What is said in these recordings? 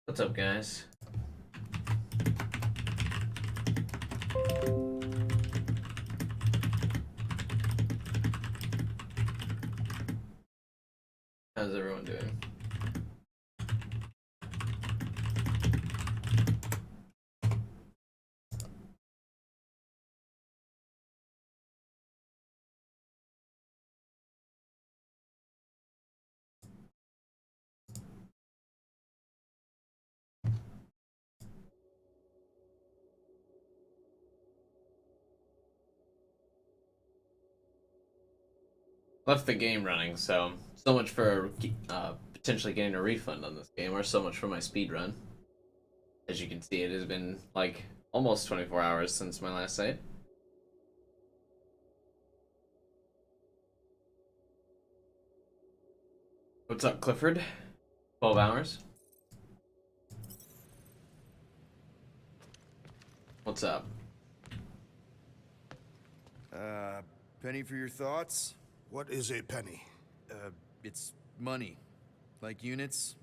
What's up, guys? How's everyone doing? Left the game running, so much for potentially getting a refund on this game, or so much for my speed run. As you can see, it has been like almost 24 hours since my last save. What's up, Clifford? 12 hours. What's up? Penny for your thoughts? What is a penny? It's money. Like units.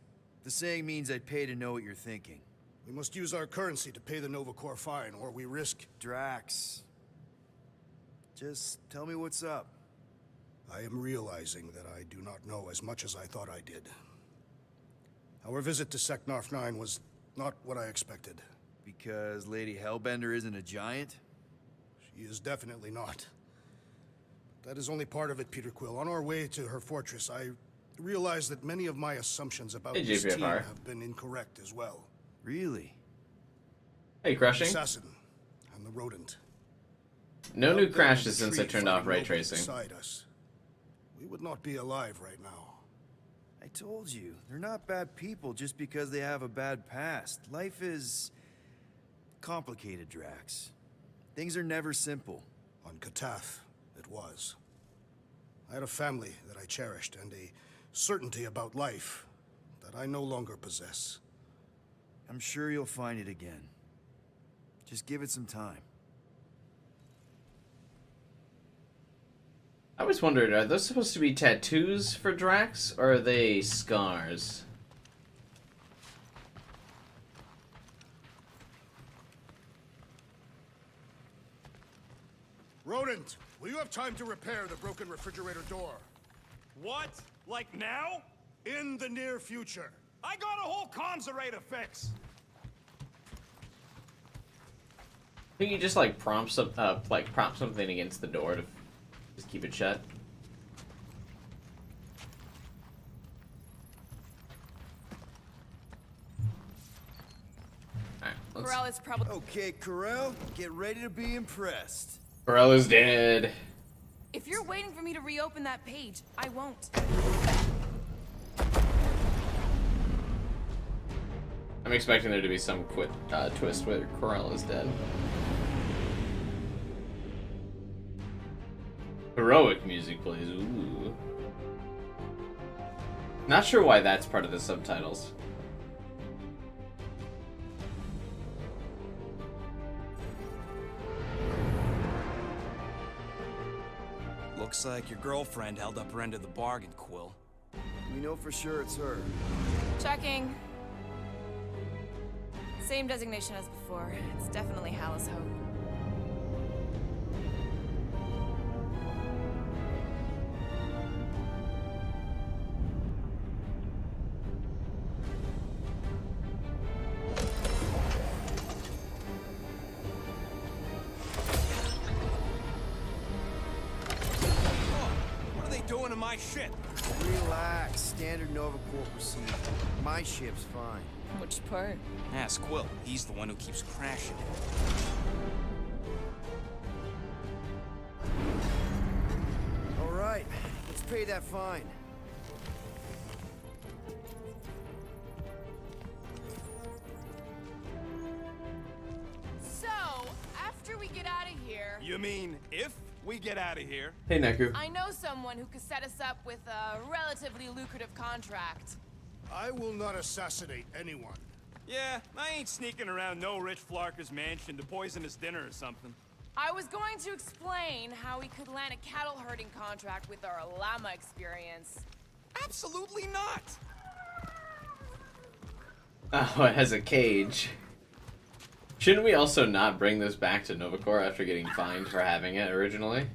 The saying means I'd pay to know what you're thinking. We must use our currency to pay the Nova Corps fine, or we risk... Drax. Just tell me what's up. I am realizing that I do not know as much as I thought I did. Our visit to Seknarf 9 was not what I expected. Because Lady Hellbender isn't a giant? She is definitely not. That is only part of it, Peter Quill. On our way to her fortress, I realized that many of my assumptions about Hey, this team JPFR. have been incorrect as well. Really? Hey, Crushing. Assassin and the rodent. No new Without them crashes and since I Tree turned off fighting ray nobles tracing. beside us, we would not be alive right now. I told you, they're not bad people just because they have a bad past. Life is... complicated, Drax. Things are never simple. On Katath, it was. I had a family that I cherished, and a certainty about life that I no longer possess. I'm sure you'll find it again. Just give it some time. I always wondered, are those supposed to be tattoos for Drax, or are they scars? Rodent, will you have time to repair the broken refrigerator door? What? Like now? In the near future. I got a whole conservator fix. I think you just like prompt something against the door to just keep it shut. Alright, Corral is probably. Okay, Corel, get ready to be impressed. Corella's dead. If you're waiting for me to reopen that page, I won't. I'm expecting there to be some twist where Corella's dead. Heroic music plays. Ooh. Not sure why that's part of the subtitles. Looks like your girlfriend held up her end of the bargain, Quill. We know for sure it's her. Checking. Same designation as before. It's definitely Hallis Hope. What are they doing to my ship? Relax. Standard Nova Corps procedure. My ship's fine. Which part? Ask Quill. He's the one who keeps crashing. All right, let's pay that fine. So, after we get out of here, You mean if we get out of here? Hey, Neku. I know someone who could set us up with a relatively lucrative contract. I will not assassinate anyone. Yeah, I ain't sneaking around no rich flarker's mansion to poison his dinner or something. I was going to explain how we could land a cattle herding contract with our llama experience. Absolutely not! Oh, it has a cage. Shouldn't we also not bring this back to Novacor after getting fined for having it originally?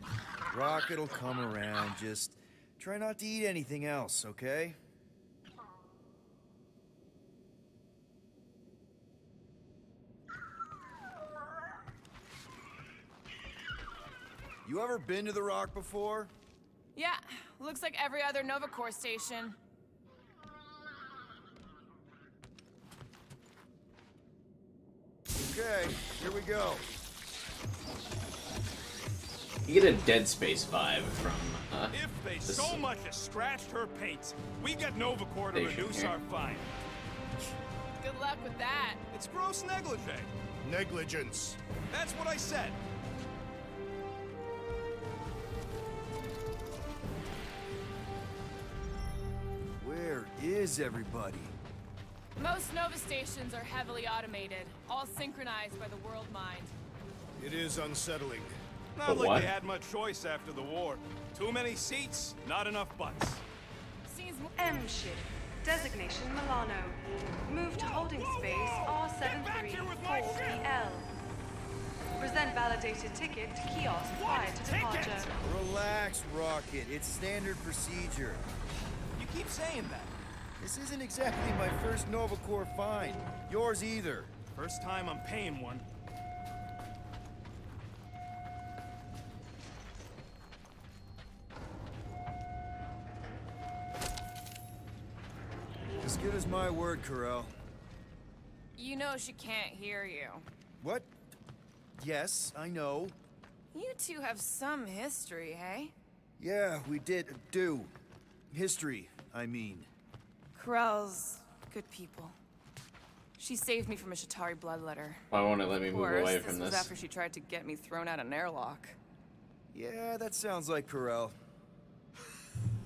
Rocket'll come around. Just try not to eat anything else, okay? You ever been to the Rock before? Yeah, looks like every other Novacor station. Okay, here we go. You get a Dead Space vibe from If they this so much as scratched her paint, we get Novacor to Station reduce here. our fine. Good luck with that. It's gross negligee. Negligence. That's what I said. Where is everybody? Most Nova stations are heavily automated, all synchronized by the world mind. It is unsettling. Not But like what? they had much choice after the war. Too many seats, not enough butts. Seems M ship. Designation Milano. Move to holding space R734PL. Present validated ticket to kiosk prior to departure. Relax, Rocket. It's standard procedure. You keep saying that. This isn't exactly my first Novacor fine. Yours either. First time I'm paying one. As good as my word, Corel. you know she can't hear you. What? Yes, I know. You two have some history, hey? Yeah, we did do. History, I mean. Corell's good people. She saved me from a Shatari bloodletter. Why won't it let me Of move course, away this from was this? after she tried to get me thrown out an airlock. Yeah, that sounds like Corel.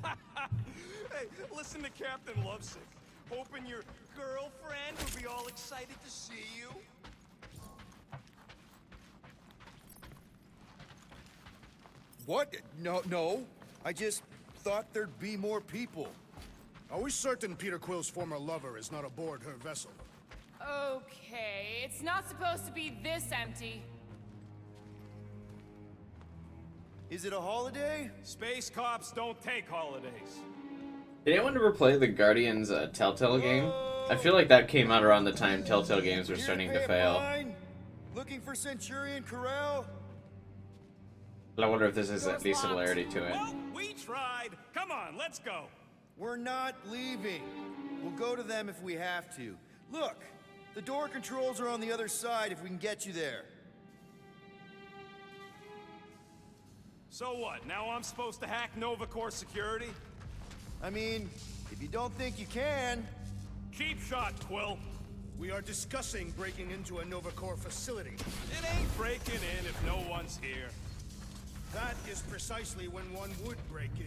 Hey, listen to Captain Lovesick. Hoping your girlfriend will be all excited to see you. What? No. I just thought there'd be more people. Are we certain Peter Quill's former lover is not aboard her vessel? Okay, it's not supposed to be this empty. Is it a holiday? Space cops don't take holidays. Did anyone ever play the Guardians Telltale game? I feel like that came out around the time Telltale games were Here starting pay to a fail. fine? Looking for Centurion Corel? But I wonder if this is Door's at least locked. similarity to it. Well, we tried. Come on, let's go. We're not leaving. We'll go to them if we have to. Look, the door controls are on the other side if we can get you there. So what? Now I'm supposed to hack Novacor security? I mean, if you don't think you can... Cheap shot, Quill. We are discussing breaking into a Novacor facility. It ain't breaking in if no one's here. That is precisely when one would break in.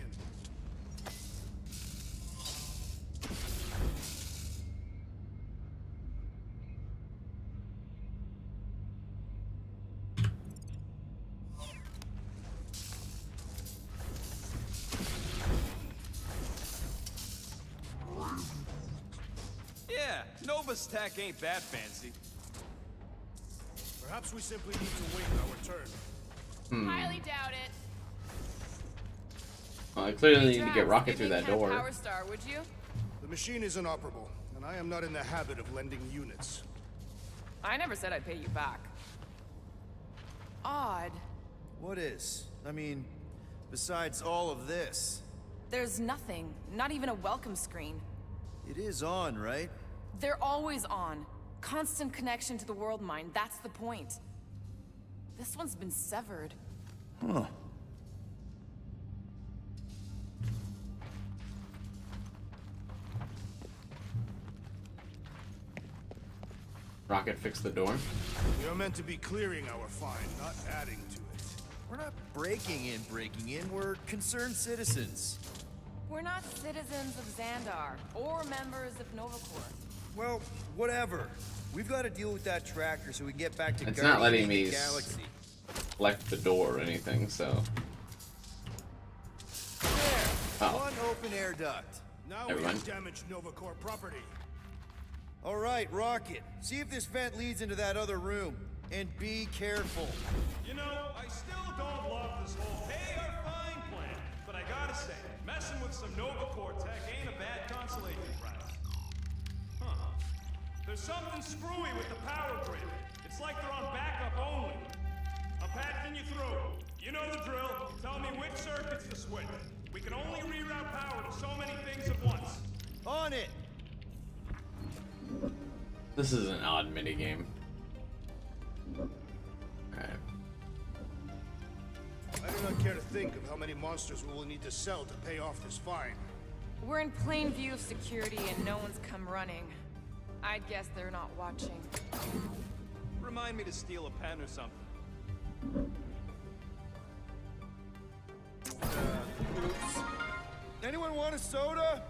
Yeah, Nova's tech ain't that fancy. Perhaps we simply need to wait our turn. Highly doubt it. Well, I clearly need to Drax, get Rocket give through me a that Ken door. Power Star, would you? The machine is inoperable, and I am not in the habit of lending units. I never said I'd pay you back. Odd. What is? I mean, besides all of this, There's nothing. Not even a welcome screen. it is on, right? They're always on. Constant connection to the world mind. That's the point. This one's been severed. Huh. Rocket fix the door. We are meant to be clearing our fine, not adding to it. We're not breaking in. We're concerned citizens. We're not citizens of Xandar, or members of Novacor. Well, whatever. We've got to deal with that tracker so we can get back to It's not letting guarding me the galaxy. Select the door or anything, so. There, Oh. one open air duct. Now Never we mind. have damaged Novacor property. All right, Rocket. See if this vent leads into that other room. And be careful. You know, I still don't love this whole pay or fine plan, but I gotta say, messing with some Nova Corps tech ain't a bad consolation prize. Huh. There's something screwy with the power grid. It's like they're on backup only. I'm patching you through. You know the drill. Tell me which circuits to switch. We can only reroute power to so many things at once. On it! This is an odd minigame. Alright. I do not care to think of how many monsters we will need to sell to pay off this fine. We're in plain view of security and no one's come running. I'd guess they're not watching. Remind me to steal a pen or something. Oops. Anyone want a soda?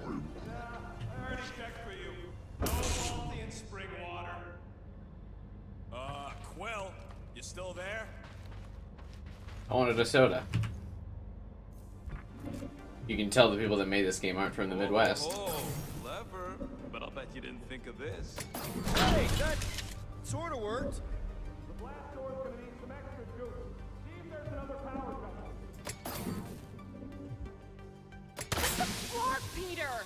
I already checked for you. No malty and spring water. Quill, you still there? I wanted a soda. You can tell the people that made this game aren't from the Midwest. Oh, clever. But I'll bet you didn't think of this. Hey, that sort of worked. The blast door's gonna need some extra juice. See if there's another power jump. Clark, Peter!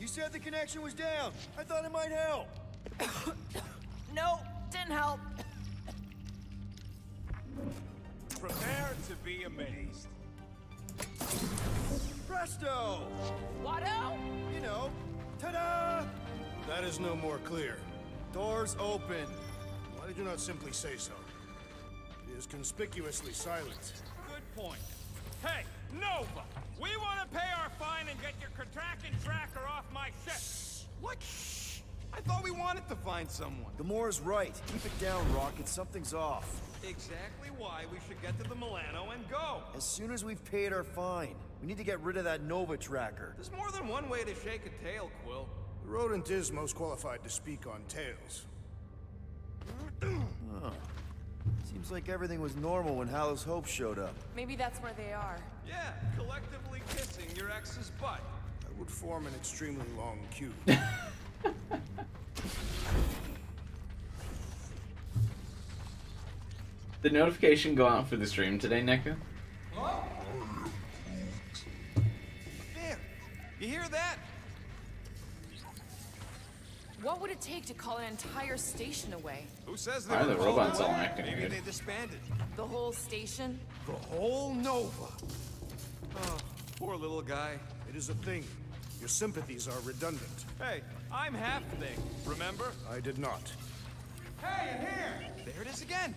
You said the connection was down. I thought it might help. No, didn't help. Prepare to be amazed. Presto! Watto? You know, ta-da! That is no more clear. Doors open. Why did you not simply say so? It is conspicuously silent. Good point. Hey, Nova! We want to pay our fine and get your contracting tracker off my ship. What? Shh! I thought we wanted to find someone. Gamora's right. Keep it down, Rocket. Something's off. Exactly why we should get to the Milano and go. As soon as we've paid our fine, we need to get rid of that Nova tracker. There's more than one way to shake a tail, Quill. The rodent is most qualified to speak on tails. Huh. Seems like everything was normal when Hallows Hope showed up. Maybe that's where they are. Yeah, collectively kissing your ex's butt. That would form an extremely long queue. Did notification go out for the stream today, Neko? There! You hear that? What would it take to call an entire station away? Who says they Why are were the called robots away? all acting Maybe weird? they disbanded. The whole station? The whole Nova. Oh, poor little guy. It is a thing. Your sympathies are redundant. Hey, I'm half thing, remember? I did not. Hey, in here! There it is again.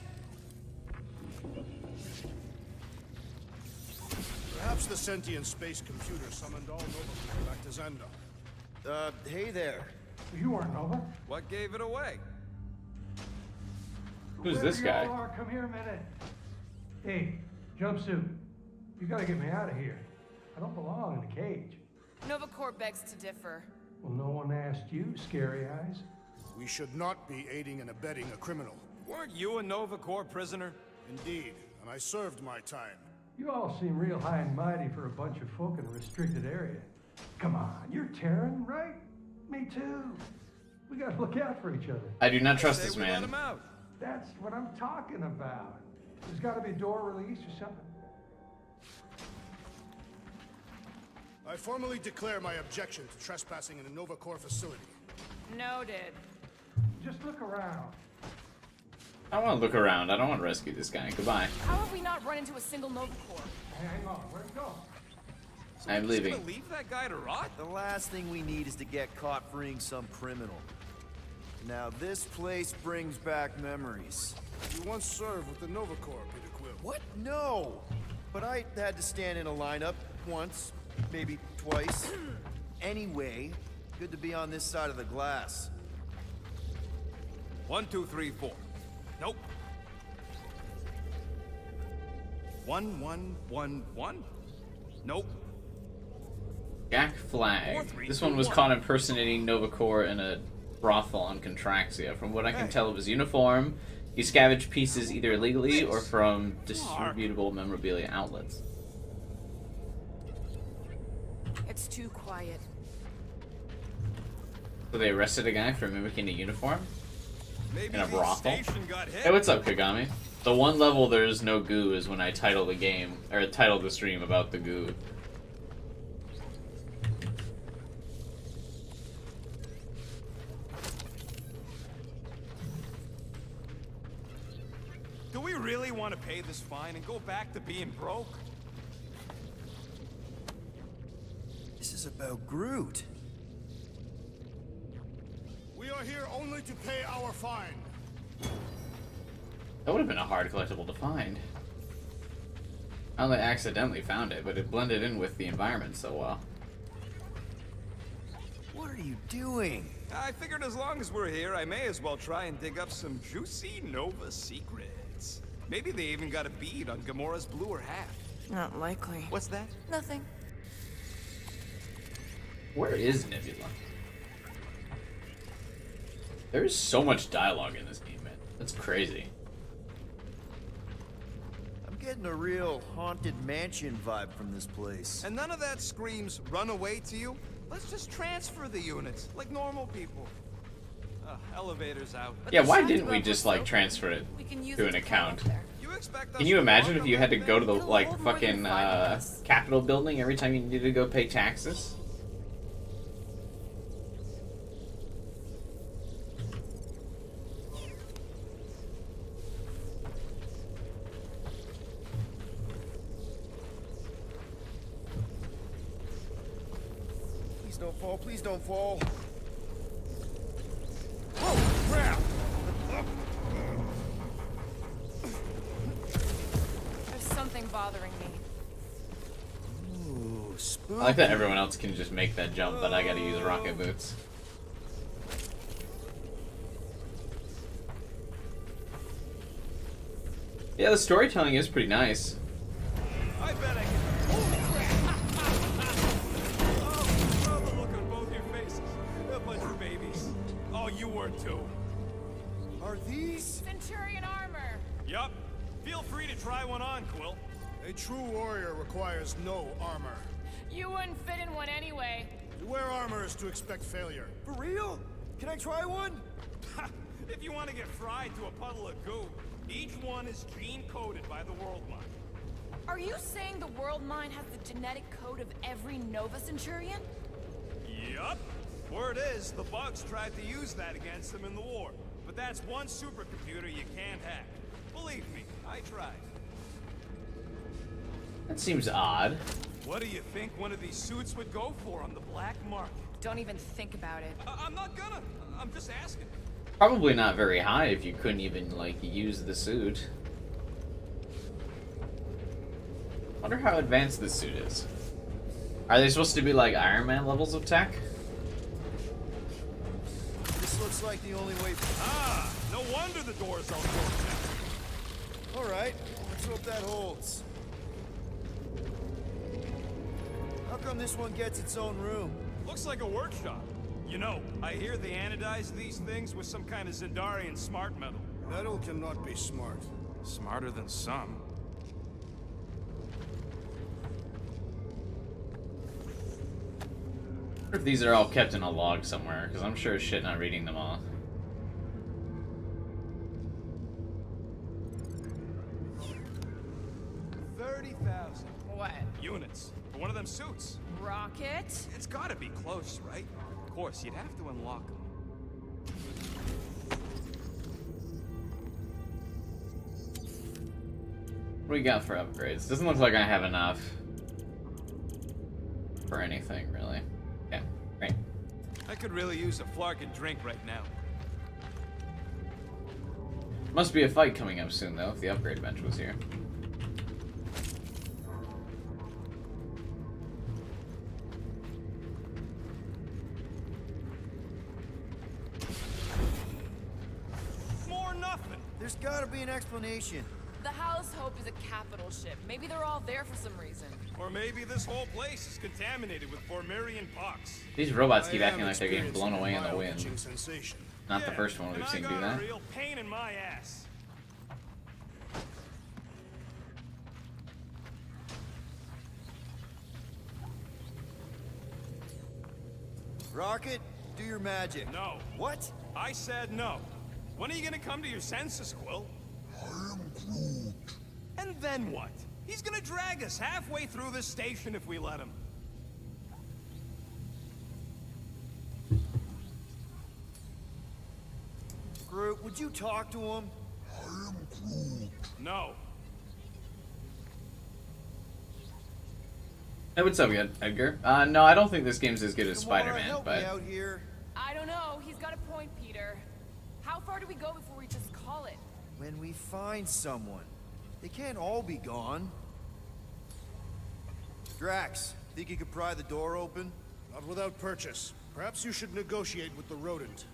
Perhaps the sentient space computer summoned all Nova back to Xandar. Hey there. You aren't Nova. What gave it away? Who's this guy? Whoever you all are, come here a minute. Hey, jumpsuit. You gotta get me out of here. I don't belong in a cage. Nova Corps begs to differ. Well, no one asked you, Scary Eyes. We should not be aiding and abetting a criminal. Weren't you a Nova Corps prisoner? Indeed, and I served my time. You all seem real high and mighty for a bunch of folk in a restricted area. Come on, you're Terran, right? Me too. We gotta look out for each other. I do not trust Say this we let man. him out. That's what I'm talking about. There's gotta be a door release or something. I formally declare my objection to trespassing in a Nova Corps facility. Noted. Just look around. I want to look around. I don't want to rescue this guy. Goodbye. How have we not run into a single Nova Corps? Hang on, where'd it go? So I'm we're just leaving. gonna leave that guy to rot? The last thing we need is to get caught freeing some criminal. Now this place brings back memories. You once served with the Nova Corps, Peter Quill. What? No! But I had to stand in a lineup once, maybe twice. Anyway, good to be on this side of the glass. 1, 2, 3, 4. Nope. 1, 1, 1, 1. Nope. Jack Flag. 4, 3, This one was 2, 1. caught impersonating Nova Corps in a brothel on Contraxia. From what I can tell, it was uniform. He scavenged pieces either illegally or from distributable memorabilia outlets. It's too quiet. So they arrested a guy for mimicking a uniform Maybe in a the brothel. station got hit. Hey, what's up, Kagami? The one level there's no goo is when I title the game, or title the stream about the goo. Do we really want to pay this fine and go back to being broke? This is about Groot. We are here only to pay our fine. That would have been a hard collectible to find. I only accidentally found it, but it blended in with the environment so well. What are you doing? I figured as long as we're here, I may as well try and dig up some juicy Nova secrets. Maybe they even got a bead on Gamora's bluer half. Not likely. What's that? Nothing. Where is Nebula? There is so much dialogue in this game, man. That's crazy. I'm getting a real haunted mansion vibe from this place. And none of that screams run away to you? Let's just transfer the units, like normal people. Elevator's out. Yeah, why didn't we just like transfer it We can use to it an to climb account? up there. You expect us Can you to imagine walk if you on had to that go to the thing? It'll like hold more than fucking 5 minutes. Capitol building every time you needed to go pay taxes? Please don't fall, please don't fall. There's something bothering me. Ooh, spooky. I like that everyone else can just make that jump, but I gotta use rocket boots. Yeah, the storytelling is pretty nice. I bet I can. Holy crap! Oh, love the look on both your faces. A bunch of babies. Oh, you were too. Are these? Centurion armor! Yup. Feel free to try one on, Quill. A true warrior requires no armor. You wouldn't fit in one anyway. To wear armor is to expect failure. For real? Can I try one? If you want to get fried to a puddle of goo, each one is gene-coded by the World Mind. Are you saying the World Mind has the genetic code of every Nova Centurion? Yup. Word is, the Bugs tried to use that against them in the war. But that's one supercomputer you can't hack. Believe me, I tried. That seems odd. What do you think one of these suits would go for on the black market? Don't even think about it. I'm not gonna. I'm just asking. Probably not very high if you couldn't even like use the suit. Wonder how advanced this suit is. Are they supposed to be like Iron Man levels of tech? This looks like the only way. Ah, no wonder the door's all torn down. All right, let's hope that holds. How come this one gets its own room? Looks like a workshop. You know, I hear they anodize these things with some kind of Zendarian smart metal. Metal cannot be smart. Smarter than some. I wonder if these are all kept in a log somewhere, because I'm sure as shit not reading them all. What? Units for one of them suits. Rocket? It's gotta be close, right? Of course, you'd have to unlock them. What do we got for upgrades? Doesn't look like I have enough for anything, really. Yeah, great. I could really use a flarkin' drink right now. Must be a fight coming up soon, though, if the upgrade bench was here. More nothing. There's gotta be an explanation. The House Hope is a capital ship. Maybe they're all there for some reason. Or maybe this whole place is contaminated with Formirian pox. These robots keep I acting am like they're getting blown away in the experiencing a wind. mild-itching sensation. Not the Yeah, first one and we've I seen got do that. a real pain in my ass. Rocket, Do your magic. No. What? I said no. When are you gonna come to your senses, Quill? I am Groot. And then what? He's gonna drag us halfway through this station if we let him. Groot, would you talk to him? I am Groot. No. Hey, what's up, Edgar? No, I don't think this game's as good as Gamora, Spider-Man, help but me out here. I don't know. He's got a point, Peter. How far do we go before we just call it? When we find someone. They can't all be gone. Drax, think you could pry the door open? Not without purchase. Perhaps you should negotiate with the rodent.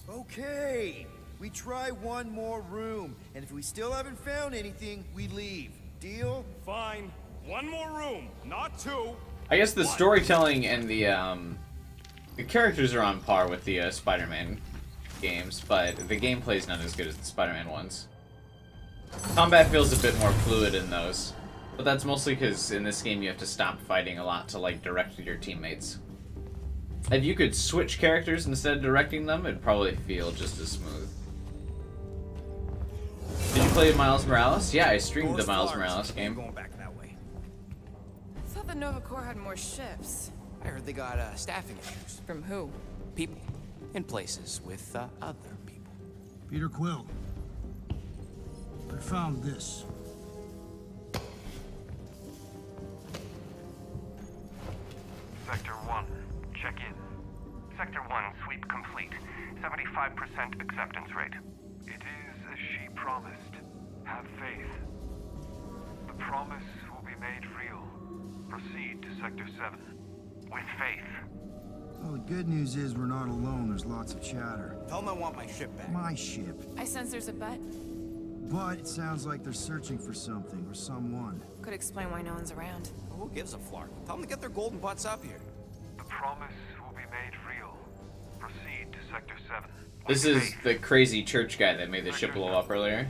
Okay. We try one more room, and if we still haven't found anything, we leave. Deal? Fine. One more room, not two. I guess the storytelling and the characters are on par with the Spider-Man games, but the gameplay's not as good as the Spider-Man ones. Combat feels a bit more fluid in those, but that's mostly because in this game you have to stop fighting a lot to like direct your teammates. If you could switch characters instead of directing them, it'd probably feel just as smooth. Did you play Miles Morales? Yeah, I streamed the Miles Morales game. Going back that way. I thought the Nova Corps had more ships. I heard they got staffing issues. From who? People in places with other people. Peter Quill. I found this. Sector 1, check in. Sector 1, sweep complete. 75% acceptance rate. It is as she promised. Have faith. The promise will be made real. Proceed to Sector 7. With faith. Well, the good news is we're not alone. There's lots of chatter. Tell them I want my ship back. My ship. I sense there's a bet. But it sounds like they're searching for something or someone. Could explain why no one's around. Who gives a flark? Tell them to get their golden butts up here. The promise will be made real. Proceed to Sector 7. This With is faith. the crazy church guy that made the ship blow up earlier.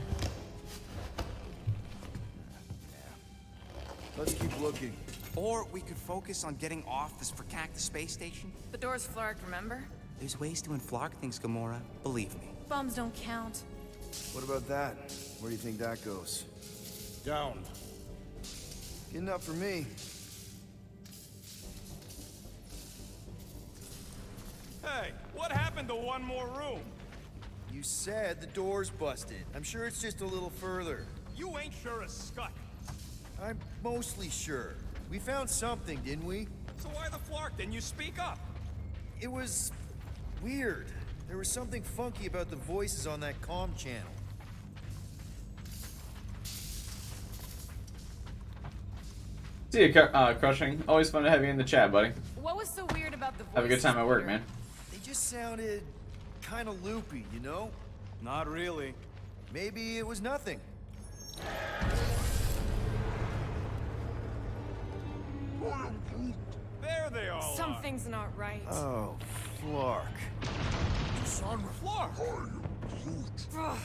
Let's keep looking. Or we could focus on getting off this fracacta space station. The door's flarked, remember? There's ways to unflark things, Gamora. Believe me. Bums don't count. What about that? Where do you think that goes? Down. Good enough for me. Hey, what happened to one more room? You said the door's busted. I'm sure it's just a little further. You ain't sure as scut. I'm mostly sure. We found something, didn't we? So why the flark? Didn't you speak up? It was weird. There was something funky about the voices on that comm channel. See you, Crushing. Always fun to have you in the chat, buddy. What was so weird about the voices? Have a good time at work, Peter? man. They just sounded kind of loopy, you know? Not really. Maybe it was nothing. There they all Something's not right. Oh, Flark. Flark! Ugh,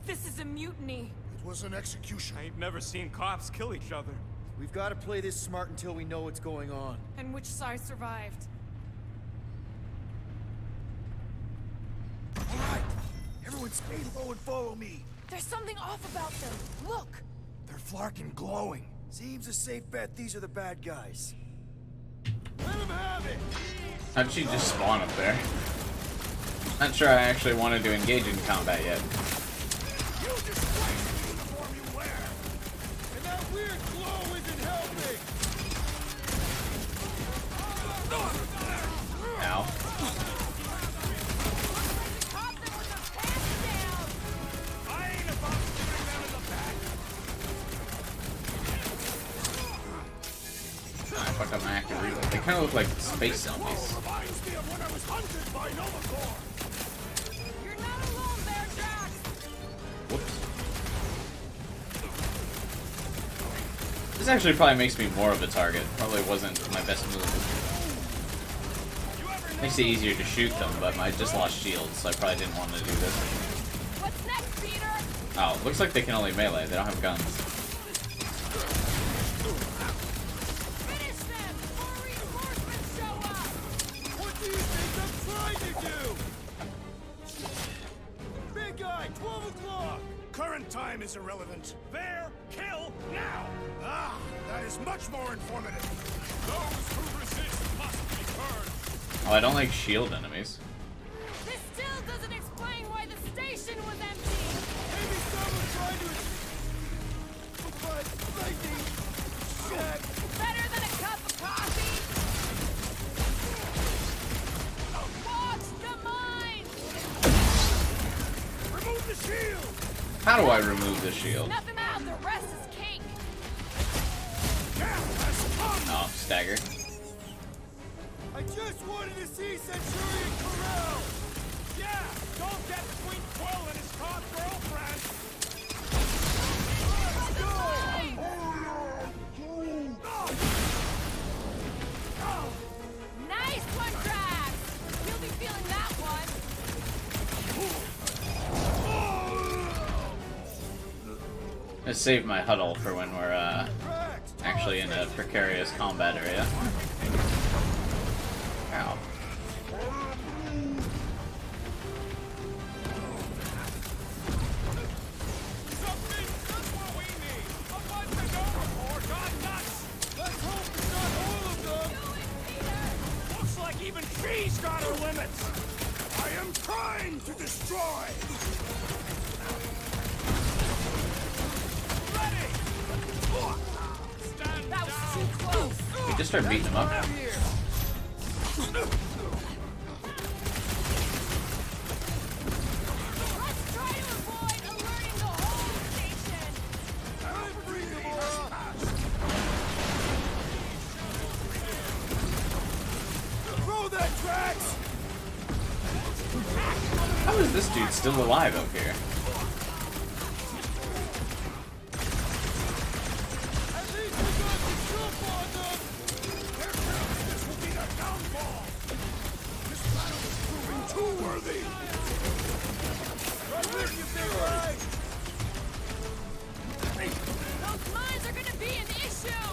this is a mutiny. It was an execution. I ain't never seen cops kill each other. We've got to play this smart until we know what's going on. And which side survived? All right, everyone stay low and follow me. There's something off about them. Look! They're Flark and glowing. Seems a safe bet these are the bad guys. Let them have it! How'd she just spawn up there? Not sure I actually wanted to engage in combat yet. You disgrace the uniform you wear! And that weird glow isn't helping! Ow. I ain't about to bring them in the back. I fucked up my active reload. They kind of look like space zombies. Reminds me of when I was hunted by Nova Corps! You're not alone there, Drax! Whoops. This actually probably makes me more of a target. Probably wasn't my best move. Makes it easier to shoot them, but I just lost shields, so I probably didn't want to do this. What's next, Peter? Oh, looks like they can only melee. They don't have guns. Finish them before reinforcements show up! What do you think? lightning do? Big guy, 12 o'clock! Current time is irrelevant. There, kill, now! Ah, that is much more informative. Those who resist must be burned! Oh, I don't like shield enemies. This still doesn't explain why the station was empty. Maybe someone tried to... But lightning... Shit! Better than a cup of coffee. Watch the mine. Remove the shield! How do I remove the shield? Snuff him out. The rest is cake. Oh, stagger. I just wanted to see Centurion Corral! Yeah! Don't get between Quill and his hot girlfriend! Nice one, Drax. You'll be feeling that one. I saved my huddle for when we're actually in a precarious combat area. Ow. Something just what we need! A bunch of Nova Corps gone nuts! Let's hope it's not all of them! Looks like even she's got her limits! I am trying to destroy! Ready! Stand That was down! too close. We just start beating them up. Let's try to avoid alerting the whole station. Throw that, Drax! How is this dude still alive up here? At least we got the jump on them! This will be their downfall! This battle is proving too worthy! Right with you, big guy! Those mines are gonna be an issue.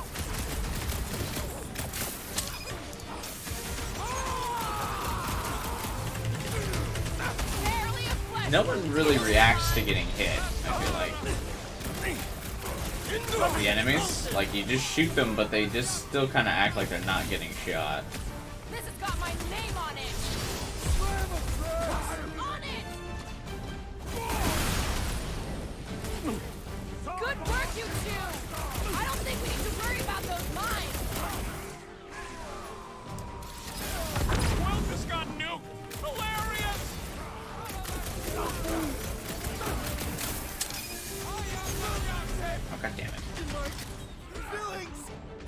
Barely a flesh. No one really reacts to getting hit, I feel like. The enemies, like you just shoot them, but they just still kind of act like they're not getting shot. This has got my name on it. On it. Good work, you two. I don't think we need to worry about those mines. Quill just got nuked! Hilarious! Oh, god damn it. Billings!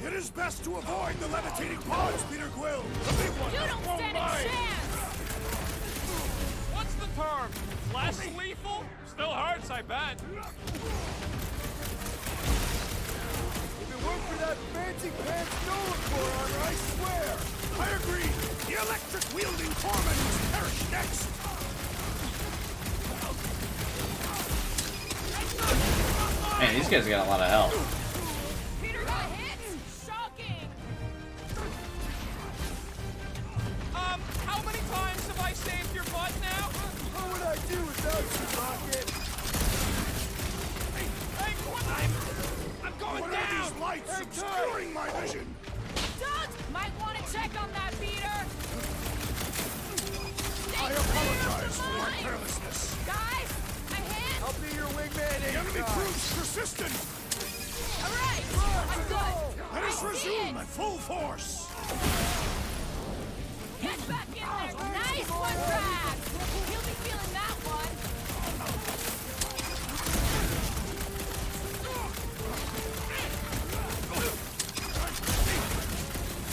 It is best to avoid the levitating pods, Peter Quill! The big one You don't won't stand a mind. chance. What's the term? Less lethal? Still hurts, I bet. If it weren't for that fancy pants Nova Corps armor, I swear! I agree! The electric-wielding corpsman must perish next! Man, these guys got a lot of health. Peter got hit. Shocking. How many times have I saved your butt now? What would I do without you, Rocket? Hey, Quill, I'm going What down! are these lights obscuring my vision? Doug might want to check on that, Peter. I apologize for my carelessness. Guys, a hand. I'll be your wingman The enemy anytime! proves persistent! All right, I'm good. Let us I see resume it. at full force! Get back in there. Nice one, Drax. He'll be feeling that one.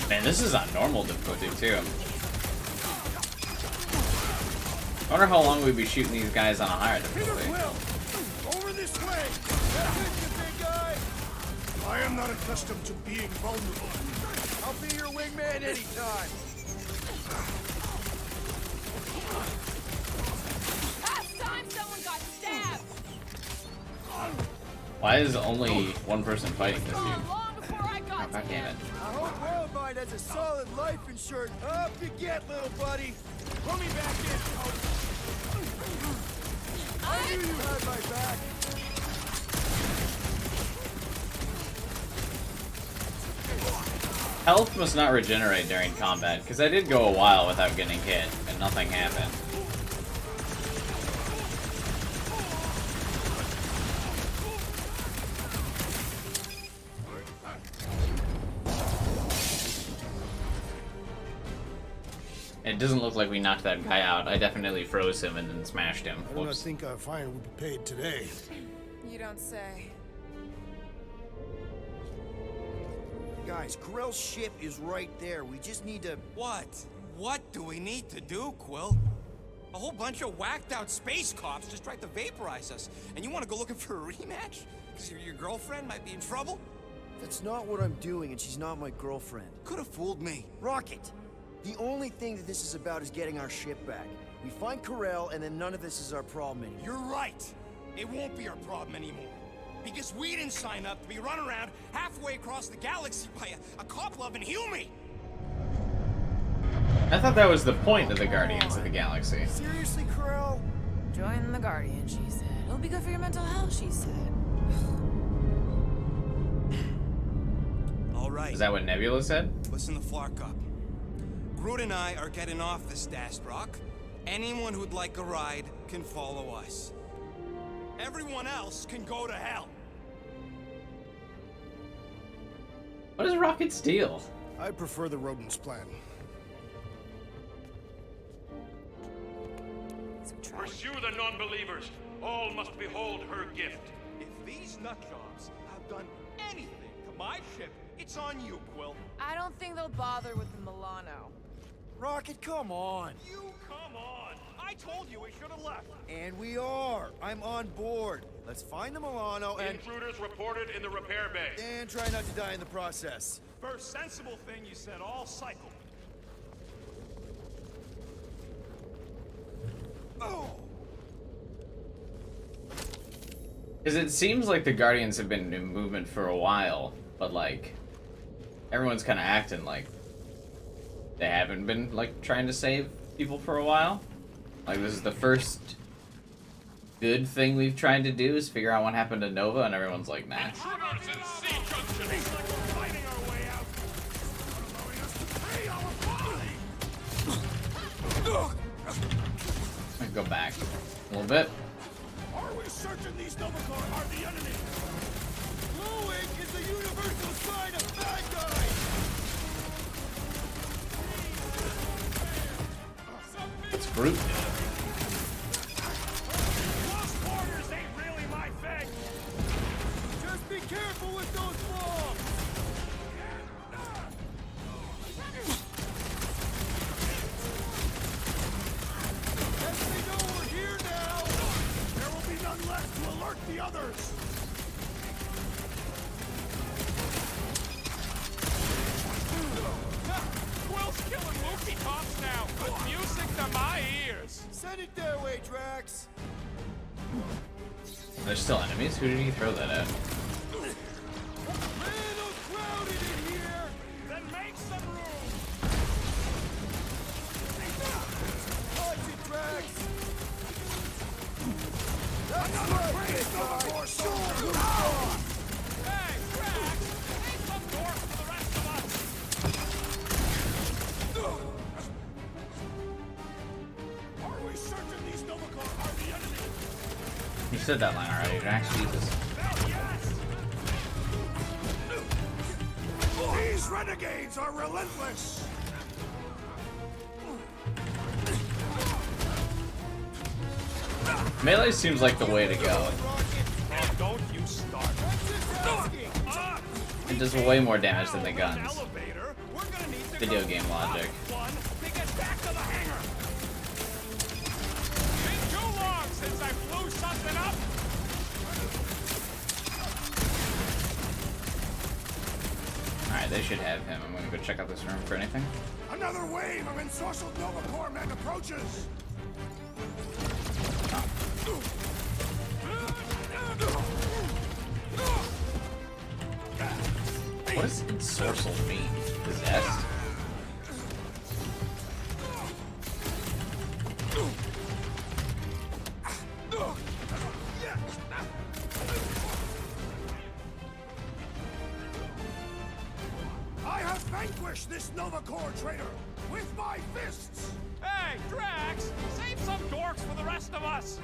Man, this is on normal difficulty too. I wonder how long we'd be shooting these guys on a higher Peter difficulty. Quill! Over this way! That's it, you big guy! I am not accustomed to being vulnerable. I'll be your wingman anytime! Last time someone got stabbed. Why is only one person fighting this dude? Long before I got got God to damn him. it. I hope Worldwide has a solid life insurance. Up you get, little buddy. Put me back in, coach. I knew you had my back. Health must not regenerate during combat, because I did go a while without getting hit, and nothing happened. It doesn't look like we knocked that guy out. I definitely froze him and then smashed him. I do not Whoops. think our fine will be paid today. You don't say. Guys, Corell's ship is right there. We just need to... What? What do we need to do, Quill? A whole bunch of whacked out space cops just tried to vaporize us. And you want to go looking for a rematch? Because your girlfriend might be in trouble? That's not what I'm doing, and she's not my girlfriend. Could have fooled me. Rocket! The only thing that this is about is getting our ship back. We find Corell, and then none of this is our problem anymore. You're right. It won't be our problem anymore. Because we didn't sign up to be run around halfway across the galaxy by a cop-loving human. I thought that was the point of the Guardians of the Galaxy. Seriously, Corell? Join the Guardian, she said. It'll be good for your mental health, she said. All right. Is that what Nebula said? Listen to Flark up. Groot and I are getting off this Dast Rock. Anyone who'd like a ride can follow us. Everyone else can go to hell. What is Rocket's deal? I prefer the rodents plan. Pursue the non-believers. All must behold her gift. If these nutjobs have done anything to my ship, it's on you, Quill. I don't think they'll bother with the Milano. Rocket, come on. You come on. I told you we should have left. And we are. I'm on board. Let's find the Milano and... Intruders reported in the repair bay. And try not to die in the process. First sensible thing you said all cycle. Oh! Because it seems like the Guardians have been in movement for a while, but like, everyone's kind of acting like they haven't been like trying to save people for a while. Like this is the first good thing we've tried to do is figure out what happened to Nova, and everyone's like, nah. Intruders in C junction. It's like we're fighting our way out. Allowing us to pay our fine. Go back a little bit. Are we certain these Novacore are the enemy? Glowing is the universal sign of bad guys! It's Groot. Close quarters ain't really my thing. Just be careful with those bombs! Yes, they know we're here now! There will be none left to alert the others. Quill's killing Wookiee cops now. Good music to my ears. Send it their way, Drax! There's still enemies. Who did he throw that at? Little crowded in here! Then make some room. Watch it, Drax! That's right, big guy! Show 'em who's boss! Hey, Drax! Make some doors for the rest of us. Are we certain these Novacore are the enemy? You said that line already, Drax. Jesus. Hell yes! These renegades are relentless! Melee seems like the way to go. Oh, don't you start. It does way more damage than the guns. Elevator. We're gonna need to Video go game up logic. one to get back to the hangar. Been too long since I blew something up. Alright, they should have him. I'm gonna go check out this room for anything. Another wave of ensorcelled Novacore men approaches! What does ensorcel mean? Possessed? I have vanquished this Nova Corps traitor with my fists! Hey, Drax! Save some dorks for the rest of us!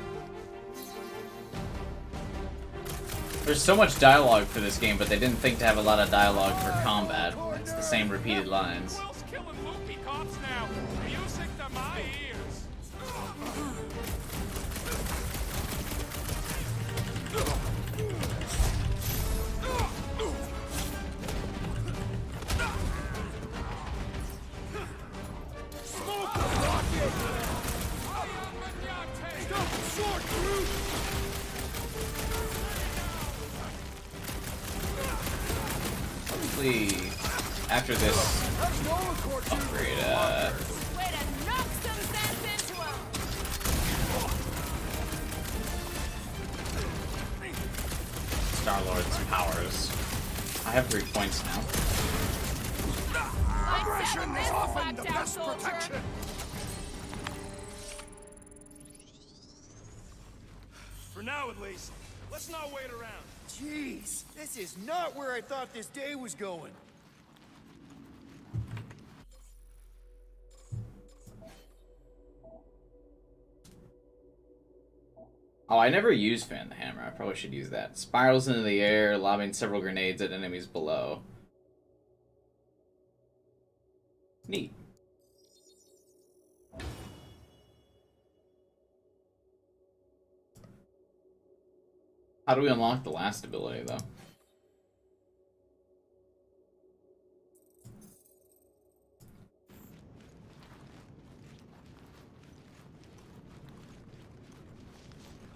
There's so much dialogue for this game, but they didn't think to have a lot of dialogue for combat. It's the same repeated lines. Will's killing loopy cops now. Music to my ears. Smoke the rocket! Stop short, Groot! Probably after this upgrade, Way to knock some sense into him! Star-Lord's powers. I have 3 points now. Aggression is often the best soldier. protection! For now, at least. Let's not wait around. Jeez, this is not where I thought this day was going. Oh, I never used Fan the Hammer. I probably should use that. Spirals into the air, lobbing several grenades at enemies below. Neat. How do we unlock the last ability, though?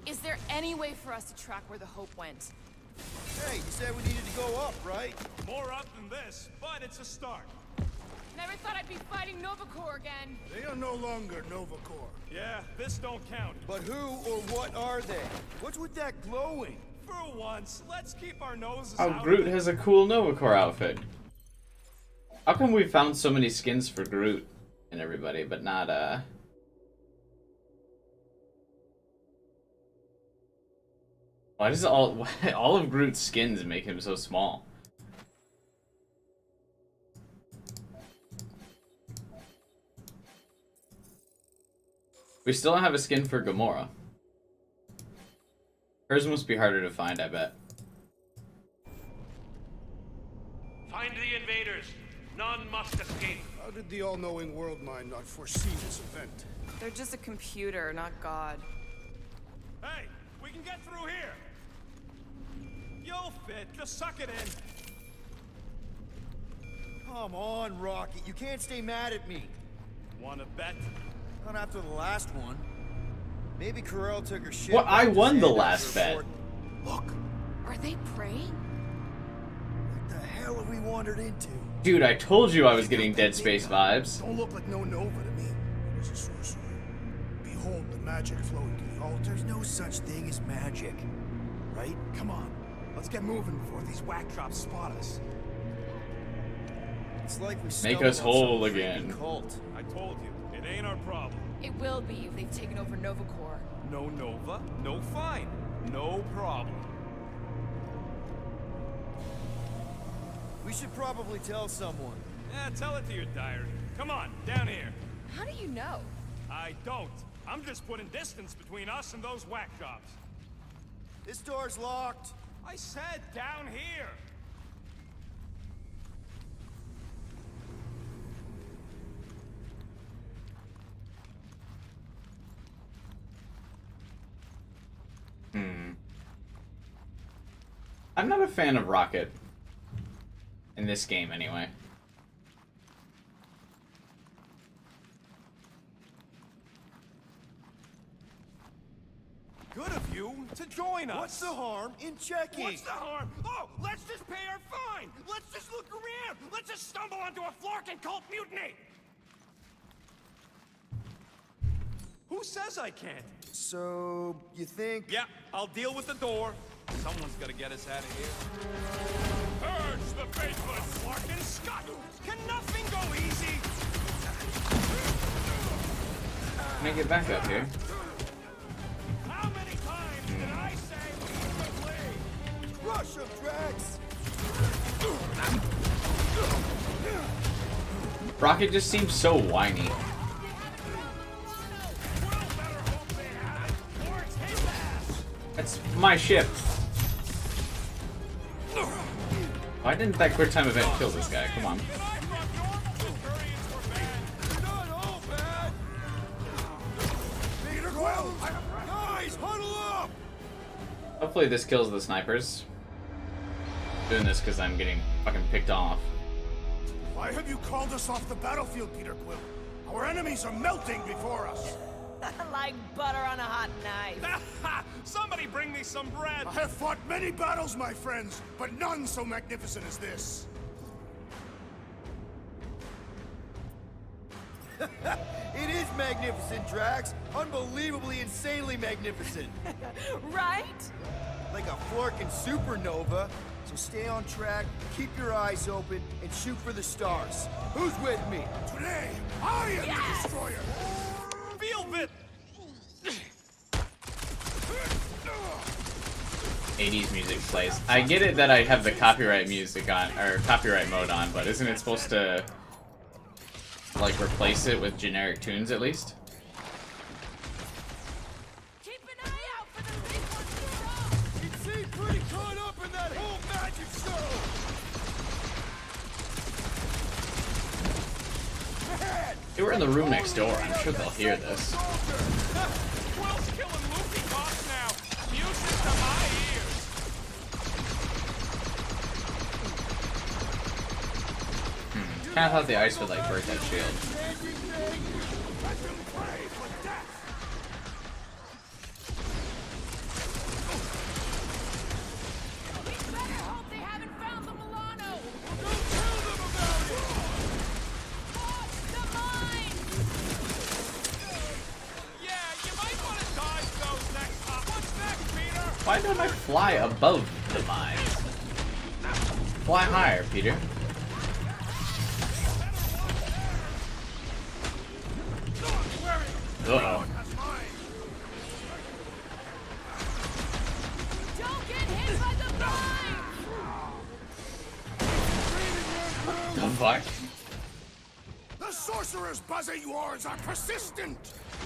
Is there any way for us to track where the Hope went? Hey, you said we needed to go up, right? More up than this, but it's a start. Never thought I'd be fighting Nova Corps again. They are no longer Nova Corps. Yeah, this don't count. But who or what are they? What's with that glowing? For once, let's keep our noses Oh, out Groot of it. has a cool Nova Corps outfit. How come we found so many skins for Groot and everybody, but not, Why does all of Groot's skins make him so small? We still don't have a skin for Gamora. Hers must be harder to find, I bet. Find the invaders. None must escape. How did the all-knowing world mind not foresee this event? They're just a computer, not God. Hey, we can get through here. You'll fit. Just suck it in. Come on, Rocket. You can't stay mad at me. Wanna bet? Not after the last one. Maybe Corel took her shit. Well, I back to won the Xandar last for bet. Fort- Look, Are they praying? what the hell have we wandered into? Dude, I told you I was getting Dead Space vibes. Don't look like no Nova to me. It was a sorcerer. Behold the magic flowing to the altar. There's no such thing as magic, right? Come on, let's get moving before these whack drops spot us. It's like we Make stumbled us on whole some freaky again. Cult. I told you, it ain't our problem. It will be if they've taken over Nova Corps. No Nova, no fine. No problem. We should probably tell someone. Yeah, tell it to your diary. Come on, down here. How do you know? I don't. I'm just putting distance between us and those whack jobs. This door's locked. I said down here. I'm not a fan of Rocket. In this game, anyway. Good of you to join us. What's the harm in checking? What's the harm? Oh, let's just pay our fine. Let's just look around. Let's just stumble onto a Flarkin cult mutiny. Who says I can't? So, you think? Yeah, I'll deal with the door. Someone's gotta get us out of here. Purge the faithless! Can't get back up here. How many times did I say quickly? Rush him, Drax! Rocket just seems so whiny. That's my ship. Why didn't that quick time event kill this guy? Come on. Peter Quill! Guys, huddle up! Hopefully this kills the snipers. Doing this because I'm getting fucking picked off. Why have you called us off the battlefield, Peter Quill? Our enemies are melting before us. Like butter on a hot knife. Somebody bring me some bread. I have fought many battles, my friends, but none so magnificent as this. It is magnificent, Drax. Unbelievably, insanely magnificent. Right? Like a florkin' supernova. So stay on track, keep your eyes open, and shoot for the stars. Who's with me? Today, I am the destroyer. Feel it. 80s music plays. I get it that I have the copyright music on, or copyright mode on, but isn't it supposed to like replace it with generic tunes at least? Keep an eye out for the big ones. It seemed pretty caught up in that whole magic show. They were in the room next door. I'm sure they'll hear this. Quill's killing Luffy boss now. Music to my ears. Kind of thought the ice would like break that shield. We better hope they haven't found the Milano. Don't tell them about it. Watch the mine. Yeah, you might want to dodge those next time. What's next, Peter? Why don't I fly above the mines? Fly higher, Peter. Uh-oh. Don't get hit by the mine. The fuck? The sorcerer's buzzy wards are persistent.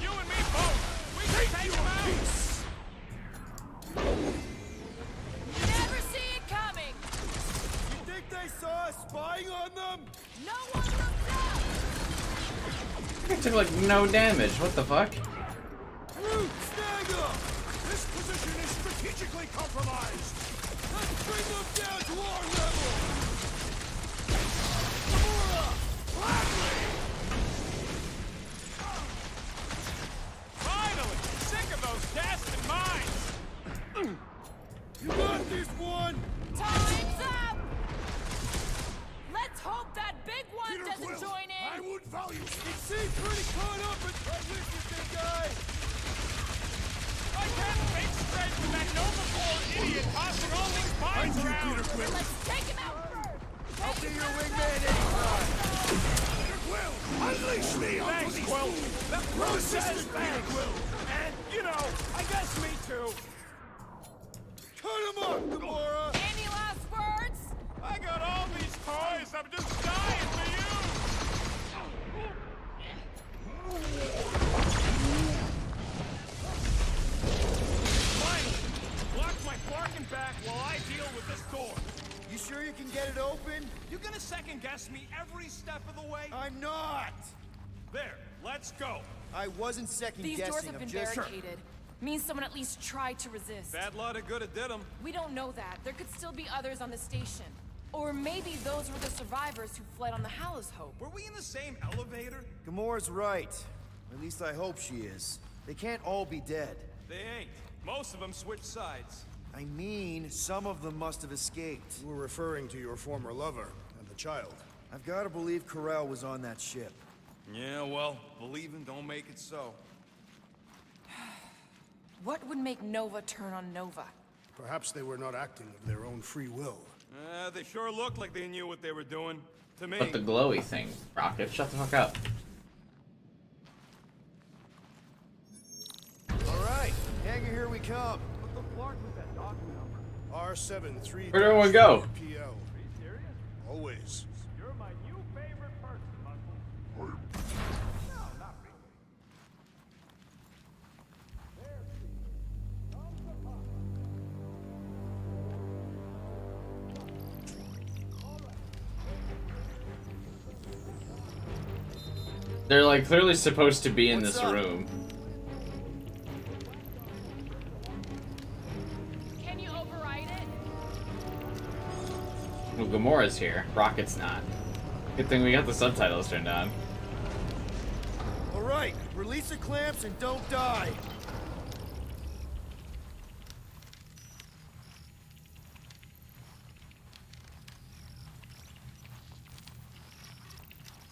You and me both. We can take them out. Never see it coming. You think they saw us spying on them? No one looked up. I took like no damage. What the fuck? Root, snag them. This position is strategically compromised. Let's bring them down to our level. Gamora, gladly. Finally, sick of those Gaston mines. You got this one. Time's up. Let's hope that big one Peter doesn't Quill, join in. I would value It seems pretty caught up in right with you, big guy. I can't think straight with that Nova Corps idiot tossing all these mines around. Peter Quill. Let's take him out first. I'll be your wingman anytime. Peter Quill, unleash me onto Thanks, these Quill. fools. That process Resistance, is bad. Peter Quill. And, you know, I guess me too. Cut him up, Gamora. Any last words? I got all these toys. I'm just dying for you. Finally, block my barking back while I deal with this door. You sure you can get it open? You gonna second guess me every step of the way? I'm not. There, let's go. I wasn't second These guessing. doors have I'm been just barricaded. Means someone at least tried to resist. Bad luck to good it did 'em. We don't know that. There could still be others on the station. Or maybe those were the survivors who fled on the Hallows Hope. Were we in the same elevator? Gamora's right. At least I hope she is. They can't all be dead. They ain't. Most of them switched sides. I mean, some of them must have escaped. You were referring to your former lover and the child. I've got to believe Corel was on that ship. Yeah, well, believing don't make it so. What would make Nova turn on Nova? Perhaps they were not acting of their own free will. They sure looked like they knew what they were doing. To me. But the glowy thing, Rocket, shut the fuck up. Hangar, here we come. R73. Where'd everyone go? PL. Always. You're my new favorite person, Muscle. No, not really. They're like clearly supposed to be in What's this up? room. Can you override it? Well, Gamora's here. Rocket's not. Good thing we got the subtitles turned on. All right, release the clamps and don't die.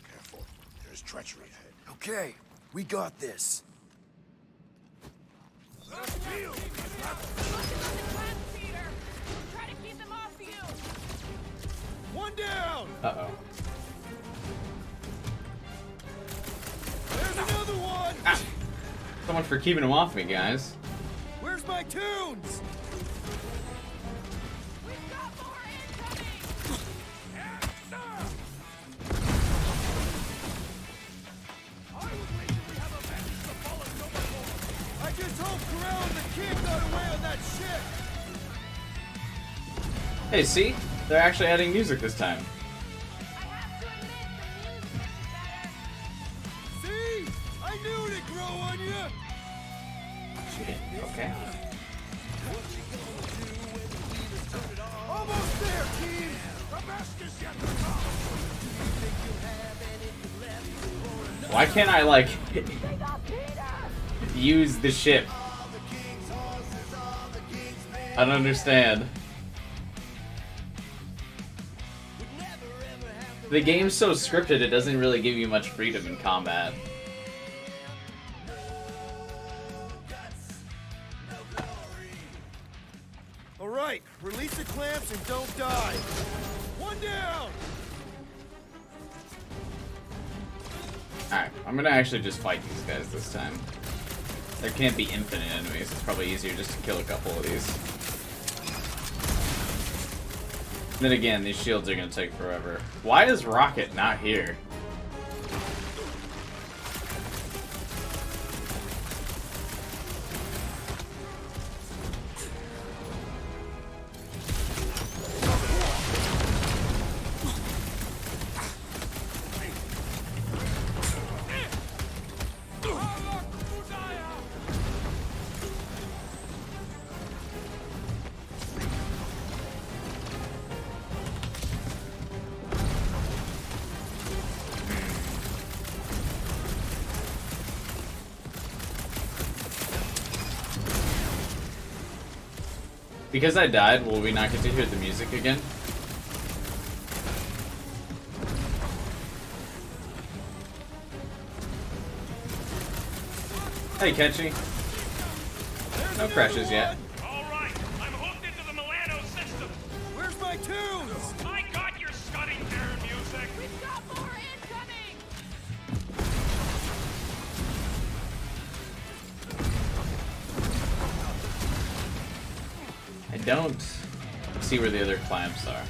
Careful. There's treachery ahead. Okay, we got this. Try to keep them off you. One down. Uh-oh. There's another one. Ah. So much for keeping him off me, guys. Where's my tunes? We've got more incoming. I just hope Corral and the kid got away on that ship. Hey, see? They're actually adding music this time. I have to admit, the music's better. See? I knew it'd grow on you. Shit. Okay. Almost there, team. Why can't I, like, use the ship? I don't understand. The game's so scripted, it doesn't really give you much freedom in combat. All right, release the clamps and don't die. One down. Alright, I'm gonna actually just fight these guys this time. There can't be infinite enemies, it's probably easier just to kill a couple of these. Then again, these shields are gonna take forever. Why is Rocket not here? Because I died, will we not get to hear the music again? Hey, Ketchy. No crashes yet. All right, I'm hooked into the Milano system. Where's my tunes? I got your scudding terror music. We've got more incoming. I don't see where the other clamps are.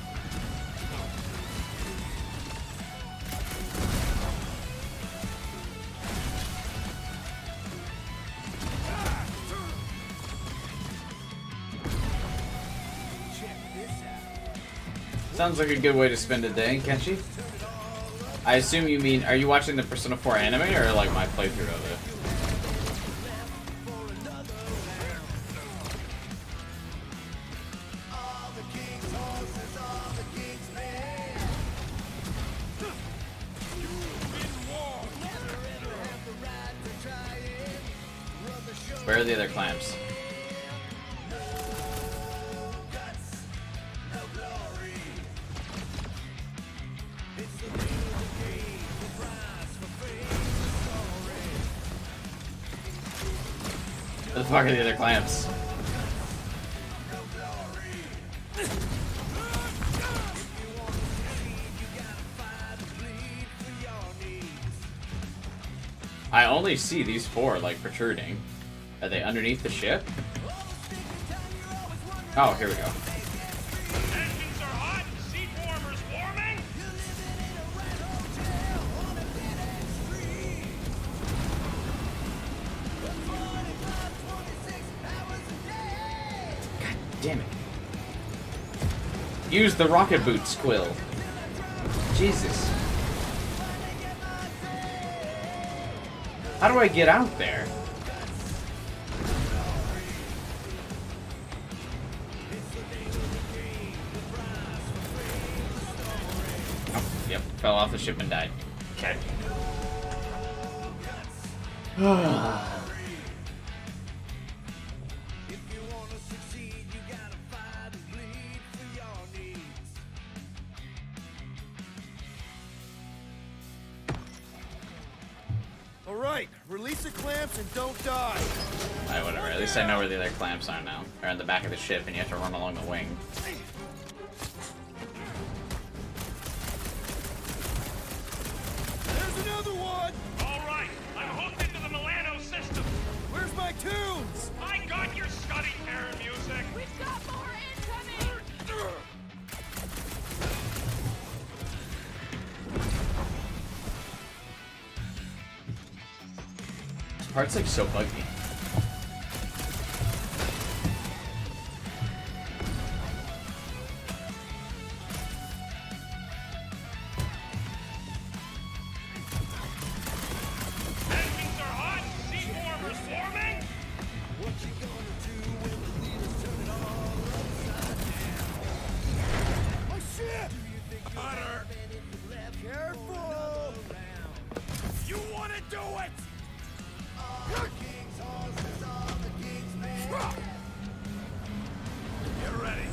Sounds like a good way to spend a day, Kenshi. I assume you mean, are you watching the Persona 4 anime or like my playthrough of it? Where are the other clamps? Where the fuck are the other clamps? I only see these four, like, protruding. Are they underneath the ship? Oh, here we go. Engines are hot, seat warmers warming. Damn it. Use the rocket boots, Quill. Jesus. How do I get out there? Oh, yep, fell off the ship and died. Okay. All right, release the clamps and don't die. Alright, whatever. At least I know where the other clamps are now. They're on the back of the ship and you have to run along the wing. There's another one. All right, I'm hooked into the Milano system. Where's my tunes? I got your Scuddy Terror music. We've got more incoming! This part's like so buggy. Engines are hot, seat warmers warming. My ship! Cutter! Careful! You want to do it? Get ready.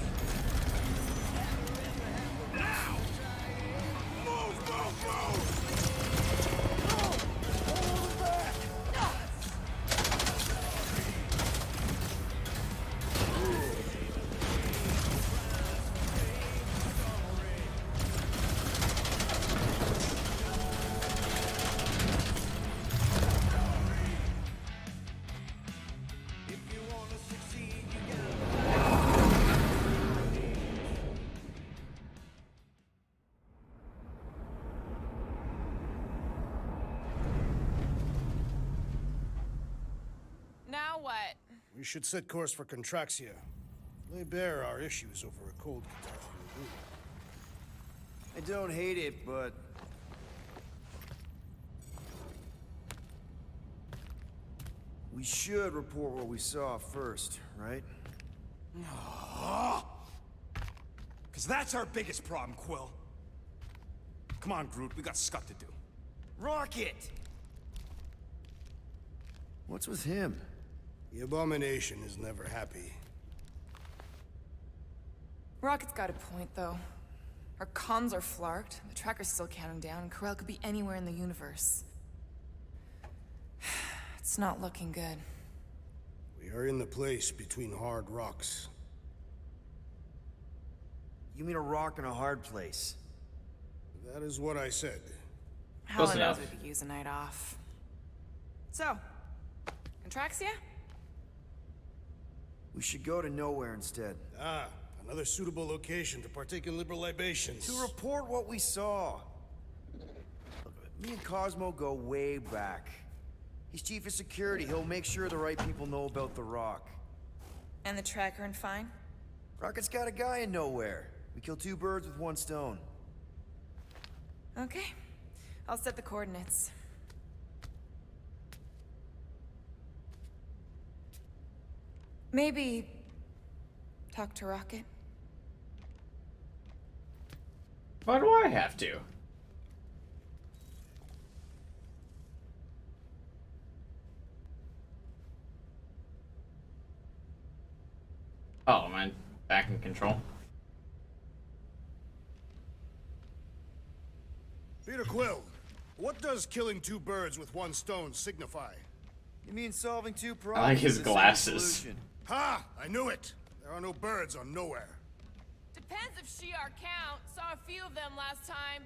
Now! Move, move, move! Now what? We should set course for Contraxia. Lay bare our issues over a cold catastrophe. I don't hate it, but we should report what we saw first, right? Because that's our biggest problem, Quill. Come on, Groot, we got scut to do. Rocket! What's with him? The Abomination is never happy. Rocket's got a point, though. Our comms are flarked, the tracker's still counting down, and Corel could be anywhere in the universe. It's not looking good. We are in the place between hard rocks. You mean a rock in a hard place? That is what I said. Helen Close knows enough. we could use a night off. So, Contraxia? We should go to nowhere instead. Ah, another suitable location to partake in liberal libations. To report what we saw. Look, me and Cosmo go way back. He's chief of security. He'll make sure the right people know about the rock. And the tracker and fine? Rocket's got a guy in nowhere. We kill two birds with one stone. Okay. I'll set the coordinates. Maybe talk to Rocket. Why do I have to? Oh, am I back in control? Peter Quill, what does killing two birds with one stone signify? You mean solving two I problems? like his with the same glasses. solution? Ha! I knew it! There are no birds on Nowhere. Depends if Shi'ar count. Saw a few of them last time.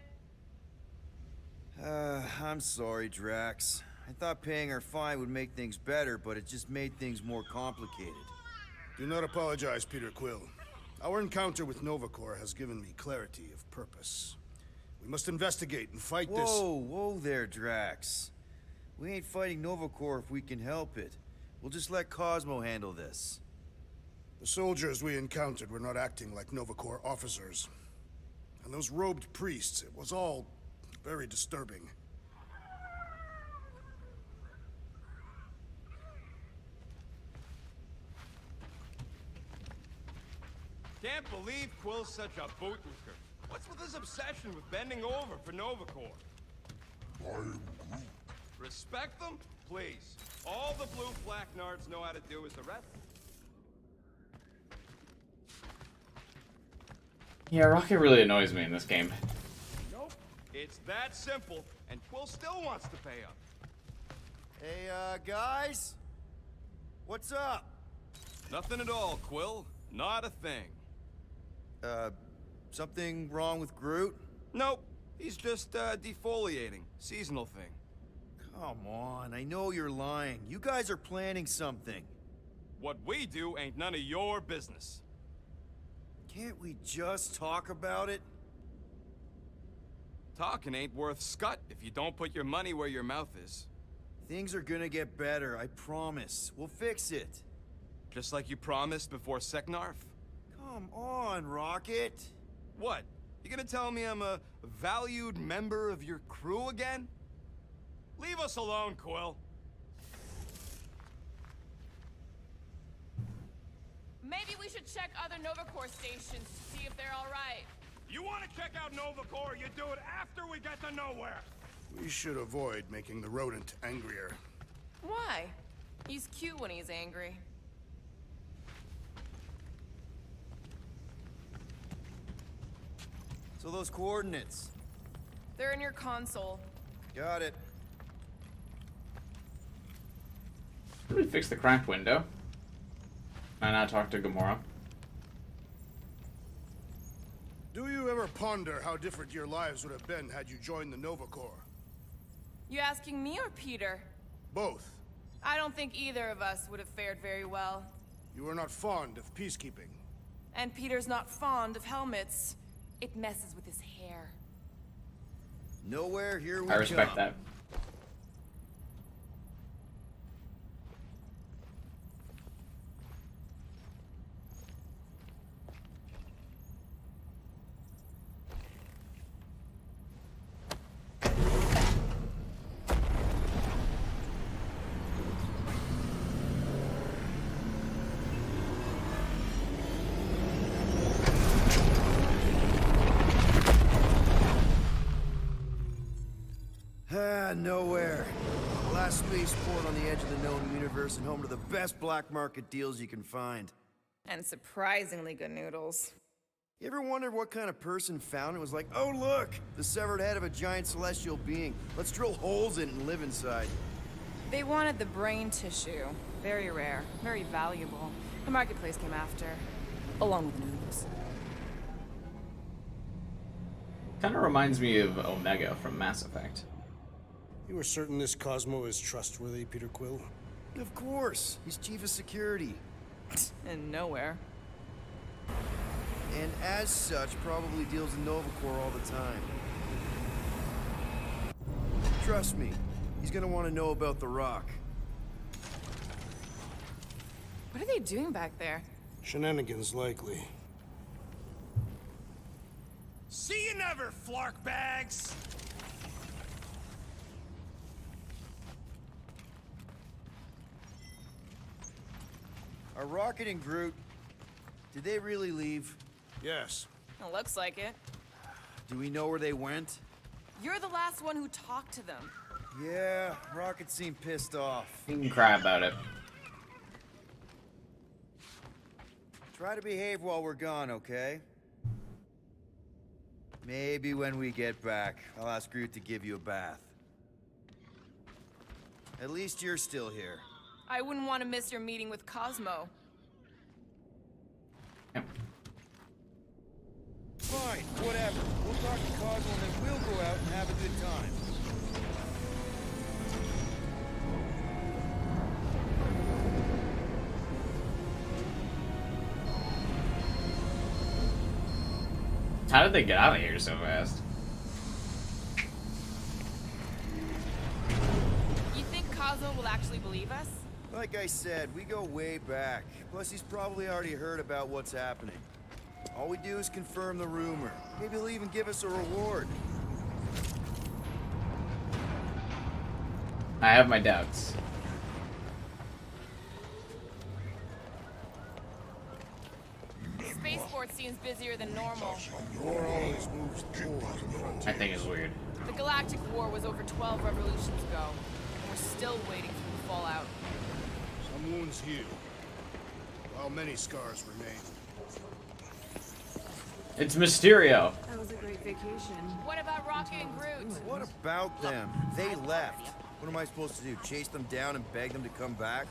I'm sorry, Drax. I thought paying her fine would make things better, but it just made things more complicated. Do not apologize, Peter Quill. Our encounter with Nova Corps has given me clarity of purpose. We must investigate and fight this... Whoa there, Drax. We ain't fighting Nova Corps if we can help it. We'll just let Cosmo handle this. The soldiers we encountered were not acting like Nova Corps officers. And those robed priests, it was all very disturbing. Can't believe Quill's such a bootlicker. What's with his obsession with bending over for Nova Corps? Respect them, please. All the blue flak nards know how to do is the rest. Yeah, Rocket really annoys me in this game. Nope. It's that simple, and Quill still wants to pay up. Hey, guys? What's up? Nothing at all, Quill. Not a thing. Something wrong with Groot? Nope. He's just, defoliating. Seasonal thing. Come on, I know you're lying. You guys are planning something. What we do ain't none of your business. Can't we just talk about it? Talking ain't worth scut if you don't put your money where your mouth is. Things are gonna get better, I promise. We'll fix it. Just like you promised before Seknarf? Come on, Rocket. What? You gonna tell me I'm a valued member of your crew again? Leave us alone, Quill. Maybe we should check other Nova Corps stations to see if they're all right. You want to check out Nova Corps, you do it after we get to nowhere. We should avoid making the rodent angrier. Why? He's cute when he's angry. So those coordinates. They're in your console. Got it. Did we fix the cracked window? Can I not talk to Gamora? Do you ever ponder how different your lives would have been had you joined the Nova Corps? You asking me or Peter? Both. I don't think either of us would have fared very well. You are not fond of peacekeeping. And Peter's not fond of helmets. It messes with his hair. Nowhere, here we I respect come. that. Nowhere. Last spaceport on the edge of the known universe and home to the best black market deals you can find. And surprisingly good noodles. You ever wondered what kind of person found it was like, oh look, the severed head of a giant celestial being. Let's drill holes in it and live inside. They wanted the brain tissue. Very rare, very valuable. The marketplace came after, along with the noodles. Kind of reminds me of Omega from Mass Effect. You are certain this Cosmo is trustworthy, Peter Quill? Of course. He's chief of security. And nowhere. And as such, probably deals in Nova Corps all the time. Trust me, he's gonna want to know about the Rock. What are they doing back there? Shenanigans, likely. See you never, flark bags! Are Rocket and Groot, did they really leave? Yes. It looks like it. Do we know where they went? You're the last one who talked to them. Yeah, Rocket seemed pissed off. You can cry about it. Try to behave while we're gone, okay? Maybe when we get back, I'll ask Groot to give you a bath. At least you're still here. I wouldn't want to miss your meeting with Cosmo. Yep. Fine, whatever. We'll talk to Cosmo and then we'll go out and have a good time. How did they get out of here so fast? You think Cosmo will actually believe us? Like I said, we go way back. Plus, he's probably already heard about what's happening. All we do is confirm the rumor. Maybe he'll even give us a reward. I have my doubts. Spaceport seems busier than normal. War always moves forward. I think it's weird. The Galactic War was over 12 revolutions ago, and we're still waiting for the fallout. Some wounds heal. While many scars remain. It's Mysterio. That was a great vacation. What about Rocket and Groot? What about them? They left. What am I supposed to do? Chase them down and beg them to come back?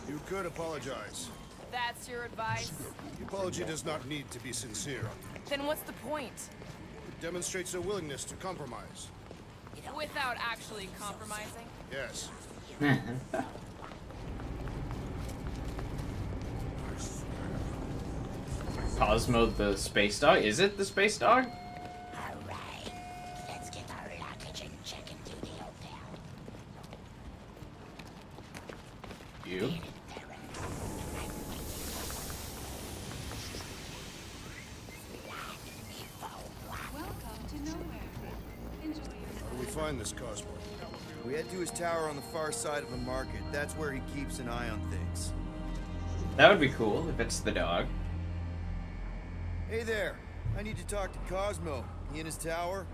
You could apologize. That's your advice? The apology does not need to be sincere. Then what's the point? It demonstrates a willingness to compromise. Without actually compromising? Yes. Cosmo the space dog? Is it the space dog? Alright, let's get our luggage and check into the hotel. You? Welcome to nowhere. Enjoy your How do we find this Cosmo? We head to his tower on the far side of the market. That's where he keeps an eye on things. That would be cool if it's the dog. Hey there. I need to talk to Cosmo. He in his tower?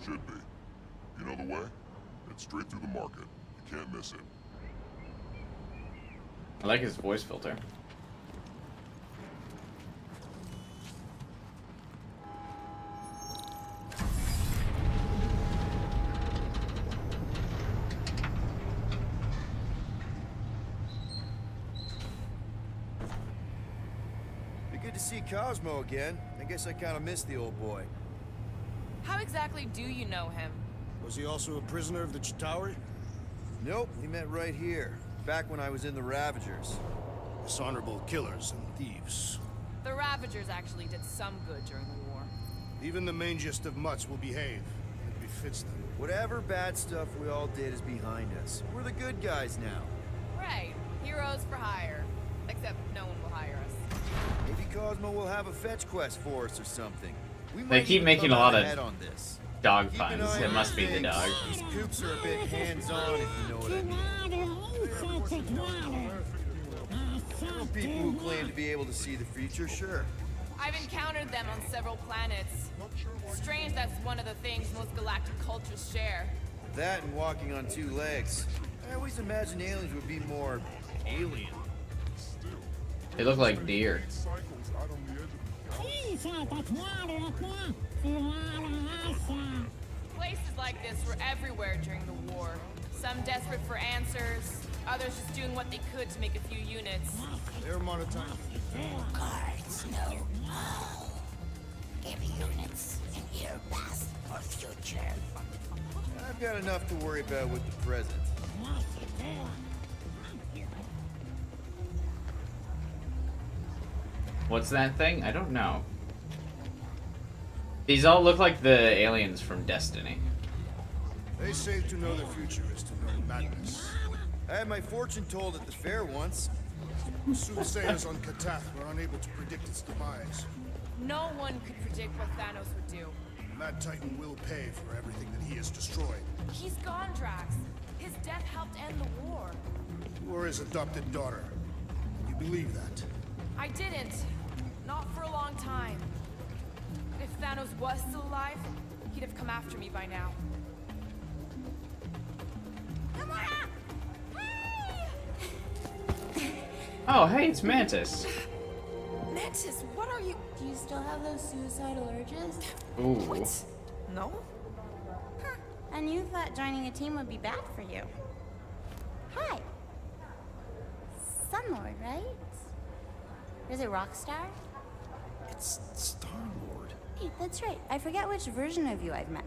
Should be. You know the way? It's straight through the market. You can't miss it. I like his voice filter. Be good to see Cosmo again. I guess I kind of missed the old boy. How exactly do you know him? Was he also a prisoner of the Chitauri? Nope, we met right here. Back when I was in the Ravagers. Dishonorable killers and thieves. The Ravagers actually did some good during the war. Even the mangiest of mutts will behave. It befits them. Whatever bad stuff we all did is behind us. We're the good guys now. Right. Heroes for hire. Except no one will hire us. Maybe Cosmo will have a fetch quest for us or something. We They might keep even making come a lot out of ahead on this. dog Keep an puns. eye It on must be the things. dog. These coops are a bit hands-on, if you know what I mean. People who claim to be able to see the future, sure. I've encountered them on several planets. Strange that's one of the things most galactic cultures share. That and walking on two legs. I always imagined aliens would be more alien. They look like deer. Places like this were everywhere during the war. Some desperate for answers, others just doing what they could to make a few units. They're monetized. Guards know all. Give units an ear pass for future. I've got enough to worry about with the present. What's that thing? I don't know. These all look like the aliens from Destiny. They say to know the future is to know madness. I had my fortune told at the fair once. Soothsayers on Katath were unable to predict its demise. No one could predict what Thanos would do. The Mad Titan will pay for everything that he has destroyed. He's gone, Drax. His death helped end the war. You are his adopted daughter. You believe that? I didn't. Not for a long time. If Thanos was still alive, he'd have come after me by now. Oh, hey, it's Mantis. Mantis, what are you? Do you still have those suicidal urges? Ooh. No? Huh. And you thought joining a team would be bad for you. Hi. Sunlord, right? Is it Rockstar? It's Star-Lord. Hey, that's right. I forget which version of you I've met.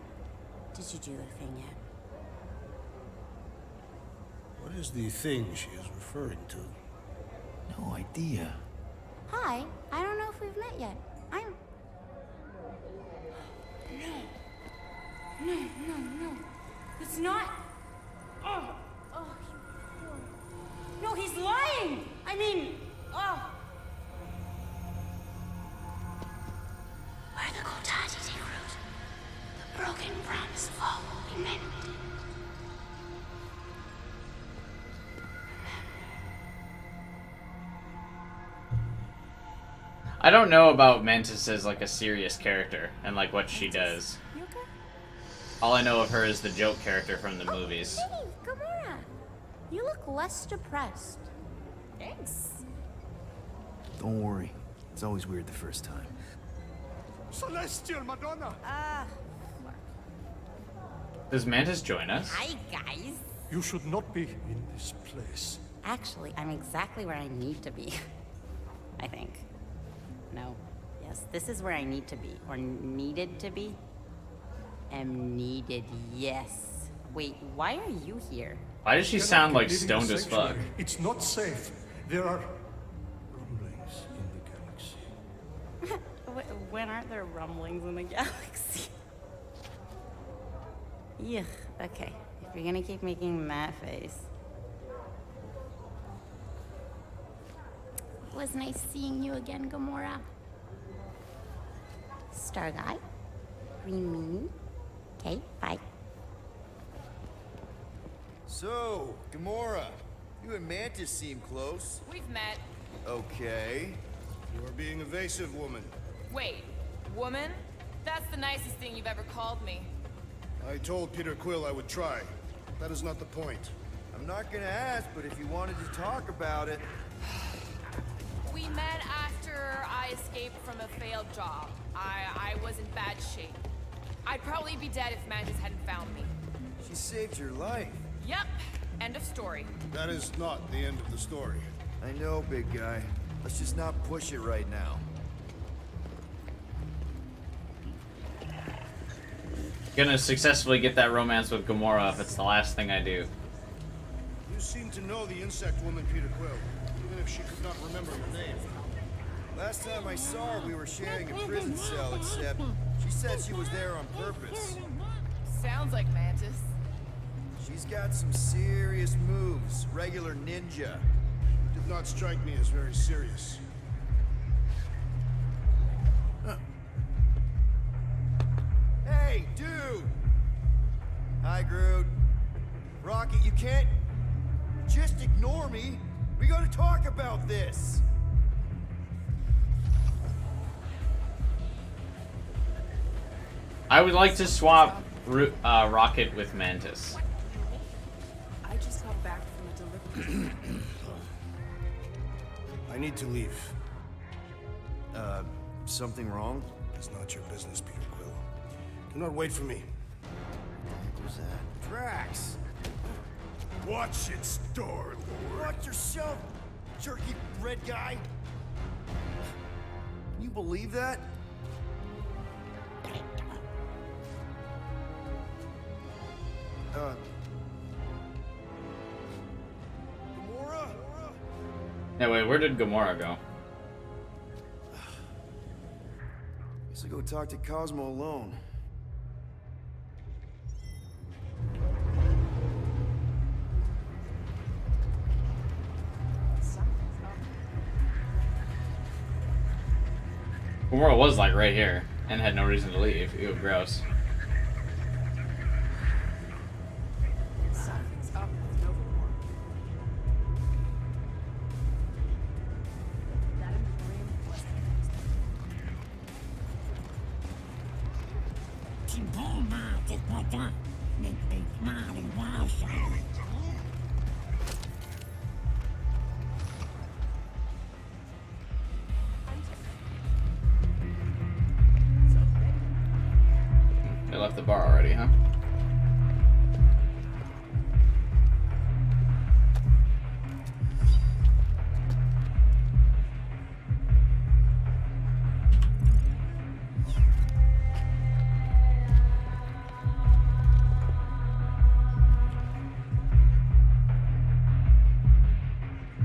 Did you do the thing yet? What is the thing she is referring to? No idea. Hi. I don't know if we've met yet. I'm... No. It's not. Oh, you poor. No, he's lying. I mean, oh. Where the Kotati take root, the broken promise of all will be mended. I don't know about Mantis as like a serious character and like what she does. You okay? All I know of her is the joke character from the movies. Hey, Gamora. You look less depressed. Thanks. Don't worry. It's always weird the first time. Celestial Madonna! Does Mantis join us? Hi, guys. You should not be in this place. Actually, I'm exactly where I need to be. I think. No. Yes, this is where I need to be. Or needed to be. Am needed, yes. Wait, why are you here? Why does she sound like stoned as fuck? It's not safe. There are rumblings in the galaxy. When aren't there rumblings in the galaxy? Yeah, okay. If you're gonna keep making that face. It was nice seeing you again, Gamora. Star Guy. Green Meanie. Okay, bye. So, Gamora, you and Mantis seem close. We've met. Okay. You are being evasive, woman. Wait, woman? That's the nicest thing you've ever called me. I told Peter Quill I would try. That is not the point. I'm not gonna ask, but if you wanted to talk about it... We met after I escaped from a failed job. I was in bad shape. I'd probably be dead if Mantis hadn't found me. She saved your life. Yep, end of story. That is not the end of the story. I know, big guy. Let's just not push it right now. Gonna successfully get that romance with Gamora if it's the last thing I do. You seem to know the insect woman, Peter Quill, even if she could not remember your name. Last time I saw her, we were sharing a prison cell, except she said she was there on purpose. Sounds like Mantis. She's got some serious moves, regular ninja. Did not strike me as very serious. Hey, dude! Hi, Groot. Rocket, you can't just ignore me. We gotta talk about this. I would like to swap Rocket with Mantis. I just got back from a delivery. I need to leave. Something wrong? It's not your business, Peter Quill. Do not wait for me. What was that? Drax! Watch it, Star-Lord. Watch yourself, jerky red guy! Can you believe that? Gamora? Yeah, wait, where did Gamora go? Guess I'll go talk to Cosmo alone. Gamora was like right here and had no reason to leave. Ew, gross. Something's up with Nova Corps. That Emporium wasn't They left the bar already, huh?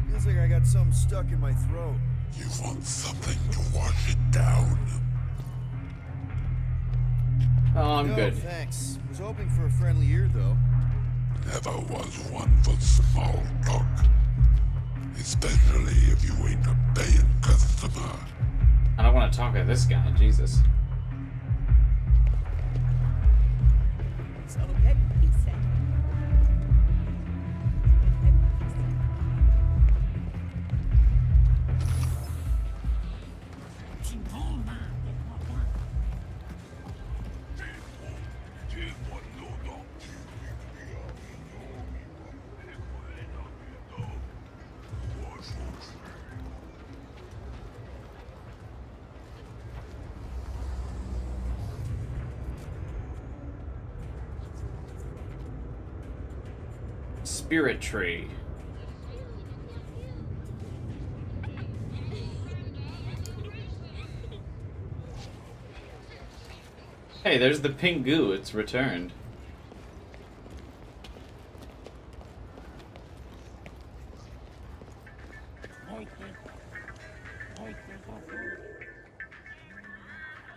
Feels like I got something stuck in my throat. You want something to wash it down? Oh, I'm no, good. Thanks. Was hoping for a friendly ear, though. Never was one for small talk. Especially if you ain't a paying customer. I don't want to talk to this guy, Jesus. Spirit tree. Hey, there's the pink goo. It's returned.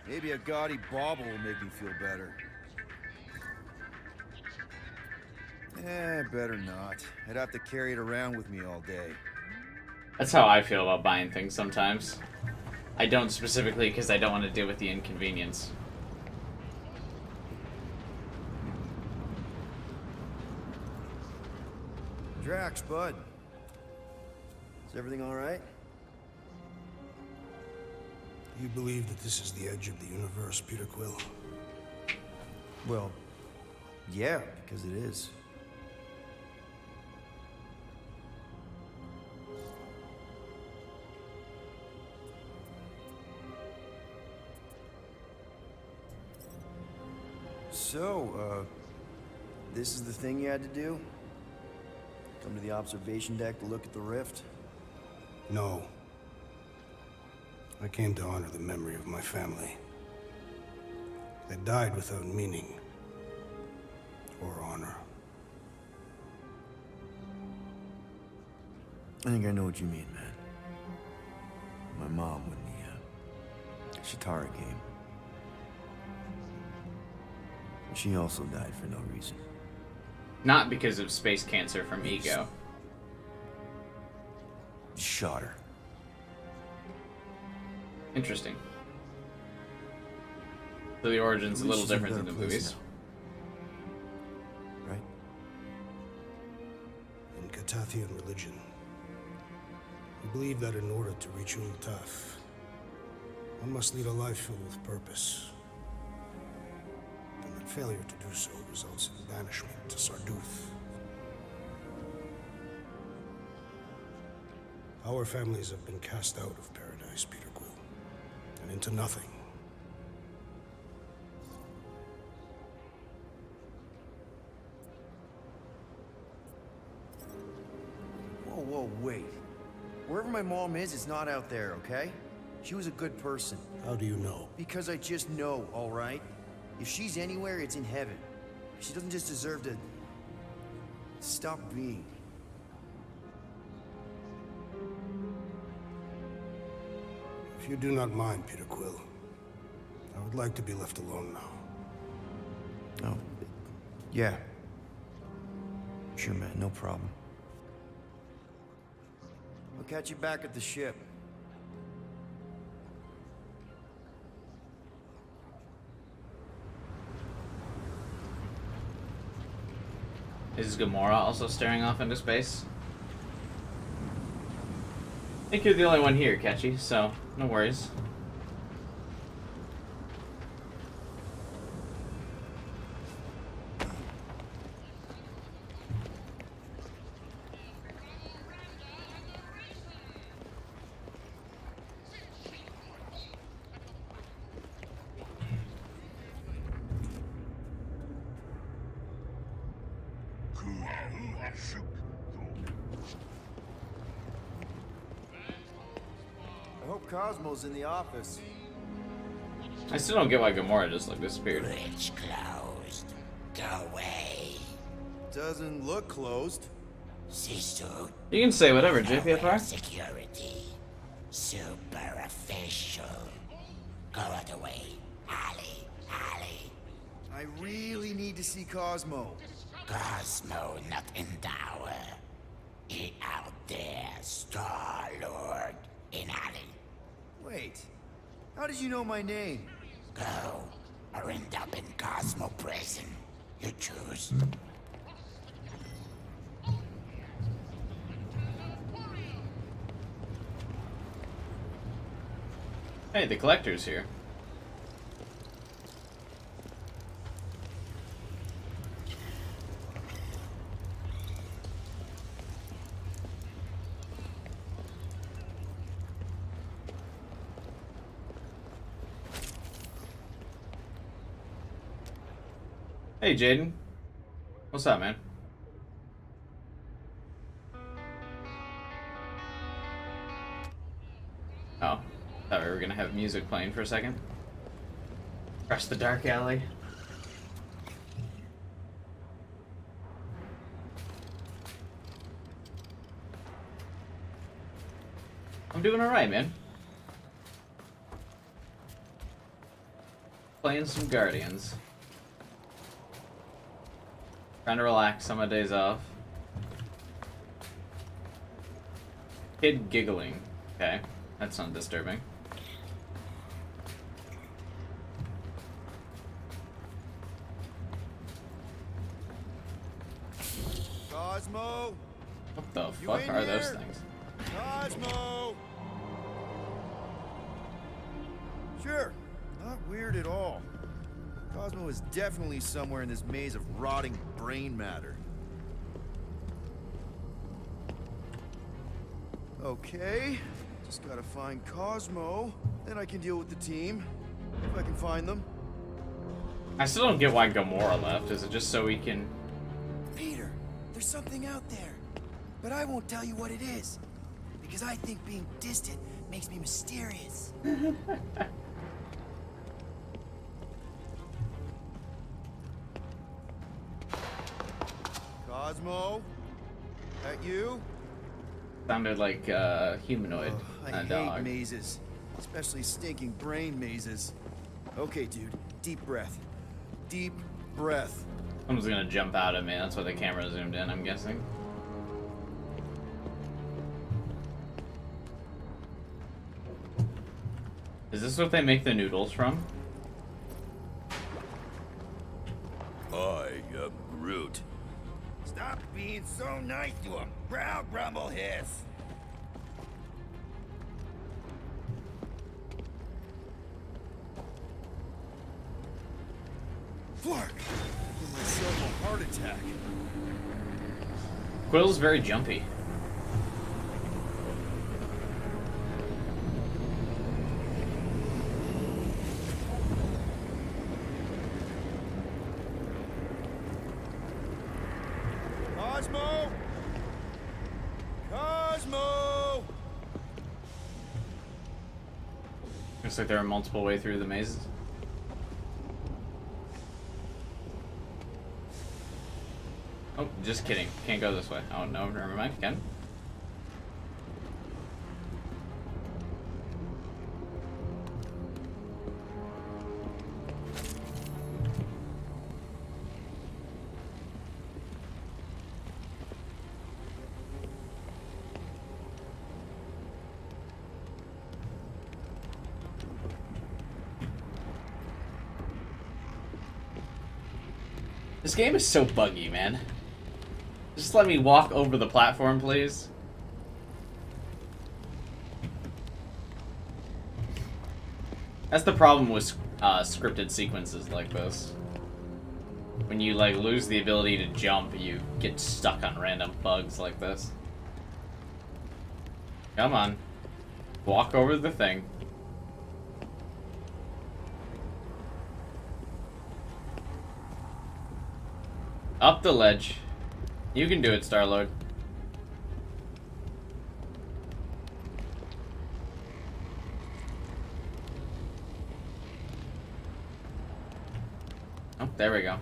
Maybe a gaudy bauble will make me feel better. Better not. I'd have to carry it around with me all day. That's how I feel about buying things sometimes. I don't specifically because I don't want to deal with the inconvenience. Drax, bud. Is everything all right? You believe that this is the edge of the universe, Peter Quill? Well, yeah, because it is. So, this is the thing you had to do? Come to the observation deck to look at the rift? No. I came to honor the memory of my family. They died without meaning or honor. I think I know what you mean, man. My mom when the Shatara came. She also died for no reason. Not because of space cancer from ego. Shot her. Interesting. So the origin's a little different in the movies. Right? In Catathian religion, we believe that in order to reach Ultaf, one must lead a life filled with purpose. And that failure to do so results in banishment to Sarduth. Our families have been cast out of paradise, Peter Quill, and into nothing. Whoa, wait. Wherever my mom is, it's not out there, okay? She was a good person. How do you know? Because I just know, all right? If she's anywhere, it's in heaven. She doesn't just deserve to stop being. If you do not mind, Peter Quill, I would like to be left alone now. Oh, yeah. Sure, man, no problem. I'll catch you back at the ship. Is Gamora also staring off into space? I think you're the only one here, Catchy, so no worries. I hope Cosmo's in the office. I still don't get why Gamora just like disappeared. Bridge closed. Go away. Doesn't look closed. Sister. You can say whatever, JPFR. Security. Super official. Go out the way. Alley. Alley. I really need to see Cosmo. Cosmo not in tower. He out there, Star-Lord, in alley. Wait, how did you know my name? Go, or end up in Cosmo prison. You choose. Hey, the collector's here. Hey, Jaden. What's up, man? Oh, thought we were gonna have music playing for a second. Across the dark alley. I'm doing alright, man. Playing some Guardians. Trying to relax on my days off. Kid giggling. Okay, that's not disturbing. Cosmo? What the You fuck in are those here? things? Cosmo! Sure, not weird at all. Cosmo is definitely somewhere in this maze of rotting brain matter. Okay, just gotta find Cosmo, then I can deal with the team, if I can find them. I still don't get why Gamora left. Is it just so we can... Peter, there's something out there, but I won't tell you what it is, because I think being distant makes me mysterious. Cosmo? That you? Sounded like humanoid. I a hate dog. mazes, especially stinking brain mazes. Okay, dude, deep breath. Deep breath. Someone's gonna jump out at me. That's why the camera zoomed in, I'm guessing. Is this what they make the noodles from? I am Groot. Stop being so nice to him. Proud Rumble hiss. Flark! Give myself a heart attack. Quill's very jumpy. Cosmo! Cosmo! Looks like there are multiple way through the mazes. Oh, just kidding. Can't go this way. Oh, no, never mind. Can. This game is so buggy, man. Just let me walk over the platform, please. That's the problem with scripted sequences like this. When you like lose the ability to jump, you get stuck on random bugs like this. Come on. Walk over the thing. Up the ledge. You can do it, Star-Lord. Oh, there we go.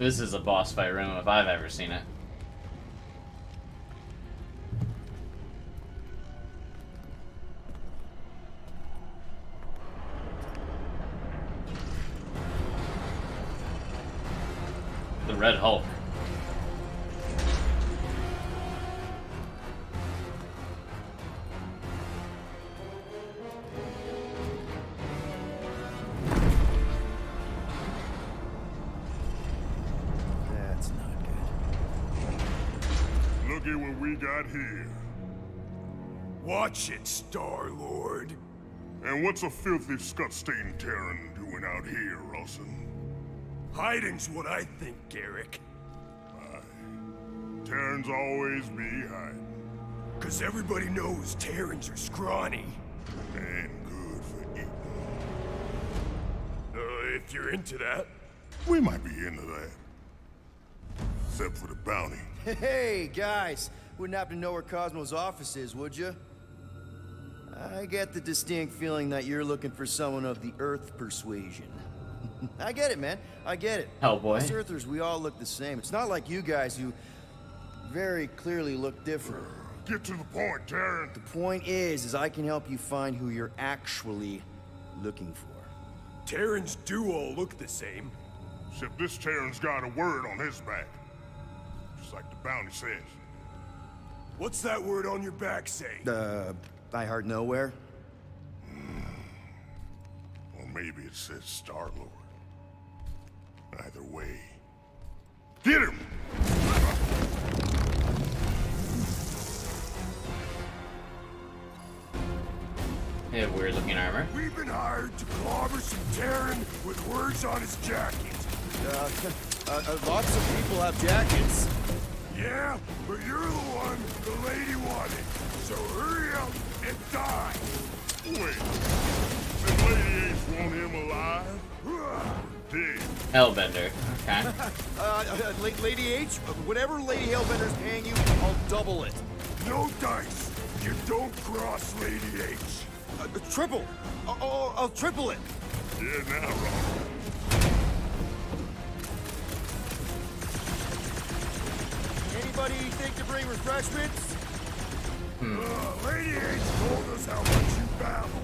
This is a boss fight room if I've ever seen it. The Red Hulk. That's not good. Look at what we got here. Watch it, Star-Lord. And what's a filthy, scut-stained Terran doing out here, Rawson? Hiding's what I think, Garrick. Terrans always be hiding. 'Cause everybody knows Terrans are scrawny. And good for eating. If you're into that. We might be into that. Except for the bounty. Hey, guys. Wouldn't happen to know where Cosmo's office is, would you? I get the distinct feeling that you're looking for someone of the Earth persuasion. I get it, man. I get it. Hellboy. Us Earthers, we all look the same. It's not like you guys who very clearly look different. Get to the point, Terran. The point is I can help you find who you're actually looking for. Terrans do all look the same. Except this Terran's got a word on his back. Just like the bounty says. What's that word on your back say? I Heart Nowhere? Or maybe it says Star-Lord. Either way. Get him! They have weird looking armor. We've been hired to clobber some Terran with words on his jacket. Lots of people have jackets. Yeah, but you're the one the lady wanted. So hurry up and die. Wait. Did Lady H want him alive? Dead. Hellbender. Okay. Lady H, whatever Lady Hellbender's paying you, I'll double it. No dice. You don't cross Lady H. Triple. I'll triple it. Yeah, now, Ron. Anybody think to bring refreshments? Lady H told us how much you battle.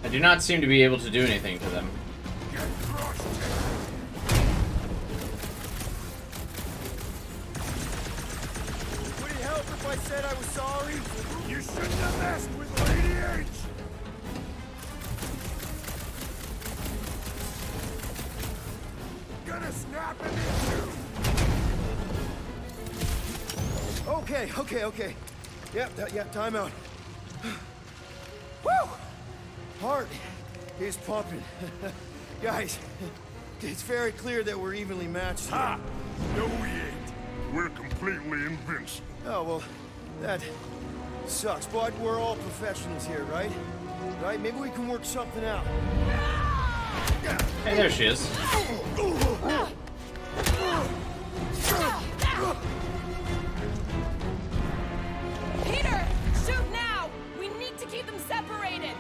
I do not seem to be able to do anything to them. Get crushed. Would it help if I said I was sorry? You shouldn't have messed with Lady H. Gonna snap him in two. Okay. Yep, time out. Woo! Heart is pumping. Guys, it's very clear that we're evenly matched here. Ha! No, we ain't. We're completely invincible. Oh, well, that sucks, but we're all professionals here, right? Right? Maybe we can work something out. Hey, there she is. Peter, shoot now! We need to keep them separated.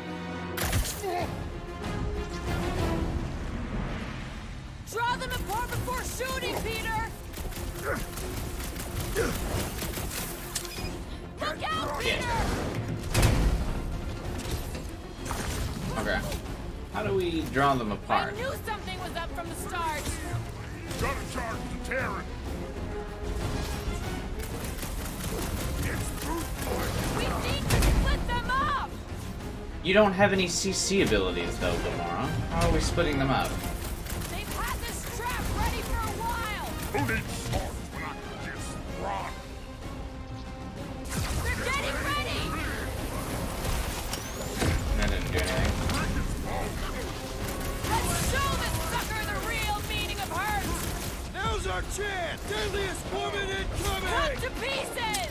Draw them apart before shooting, Peter! Look out, Peter! Okay. How do we draw them I apart? knew something was up from the start. Gotta charge the Terran. We need to split them up! You don't have any CC abilities, though, Gamora. How are we splitting them up? They've had this trap ready for a while! Who needs swords when I can just run? They're getting ready! That didn't do anything. Let's show this sucker the real meaning of hurt! Now's our chance! Deadliest woman incoming! Cut to pieces!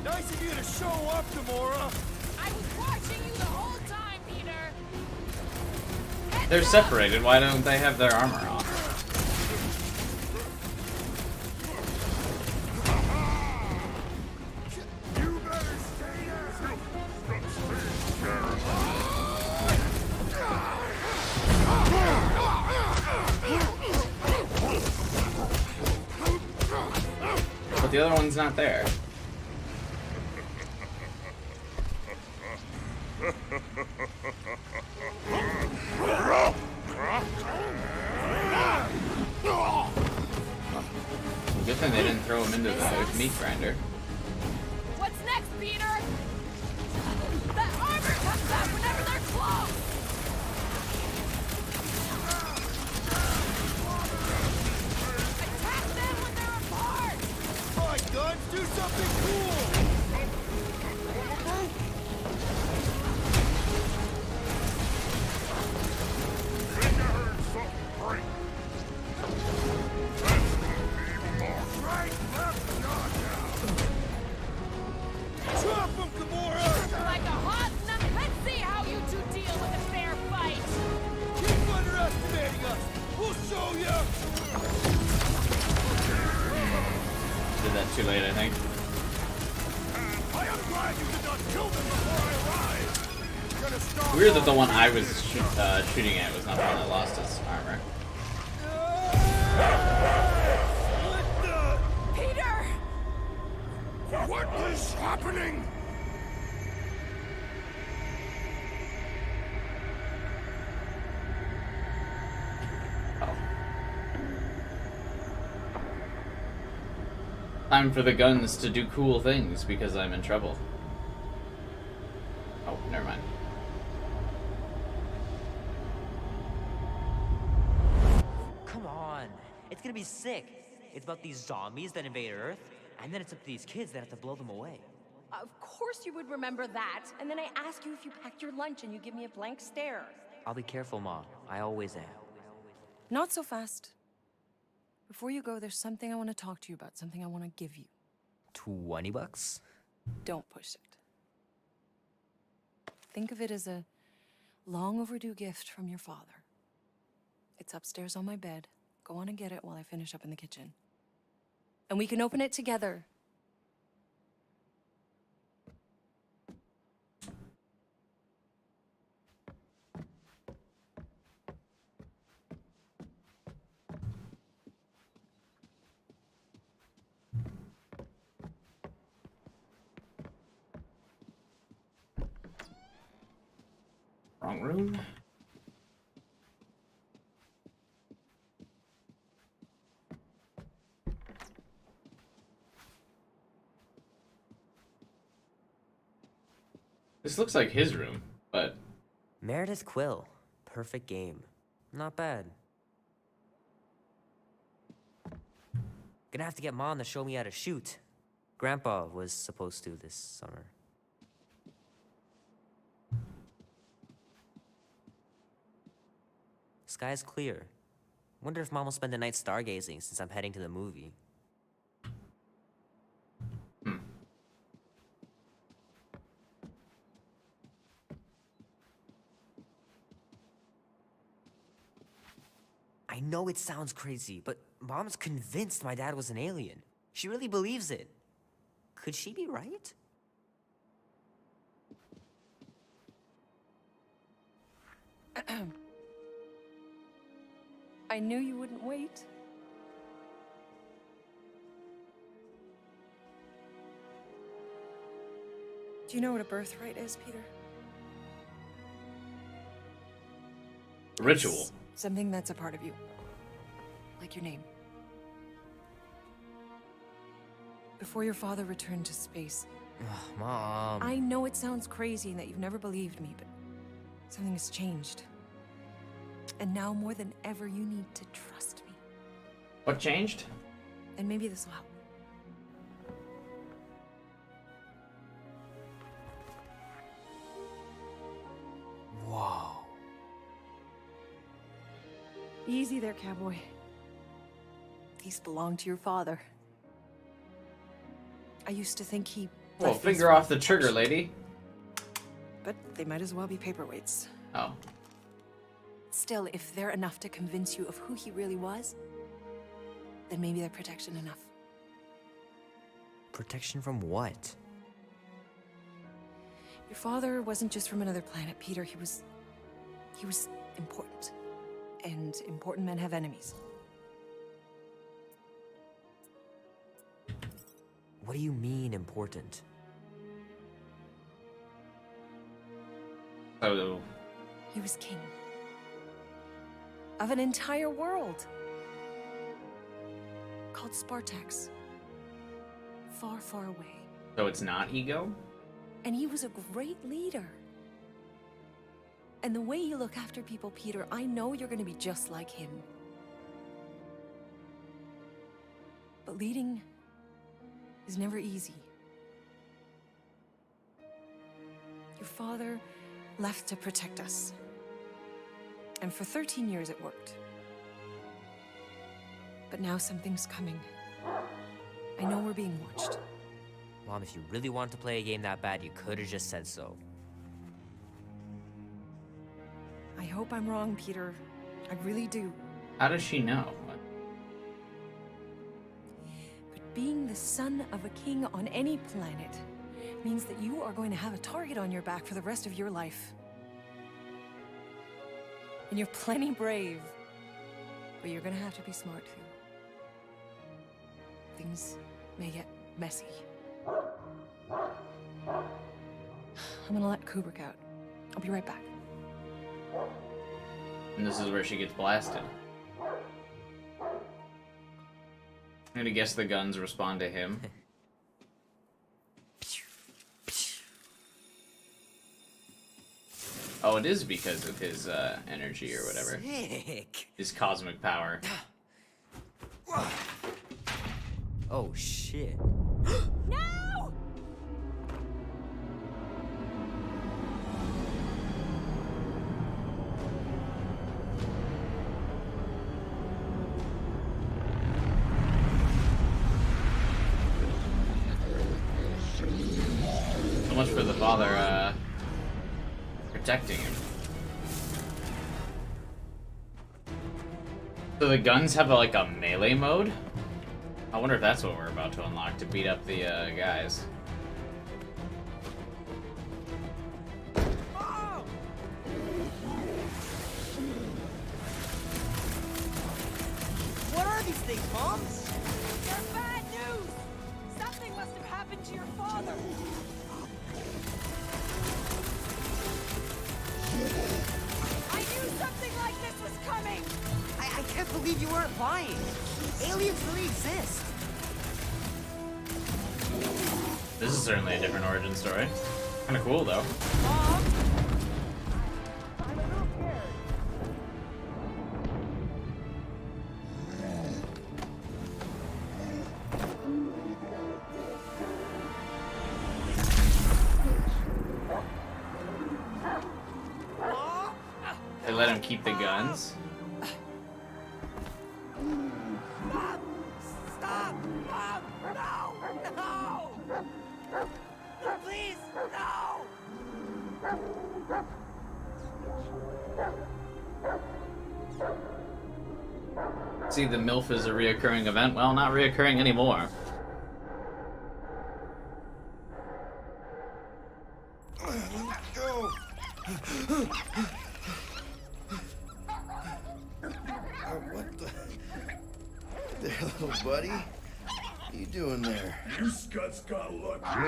Nice of you to show up, Gamora! I was watching you the whole time, Peter! Heads They're up! separated. Why don't they have their armor on? You better stay there. the other one's not there. Good thing they didn't throw him into the meat grinder. What's next, Peter? That armor comes out whenever they're close! Attack them when they're apart! Alright, guns, do something cool! Think I heard something break. Right, left, shot down! Drop him, Gamora! Like a hot nut, let's see how you two deal with a fair fight! Keep underestimating us! We'll show you! Did that too late, I think. I am glad you did not kill them before I arrived. Gonna start Weird that the one I was shooting at was not the one that lost his armor. Peter! What is happening? Time for the guns to do cool things because I'm in trouble. Oh, never mind. Come on. It's gonna be sick. It's about these zombies that invade Earth, and then it's up to these kids that have to blow them away. Of course you would remember that. And then I ask you if you packed your lunch and you give me a blank stare. I'll be careful, Ma. I always am. Not so fast. Before you go, there's something I want to talk to you about, something I want to give you. $20? Don't push it. Think of it as a long overdue gift from your father. It's upstairs on my bed. Go on and get it while I finish up in the kitchen. And we can open it together. Wrong room. This looks like his room, but... Meredith Quill. Perfect game. Not bad. Gonna have to get Mom to show me how to shoot. Grandpa was supposed to this summer. Sky's clear. Wonder if Mom will spend the night stargazing since I'm heading to the movie. I know it sounds crazy, but Mom's convinced my dad was an alien. She really believes it. Could she be right? I knew you wouldn't wait. Do you know what a birthright is, Peter? Ritual. Something that's a part of you. Like your name. Before your father returned to space. Mom. I know it sounds crazy and that you've never believed me, but something has changed. And now more than ever, you need to trust me. What changed? And maybe this will help. Whoa. Easy there, cowboy. These belong to your father. I used to think he... Well, finger off the trigger, lady. But they might as well be paperweights. Oh. Still, if they're enough to convince you of who he really was, then maybe they're protection enough. Protection from what? Your father wasn't just from another planet, Peter. He was important. And important men have enemies. What do you mean important? So He was king of an entire world called Spartax, far, far away. So it's not ego? And he was a great leader. And the way you look after people, Peter, I know you're going to be just like him. But leading is never easy. Your father left to protect us. And for 13 years it worked. But now something's coming. I know we're being watched. Mom, if you really wanted to play a game that bad, you could have just said so. I hope I'm wrong, Peter. I really do. How does she know? But being the son of a king on any planet means that you are going to have a target on your back for the rest of your life. And you're plenty brave, but you're gonna have to be smart too. Things may get messy. I'm gonna let Kubrick out. I'll be right back. And this is where she gets blasted. I'm gonna guess the guns respond to him. Oh, it is because of his energy or whatever. Sick. His cosmic power. Oh shit. No! So much for the father protecting him. So the guns have like a melee mode? I wonder if that's what we're about to unlock to beat up the guys. What are these things, Mom? They're bad news! Something must have happened to your father. I knew something like this was coming! I can't believe you weren't lying. Aliens really exist. This is certainly a different origin story. Kinda cool though. Mom? They let him keep the guns. Mom! Stop! Mom! No! No! Please, no! See, the MILF is a reoccurring event. Well, not reoccurring anymore. Go! What the hell, little buddy? What are you doing there? You scuts got lucky.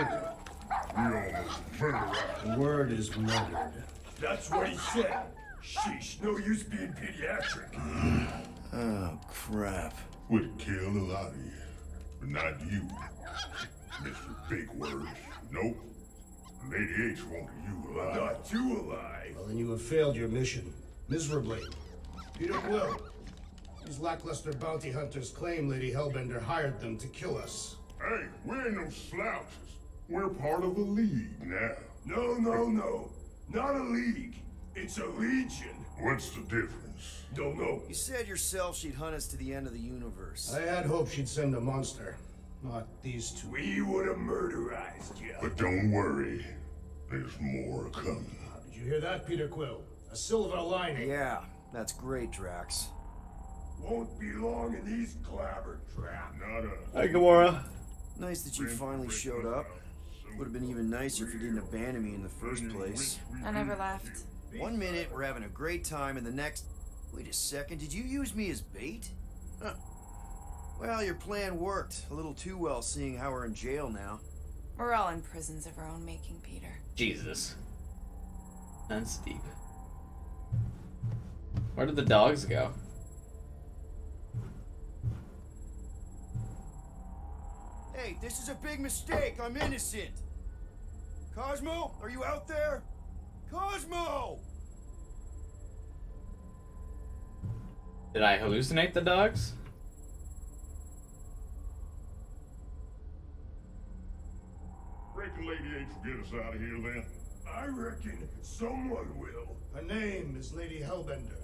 We almost murdered. The word is murdered. That's what he said. Sheesh, no use being pediatric. Oh, crap. Would kill a lot of you, but not you, Mr. Big Words. Nope. Lady H wanted you alive. Not you alive. Well, then you have failed your mission. Miserably. Peter Quill. These lackluster bounty hunters claim Lady Hellbender hired them to kill us. Hey, we ain't no slouches. We're part of a league now. No, no, no. Not a league. It's a legion. What's the difference? Don't know. You said yourself she'd hunt us to the end of the universe. I had hoped she'd send a monster, not these two. We would have murderized you. But don't worry. There's more coming. Did you hear that, Peter Quill? A silver lining. Yeah, that's great, Drax. Won't be long in these clabber traps. Not us. Hi, Gamora. Nice that you finally showed up. Would have been even nicer if you didn't abandon me in the first place. I never left. 1 minute, we're having a great time, and the next... Wait a second, did you use me as bait? Well, your plan worked. A little too well, seeing how we're in jail now. We're all in prisons of our own making, Peter. Jesus. That's deep. Where did the dogs go? Hey, this is a big mistake. I'm innocent. Cosmo, are you out there? Cosmo! Did I hallucinate the dogs? Reckon Lady H will get us out of here then? I reckon someone will. Her name is Lady Hellbender.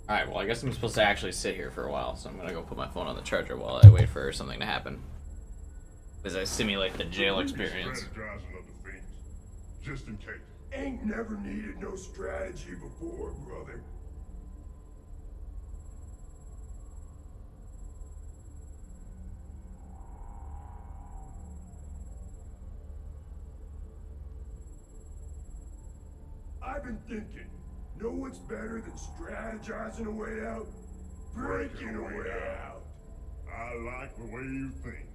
Alright, well I guess I'm supposed to actually sit here for a while, so I'm gonna go put my phone on the charger while I wait for something to happen. As I simulate the jail experience. Strategizing of the things, just in case. Ain't never needed no strategy before, brother. I've been thinking, know what's better than strategizing a way out? Breaking a way out. I like the way you think.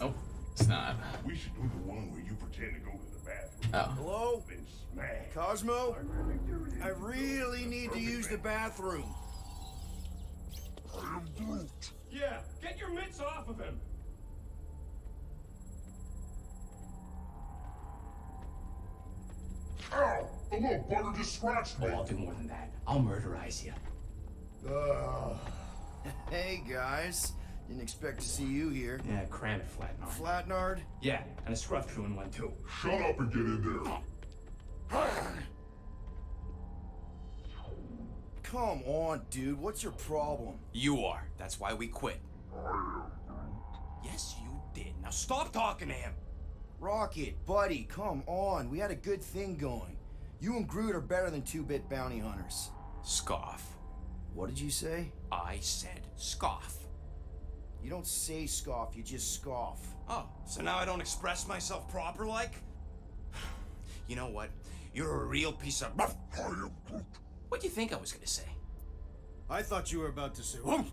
Oh, it's not. We should do the one where you pretend to go to the bathroom. Oh. Hello? Then smash. Cosmo? I really need to use the bathroom. I am Groot. Yeah, get your mitts off of him. Ow! The little bugger just scratched me. Oh, I'll do more than that. I'll murderize you. Hey, guys. Didn't expect to see you here. Yeah, cram it, Flatnard. Flatnard? Yeah, and a scruff crew in one too. Shut up and get in there. Come on, dude. What's your problem? You are. That's why we quit. Yes, you did. Now stop talking to him. Rocket, buddy, come on. We had a good thing going. You and Groot are better than two-bit bounty hunters. Scoff. What did you say? I said scoff. You don't say scoff, you just scoff. Oh, so now I don't express myself proper like? You know what? You're a real piece of... What do you think I was gonna say? I thought you were about to say, I'm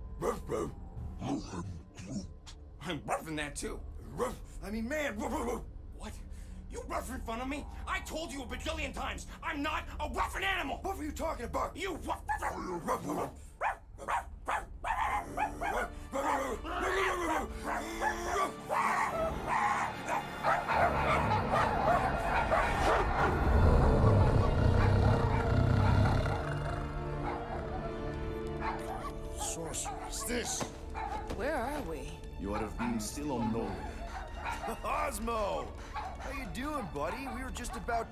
roughing that too. I mean, man, What? You rough in front of me? I told you a bajillion times, I'm not a roughing animal! what were you talking about? You rough... sorceress, this. Where are we? You ought to have been still on nowhere. Cosmo! How you doing, buddy? We were just about...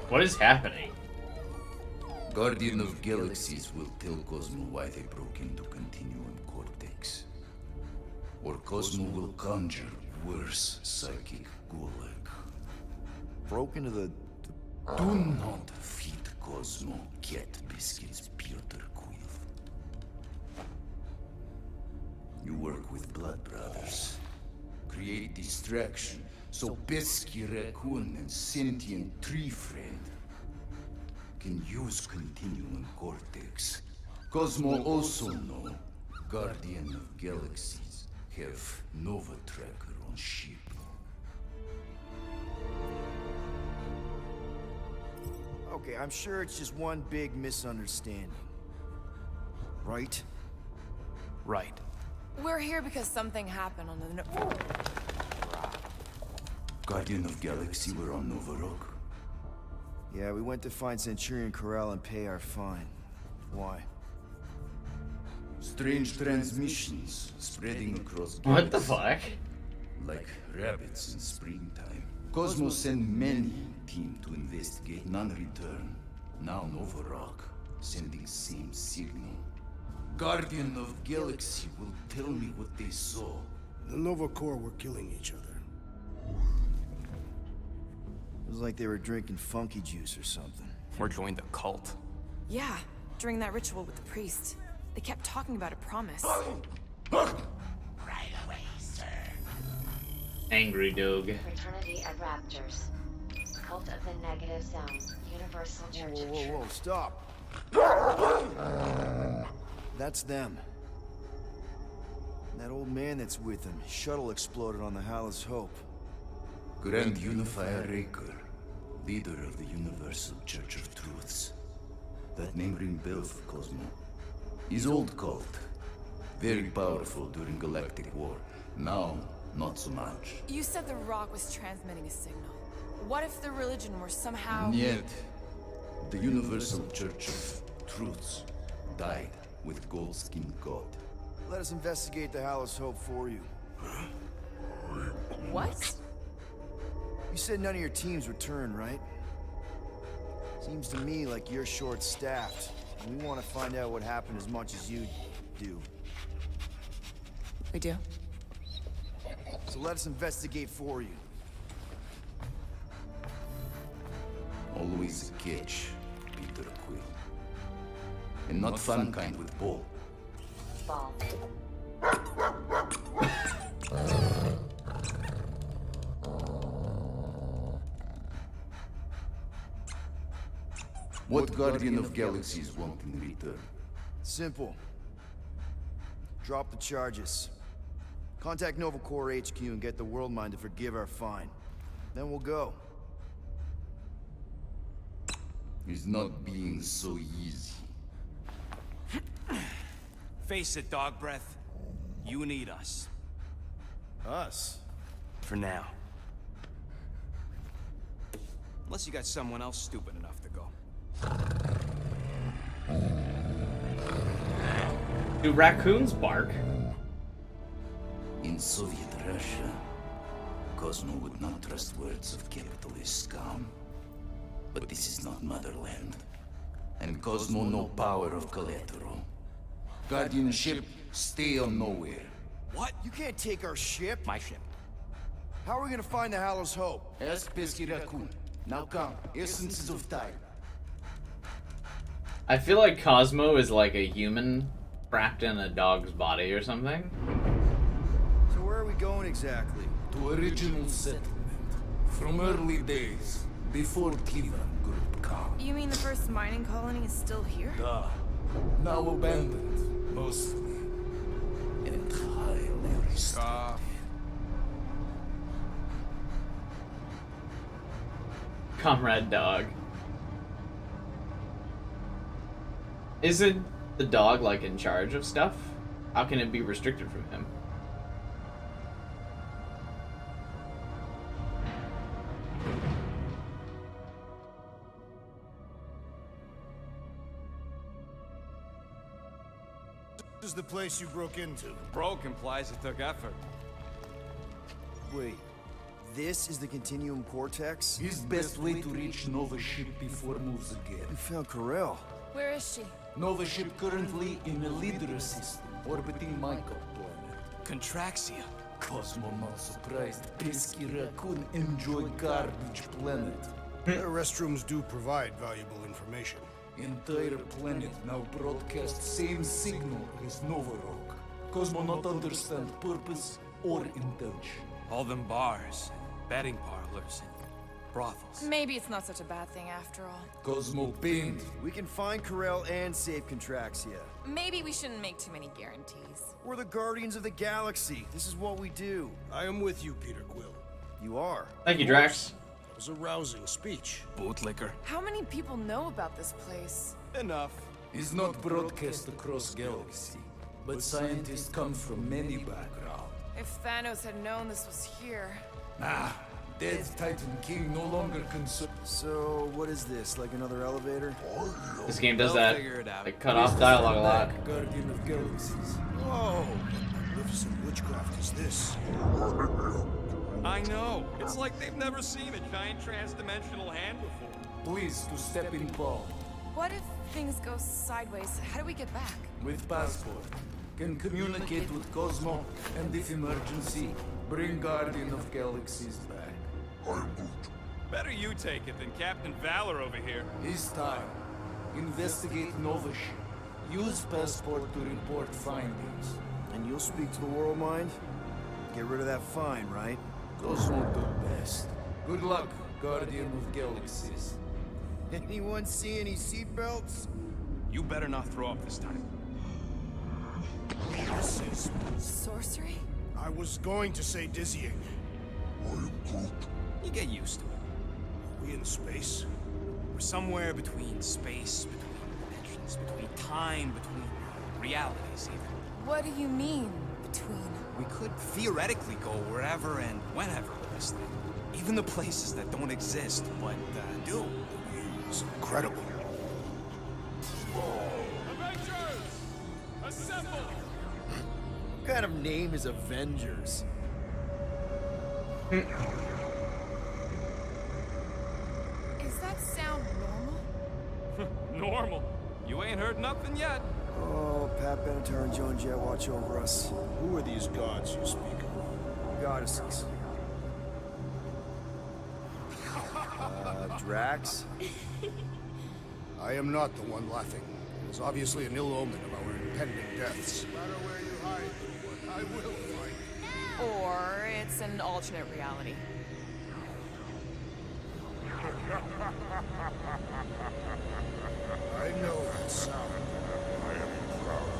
What is happening? Guardian of Galaxies will tell Cosmo why they broke into Continuum Cortex. Or Cosmo will conjure worse psychic gulag. Broke into the... Do not feed Cosmo cat biscuits, Piotr Quill. You work with Blood Brothers. Create distraction so Pesky Raccoon and sentient tree friend can use Continuum Cortex. Cosmo also know Guardian of Galaxies have Nova Tracker on ship. Okay, I'm sure it's just one big misunderstanding. Right? Right. We're here because something happened on the... Guardian of Galaxy were on Nova Rock. Yeah, we went to find Centurion Corral and pay our fine. Why? Strange transmissions spreading across What the galaxy. fuck? Like rabbits in springtime. Cosmo sent many team to investigate, none return. Now Nova Rock, sending same signal. Guardian of Galaxy will tell me what they saw. The Nova Corps were killing each other. It was like they were drinking funky juice or something. Or join the cult. Yeah, During that ritual with the priest, they kept talking about a promise. Right away, sir. Angry dog. Fraternity of Raptors. Cult of the Negative Zone. Universal Church of Whoa, Truth. stop. That's them. And that old man that's with him. His shuttle exploded on the Hallis Hope. Grand Unifier Raker, leader of the Universal Church of Truths. That name rings bells for Cosmo. His old cult. Very powerful during Galactic War. Now, not so much. You said the rock was transmitting a signal. What if the religion were somehow... Yet, the Universal Church of Truths died with Goldskin God. Let us investigate the Hallis Hope for you. What? You said none of your teams returned, right? Seems to me like you're short-staffed. And we want to find out what happened as much as you do. We do? So let us investigate for you. Always a catch, Peter Quill. And not fun kind with Ball. Ball. What Guardian of Galaxies want in return? Simple. Drop the charges. Contact Nova Corps HQ and get the World Mind to forgive our fine. Then we'll go. It's not being so easy. Face it, Dog Breath. You need us. Us? For now. Unless you got someone else stupid enough to go. Do raccoons bark? In Soviet Russia, Cosmo would not trust words of capitalist scum. But this is not motherland. And Cosmo no power of collateral. Guardianship, stay on nowhere. What? You can't take our ship? My ship. How are we gonna find the Hallows Hope? Ask Pesky Raccoon. Now come, essences of time. I feel like Cosmo is like a human trapped in a dog's body or something. So where are we going exactly? To original settlement. From early days, before Cleveland Group come. You mean the first mining colony is still here? Duh. Now abandoned, mostly. And highly restored. Comrade dog. Isn't the dog like in charge of stuff? How can it be restricted from him? This is the place you broke into. Broke implies it took effort. Wait, this is the Continuum Cortex? His best way to reach Nova ship before moves again. You found Corel. Where is she? Nova ship currently in a leader system, orbiting Michael planet. Contraxia. Cosmo not surprised. Pesky Raccoon enjoy garbage planet. Their restrooms do provide valuable information. Entire planet now broadcast same signal as Nova Rock. Cosmo not understand purpose or intention. All them bars, betting parlors, and brothels. Maybe it's not such a bad thing after all. Cosmo pained. We can find Corel and save Contraxia. Maybe we shouldn't make too many guarantees. We're the Guardians of the Galaxy. This is what we do. I am with you, Peter Quill. You are. Thank you, Drax. That was a rousing speech. Bootlicker. How many people know about this place? Enough. Is not broadcast across galaxy, but scientists come from many backgrounds. If Thanos had known this was here... Ah, dead Titan King no longer concerned. So, what is this? Like another elevator? This game does They'll that. figure it out. They cut off dialogue a lot. Guardian of Galaxies. Whoa! What magnificent witchcraft is this? I know. It's like they've never seen a giant trans-dimensional hand before. Please to step in Paul. What if things go sideways? How do we get back? With passport. Can communicate with Cosmo, and if emergency, bring Guardian of Galaxies back. Better you take it than Captain Valor over here. His time. Investigate Nova ship. Use passport to report findings. And you'll speak to the World Mind? Get rid of that fine, right? Those won't do best. Good luck, Guardian of Galaxies. Anyone see any seatbelts? You better not throw up this time. This is... Sorcery? I was going to say dizzying. You get used to it. Are we in space? We're somewhere between space, between dimensions, between time, between realities even. What do you mean, between? We could theoretically go wherever and whenever with this thing. Even the places that don't exist, but do. It's incredible. Avengers! Assemble! What kind of name is Avengers? Is that sound normal? Normal. You ain't heard nothing yet. Oh, Pat Benatar and Joan Jett watch over us. Who are these gods you speak of? Goddesses. Drax? I am not the one laughing. It is obviously an ill omen of our impending deaths. No matter where you hide, I will find you. Or it's an alternate reality. I know that sound. I am proud.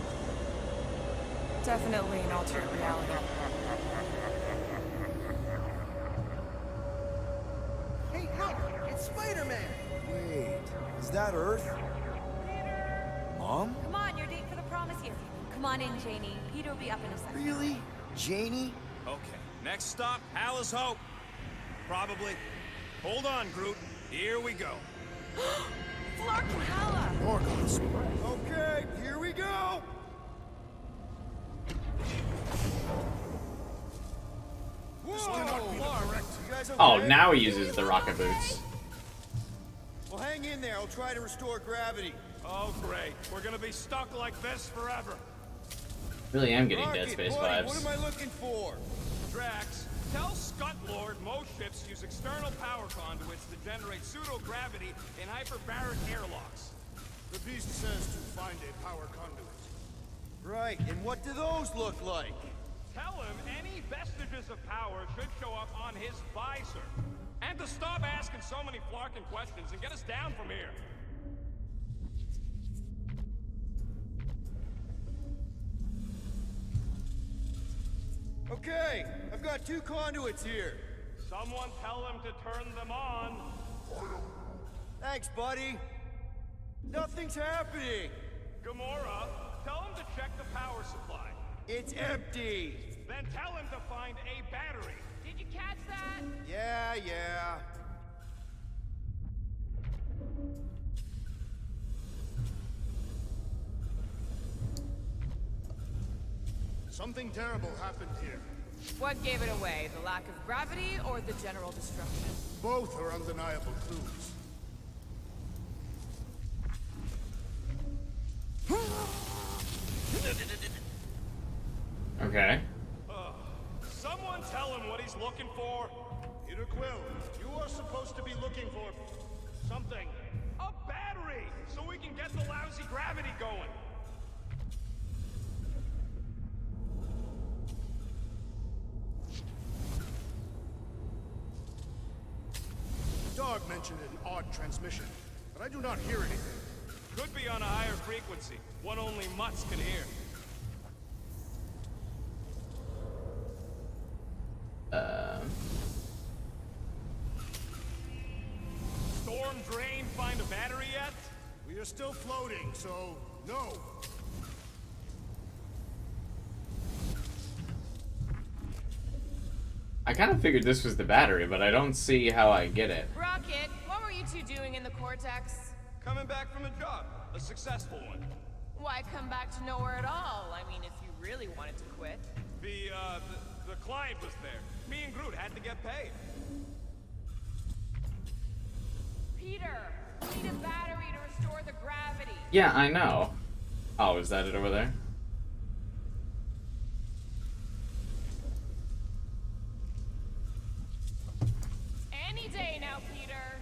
Definitely an alternate reality. Hey, look! It's Spider-Man! Wait, is that Earth? Mom? Come on, your date for the prom is here. Come on in, Janie. Peter will be up in a second. Really? Janie? Okay, next stop, Hal's Hope. Probably. Hold on, Groot. Here we go. Flark and Hala! Okay, here we go! Oh, now he uses the rocket boots. Well, hang in there. I'll try to restore gravity. Oh, great. We're gonna be stuck like this forever. Really am getting Rocket, Dead Space buddy, vibes. What am I looking for? Drax, tell Scott Lord most ships use external power conduits to generate pseudo-gravity in hyperbaric airlocks. The beast says to find a power conduit. Right, and what do those look like? Tell him any vestiges of power should show up on his visor. And to stop asking so many flarkin' questions and get us down from here. Okay, I've got 2 conduits here. Someone tell him to turn them on. Thanks, buddy. Nothing's happening. Gamora, tell him to check the power supply. It's empty. Then tell him to find a battery. Did you catch that? Yeah. Something terrible happened here. What gave it away? The lack of gravity or the general destruction? Both are undeniable clues. Okay. Someone tell him what he's looking for. Peter Quill, you are supposed to be looking for something. A battery, so we can get the lousy gravity going. Dog mentioned an odd transmission, but I do not hear anything. Could be on a higher frequency, one only mutts can hear. Storm Drain find a battery yet? We are still floating, so no. I kind of figured this was the battery, but I don't see how I get it. Rocket, what were you two doing in the Cortex? Coming back from a job, a successful one. Why come back to nowhere at all? I mean, if you really wanted to quit. The client was there. Me and Groot had to get paid. Peter, we need a battery to restore the gravity. Yeah, I know. Oh, is that it over there? Any day now, Peter.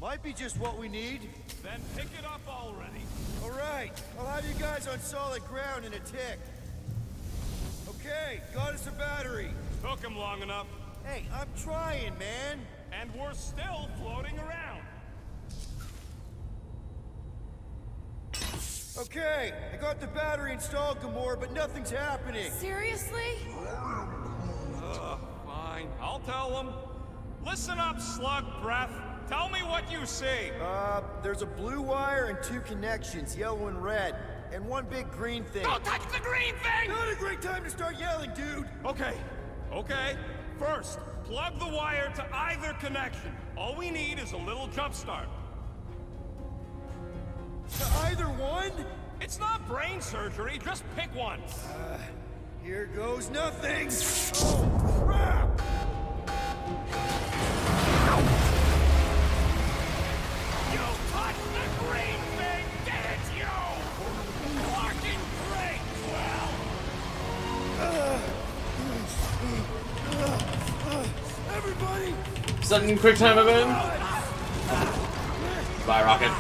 Might be just what we need. Then pick it up already. All right, I'll have you guys on solid ground in a tick. Okay, got us a battery. Took him long enough. Hey, I'm trying, man. And we're still floating around. Okay, I got the battery installed, Gamora, but nothing's happening. Seriously? Fine, I'll tell them. Listen up, slug breath. Tell me what you see. There's a blue wire and 2 connections, yellow and red, and 1 big green thing. Don't touch the green thing! Not a great time to start yelling, dude! Okay. First, plug the wire to either connection. All we need is a little jump start. To either one? It's not brain surgery, just pick one. Here goes nothing! Oh, crap! You touched the green thing, did it, you? Fucking great, Quill! Everybody! Sudden quick time event. Bye, Rocket.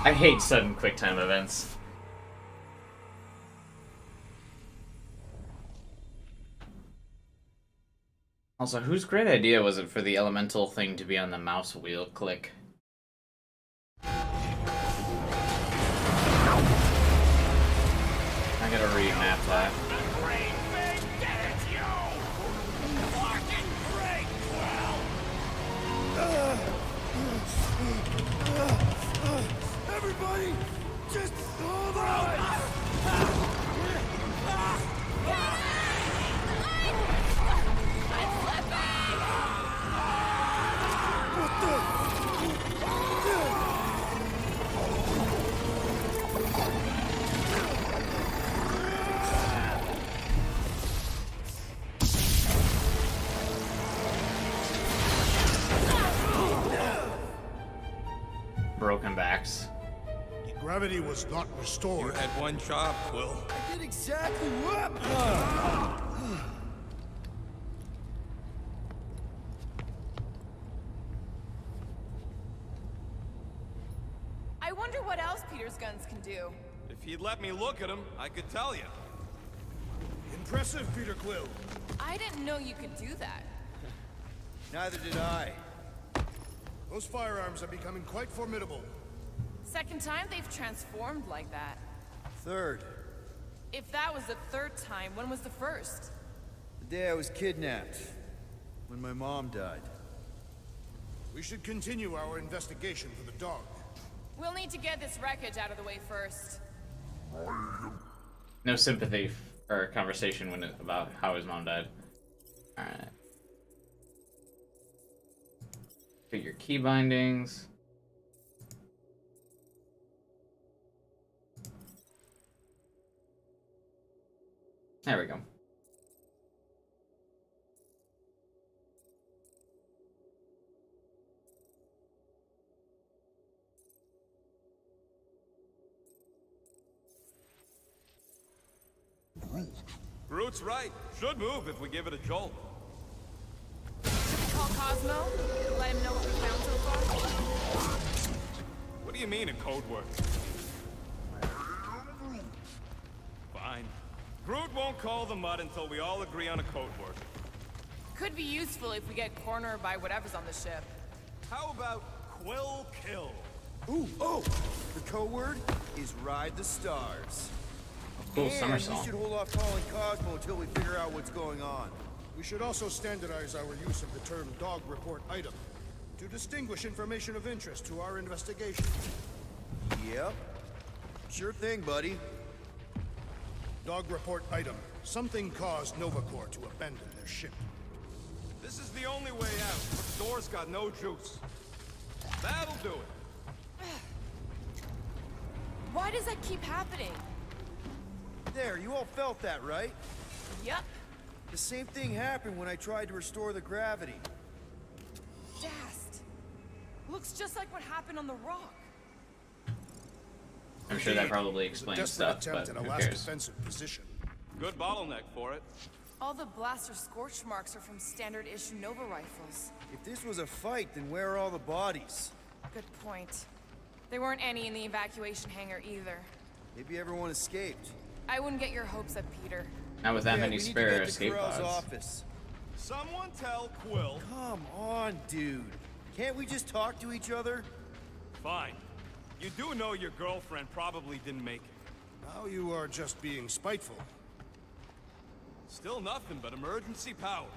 I hate sudden quick time events. Also, whose great idea was it for the elemental thing to be on the mouse wheel click? I gotta remap that. Everybody, just hold on! Broken backs. Gravity was not restored. You had one job, Quill. I did exactly what? I wonder what else Peter's guns can do. If he'd let me look at him, I could tell you. Impressive, Peter Quill. I didn't know you could do that. Neither did I. Those firearms are becoming quite formidable. Second time they've transformed like that. Third, If that was the third time, when was the first? the day I was kidnapped. When my mom died. We should continue our investigation for the dog. We'll need to get this wreckage out of the way first. No sympathy or conversation when about how his mom died. Alright. Get your key bindings. There we go. Groot's right. Should move if we give it a jolt. Should we call Cosmo? Let him know what we found so far? What do you mean in code word? Fine. Groot won't call the mud until we all agree on a code word. Could be useful if we get cornered by whatever's on the ship. How about Quill Kill? Ooh, oh! The code word is Ride the Stars. Cool and summer song. we should hold off calling Cosmo until we figure out what's going on. We should also standardize our use of the term dog report item to distinguish information of interest to our investigation. Yep. Sure thing, buddy. Dog report item. Something caused Novacore to abandon their ship. This is the only way out. The door's got no juice. That'll do it. Why does that keep happening? There, you all felt that, right? Yep. The same thing happened when I tried to restore the gravity. Dast. Looks just like what happened on the rock. I'm sure that probably explains stuff, but at a who last cares? defensive position. Good bottleneck for it. All the blaster scorch marks are from standard issue Nova rifles. If this was a fight, then where are all the bodies? Good point. There weren't any in the evacuation hangar either. Maybe everyone escaped. I wouldn't get your hopes up, Peter. Not with that Yeah, many we need to spare get to escape Corell's pods. office. Someone tell Quill. Come on, dude. Can't we just talk to each other? Fine. You do know your girlfriend probably didn't make it. Now you are just being spiteful. Still nothing but emergency power.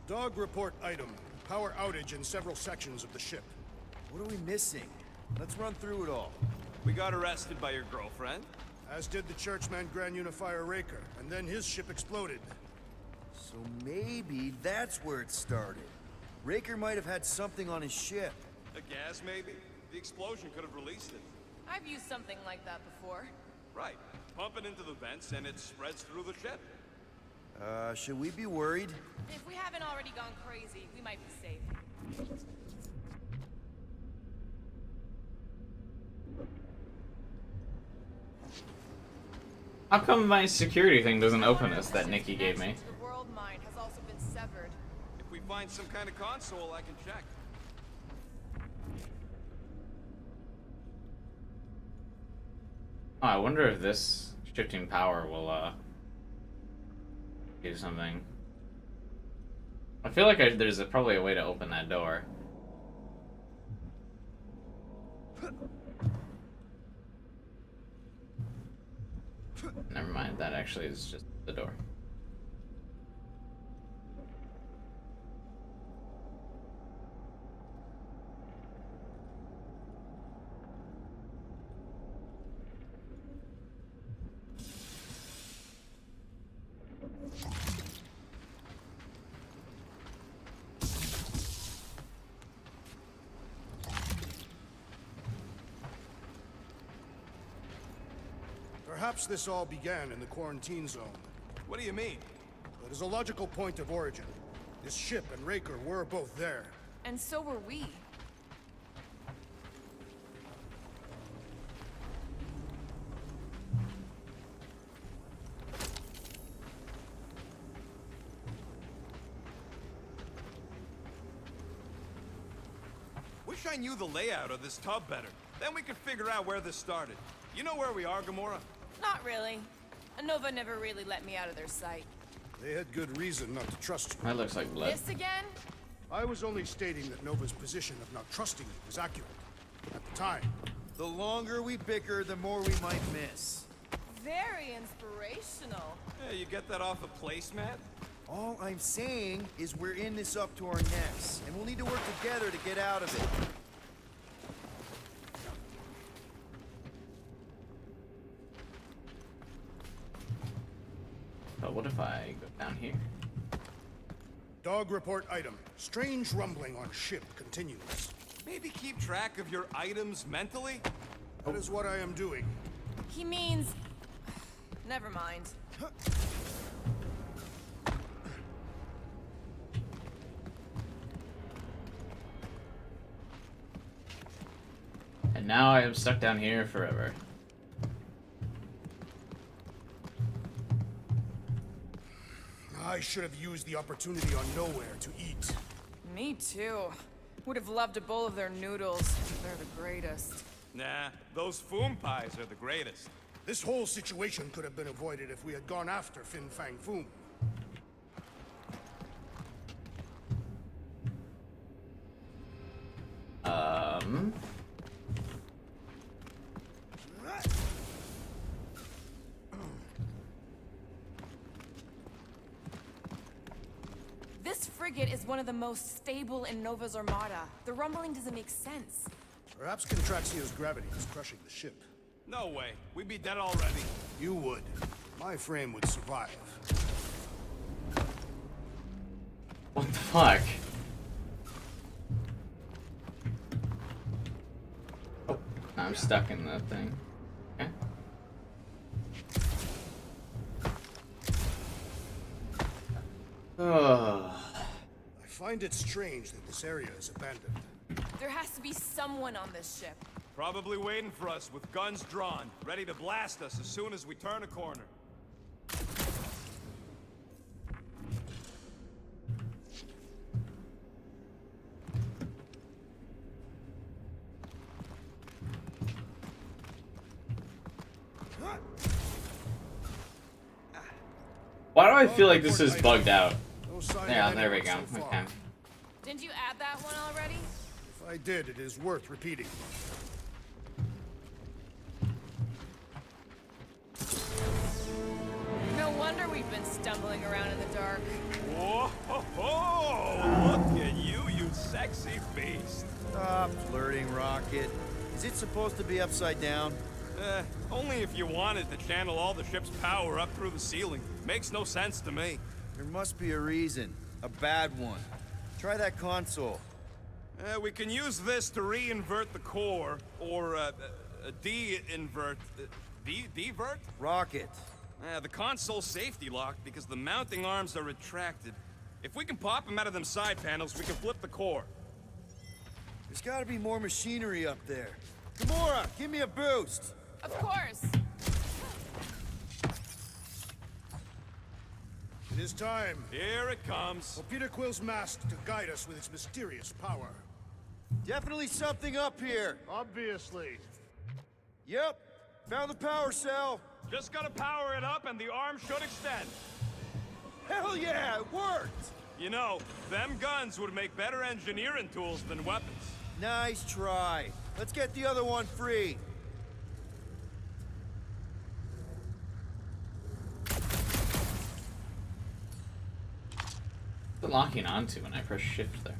Dog report item. Power outage in several sections of the ship. What are we missing? Let's run through it all. We got arrested by your girlfriend. As did the churchman Grand Unifier Raker, and then his ship exploded. So maybe that's where it started. Raker might have had something on his ship. A gas, maybe? The explosion could have released it. I've used something like that before. Right. Pump it into the vents and it spreads through the ship. Should we be worried? If we haven't already gone crazy, we might be safe. How come my security thing doesn't open this that Nikki gave me? The world mine has also been severed. If we find some kind of console, I can check. Oh, I wonder if this shifting power will do something. I feel like there's probably a way to open that door. Never mind, that actually is just the door. Perhaps this all began in the quarantine zone. What do you mean? That is a logical point of origin. This ship and Raker were both there. And so were we. Wish I knew the layout of this tub better. Then we could figure out where this started. You know where we are, Gamora? Not really. Nova never really let me out of their sight. They had good reason not to trust you. That looks like blood. This again? I was only stating that Nova's position of not trusting you was accurate. At the time. The longer we bicker, the more we might miss. Very inspirational. Yeah, you get that off a placemat? All I'm saying is we're in this up to our necks, and we'll need to work together to get out of it. But what if I go down here? Dog report item. Strange rumbling on ship continues. Maybe keep track of your items mentally? That is what I am doing. He means... Never mind. And now I am stuck down here forever. I should have used the opportunity on Nowhere to eat. Me too. Would have loved a bowl of their noodles. They're the greatest. Nah, those Foom pies are the greatest. This whole situation could have been avoided if we had gone after Fin Fang Foom. This frigate is one of the most stable in Nova's armada. The rumbling doesn't make sense. Perhaps Contraxio's gravity is crushing the ship. No way. We'd be dead already. You would. My frame would survive. What the fuck? Oh, I'm stuck in that thing. Okay. I find it strange that this area is abandoned. There has to be someone on this ship. Probably waiting for us with guns drawn, ready to blast us as soon as we turn a corner. Why do I feel like this is bugged out? Yeah, there we go. Okay. Didn't you add that one already? If I did, it is worth repeating. No wonder we've been stumbling around in the dark. Whoa! Look at you sexy beast. Stop flirting, Rocket. Is it supposed to be upside down? Only if you wanted to channel all the ship's power up through the ceiling. Makes no sense to me. There must be a reason. A bad one. Try that console. We can use this to re-invert the core, or de-invert... Devert? Rocket. The console's safety locked because the mounting arms are retracted. If we can pop them out of them side panels, we can flip the core. There's gotta be more machinery up there. Gamora, give me a boost! Of course! It is time. Here it comes. For Peter Quill's mask to guide us with its mysterious power. Definitely something up here. Obviously. Yep. Found the power cell. Just gotta power it up and the arm should extend. Hell yeah, it worked! You know, them guns would make better engineering tools than weapons. Nice try. Let's get the other one free. What's it locking onto when I press shift there?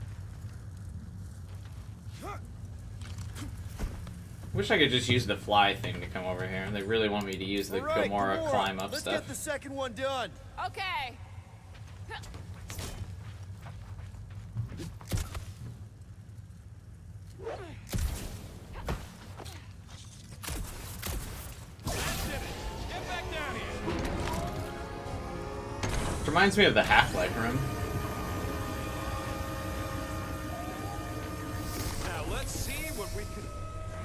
Wish I could just use the fly thing to come over here. They really want me to use the Right, Gamora climb up Let's stuff. get the second one done. Okay. Get back down here. It reminds me of the Half-Life room. Now let's see what we can...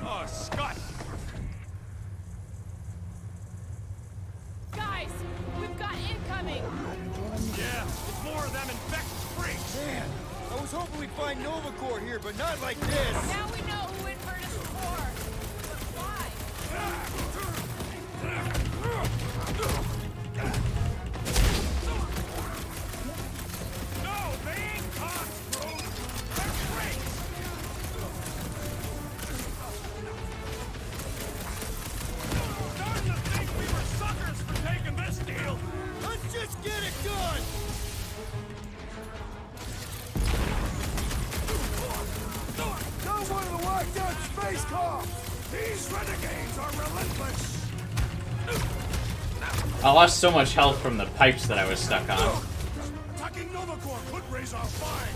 Oh, Scott! Guys, we've got incoming! Yeah, it's more of them infected freaks! Man, I was hoping we'd find Nova Corps here, but not like this. Now we know who inverted the core. But why? No, they ain't cops, bro! They're freaks! Starting to think we were suckers for taking this deal! Let's just get it done! Not one of the whacked out space cops! These renegades are relentless! I lost so much health from the pipes that I was stuck on. Attacking Nova Corps could raise our fine!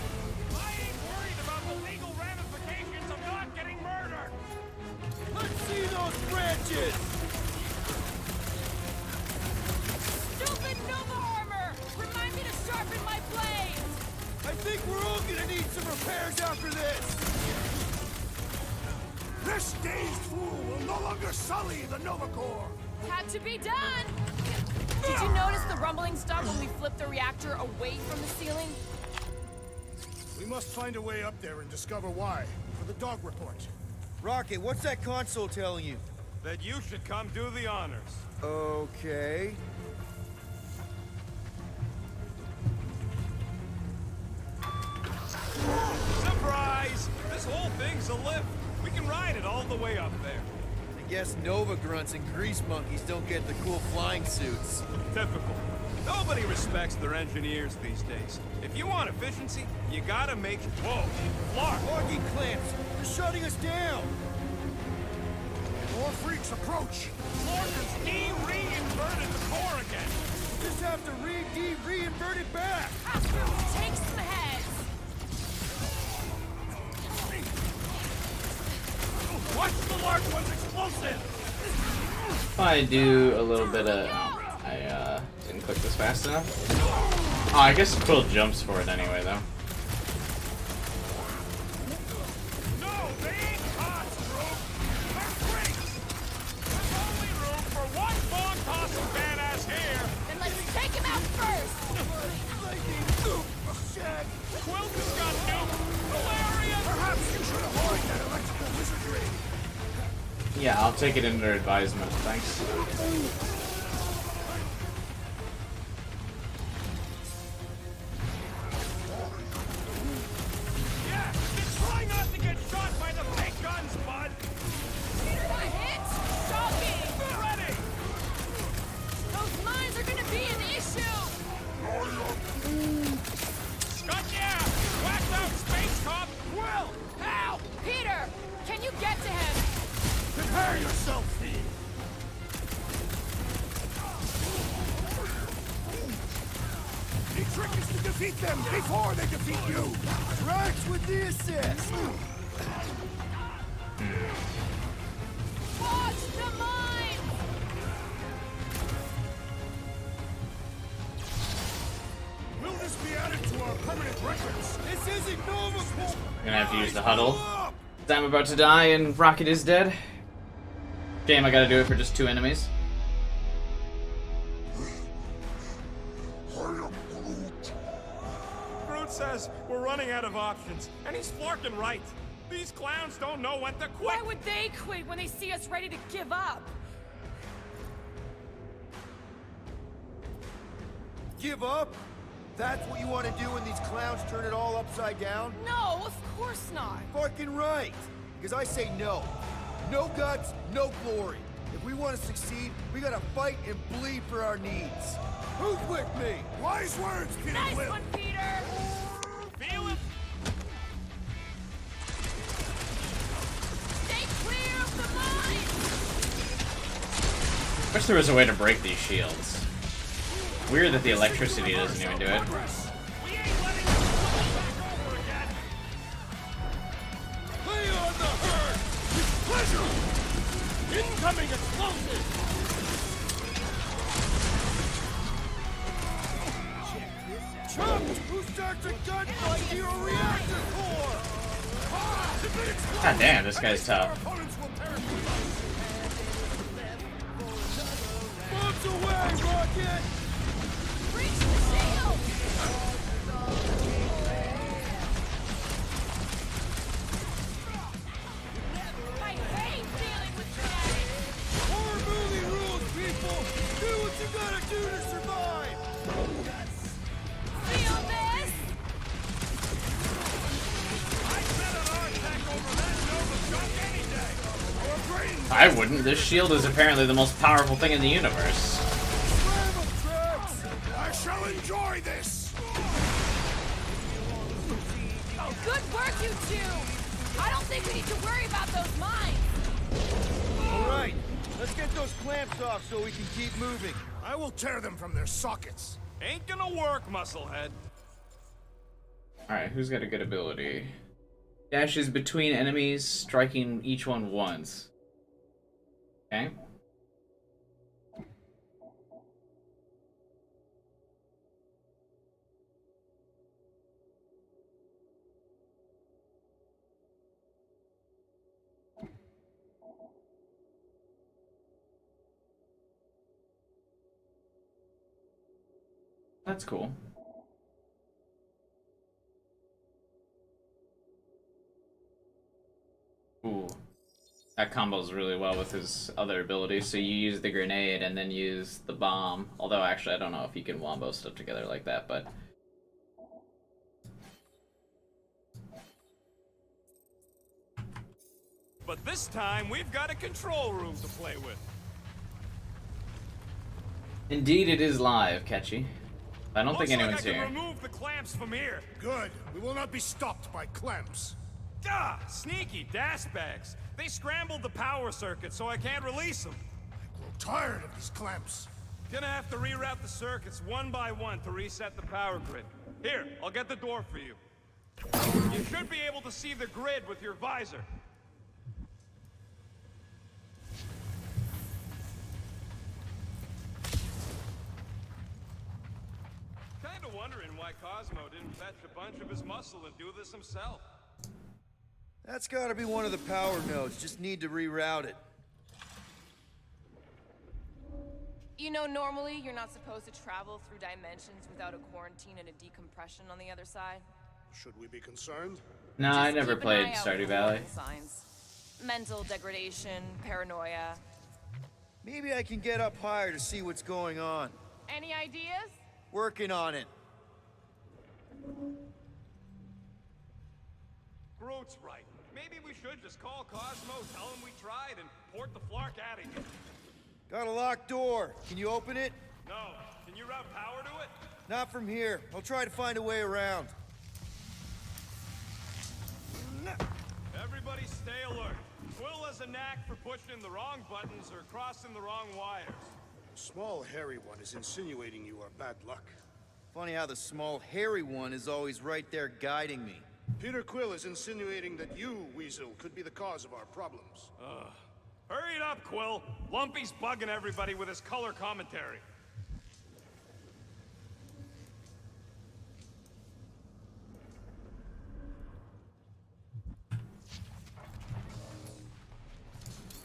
I ain't worried about the legal ramifications of not getting murdered! Let's see those branches! Stupid Nova armor! Remind me to sharpen my blades! I think we're all gonna need some repairs after this! This dazed fool will no longer sully the Nova Corps! Had to be done! Did you notice the rumbling stopped when we flipped the reactor away from the ceiling? We must find a way up there and discover why, for the dog report. Rocket, what's that console telling you? That you should come do the honors. Okay. Surprise! This whole thing's a lift. We can ride it all the way up there. I guess Nova grunts and grease monkeys don't get the cool flying suits. Typical. Nobody respects their engineers these days. If you want efficiency, you gotta make... Whoa! Clark! Logging clamps! They're shutting us down! More freaks approach! Clark has de-reinverted the core again! We just have to re-invert it back! Take some heads! Watch the large one's explosive! If I do a little bit of... Oh, I didn't click this fast enough. Oh, I guess Quill jumps for it anyway, though. No, they ain't hot, Drew. They're freaks. There's only room for one long tossing badass here. Then let's take him out first. Quill just got nuked. Hilarious. Perhaps you should avoid that electrical wizardry. Yeah, I'll take it under advisement, thanks. Yeah, just try not to get shot by the big guns, bud. Peter got hit. Shocking. Ready. Those mines are gonna be an issue. Scud, yeah. Whacked out space cop. Quill, help. Peter, can you get to him? Prepare yourself, Steve. The trick is to defeat them before they defeat you. Rex with the assist. Watch the mine. Will this be added to our permanent records? This isn't normal. Gonna have to use the huddle. I'm about to die and Rocket is dead. Damn, I gotta do it for just 2 enemies. Groot says we're running out of options, and he's flarking right. These clowns don't know when to quit. Why would they quit when they see us ready to give up? Give up? That's what you want to do when these clowns turn it all upside down? No, of course not. Fucking right. Because I say no. No guts, no glory. If we want to succeed, we gotta fight and bleed for our needs. Who's with me? Wise words, Peter Nice Quill. one, Peter. Feel it? Stay clear of the mine. Wish there was a way to break these shields. Weird that the electricity doesn't even do it. We ain't letting them fall back over again. Lay on the herd! With pleasure. Incoming explosive. Chumps! Who starts a gunfight to your reactor core? God damn, this guy's tough. Bombs away, Rocket! Reach the shield. I hate dealing with genetics. Horror movie rules, people! Do what you gotta do to survive! Feel this? I'd bet an architect over that Nova junk any day. Or a brain. I wouldn't. This shield is apparently the most powerful thing in the universe. I shall enjoy this. Oh, good work, you two. I don't think we need to worry about those mines. Alright, let's get those clamps off so we can keep moving. I will tear them from their sockets. Ain't gonna work, musclehead. Alright, who's got a good ability? Dashes between enemies, striking each one once. Okay. That's cool. Ooh. That combos really well with his other abilities. So you use the grenade and then use the bomb. Although actually I don't know if you can wombo stuff together like that, but But this time we've got a control room to play with. indeed it is live, Catchy. I don't think anyone's like I here. can remove the clamps from here. Good. We will not be stopped by clamps. Gah! Sneaky dash bags. They scrambled the power circuit, so I can't release them. I grow tired of these clamps. Gonna have to reroute the circuits one by one to reset the power grid. Here, I'll get the door for you. You should be able to see the grid with your visor. Kinda kinda wondering why Cosmo didn't fetch a bunch of his muscle and do this himself. That's gotta be one of the power nodes. Just need to reroute it. You know, normally you're not supposed to travel through dimensions without a quarantine and a decompression on the other side. Should we be concerned? No, I Just never keep an played eye out Stardew for Valley. warning signs. Mental degradation, paranoia. Maybe I can get up higher to see what's going on. Any ideas? Working on it. Groot's right. Maybe we should just call Cosmo, tell him we tried, and port the Flark out of here. Got a locked door. Can you open it? No. Can you route power to it? Not from here. I'll try to find a way around. Everybody stay alert. Quill has a knack for pushing the wrong buttons or crossing the wrong wires. The small, hairy one is insinuating you are bad luck. Funny how the small, hairy one is always right there guiding me. Peter Quill is insinuating that you, Weasel, could be the cause of our problems. Hurry it up, Quill. Lumpy's bugging everybody with his color commentary.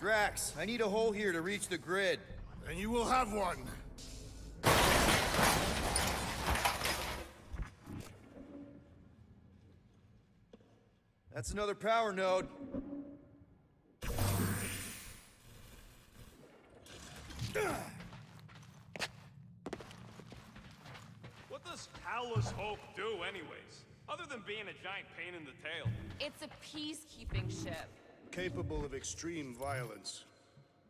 Drax, I need a hole here to reach the grid. And you will have one. That's another power node. What does Talos Hope do, anyways? Other than being a giant pain in the tail. It's a peacekeeping ship. Capable of extreme violence.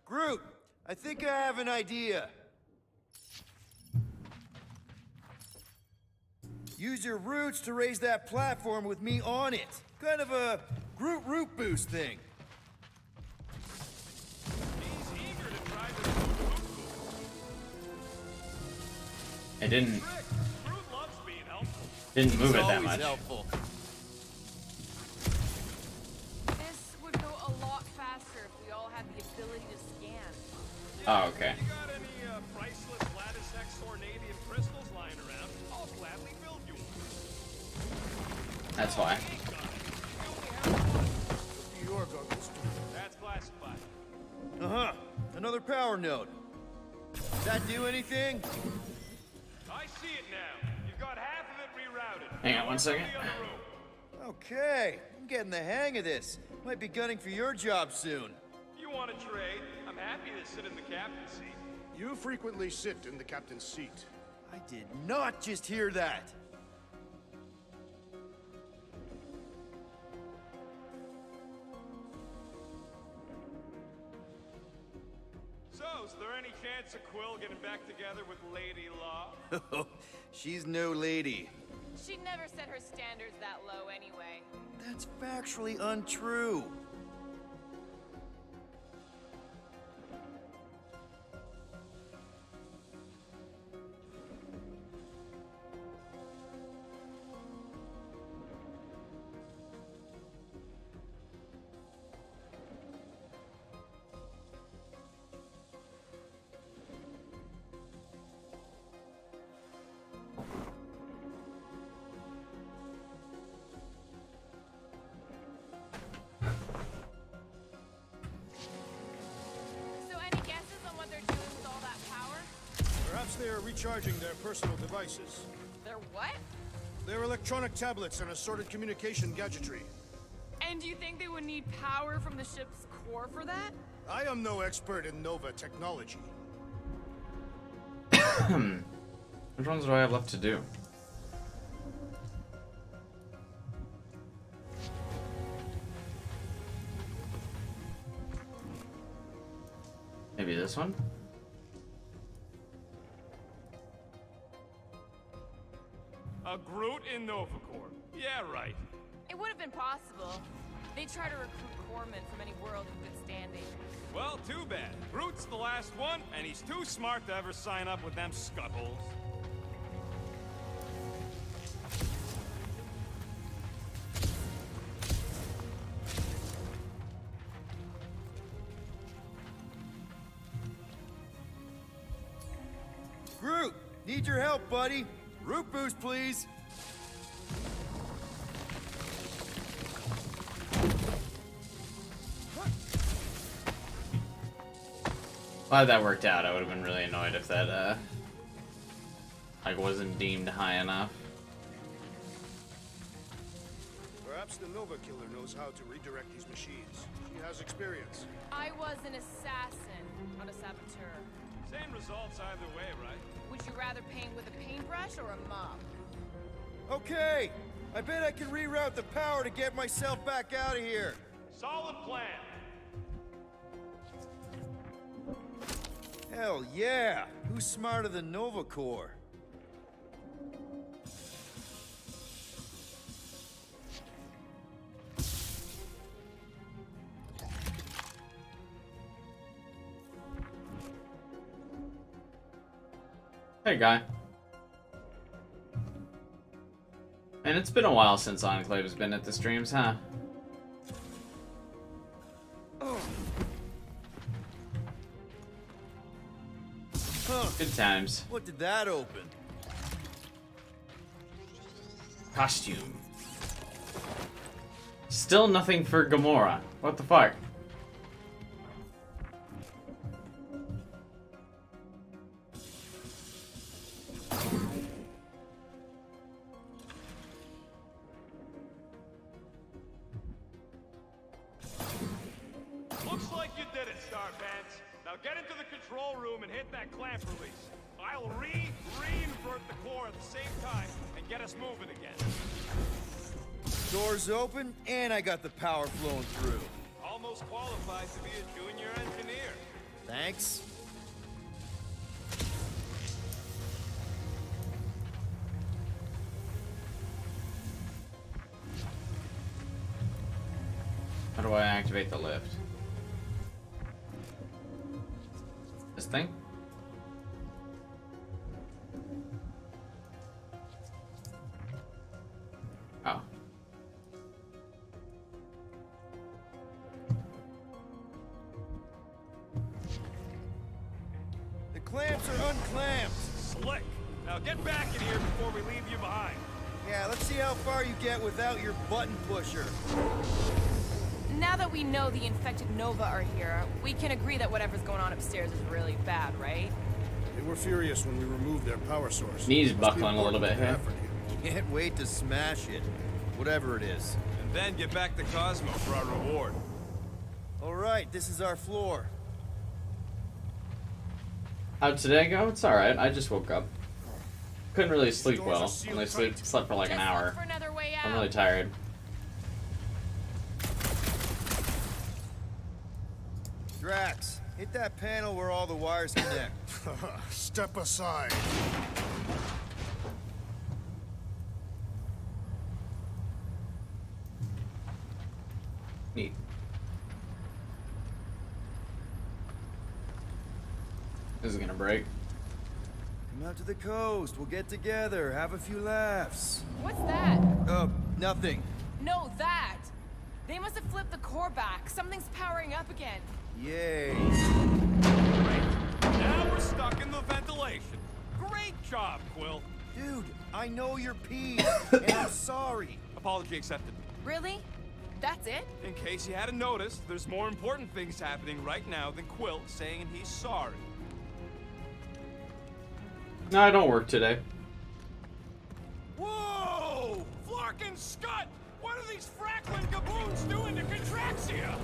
Groot, I think I have an idea. Use your roots to raise that platform with me on it. Kind of a Groot root boost thing. He's eager to try this new It didn't Groot loves being helpful. didn't move it that Always much. helpful. This would go a lot faster if we all had the ability to scan. Oh, okay. You got any priceless lattice X ornadium crystals lying around? I'll gladly build you one. That's why. Your goggles. That's classified. Uh-huh. Another power node. Does that do anything? I see it now. You've got half of it rerouted. Hang on one second. The other room. Okay, I'm getting the hang of this. Might be gunning for your job soon. You want to trade? I'm happy to sit in the captain's seat. You frequently sit in the captain's seat. I did not just hear that. So, is there any chance of Quill getting back together with Lady Law? She's no lady. She'd never set her standards that low anyway. That's factually untrue. So any guesses on what they're doing with all that power? Perhaps they are recharging their personal devices. They're what? Their electronic tablets and assorted communication gadgetry. And do you think they would need power from the ship's core for that? I am no expert in Nova technology. Which ones do I have left to do? Maybe this one? A Groot in Novacore. Yeah, right. It would have been possible. They try to recruit corpsmen from any world in good standing. Well, too bad. Groot's the last one, and he's too smart to ever sign up with them scuttholes. Groot, need your help, buddy. Root boost, please. Glad that worked out. I would have been really annoyed if that, like, wasn't deemed high enough. Perhaps the Nova Killer knows how to redirect these machines. She has experience. I was an assassin, not a saboteur. Same results either way, right? Would you rather paint with a paintbrush or a mop? Okay, I bet I can reroute the power to get myself back out of here. Solid plan. Hell yeah! Who's smarter than Nova Corps? Hey, guy. And it's been a while since Enclave has been at the streams, huh? Good times. What did that open? Costume. Still nothing for Gamora. What the fuck? Looks like you did it, Starpants. Now get into the control room and hit that clamp release. I'll re-invert the core at the same time and get us moving again. Doors open, and I got the power flowing through. Almost qualified to be a junior engineer. Thanks. How do I activate the lift? This thing? Oh. The clamps are unclamped. Slick. Now get back in here before we leave you behind. Yeah, let's see how far you get without your button pusher. Now that we know the infected Nova are here, we can agree that whatever's going on upstairs is really bad, right? They were furious when we removed their power source. Knees Must be buckling a little important bit to here. have for you. Can't wait to smash it. Whatever it is. And then get back to Cosmo for our reward. Alright, this is our floor. How'd today go? It's alright. I just woke up. Couldn't really sleep well. Only slept for like an hour. For another way out. I'm really tired. Drax, hit that panel where all the wires connect. Step aside. Neat. This is gonna break. Come out to the coast. We'll get together, have a few laughs. What's that? Nothing. No, that! They must have flipped the core back. Something's powering up again. Yay. Now we're stuck in the ventilation. Great job, Quill. Dude, I know you're peeved, and I'm sorry. Apology accepted. Really? That's it? In case you hadn't noticed, there's more important things happening right now than Quill saying he's sorry. No, I don't work today. Whoa! Flark and Scud! What are these Frackland gaboons doing to Contraxia?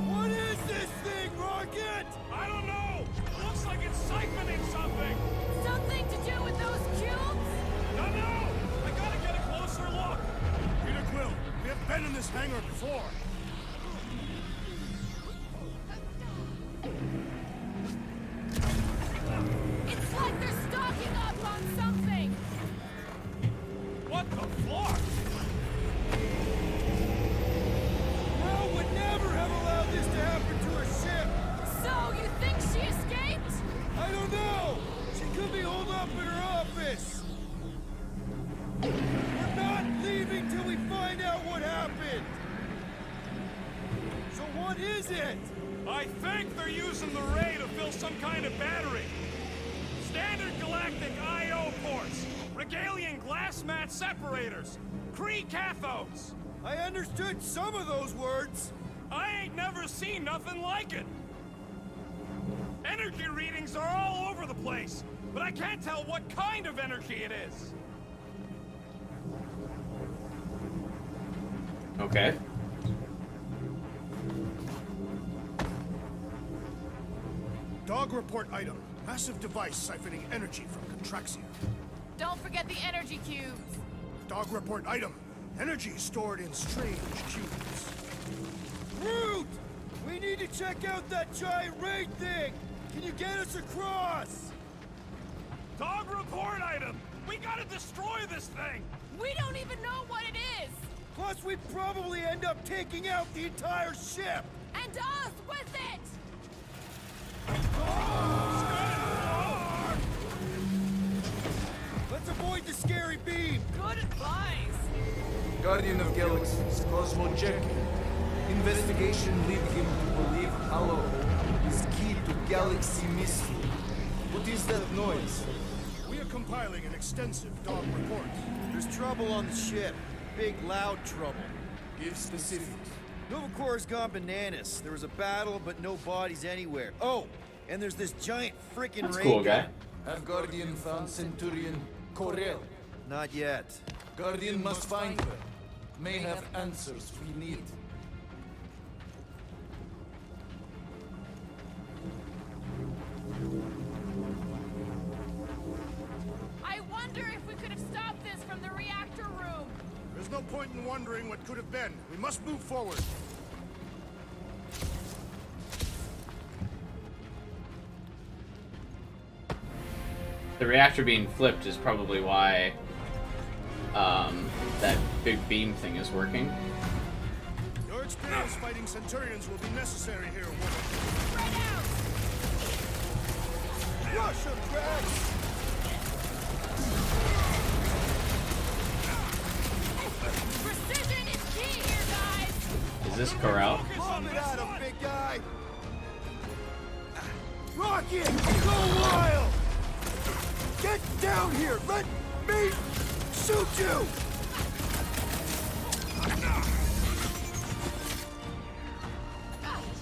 What is this thing, Rocket? I don't know! Looks like it's siphoning something! Something to do with those cubes? Don't know! I gotta get a closer look! Peter Quill, we have been in this hangar before. It's like they're stocking up on something! What the Flark? Bro would never have allowed this to happen to a ship. So, you think she escaped? I don't know. She could be holed up in her office. We're not leaving till we find out what happened. So what is it? I think they're using the ray to fill some kind of battery. Standard galactic I/O ports, Regalian glass mat separators, Kree cathodes. I understood some of those words. I ain't never seen nothing like it. Energy readings are all over the place, but I can't tell what kind of energy it is. Okay. Dog report item. Massive device siphoning energy from Contraxia. Don't forget the energy cubes. Dog report item. Energy stored in strange cubes. Root! We need to check out that giant raid thing! Can you get us across? Dog report item! We gotta destroy this thing! We don't even know what it is! Plus, we'd probably end up taking out the entire ship! And us with it! Let's avoid the scary beam! Good advice! Guardian of Galaxies, Cosmo checking. Investigation lead him to believe Hollow is key to galaxy mystery. What is that noise? We are compiling an extensive dog report. There's trouble on the ship. Big, loud trouble. Give specifics. Nova Corps gone bananas. There was a battle, but no bodies anywhere. Oh, and there's this giant frickin' That's raid cool, guy. guy. Have Guardian found Centurion Corel? Not yet. Guardian must find her. May have answers we need. I wonder if we could have stopped this from the reactor room. There's no point in wondering what could have been. We must move forward. The reactor being flipped is probably why that big beam thing is working. Your experience fighting Centurions will be necessary here, woman. Spread out! Rush him, Drax! Precision is key here, guys! Is this Corral? Bomb it at him, big guy! Rocket! Go wild! Get down here! Let me shoot you!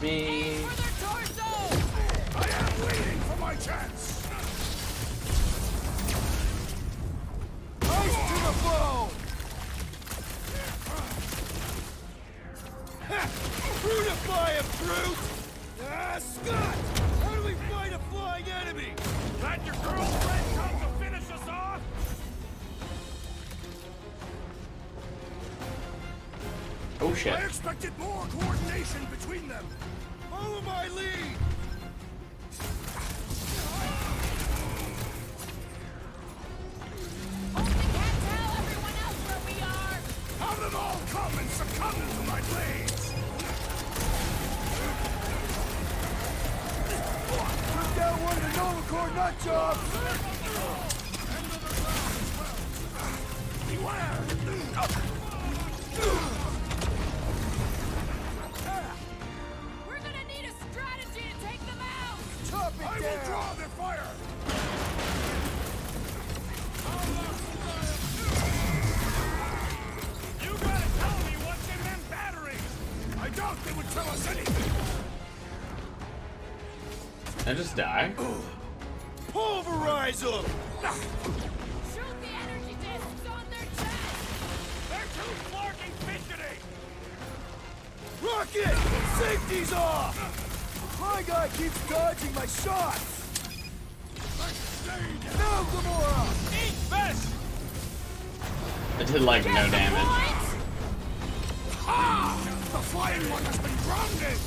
Me. For their torso! I am waiting for my chance! Ice to the bone! Ha! Brutify him, brute! Ah, Scott! How do we fight a flying enemy? That your girlfriend come to finish us off? Oh shit. I expected more coordination between them. Follow my lead! Hope they can't tell everyone else where we are! Have them all come and succumb to my blades! Took down one of the Nova Corps nut jobs! Beware! We're gonna need a strategy to take them out! Chop it I down! will draw their fire! You gotta tell me what's in them batteries! I doubt they would tell us anything! I just die. Pulverize them! Shoot the energy discs on their chest! They're too flarking fidgety! Rocket! Safety's off! My guy keeps dodging my shots! Now, Gamora! Eat this! It did like no damage. Ah! The flying one has been grounded!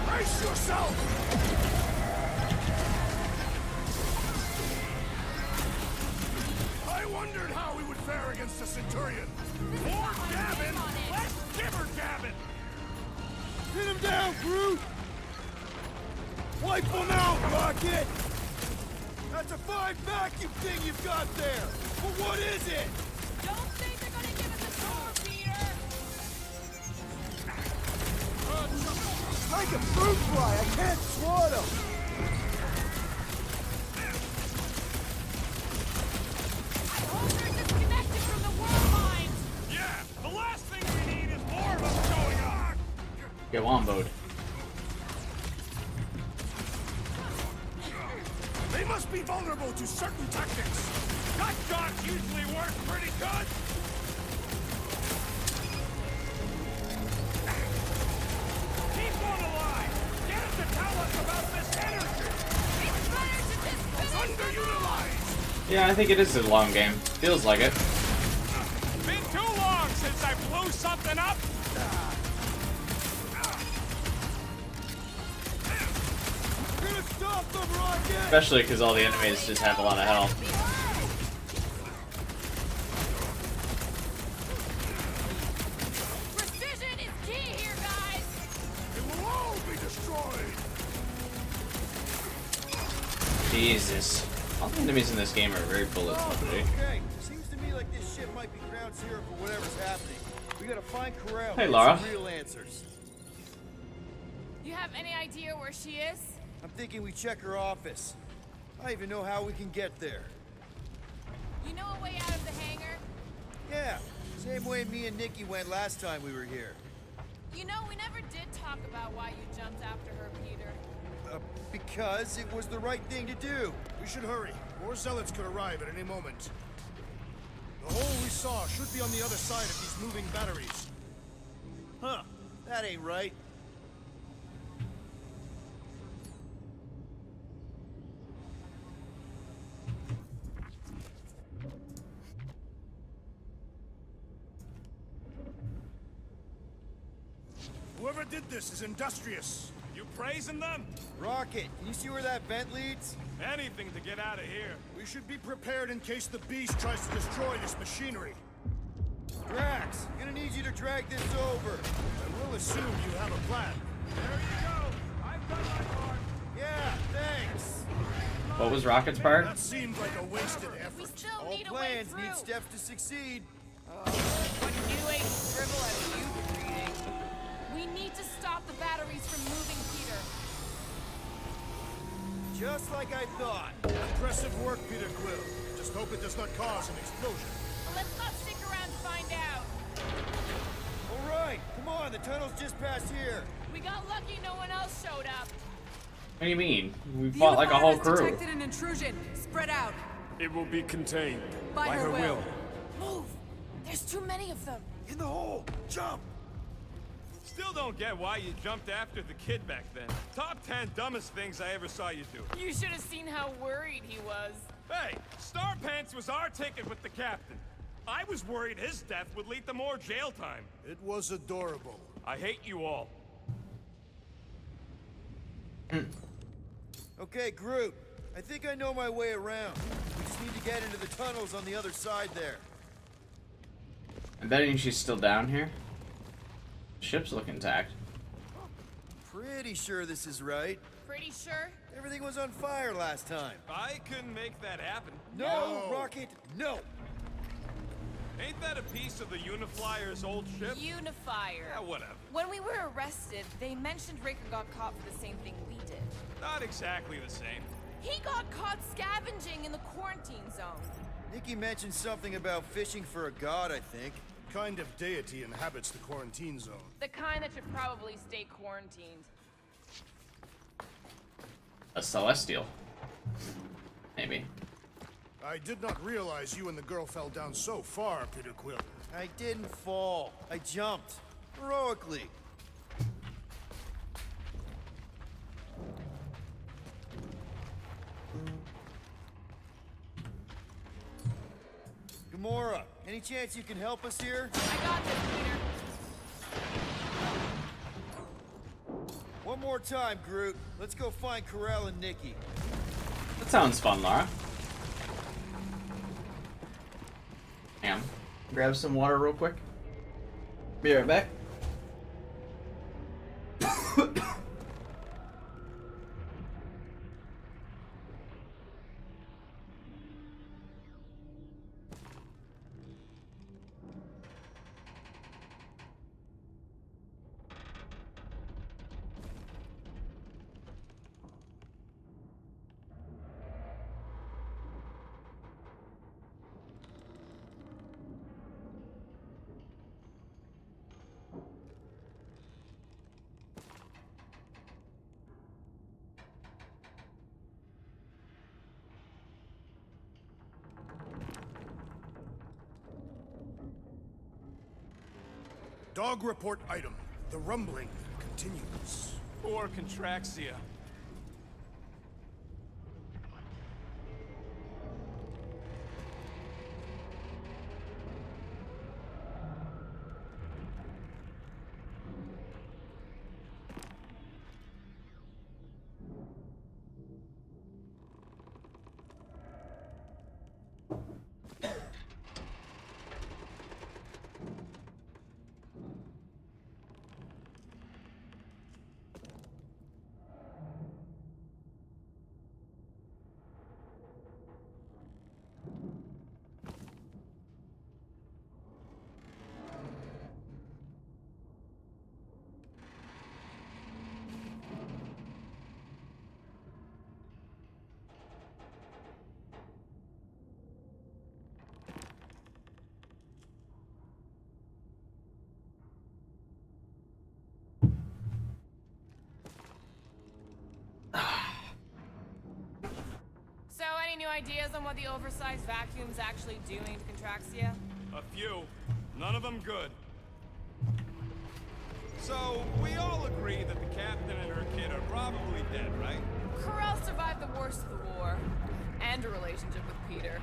Brace yourself! I wondered how we would fare against a Centurion. More gabbing, less gibber gabbing! Hit him down, Groot! Wipe him out, Rocket! That's a fine vacuum thing you've got there! But what is it? Don't think they're gonna give us a tour, Peter! I a fruit fly. I can't swat him. Disconnected from the world mind. Yeah, the last thing we need is more of them showing up. Get womboed. They must be vulnerable to certain tactics. Gut shots usually work pretty good. Keep one alive. Get him to tell us about this energy. It's better to just It's underutilized. Yeah, I think it is a long game. Feels like it. Been too long since I blew something up. We're gonna stop them, Rocket! Especially because all the enemies just have a lot of health. Precision is key here, guys. It will all be destroyed. Jesus. All the enemies in this game are very bullet spongy. Okay, seems to me like this ship might be ground zero for whatever's happening. We gotta find Corel. Hey, and Lara. some real answers. You have any idea where she is? I'm thinking we check her office. I don't even know how we can get there. You know a way out of the hangar? Yeah, same way me and Nikki went last time we were here. You know, we never did talk about why you jumped after her, Peter. Because it was the right thing to do. We should hurry. More zealots could arrive at any moment. The hole we saw should be on the other side of these moving batteries. Huh, that ain't right. Whoever did this is industrious. You praising them? Rocket, can you see where that vent leads? Anything to get out of here. We should be prepared in case the beast tries to destroy this machinery. Drax, gonna need you to drag this over. I will assume you have a plan. There you go. I've done my part. Yeah, thanks. What was Rocket's part? That seemed like a wasted effort. We still All need a way plans through. need steps to succeed. What new age scribble have you been reading? We need to stop the batteries from moving, Peter. Just like I thought. Impressive work, Peter Quill. Just hope it does not cause an explosion. Well, let's not stick around to find out. All right, come on, the tunnel's just past here. We got lucky no one else showed up. What do you mean? We fought like a whole crew. detected an intrusion. Spread out. It will be contained. By her will. Move! There's too many of them. In the hole, jump! Still don't get why you jumped after the kid back then. Top 10 dumbest things I ever saw you do. You should have seen how worried he was. Hey, Star Pants was our ticket with the captain. I was worried his death would lead to more jail time. It was adorable. I hate you all. Okay, Groot. I think I know my way around. We just need to get into the tunnels on the other side there. I'm betting she's still down here. Ship's look intact. Pretty sure this is right. Pretty sure? Everything was on fire last time. I couldn't make that happen. No, Rocket, no! Ain't that a piece of the Uniflyer's old ship? Unifier. Yeah, whatever. When we were arrested, they mentioned Raker got caught for the same thing we did. Not exactly the same. He got caught scavenging in the quarantine zone. Nikki mentioned something about fishing for a god, I think. Kind of deity inhabits the quarantine zone. The kind that should probably stay quarantined. A celestial. Maybe. I did not realize you and the girl fell down so far, Peter Quill. I didn't fall. I jumped. Heroically. Gamora, any chance you can help us here? I got this, Peter. One more time, Groot. Let's go find Corel and Nikki. That sounds fun, Lara. Damn. Grab some water real quick. Be right back. Dog report item. The rumbling continues. Poor Contraxia. So, any new ideas on what the oversized vacuum's actually doing to Contraxia? A few. None of them good. So, we all agree that the captain and her kid are probably dead, right? Corel survived the worst of the war. And a relationship with Peter.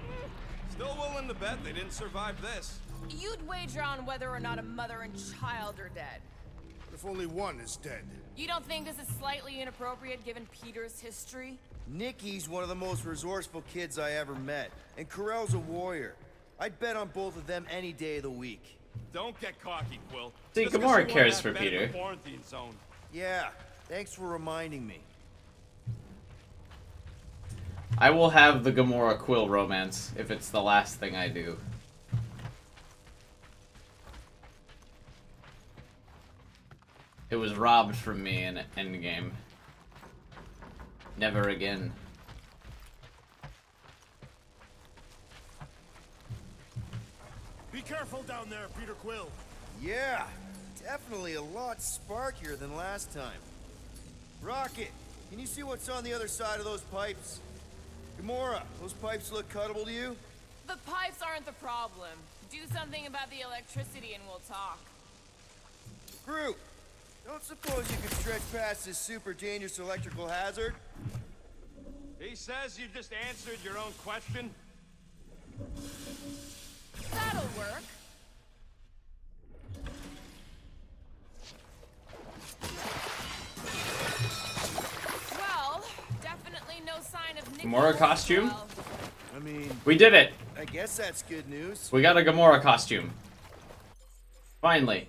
Still willing to bet they didn't survive this. You'd wager on whether or not a mother and child are dead. What if only one is dead? You don't think this is slightly inappropriate given Peter's history? Nikki's one of the most resourceful kids I ever met, and Corel's a warrior. I'd bet on both of them any day of the week. Don't get cocky, Quill. See, Just 'cause Gamora you weren't cares that for bad in the Peter. quarantine zone. Yeah, thanks for reminding me. I will have the Gamora Quill romance if it's the last thing I do. It was robbed from me in Endgame. Never again. Be careful down there, Peter Quill. Yeah, definitely a lot sparkier than last time. Rocket, can you see what's on the other side of those pipes? Gamora, those pipes look cuttable to you? The pipes aren't the problem. Do something about the electricity and we'll talk. Groot, don't suppose you could stretch past this super dangerous electrical hazard? He says you just answered your own question. That'll work. Well, definitely no sign of Nick. Gamora costume? Well, I mean, We did it! I guess that's good news. We got a Gamora costume. Finally.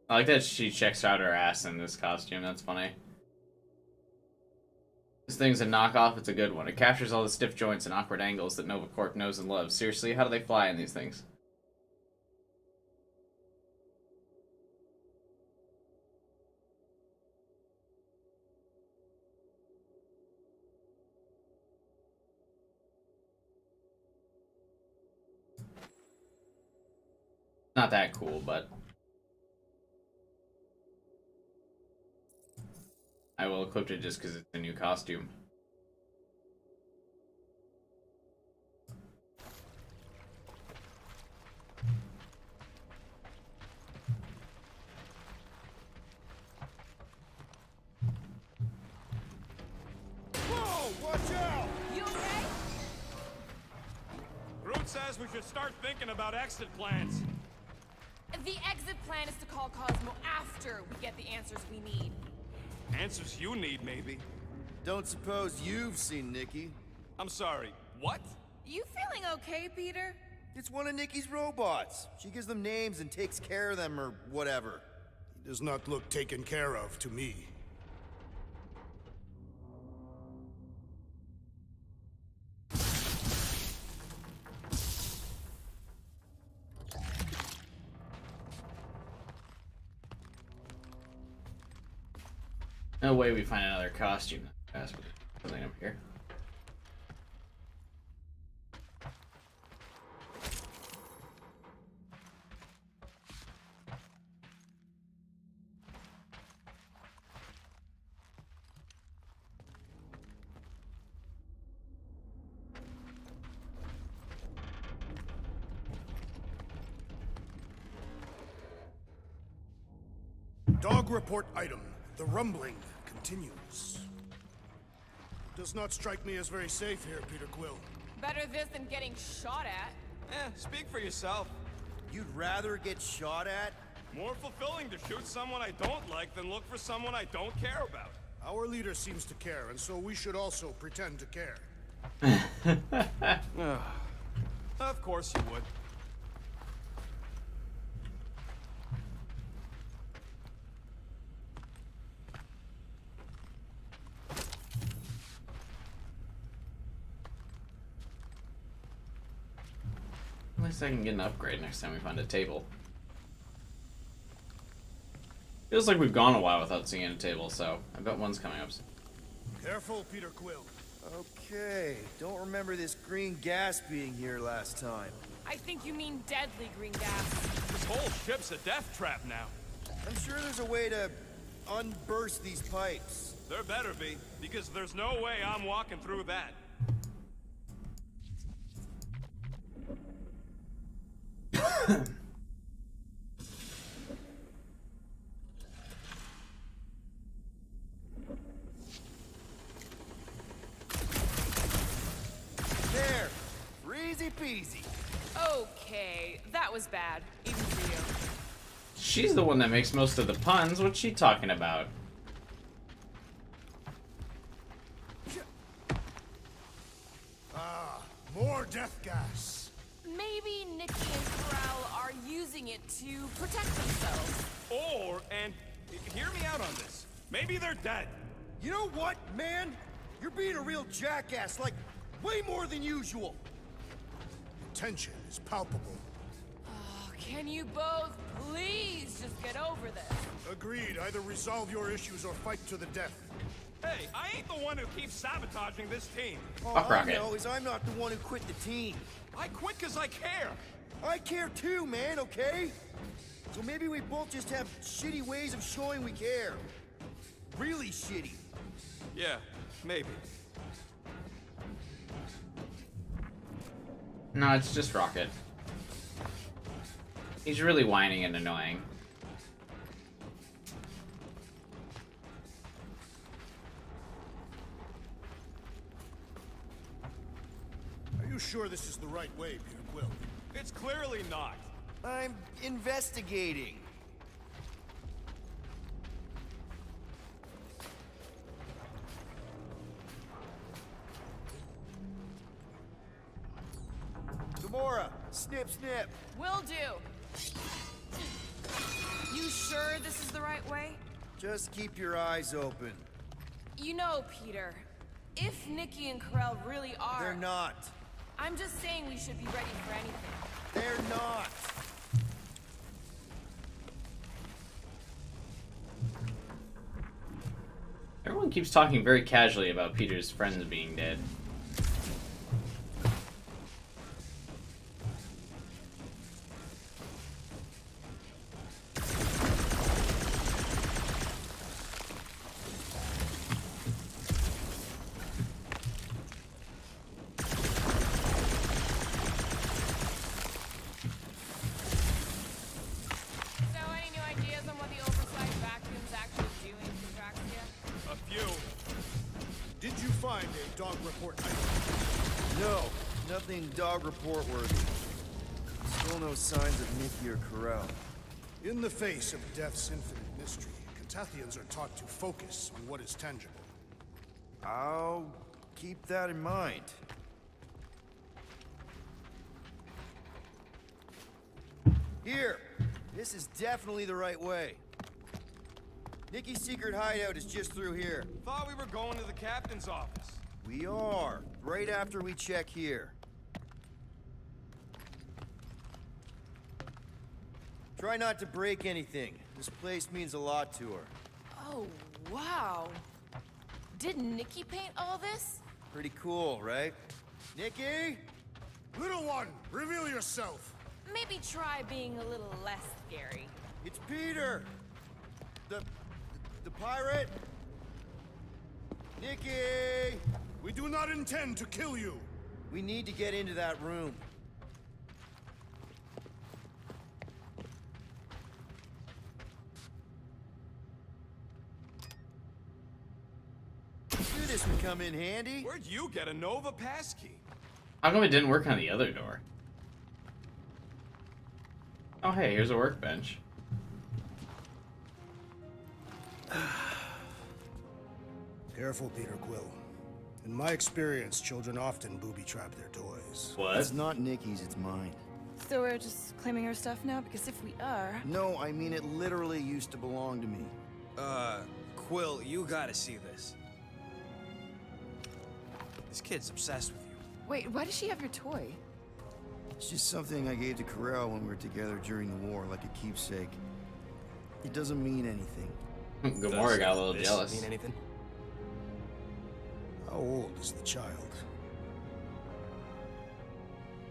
I like that she checks out her ass in this costume. That's funny. This thing's a knockoff. It's a good one. It captures all the stiff joints and awkward angles that Nova Corp knows and loves. Seriously, how do they fly in these things? Not that cool, but I will equip it just because it's a new costume. Whoa, watch out! you okay? Groot says we should start thinking about exit plans. The exit plan is to call Cosmo after we get the answers we need. Answers you need, maybe. Don't suppose you've seen Nikki? I'm sorry, what? You feeling okay, Peter? It's one of Nikki's robots. She gives them names and takes care of them or whatever. He does not look taken care of to me. No way we find another costume. That's something up here. Dog report item. The rumbling continues. Does not strike me as very safe here, Peter Quill. Better this than getting shot at. Speak for yourself. You'd rather get shot at? More fulfilling to shoot someone I don't like than look for someone I don't care about. Our leader seems to care, and so we should also pretend to care. Of course you would. At least I can get an upgrade next time we find a table. Feels like we've gone a while without seeing a table, so I bet one's coming up soon. Careful, Peter Quill. Okay, don't remember this green gas being here last time. I think you mean deadly green gas. This whole ship's a death trap now. I'm sure there's a way to unburst these pipes. There better be, because there's no way I'm walking through that. There! Easy peasy. Okay, that was bad, even for you. She's the one that makes most of the puns. What's she talking about? Ah, more death gas. Maybe Nikki and Corral are using it to protect themselves. Or, and hear me out on this, maybe they're dead. You know what, man? You're being a real jackass, like, way more than usual. Tension is palpable. Oh, can you both please just get over this? Agreed. Either resolve your issues or fight to the death. Hey, I ain't the one who keeps sabotaging this team. All I know is I'm not the one who quit the team. I quit because I care. I care too, man, okay? So maybe we both just have shitty ways of showing we care. Really shitty. Yeah, maybe. No, it's just Rocket. He's really whining and annoying. Are you sure this is the right way, Peter Quill? It's clearly not. I'm investigating. Gamora, snip, snip. Will do. You sure this is the right way? Just keep your eyes open. You know, Peter, if Nikki and Corell really are... They're not. I'm just saying we should be ready for anything. They're not. Everyone keeps talking very casually about Peter's friends being dead. Dog report worthy. Still no signs of Nikki or Corral. In the face of death's infinite mystery, Catathians are taught to focus on what is tangible. I'll keep that in mind. Here! This is definitely the right way. Nikki's secret hideout is just through here. Thought we were going to the captain's office. We are. Right after we check here. Try not to break anything. This place means a lot to her. Oh, wow. Did Nikki paint all this? Pretty cool, right? Nikki? Little one, reveal yourself. Maybe try being a little less scary. It's Peter! The pirate? Nikki! We do not intend to kill you. We need to get into that room. this would come in handy. Where'd you get a Nova passkey? How come it didn't work on the other door? Oh, hey, here's a workbench. Careful, Peter Quill. In my experience, children often booby-trap their toys. What? It's not Nikki's, it's mine. So we're just claiming her stuff now? Because if we are... No, I mean it literally used to belong to me. Quill, you gotta see this. This kid's obsessed with you. Wait, why does she have your toy? It's just something I gave to Corel when we were together during the war, like a keepsake. It doesn't mean anything. Gamora got a little This jealous. mean anything? How old is the child?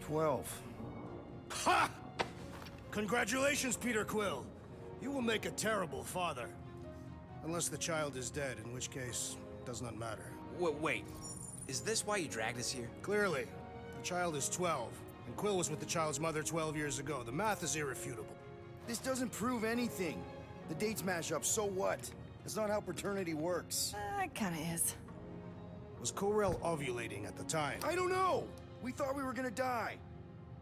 12. Ha! Congratulations, Peter Quill. You will make a terrible father. Unless the child is dead, in which case, it does not matter. Wait, is this why you dragged us here? Clearly, the child is 12, and Quill was with the child's mother 12 years ago. The math is irrefutable. This doesn't prove anything. The dates match up, so what? That's not how paternity works. It kinda is. Was Corel ovulating at the time? I don't know! We thought we were gonna die.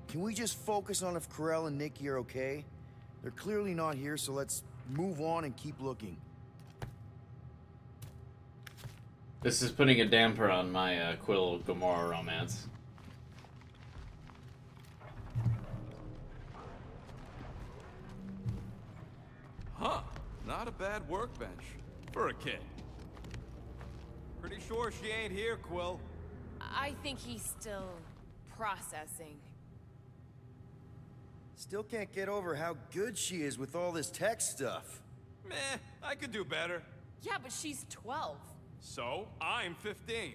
Can we just focus on if Corel and Nikki are okay? They're clearly not here, so let's move on and keep looking. This is putting a damper on my Quill Gamora romance. Huh. Not a bad workbench. For a kid. Pretty sure she ain't here, Quill. I think he's still processing. Still can't get over how good she is with all this tech stuff. Meh, I could do better. Yeah, but she's 12. So, I'm 15.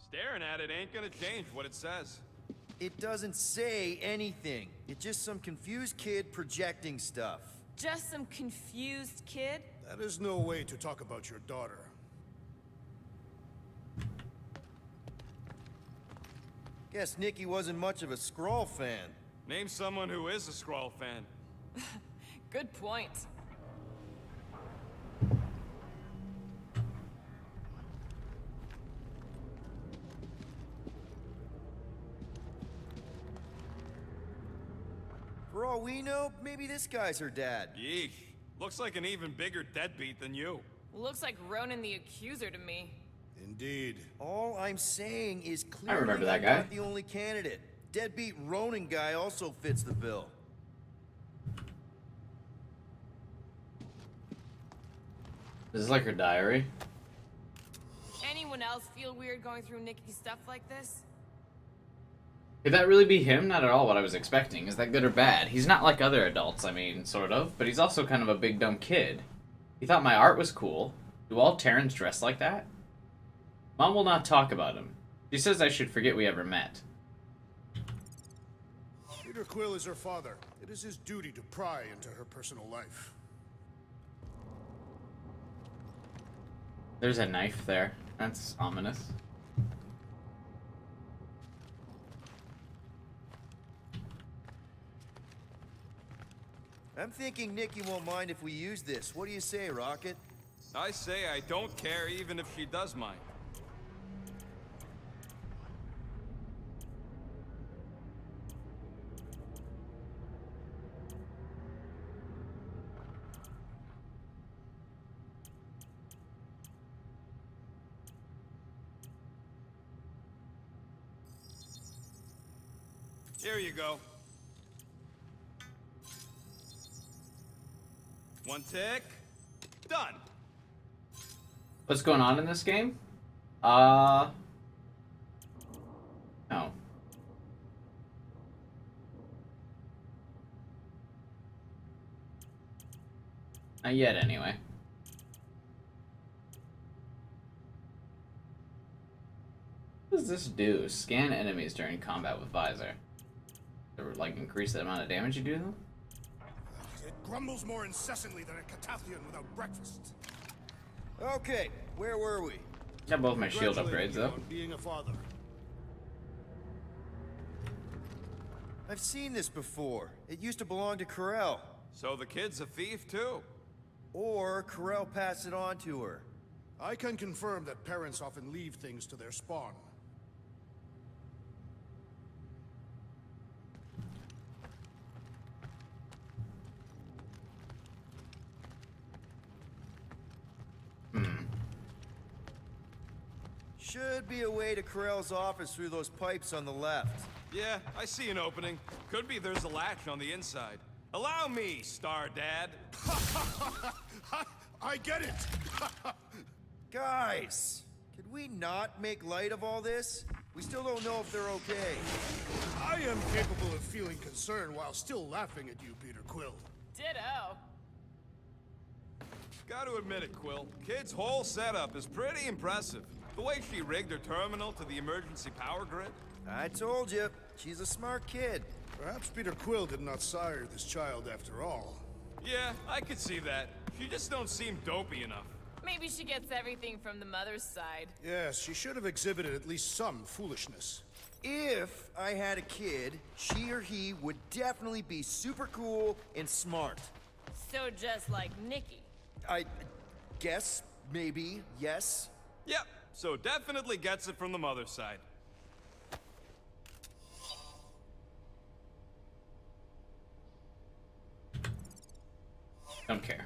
Staring at it ain't gonna change what it says. It doesn't say anything. It's just some confused kid projecting stuff. Just some confused kid? That is no way to talk about your daughter. Guess Nikki wasn't much of a Skrull fan. Name someone who is a Skrull fan. Good point. For all we know, maybe this guy's her dad. Yeesh. Looks like an even bigger deadbeat than you. Looks like Ronan the Accuser to me. Indeed. All I'm saying is clearly I remember that I'm guy. not the only candidate. Deadbeat Ronan guy also fits the bill. This is like her diary. Anyone else feel weird going through Nikki's stuff like this? Could that really be him? Not at all what I was expecting. Is that good or bad? He's not like other adults, I mean, sort of, but he's also kind of a big dumb kid. He thought my art was cool. Do all Terrans dress like that? Mom will not talk about him. She says I should forget we ever met. Peter Quill is her father. It is his duty to pry into her personal life. There's a knife there. That's ominous. I'm thinking Nikki won't mind if we use this. What do you say, Rocket? I say I don't care even if she does mind. Here you go. One tick. Done. What's going on in this game? No. Not yet, anyway. What does this do? Scan enemies during combat with visor. Or, like, increase the amount of damage you do to them? It grumbles more incessantly than a Catathian without breakfast. Okay, where were we? Got both my shield Congratulate upgrades, you though. on being a father. I've seen this before. It used to belong to Corell. So the kid's a thief, too? Or Corell passed it on to her. I can confirm that parents often leave things to their spawn. Should be a way to Corell's office through those pipes on the left. Yeah, I see an opening. Could be there's a latch on the inside. Allow me, Star Dad. I get it! Guys, could we not make light of all this? We still don't know if they're okay. I am capable of feeling concern while still laughing at you, Peter Quill. Ditto. Gotta admit it, Quill. Kid's whole setup is pretty impressive. The way she rigged her terminal to the emergency power grid. I told you, she's a smart kid. Perhaps Peter Quill did not sire this child after all. Yeah, I could see that. She just don't seem dopey enough. Maybe she gets everything from the mother's side. Yes, she should have exhibited at least some foolishness. If I had a kid, she or he would definitely be super cool and smart. So just like Nikki. I guess, maybe, yes. Yep, so definitely gets it from the mother's side. Don't care.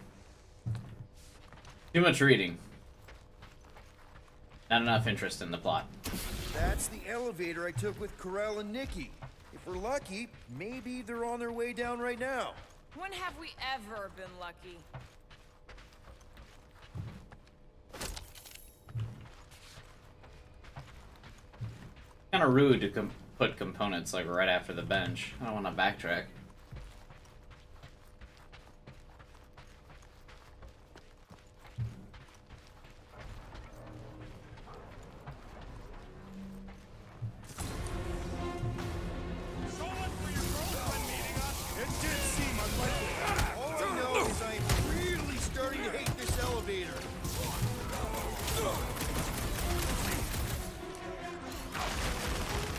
Too much reading. Not enough interest in the plot. That's the elevator I took with Corell and Nikki. If we're lucky, maybe they're on their way down right now. When have we ever been lucky? Kind of rude to put components like right after the bench. I don't want to backtrack. It did seem unlikely. All I know is I'm really starting to hate this elevator.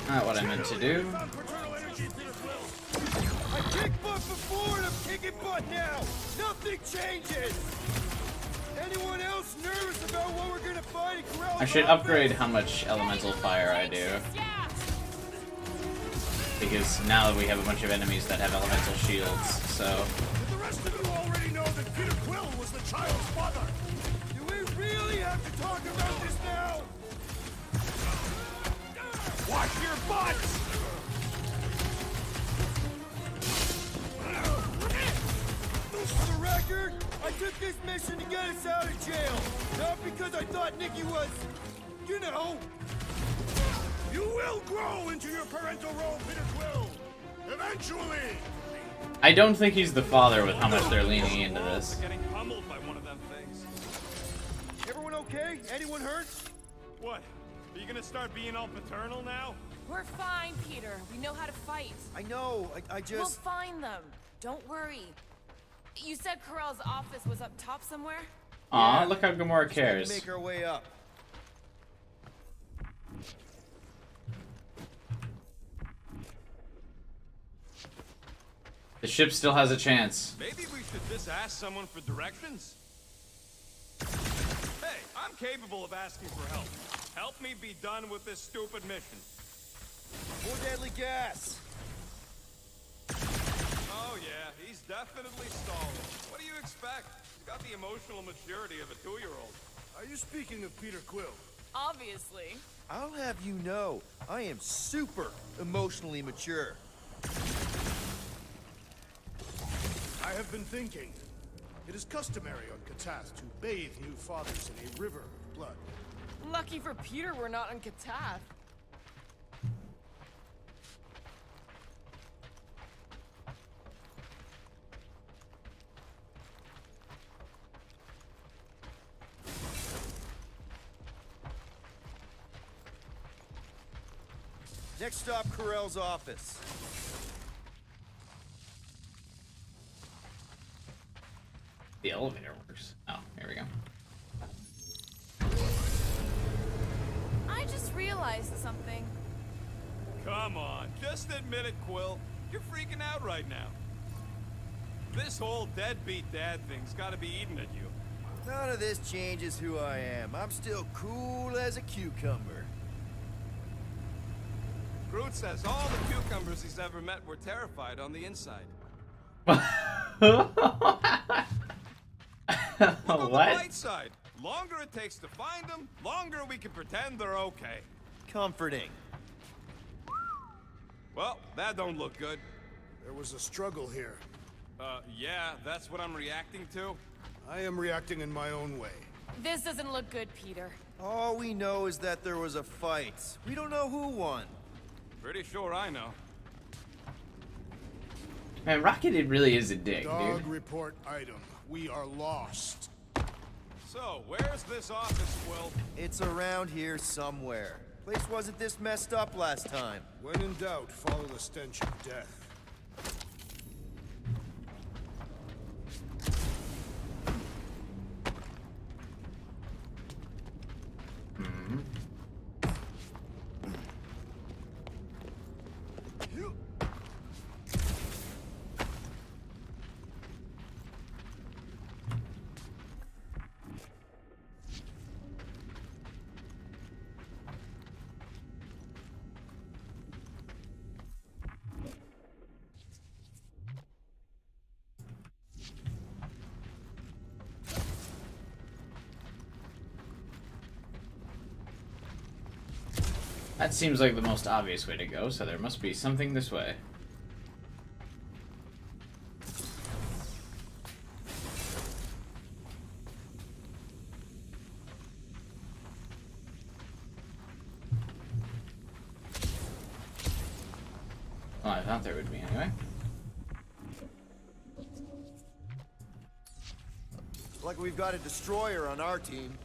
Not what I meant to do. I kicked butt before and I'm kicking butt now. Nothing changes. Anyone else nervous about what we're gonna find in Corell's I should office? upgrade how much elemental fire I do. Because now that we have a bunch of enemies that have elemental shields, so... The rest of you already know that Peter Quill was the child's father. Do we really have to talk about this now? Watch your butts! For the record, I took this mission to get us out of jail. Not because I thought Nikki was, you know. You will grow into your parental role, Peter Quill. Eventually. I don't think he's the father with how much they're leaning into this. Getting pummeled by one of them things. Everyone okay? Anyone hurt? What? Are you gonna start being all paternal now? We're fine, Peter. We know how to fight. I know. I just... We'll find them. Don't worry. You said Corell's office was up top somewhere? Aw, look how Gamora Just cares. make our way up. The ship still has a chance. Maybe we should just ask someone for directions? Hey, I'm capable of asking for help. Help me be done with this stupid mission. More deadly gas. Oh yeah, he's definitely stalling. What do you expect? He's got the emotional maturity of a 2-year-old. Are you speaking of Peter Quill? Obviously. I'll have you know, I am super emotionally mature. I have been thinking. It is customary on Katath to bathe new fathers in a river of blood. Lucky for Peter we're not on Katath. Next stop, Corell's office. The elevator works. Oh, here we go. I just realized something. Come on, just admit it, Quill. You're freaking out right now. This whole deadbeat dad thing's gotta be eating at you. None of this changes who I am. I'm still cool as a cucumber. Groot says all the cucumbers he's ever met were terrified on the inside. What? Look on the bright side. Longer it takes to find them, longer we can pretend they're okay. Comforting. Well, that don't look good. There was a struggle here. Yeah, that's what I'm reacting to. I am reacting in my own way. This doesn't look good, Peter. All we know is that there was a fight. We don't know who won. Pretty sure I know. Man, Rocket it really is a dick, Dog dude. report item. We are lost. So, where's this office, Quill? It's around here somewhere. Place wasn't this messed up last time. When in doubt, follow the stench of death. That seems like the most obvious way to go, so there must be something this way. Well, I thought there would be anyway. Like we've got a destroyer on our team.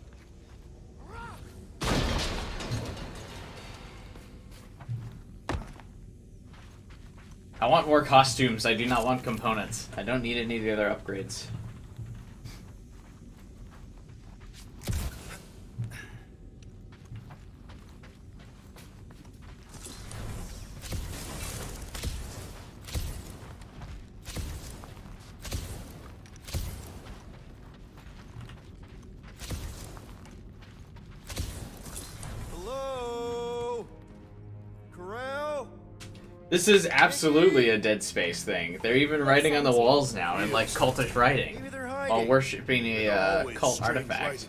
I want more costumes. I do not want components. I don't need any of the other upgrades. Hello? Corral? This is absolutely a Dead Space thing. They're even writing on the walls now in like cultish writing while worshipping a cult artifact.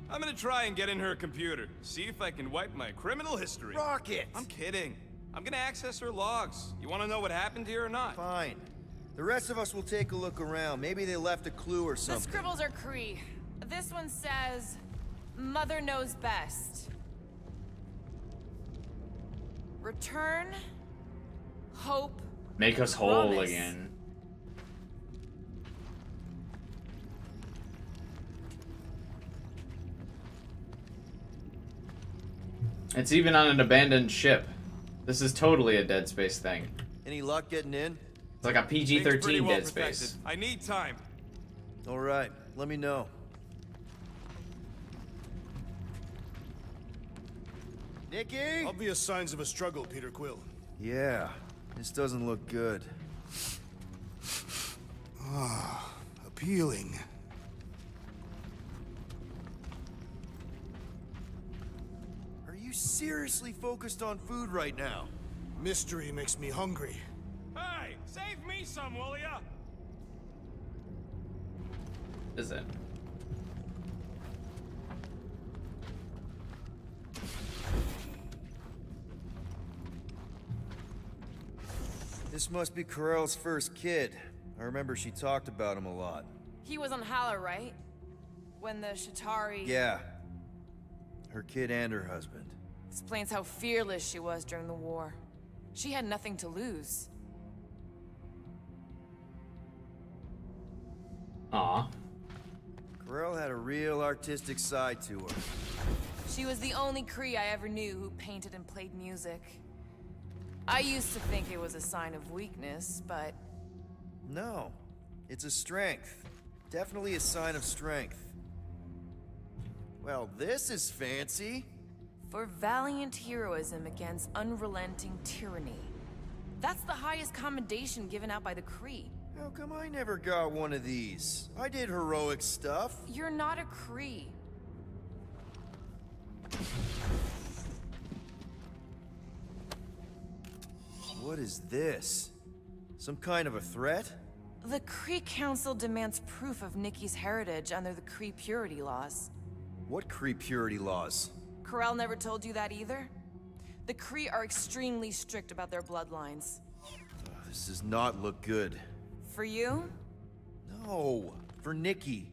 I'm gonna try and get in her computer, see if I can wipe my criminal history. Rocket! I'm kidding. I'm gonna access her logs. You wanna know what happened here or not? Fine. The rest of us will take a look around. Maybe they left a clue or The something. scribbles are Kree. This one says, Mother knows best. Return, hope, Make us whole promise. again. It's even on an abandoned ship. This is totally a Dead Space thing. Any luck getting in? It's like a Things PG-13 pretty well Dead protected. Space. I need time. All right, let me know. Nikki? Obvious signs of a struggle, Peter Quill. Yeah, this doesn't look good. Ah, appealing. Are you seriously focused on food right now? Mystery makes me hungry. Hey, save me some, will ya? Is it? This must be Corell's first kid. I remember she talked about him a lot. He was on Hala, right? When the Shatari... Yeah. Her kid and her husband. Explains how fearless she was during the war. She had nothing to lose. Aw. Corell had a real artistic side to her. She was the only Kree I ever knew who painted and played music. I used to think it was a sign of weakness, but... No. It's a strength. Definitely a sign of strength. Well, this is fancy. For valiant heroism against unrelenting tyranny. That's the highest commendation given out by the Kree. How come I never got one of these? I did heroic stuff. You're not a Kree. What is this? Some kind of a threat? The Kree Council demands proof of Nikki's heritage under the Kree purity laws. What Kree purity laws? Corel never told you that either? The Kree are extremely strict about their bloodlines. This does not look good. For you? No, for Nikki.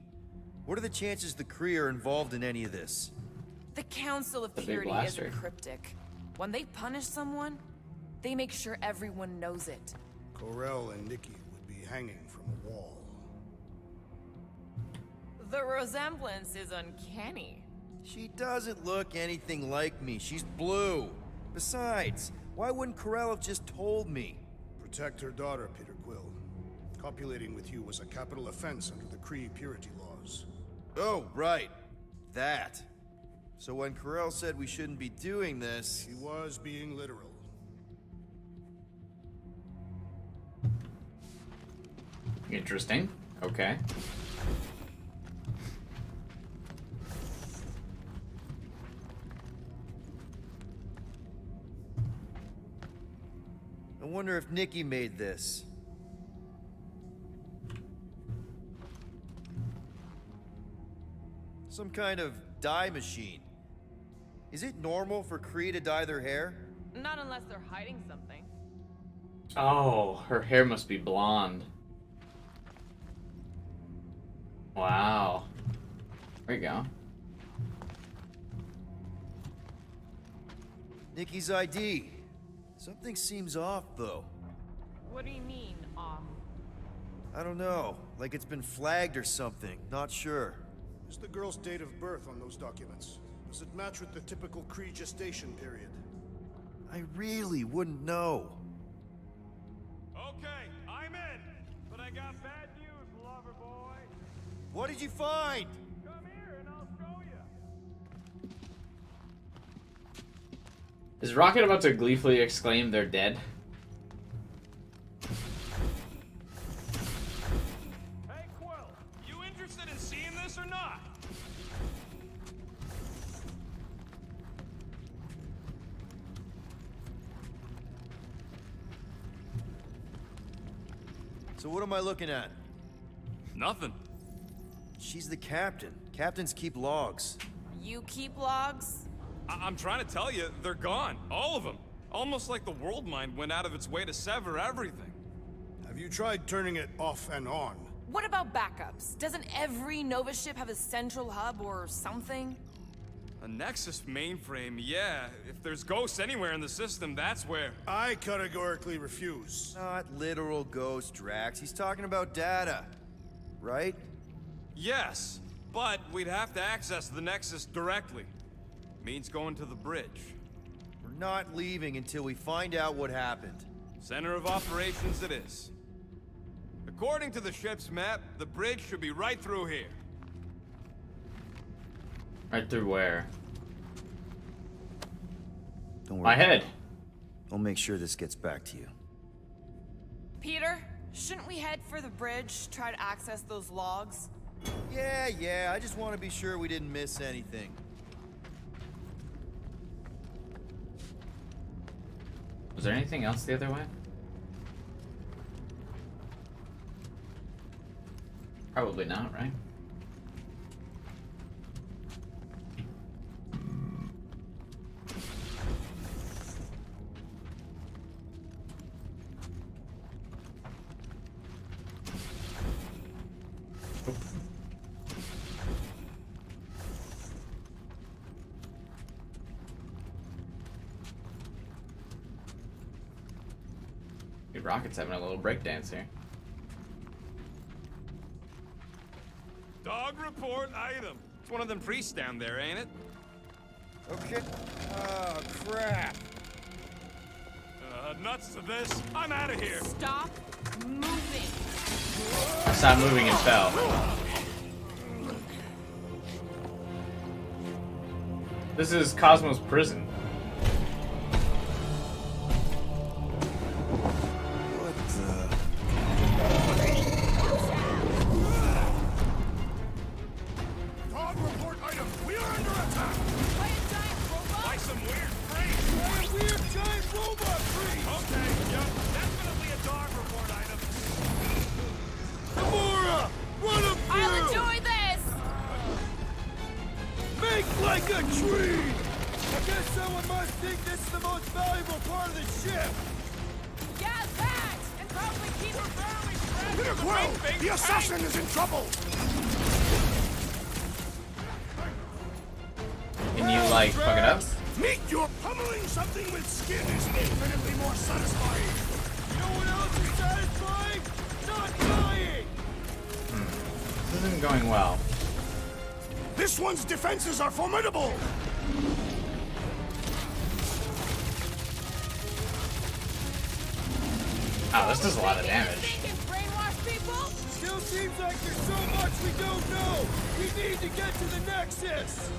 What are the chances the Kree are involved in any of this? The Council of The big Purity is blaster. cryptic. When they punish someone, they make sure everyone knows it. Corel and Nikki would be hanging from a wall. The resemblance is uncanny. She doesn't look anything like me. She's blue. Besides, why wouldn't Corel have just told me? Protect her daughter, Peter Quill. Copulating with you was a capital offense under the Kree purity laws. Oh, right. That. So when Corel said we shouldn't be doing this... He was being literal. Interesting. Okay. I wonder if Nikki made this. Some kind of dye machine. Is it normal for Kree to dye their hair? Not unless they're hiding something. Oh, her hair must be blonde. Wow. There you go. Nikki's ID. Something seems off, though. What do you mean, off? I don't know. Like it's been flagged or something. Not sure. Is the girl's date of birth on those documents? Does it match with the typical Kree gestation period? I really wouldn't know. Okay, I'm in. But I got bad news, lover boy. What did you find? Come here and I'll show you. Is Rocket about to gleefully exclaim they're dead? Hey, Quill, you interested in seeing this or not? So what am I looking at? Nothing. She's the captain. Captains keep logs. You keep logs? I'm trying to tell you, they're gone. All of them. Almost like the world mind went out of its way to sever everything. Have you tried turning it off and on? What about backups? Doesn't every Nova ship have a central hub or something? A Nexus mainframe, yeah. If there's ghosts anywhere in the system, that's where. I categorically refuse. Not literal ghost, Drax. He's talking about data. Right? Yes, but we'd have to access the Nexus directly. Means going to the bridge. We're not leaving until we find out what happened. Center of operations it is. According to the ship's map, the bridge should be right through here. Right through where? Don't worry. My head. I'll make sure this gets back to you. Peter, shouldn't we head for the bridge, try to access those logs? Yeah, I just want to be sure we didn't miss anything. Was there anything else the other way? Probably not, right? Dude, Rocket's having a little breakdance here. Dog report item. It's one of them priests down there, ain't it? Okay. Oh, crap. Nuts to this. I'm out of here. Stop moving. I stopped moving and fell. This is Cosmo's prison. Like a tree! I guess someone must think this is the most valuable part of the ship! Yeah, that! And probably keep her barely stranded. Peter Quill! The assassin is in trouble! Can you, like, fuck it up? Meet your pummeling something with skin is infinitely more satisfying! You know what else is satisfying? Not dying! This isn't going well. This one's defenses are formidable! Oh, this does a lot of damage. Brainwash people? Still seems like there's so much we don't know! We need to get to the Nexus!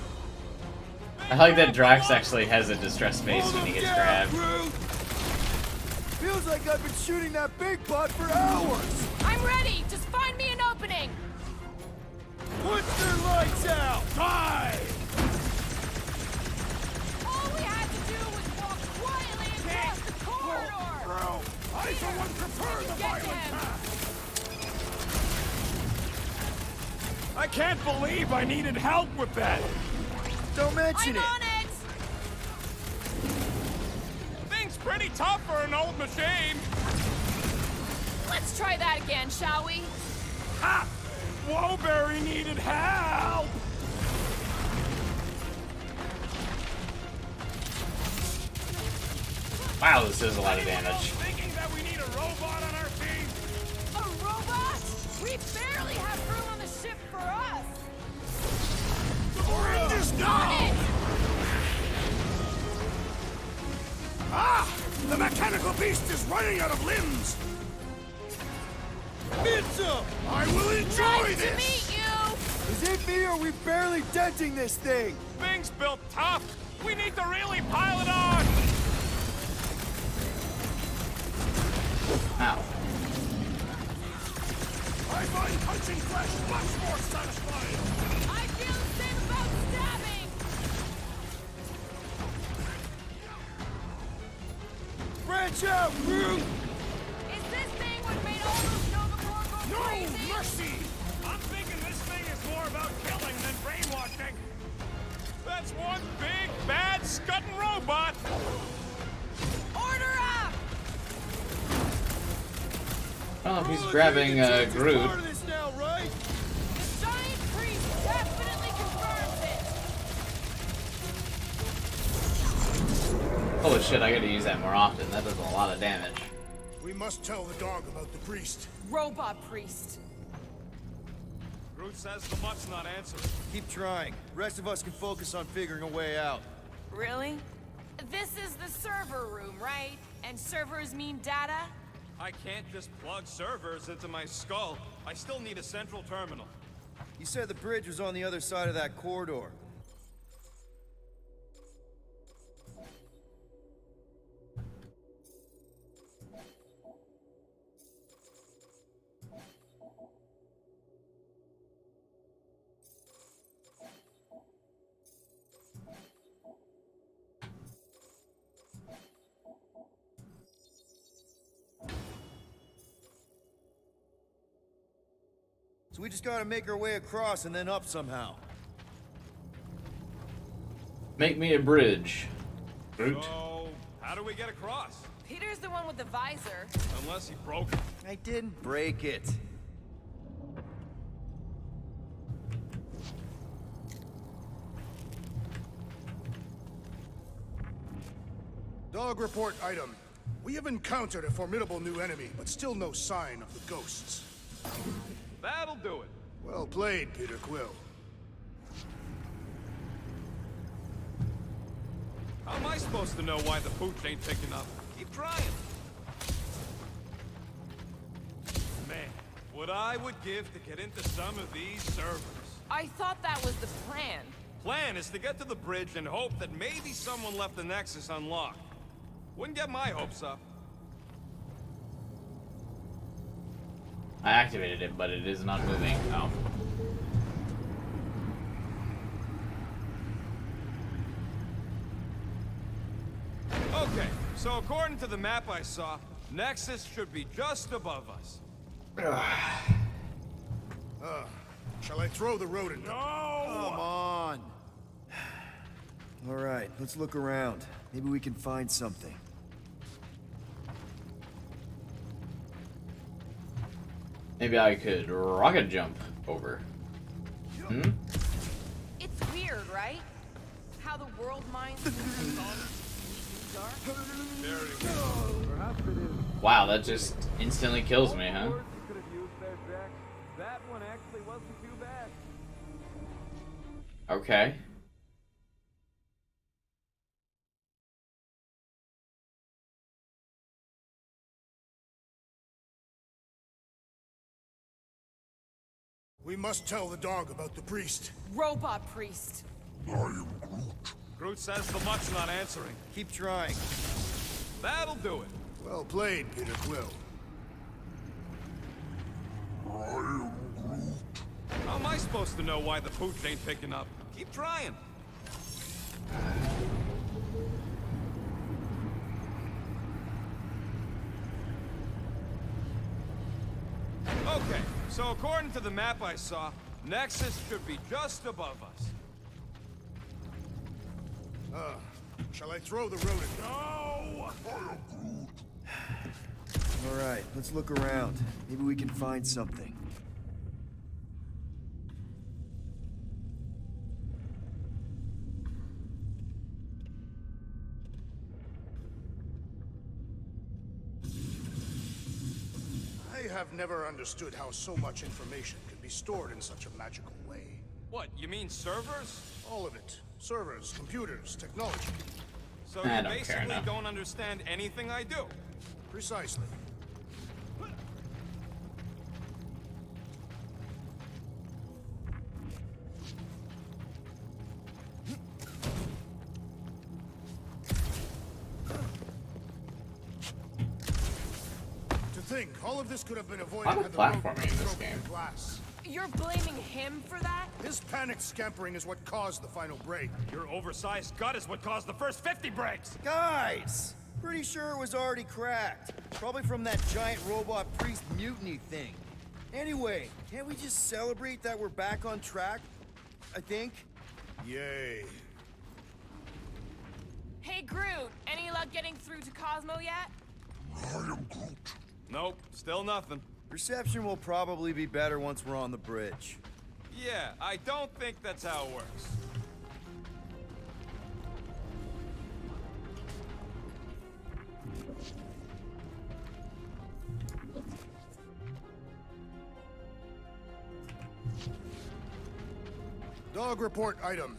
I like that Drax actually has a distressed face when he gets grabbed. Feels like I've been shooting that big butt for hours! I'm ready! Just find me an opening! Put their lights out! Die! All we had to do was walk quietly across the corridor! Bro, I for one prefer the violent path! I can't believe I needed help with that. Don't mention I'm it! on it! Thing's pretty tough for an old machine. Let's try that again, shall we? Ha! Woberry needed help. Wow, this is a lot of damage. Thinking that we need a robot on our team? A robot? We barely have room on the ship for us! We're in this now! Ah! The mechanical beast is running out of limbs! Mitchell! I will enjoy Nice this! to meet you! Is it me or are we barely denting this thing? Thing's built tough. We need to really pile it on. Ow. I find punching flesh much more satisfying! I feel the same about stabbing! Branch out, crew! Is this thing what made all those Novacore go No crazy? mercy! I'm thinking this thing is more about killing than brainwashing. That's one big, bad, scutting robot. Order up! Oh, he's grabbing Groot. Part of this now, right? The giant priest definitely confirms it! Holy shit, I gotta use that more often. That does a lot of damage. We must tell the dog about the priest. Robot priest. Groot says the mutt's not answering. Keep trying. Rest of us can focus on figuring a way out. Really? This is the server room, right? And servers mean data? I can't just plug servers into my skull. I still need a central terminal. You said the bridge was on the other side of that corridor. So we just gotta make our way across and then up somehow. Make me a bridge. Groot. So, how do we get across? Peter's the one with the visor. Unless he broke it. I didn't break it. Dog report item. We have encountered a formidable new enemy, but still no sign of the ghosts. That'll do it. Well played, Peter Quill. How am I supposed to know why the pooch ain't picking up? Keep trying. Man, what I would give to get into some of these servers. I thought that was the plan. Plan is to get to the bridge and hope that maybe someone left the Nexus unlocked. Wouldn't get my hopes up. I activated it, but it is not moving. Oh. Okay, so according to the map I saw, Nexus should be just above us. Shall I throw the rodent? No! Come on. All right, let's look around. Maybe we can find something. Maybe I could rocket jump over. Hmm? It's weird, right? How the world minds Wow, that just instantly kills me, huh? That one actually wasn't too bad. Okay. We must tell the dog about the priest. Robot priest. Groot says the mutt's not answering. Keep trying. That'll do it. Well played, Peter Quill. How am I supposed to know why the pooch ain't picking up? Keep trying. Okay, so according to the map I saw, Nexus should be just above us. Shall I throw the rodent? No! All right, let's look around. Maybe we can find something. I have never understood how so much information can be stored in such a magical way. What, you mean servers? All of it. Servers, computers, technology. So I you don't care basically now. don't understand anything I do? Precisely. To think, all of this could have been avoided A lot of had the rodent platforming been in this broken game. glass. You're blaming him for that? His panicked scampering is what caused the final break. Your oversized gut is what caused the first 50 breaks! Guys! Pretty sure it was already cracked. Probably from that giant robot priest mutiny thing. Anyway, can't we just celebrate that we're back on track? I think. Yay. Hey, Groot, any luck getting through to Cosmo yet? Nope, still nothing. Reception will probably be better once we're on the bridge. Yeah, I don't think that's how it works. Dog report item.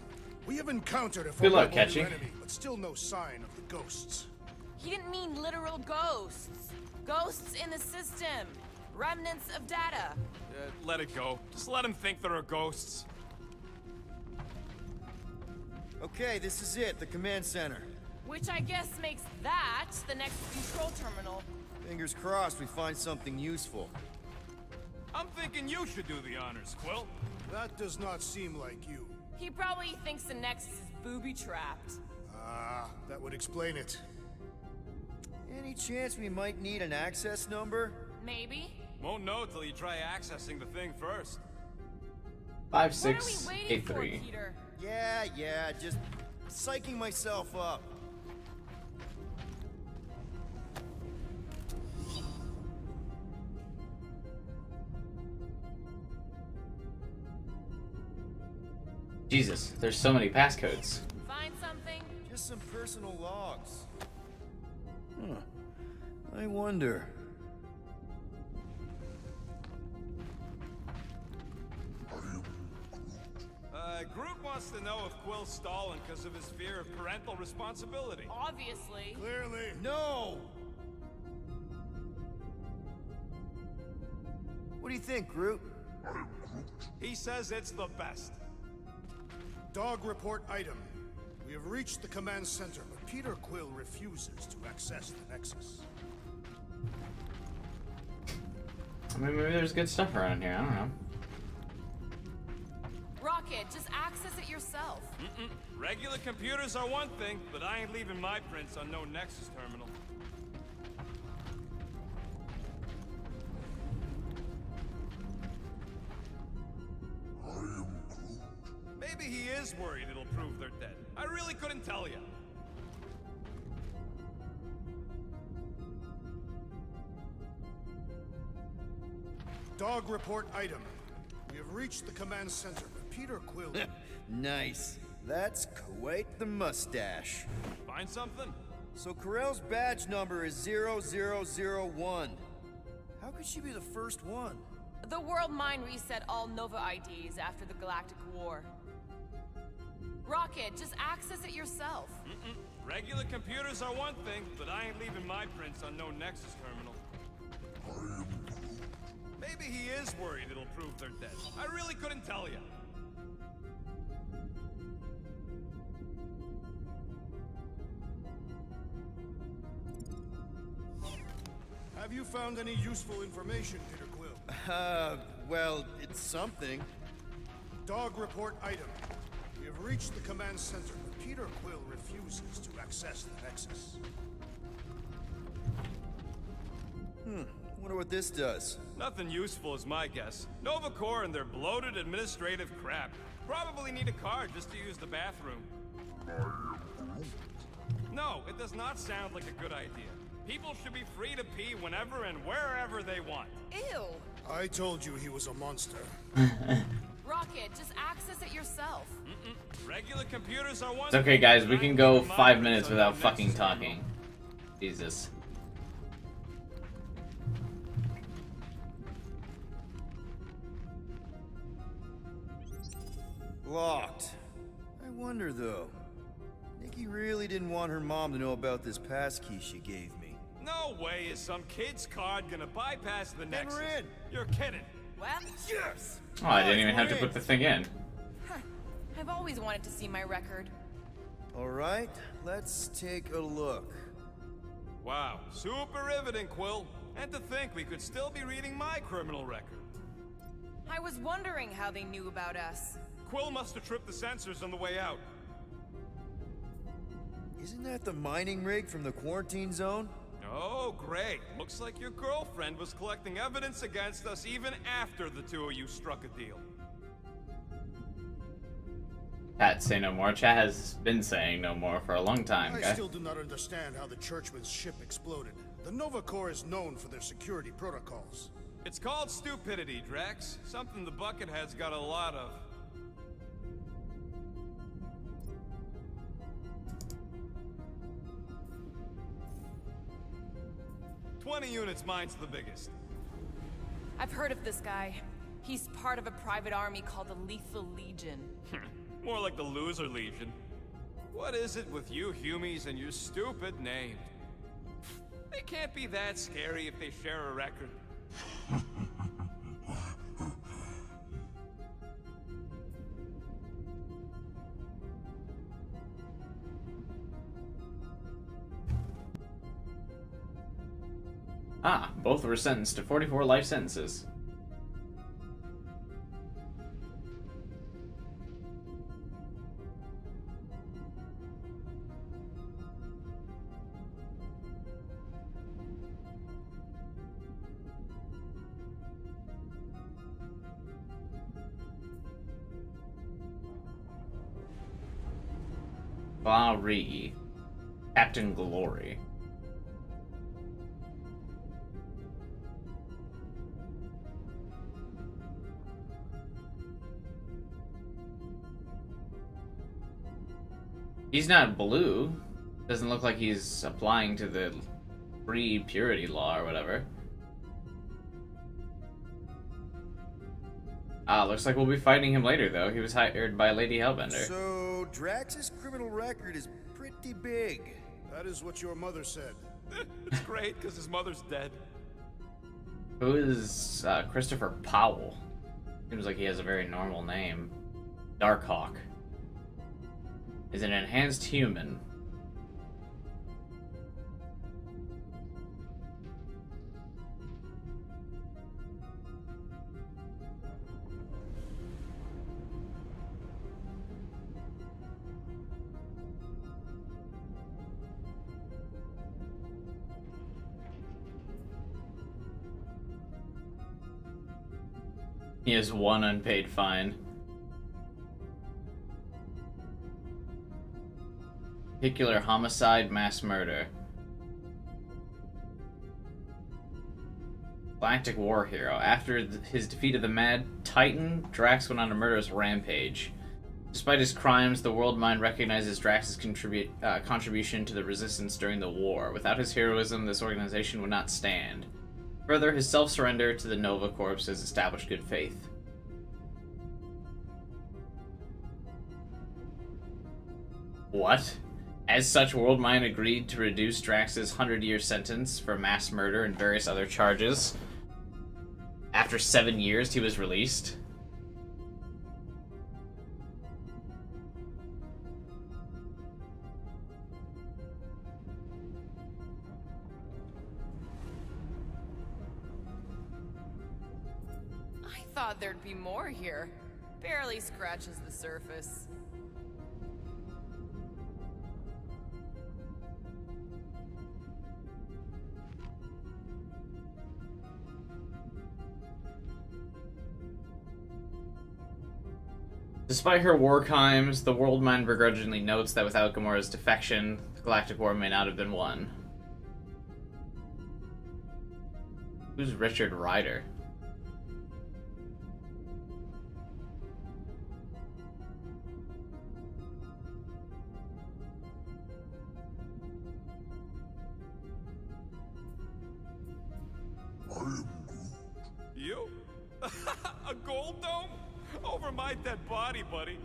We have encountered a Good luck, formidable Catchy. new enemy, but still no sign of the ghosts. He didn't mean literal ghosts. Ghosts in the system. Remnants of data. Let it go. Just let him think there are ghosts. Okay, this is it, the command center. Which I guess makes that the next control terminal. Fingers crossed we find something useful. I'm thinking you should do the honors, Quill. That does not seem like you. He probably thinks the Nexus is booby-trapped. Ah, that would explain it. Any chance we might need an access number? Maybe. Won't know till you try accessing the thing first. 5683. Peter? Yeah, just psyching myself up. Jesus, there's so many passcodes. Find something? Just some personal logs. Huh. I wonder. Groot wants to know if Quill's stalling because of his fear of parental responsibility. Obviously. Clearly. No! What do you think, Groot? He says it's the best. Dog report item. We have reached the command center, but Peter Quill refuses to access the Nexus. I mean, maybe there's good stuff around here. I don't know. Rocket, just access it yourself. Regular computers are one thing, but I ain't leaving my prints on no Nexus terminal. Maybe he is worried it'll prove they're dead. I really couldn't tell you. Dog report item. We have reached the command center. Peter Quill. Nice. That's quite the mustache. Find something? So Corell's badge number is 0001. How could she be the first one? The World Mind reset all Nova IDs after the Galactic War. Rocket, just access it yourself. Regular computers are one thing, but I ain't leaving my prints on no Nexus terminal. Maybe he is worried it'll prove they're dead. I really couldn't tell you. Have you found any useful information, Peter Quill? Well, it's something. Dog report item. We have reached the command center, but Peter Quill refuses to access the Nexus. Wonder what this does. Nothing useful is my guess. Nova Corps and their bloated administrative crap. Probably need a card just to use the bathroom. No, it does not sound like a good idea. People should be free to pee whenever and wherever they want. Ew. I told you he was a monster. Rocket, just access it yourself. Regular computers are one. It's okay, guys. We can go 5 minutes without fucking talking. Jesus. Locked. I wonder though. Nikki really didn't want her mom to know about this passkey she gave me. No way is some kid's card gonna bypass the Nexus. we're in. You're kidding. Well, yes. Oh, I didn't even have to put the thing in. I've always wanted to see my record. All right, let's take a look. Wow, super riveting, Quill. And to think we could still be reading my criminal record. I was wondering how they knew about us. Quill must have tripped the sensors on the way out. Isn't that the mining rig from the quarantine zone? Oh, great. Looks like your girlfriend was collecting evidence against us even after the two of you struck a deal. Chat, say no more. Chat has been saying no more for a long time, I guys. still do not understand how the Churchman's ship exploded. The Nova Corps is known for their security protocols. It's called stupidity, Drax. Something the Buckethead's got a lot of. "20 units, mine's the biggest." I've heard of this guy. He's part of a private army called the Lethal Legion. More like the Loser Legion. What is it with you Humies and your stupid name? They can't be that scary if they share a record. Ah, both were sentenced to 44 life sentences. Bari. Captain Glory. He's not blue. Doesn't look like he's applying to the free purity law or whatever. Ah, looks like we'll be fighting him later, though. He was hired by Lady Hellbender. So, Drax's criminal record is pretty big. That is what your mother said. It's great, because his mother's dead. Who is Christopher Powell? Seems like he has a very normal name. Darkhawk. Is an enhanced human. He has one unpaid fine. Vehicular homicide, mass murder. Galactic war hero. After his defeat of the Mad Titan, Drax went on a murderous rampage. Despite his crimes, the World Mind recognizes Drax's contribution to the Resistance during the war. Without his heroism, this organization would not stand. Further, his self-surrender to the Nova Corps has established good faith. What? As such, World Mind agreed to reduce Drax's 100-year sentence for mass murder and various other charges. After 7 years, he was released. I thought there'd be more here. Barely scratches the surface. Despite her war crimes, the World Mind begrudgingly notes that without Gamora's defection, the Galactic War may not have been won. Who's Richard Ryder? You? A gold dome? Over my dead body, buddy.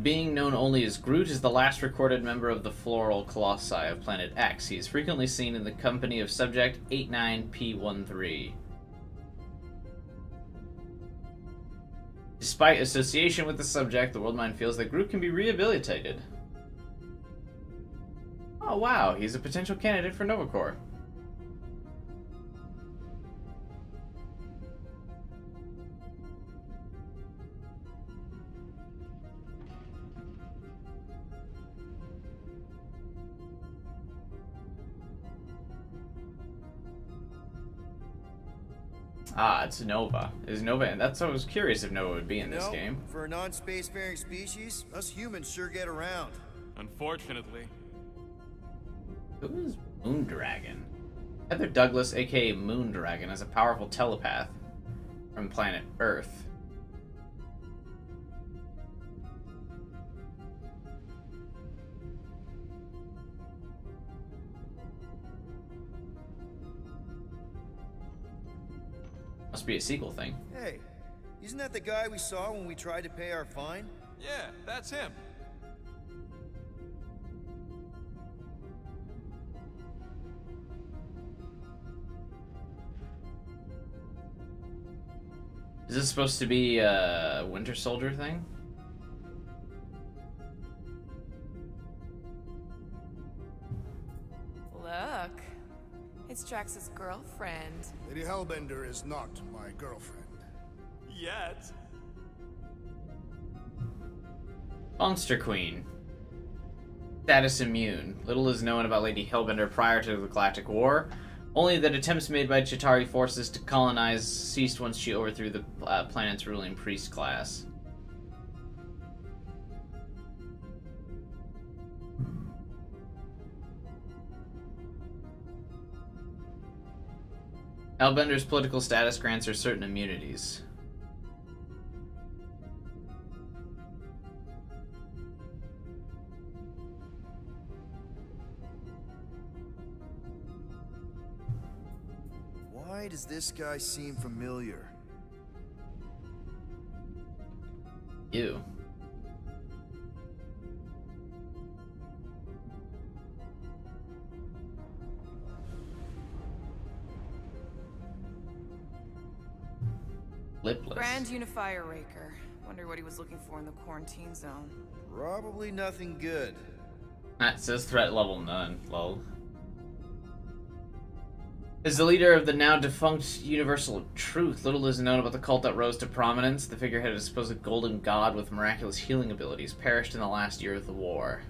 Being known only as Groot is the last recorded member of the Floral Colossi of Planet X. He is frequently seen in the company of Subject 89P13. Despite association with the subject, the World Mind feels that Groot can be rehabilitated. Oh wow, he's a potential candidate for Nova Corps. Ah, it's Nova. Is Nova, and that's I was curious if Nova would be in this game. For a non-spacefaring species, us humans sure get around. Unfortunately. Who is Moondragon? Heather Douglas, aka Moondragon, is a powerful telepath from planet Earth. Must be a sequel thing. Hey, isn't that the guy we saw when we tried to pay our fine? Yeah, that's him. Is this supposed to be a Winter Soldier thing? Look, it's Drax's girlfriend. Lady Hellbender is not my girlfriend. Yet. Monster Queen. Status immune. Little is known about Lady Hellbender prior to the Galactic War. Only that attempts made by Chitauri forces to colonize ceased once she overthrew the planet's ruling priest class. Hellbender's political status grants her certain immunities. Why does this guy seem familiar? You. Lipless. Grand Unifier Raker. Wonder what he was looking for in the quarantine zone. Probably nothing good. That says threat level none. Lol. As the leader of the now defunct Universal Truth, little is known about the cult that rose to prominence. The figurehead is a supposed golden god with miraculous healing abilities, perished in the last year of the war.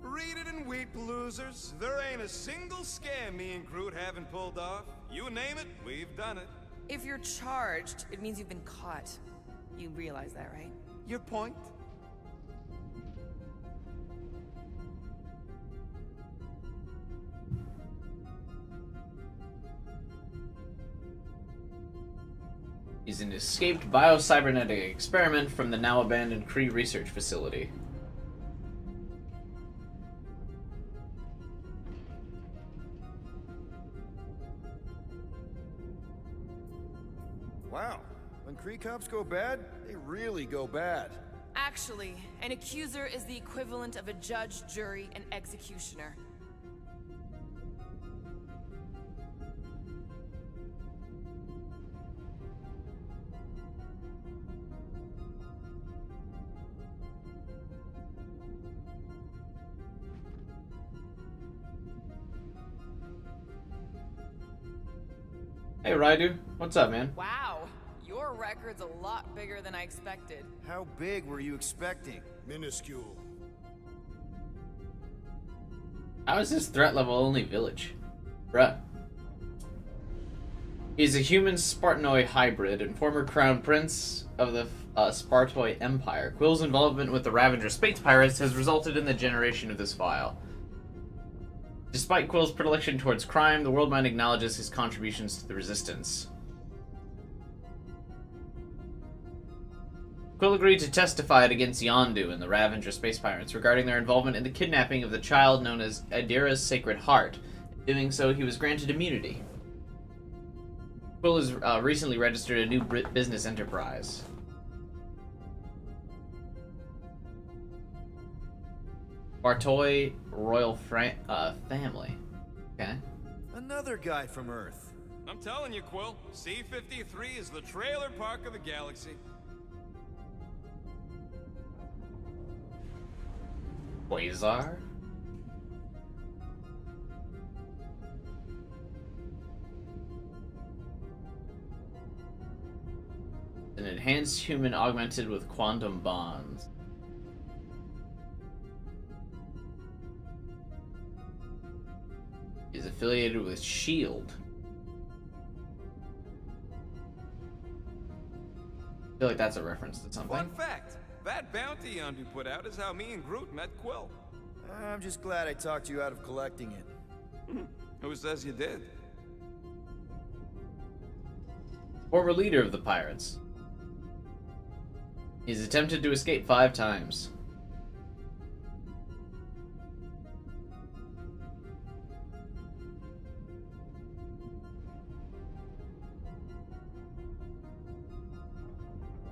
Read it and weep losers. There ain't a single scam me and Groot haven't pulled off. You name it, we've done it. If you're charged, it means you've been caught. You realize that, right? Your point? He's an escaped bio-cybernetic experiment from the now-abandoned Kree research facility. Wow. When Kree cops go bad, they really go bad. Actually, an accuser is the equivalent of a judge, jury, and executioner. Hey Raidu, what's up, man? Wow, your record's a lot bigger than I expected. How big were you expecting? Minuscule. How is this threat level only village? Bruh. He's a human Spartanoid hybrid and former crown prince of the Spartoid Empire. Quill's involvement with the Ravager Space Pirates has resulted in the generation of this file. Despite Quill's predilection towards crime, the World Mind acknowledges his contributions to the Resistance. Quill agreed to testify against Yondu and the Ravager Space Pirates regarding their involvement in the kidnapping of the child known as Adira's Sacred Heart. In doing so, he was granted immunity. Quill has recently registered a new business enterprise. Bartoy Royal Family. Okay. Another guy from Earth. I'm telling you, Quill, C-53 is the trailer park of the galaxy. Quasar? An enhanced human augmented with quantum bonds. Is affiliated with S.H.I.E.L.D. I feel like that's a reference to something. Fun fact, that bounty Yondu put out is how me and Groot met Quill. I'm just glad I talked you out of collecting it. Who says you did? Former leader of the pirates. He's attempted to escape 5 times.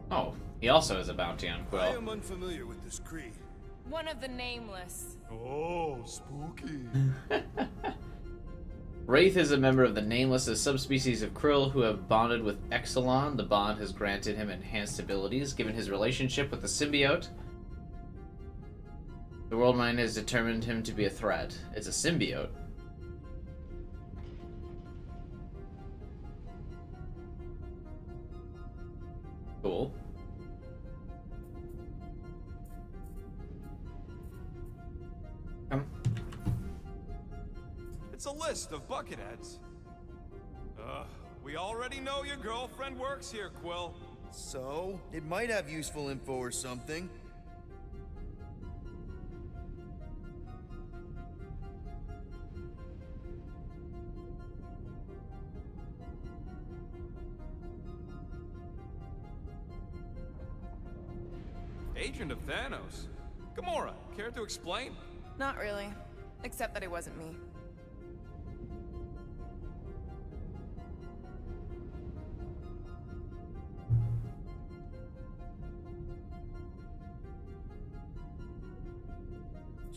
Oh, he also has a bounty on Quill. I am unfamiliar with this Kree. One of the nameless. Oh, spooky. Wraith is a member of the Nameless, a subspecies of Krill who have bonded with Exelon. The bond has granted him enhanced abilities, given his relationship with the symbiote. The World Mind has determined him to be a threat. It's a symbiote. Cool. It's a list of bucketheads. We already know your girlfriend works here, Quill. So, it might have useful info or something. Agent of Thanos. Gamora, care to explain? Not really. Except that it wasn't me.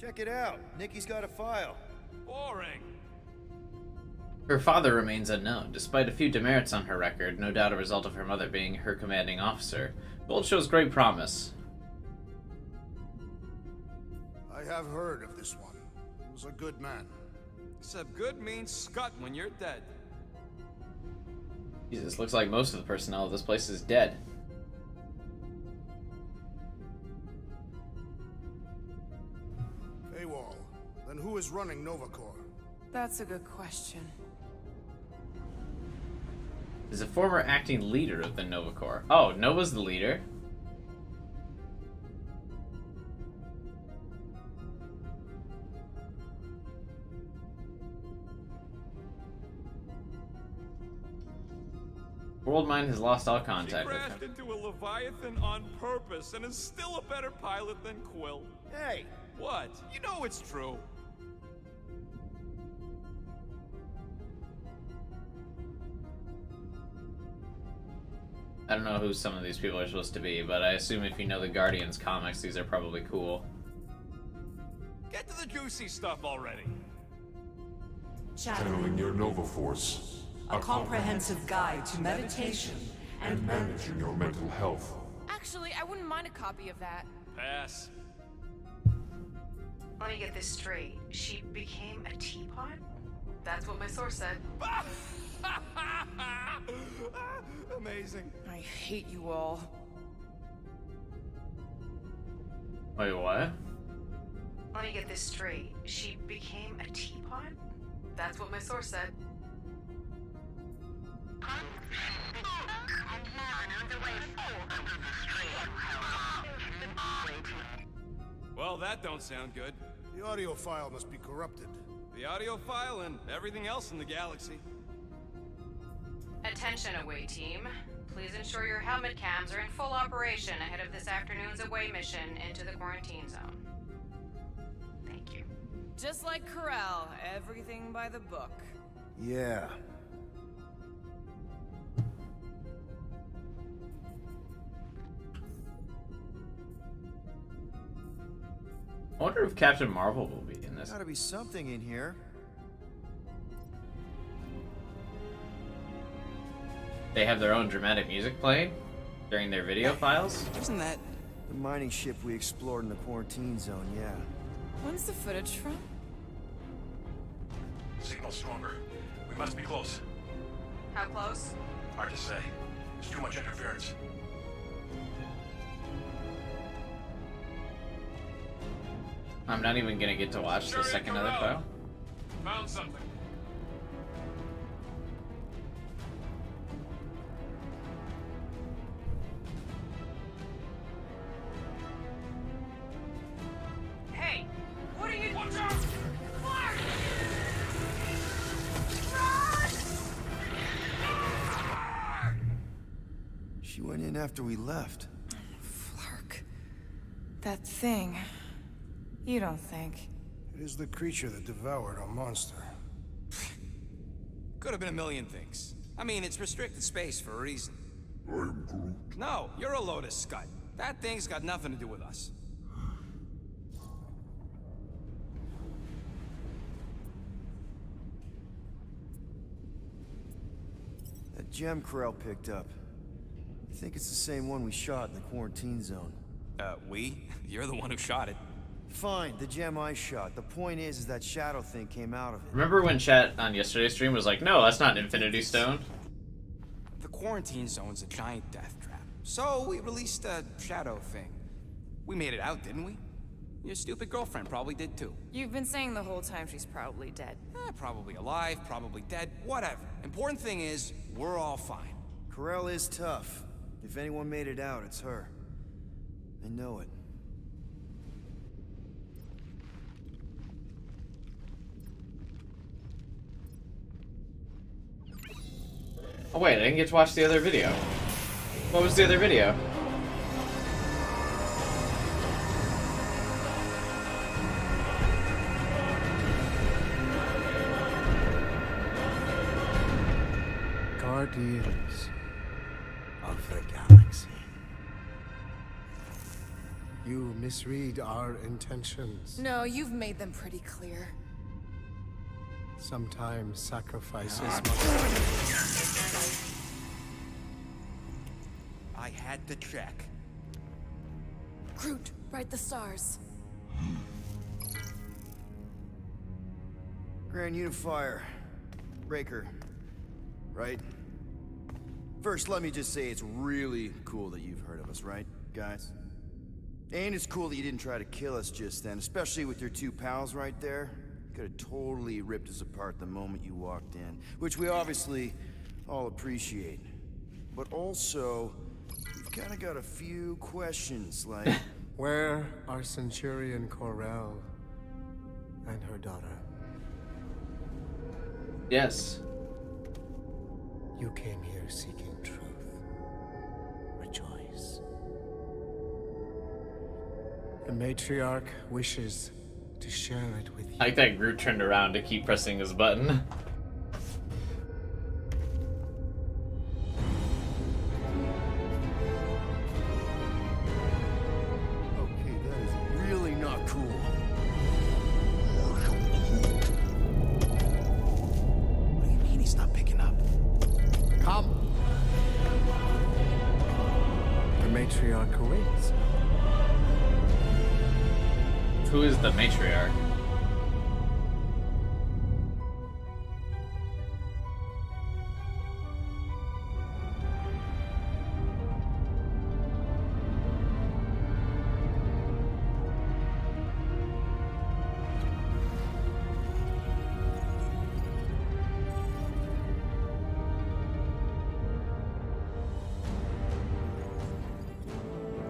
Check it out. Nikki's got a file. Boring. Her father remains unknown, despite a few demerits on her record, no doubt a result of her mother being her commanding officer. Gold shows great promise. I have heard of this one. He was a good man. Except good means scut when you're dead. Jesus, looks like most of the personnel of this place is dead. AWOL. Then who is running Nova Corps? That's a good question. Is a former acting leader of the Nova Corps. Oh, Nova's the leader. Worldmind has lost all She contact with crashed him. into a Leviathan on purpose and is still a better pilot than Quill. Hey! What? You know it's true. I don't know who some of these people are supposed to be, but I assume if you know the Guardians comics, these are probably cool. Get to the juicy stuff already. Channeling your Nova Force. A comprehensive guide to meditation and managing your mental health. Actually, I wouldn't mind a copy of that. Pass. Let me get this straight. She became a teapot? That's what my source said. Amazing. I hate you all. Wait, what? Let me get this straight. She became a teapot? That's what my source said. Well, that don't sound good. The audio file must be corrupted. The audio file and everything else in the galaxy. Attention, away team. Please ensure your helmet cams are in full operation ahead of this afternoon's away mission into the quarantine zone. Thank you. Just like Corel, everything by the book. Yeah. I wonder if Captain Marvel will be in this. Gotta be something in here. They have their own dramatic music playing during their video files. Isn't that the mining ship we explored in the quarantine zone? Yeah. When's the footage from? Signal stronger. We must be close. How close? Hard to say. There's too much interference. I'm not even gonna get to watch the second other file. Found something. Hey! What are you... Watch out! She went in after we left. Flark. That thing. You don't think? It is the creature that devoured our monster. Could have been a million things. I mean, it's restricted space for a reason. I'm Groot. No, you're a Lotus Scud. That thing's got nothing to do with us. That gem Corel picked up. I think it's the same one we shot in the quarantine zone. We? You're the one who shot it. Fine, the gem I shot. The point is that shadow thing came out of it. Remember when chat on yesterday's stream was like, no, that's not an Infinity Stone? The quarantine zone's a giant death trap. So we released a shadow thing. We made it out, didn't we? Your stupid girlfriend probably did too. You've been saying the whole time she's probably dead. Probably alive, probably dead, whatever. Important thing is, we're all fine. Corel is tough. If anyone made it out, it's her. I know it. Oh wait, I didn't get to watch the other video. What was the other video? Guardians of the Galaxy. You misread our intentions. No, you've made them pretty clear. Sometimes sacrifices I had to check. Groot, write the stars. Grand Unifier. Breaker. Right? First, let me just say it's really cool that you've heard of us, right, guys? And it's cool that you didn't try to kill us just then, especially with your two pals right there. Could have totally ripped us apart the moment you walked in, which we obviously all appreciate. But also, we've kind of got a few questions, like... Where are Centurion Corell and her daughter? Yes. You came here seeking truth. Rejoice. The matriarch wishes to share it with you. I like that Groot turned around to keep pressing his button. Okay, that is really not cool. What do you mean he's not picking up? Come. The matriarch awaits. Who is the matriarch?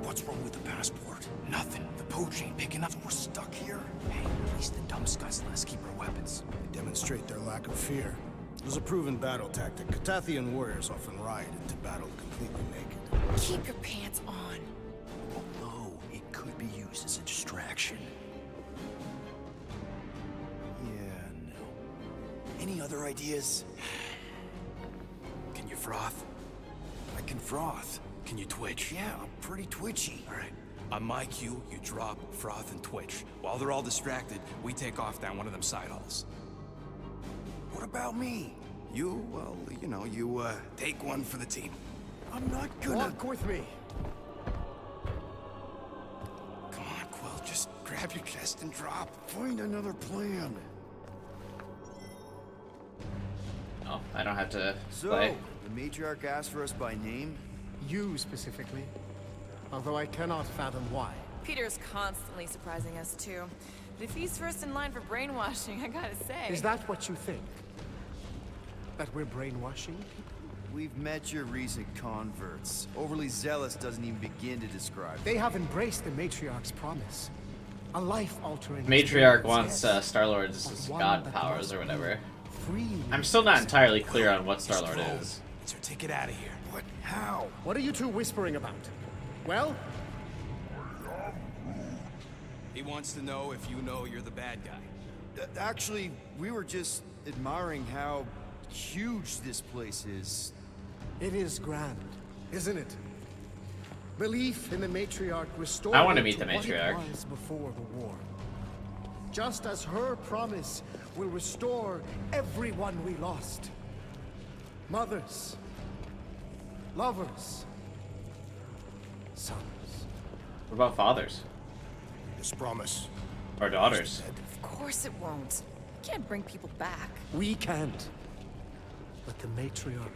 What's wrong with the passport? Nothing. The pooch ain't picking up. We're stuck here. Hey, at least the dumb scuds let us keep our weapons. They demonstrate their lack of fear. It was a proven battle tactic. Catathian warriors often ride into battle completely naked. Keep your pants on. Although it could be used as a distraction. Yeah, no. Any other ideas? Can you froth? I can froth. Can you twitch? Yeah, I'm pretty twitchy. All right. On my cue, you drop, froth, and twitch. While they're all distracted, we take off down one of them side halls. What about me? You, well, you know, you, take one for the team. I'm not gonna... Walk with me. Come on, Quill, just grab your chest and drop. Find another plan. Oh, I don't have to So, play. the matriarch asked for us by name? You specifically. Although I cannot fathom why. Peter's constantly surprising us, too. But if he's first in line for brainwashing, I gotta say... Is that what you think? That we're brainwashing people? We've met your recent converts. Overly zealous doesn't even begin to describe They have embraced the matriarch's promise. A life-altering Matriarch experience, wants yes, Star-Lord's but one god that powers must or whatever. be freely I'm still not entirely clear on what Star-Lord is. So take it out of here. What? How? What are you two whispering about? Well? He wants to know if you know you're the bad guy. Actually, we were just admiring how huge this place is. It is grand, isn't it? Belief in the matriarch restored I want to it meet the what it matriarch. was before the war. Just as her promise will restore everyone we lost. Mothers, lovers, sons. What about fathers? This promise. Or daughters? Of course it won't. You can't bring people back. We can't. But the matriarch,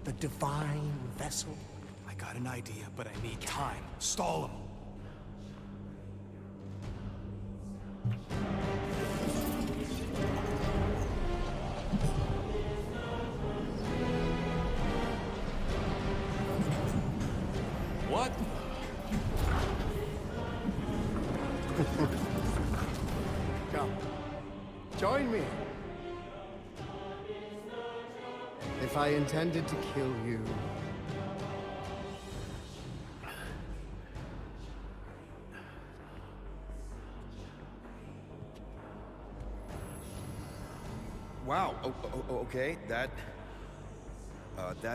the divine vessel. I got an idea, but I need time. Stall him. What? Come, join me. If I intended to kill you, Wow. Okay. That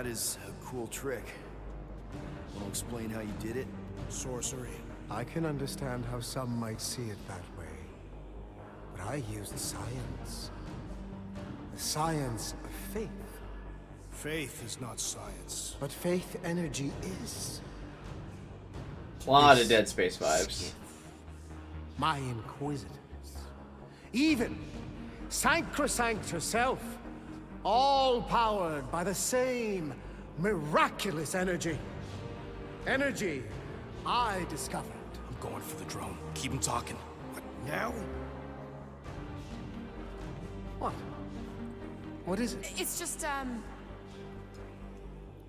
is a cool trick. Want to explain how you did it? Sorcery. I can understand how some might see it that way. But I use the science. The science of faith. Faith is not science. But faith energy is. A lot of Dead Space vibes. My inquisitors. Even Sancrosanct herself. All powered by the same miraculous energy. Energy I discovered I'm going for the drone. Keep him talking. What, now? What? What is it? It's just,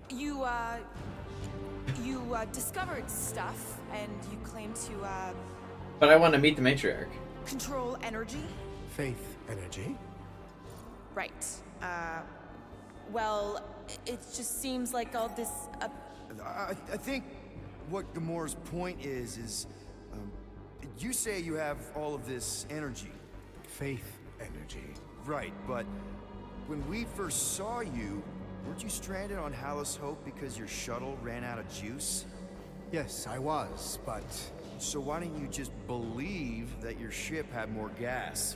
you discovered stuff, and you claim to, But I want to meet the matriarch. control energy? Faith energy? Right. Well, it just seems like all this, I think what Gamora's point is, you say you have all of this energy. Faith energy. Right, but when we first saw you, weren't you stranded on Hallis Hope because your shuttle ran out of juice? Yes, I was, but... So why don't you just believe that your ship had more gas?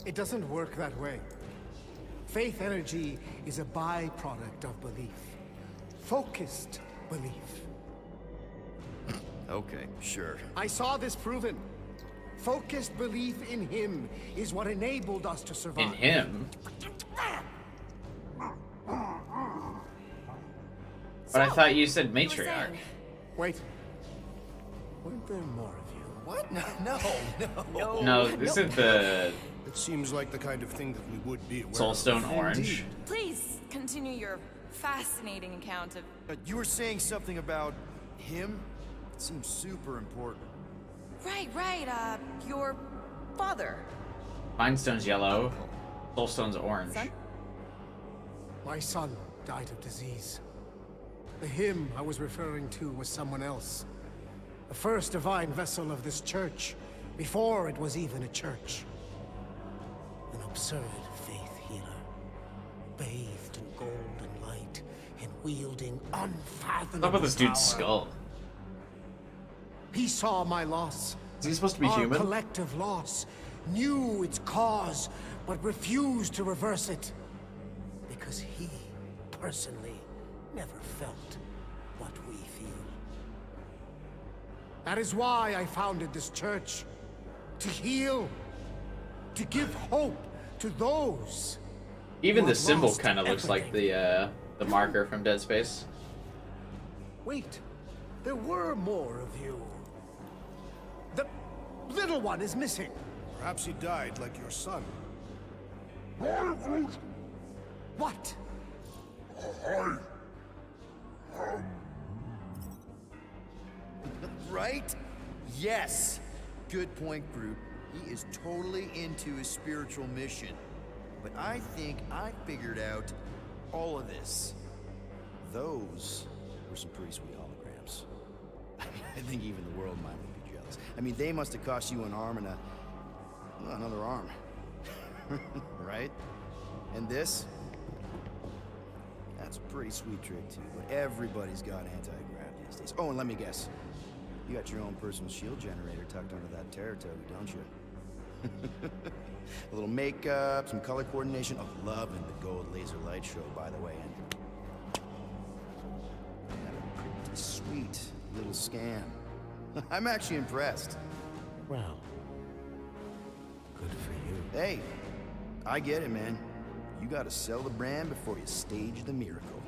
It doesn't work that way. Faith energy is a byproduct of belief. Focused belief. Okay, sure. I saw this proven. Focused belief in him is what enabled us to survive. In him? But I thought you said matriarch. Wait. Weren't there more of you? What? No. No, this is the It seems like the kind of thing that we would be aware Soulstone of. Orange. Please continue your fascinating account of. You were saying something about him? It seems super important. Right. Your father. Mindstone's yellow, Soulstone's orange. Son? My son died of disease. The him I was referring to was someone else. The first divine vessel of this church, before it was even a church. An absurd faith healer, bathed in golden light and wielding unfathomable What about this dude's power. skull? He saw my loss. Is he supposed to be Our human? collective loss, knew its cause, but refused to reverse it. Because he, personally, never felt what we feel. That is why I founded this church. To heal. To give hope to those. Even who the have symbol lost kind of looks like the marker from Dead Space. Wait, there were more of you. The little one is missing. Perhaps he died like your son. What? Right? Yes. Good point, Groot. He is totally into his spiritual mission. But I think I figured out all of this. Those were some pretty sweet holograms. I think even the world might be jealous. I mean, they must have cost you an arm and another arm. Right? And this? That's a pretty sweet trick, too. But everybody's got anti-grav these days. Oh, and let me guess. You got your own personal shield generator tucked under that Terratogi, don't you? A little makeup, some color coordination. Oh, loving the gold laser light show, by the way. And a pretty sweet little scam. I'm actually impressed. Well, good for you. Hey, I get it, man. You gotta sell the brand before you stage the miracle.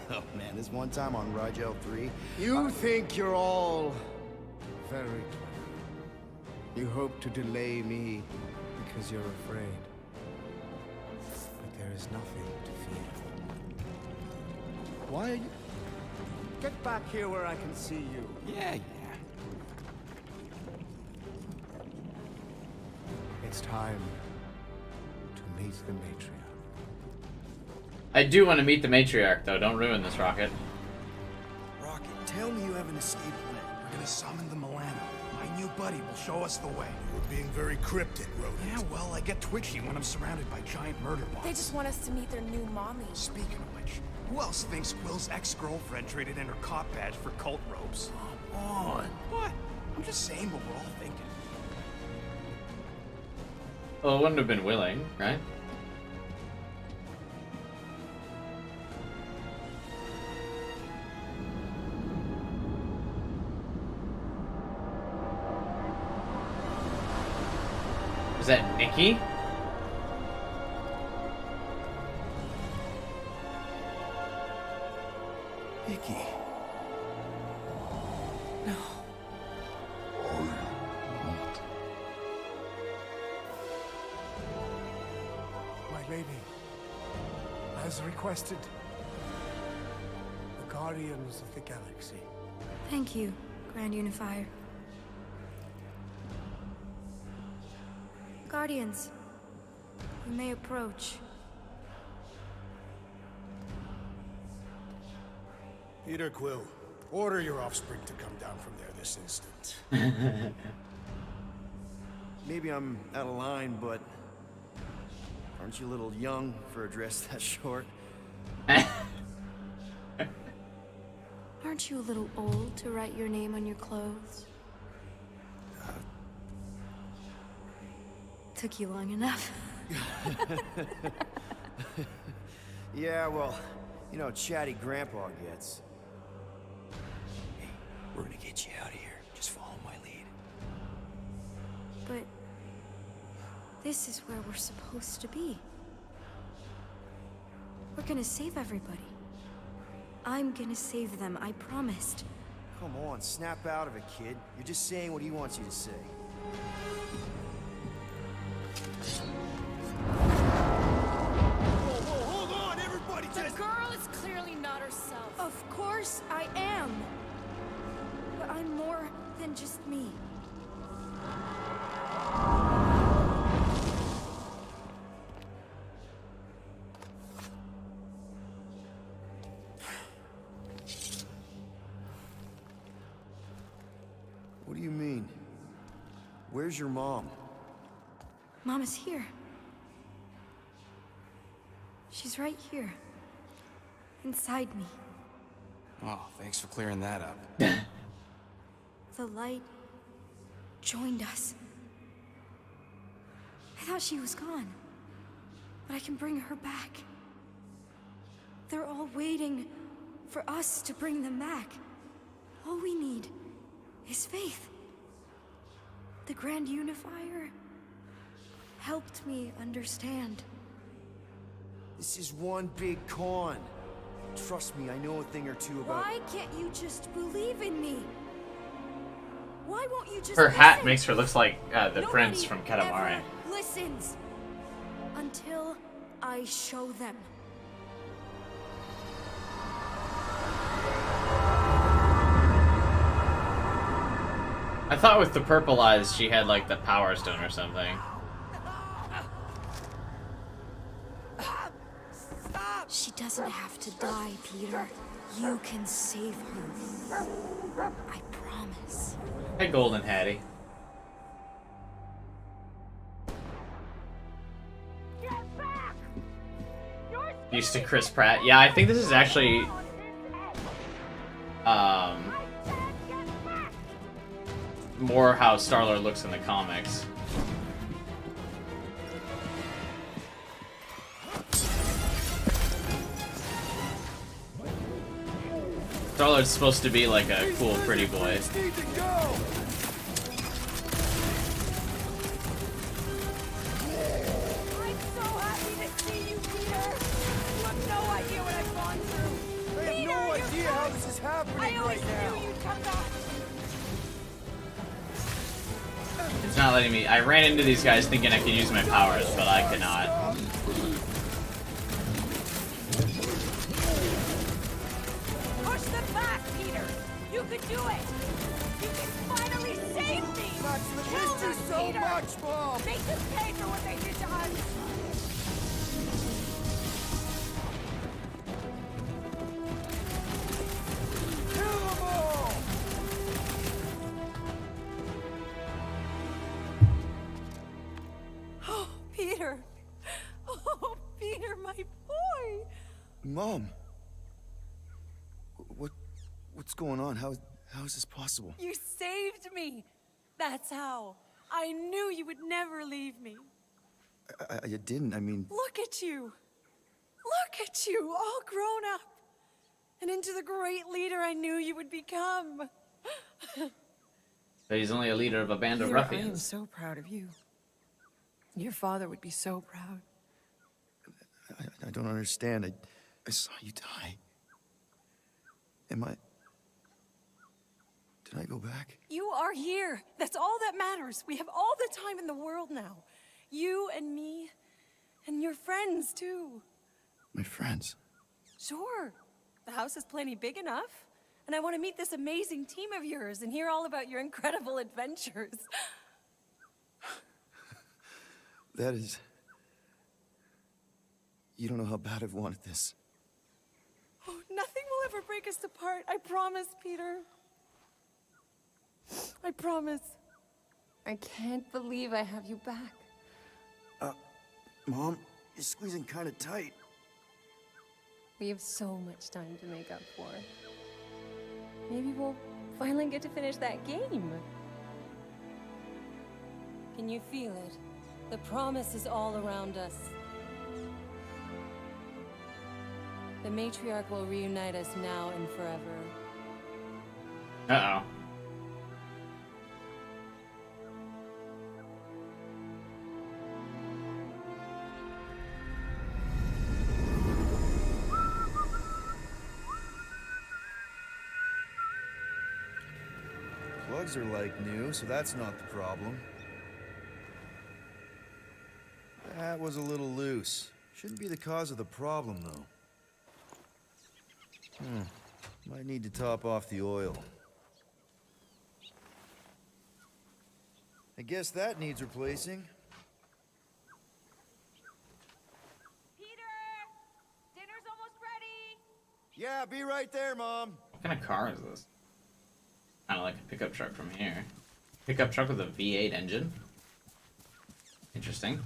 Oh man, this one time on Rigel 3... You think you're all very clever. You hope to delay me because you're afraid. But there is nothing to fear. Why are you... Get back here where I can see you. Yeah. It's time to meet the matriarch. I do want to meet the matriarch, though. Don't ruin this, Rocket. Rocket, tell me you have an escape plan. We're gonna summon the Milano. My new buddy will show us the way. You're being very cryptic, Rodent. Yeah, well, I get twitchy when I'm surrounded by giant murder bots. They just want us to meet their new mommy. Speaking of which, who else thinks Quill's ex-girlfriend traded in her cop badge for cult robes? Come on. What? I'm just saying what we're all thinking. Well, it wouldn't have been willing, right? Is that Nikki? Nikki. No. as requested. The Guardians of the Galaxy. Thank you, Grand Unifier. Guardians, you may approach. Peter Quill, order your offspring to come down from there this instant. Maybe I'm out of line, but aren't you a little young for a dress that short? Aren't you a little old to write your name on your clothes? Took you long enough. Yeah, well, you know how chatty Grandpa gets. Hey, we're gonna get you out of here. Just follow my lead. But this is where we're supposed to be. We're gonna save everybody. I'm gonna save them, I promised. Come on, snap out of it, kid. You're just saying what he wants you to say. Whoa, hold on, everybody The girl is clearly not herself. Of course I am. But I'm more than just me. What do you mean? Where's your mom? Mama's here. She's right here. Inside me. Oh, thanks for clearing that up. The light joined us. I thought she was gone. But I can bring her back. They're all waiting for us to bring them back. All we need is faith. The Grand Unifier helped me understand. This is one big con. Trust me, I know a thing or two about... Why can't you just believe in me? Why won't you just Her hat listen? makes her look like the Nobody prince from Katamari. ever listens until I show them. I thought with the purple eyes she had like the Power Stone or something. She doesn't have to die, Peter. You can save her. I promise. Hey, Golden Hattie. Used to Chris Pratt. Yeah, I think this is actually more how Star-Lord looks in the comics. Star-Lord's supposed to be like a cool, pretty boy. I'm so happy to see you, Peter. You have no idea what I've gone through. I have no idea how this is happening right now. Knew you'd come back. It's not letting me. I ran into these guys thinking I could use my powers, but I could not. Push them back, Peter. You could do it. You can finally save me. Max, Kill this is them, so Peter. much, Mom. Make them pay for what they did to us. Kill them all! Oh, Peter. Oh, Peter, my boy. Mom. What's going on? How is this possible? You saved me. That's how. I knew you would never leave me. I didn't, I mean... Look at you. Look at you, all grown up. And into the great leader I knew you would become. But he's only a leader of a band of Peter, I am ruffians. so proud of you. Your father would be so proud. I don't understand. I saw you die. Did I go back? You are here. That's all that matters. We have all the time in the world now. You and me, and your friends too. My friends. Sure. The house is plenty big enough. And I want to meet this amazing team of yours and hear all about your incredible adventures. That is... You don't know how bad I've wanted this. Oh, nothing will ever break us apart. I promise, Peter. I promise. I can't believe I have you back. Mom, you're squeezing kind of tight. We have so much time to make up for. Maybe we'll finally get to finish that game. Can you feel it? The promise is all around us. The matriarch will reunite us now and forever. Uh-oh. Plugs are like new, so that's not the problem. That was a little loose. Shouldn't be the cause of the problem, though. Might need to top off the oil. I guess that needs replacing. Dinner's almost ready. Yeah, be right there, Mom. What kind of car is this? Kind of like a pickup truck from here. Pickup truck with a V8 engine. Interesting.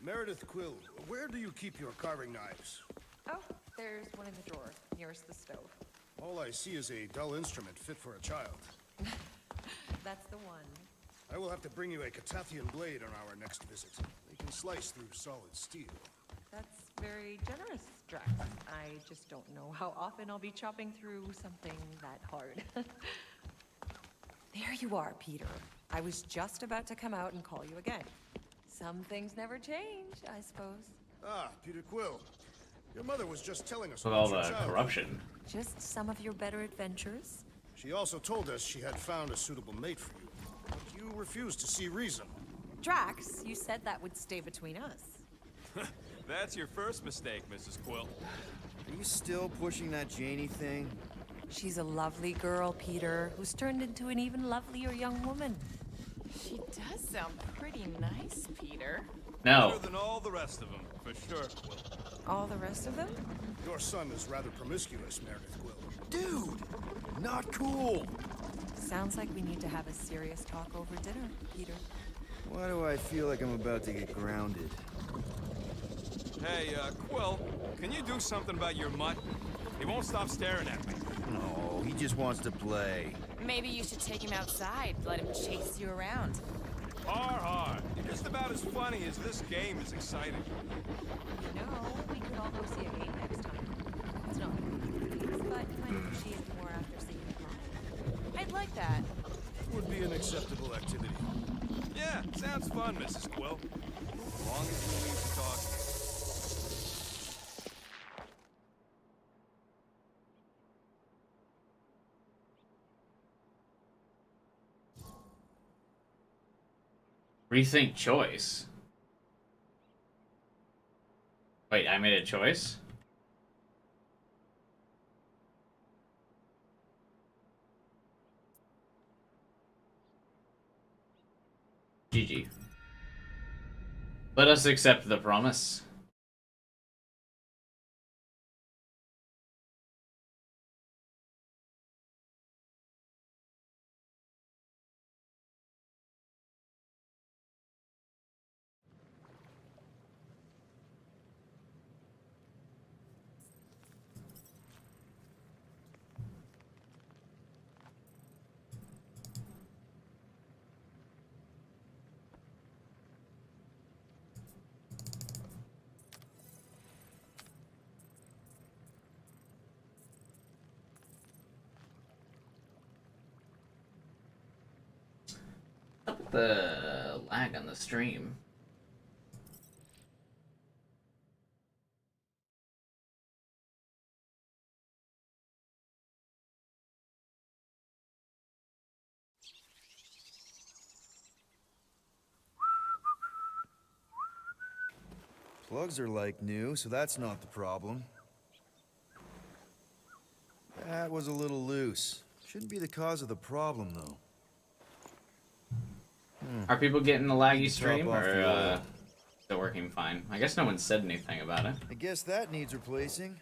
Meredith Quill, where do you keep your carving knives? Oh, there's one in the drawer, nearest the stove. All I see is a dull instrument fit for a child. That's the one. I will have to bring you a Catathian blade on our next visit. They can slice through solid steel. That's very generous, Drax. I just don't know how often I'll be chopping through something that hard. There you are, Peter. I was just about to come out and call you again. Some things never change, I suppose. Ah, Peter Quill. Your mother was just telling us With about all your the childhood. corruption. Just some of your better adventures? She also told us she had found a suitable mate for you, but you refused to see reason. Drax, you said that would stay between us. That's your first mistake, Mrs. Quill. Are you still pushing that Janie thing? She's a lovely girl, Peter, who's turned into an even lovelier young woman. She does sound pretty nice, Peter. No. Better than all the rest of them, for sure, Quill. All the rest of them? Your son is rather promiscuous, Meredith Quill. Dude! Not cool! Sounds like we need to have a serious talk over dinner, Peter. Why do I feel like I'm about to get grounded? Hey, Quill, can you do something about your mutt? He won't stop staring at me. No, he just wants to play. Maybe you should take him outside, let him chase you around. Har har. You're just about as funny as this game is exciting. You know, we could all go see a game next time. It's not movies, but you might appreciate it more after seeing it live. I'd like that. Would be an acceptable activity. Yeah, sounds fun, Mrs. Quill. As long as we leave the talk. Rethink choice. Wait, I made a choice? GG. Let us accept the promise. The lag on the stream. Plugs are like new, so that's not the problem. That was a little loose. Shouldn't be the cause of the problem, though. Are people getting the laggy Top stream, off the or oil. still working fine? I guess no one said anything about it. I guess that needs replacing.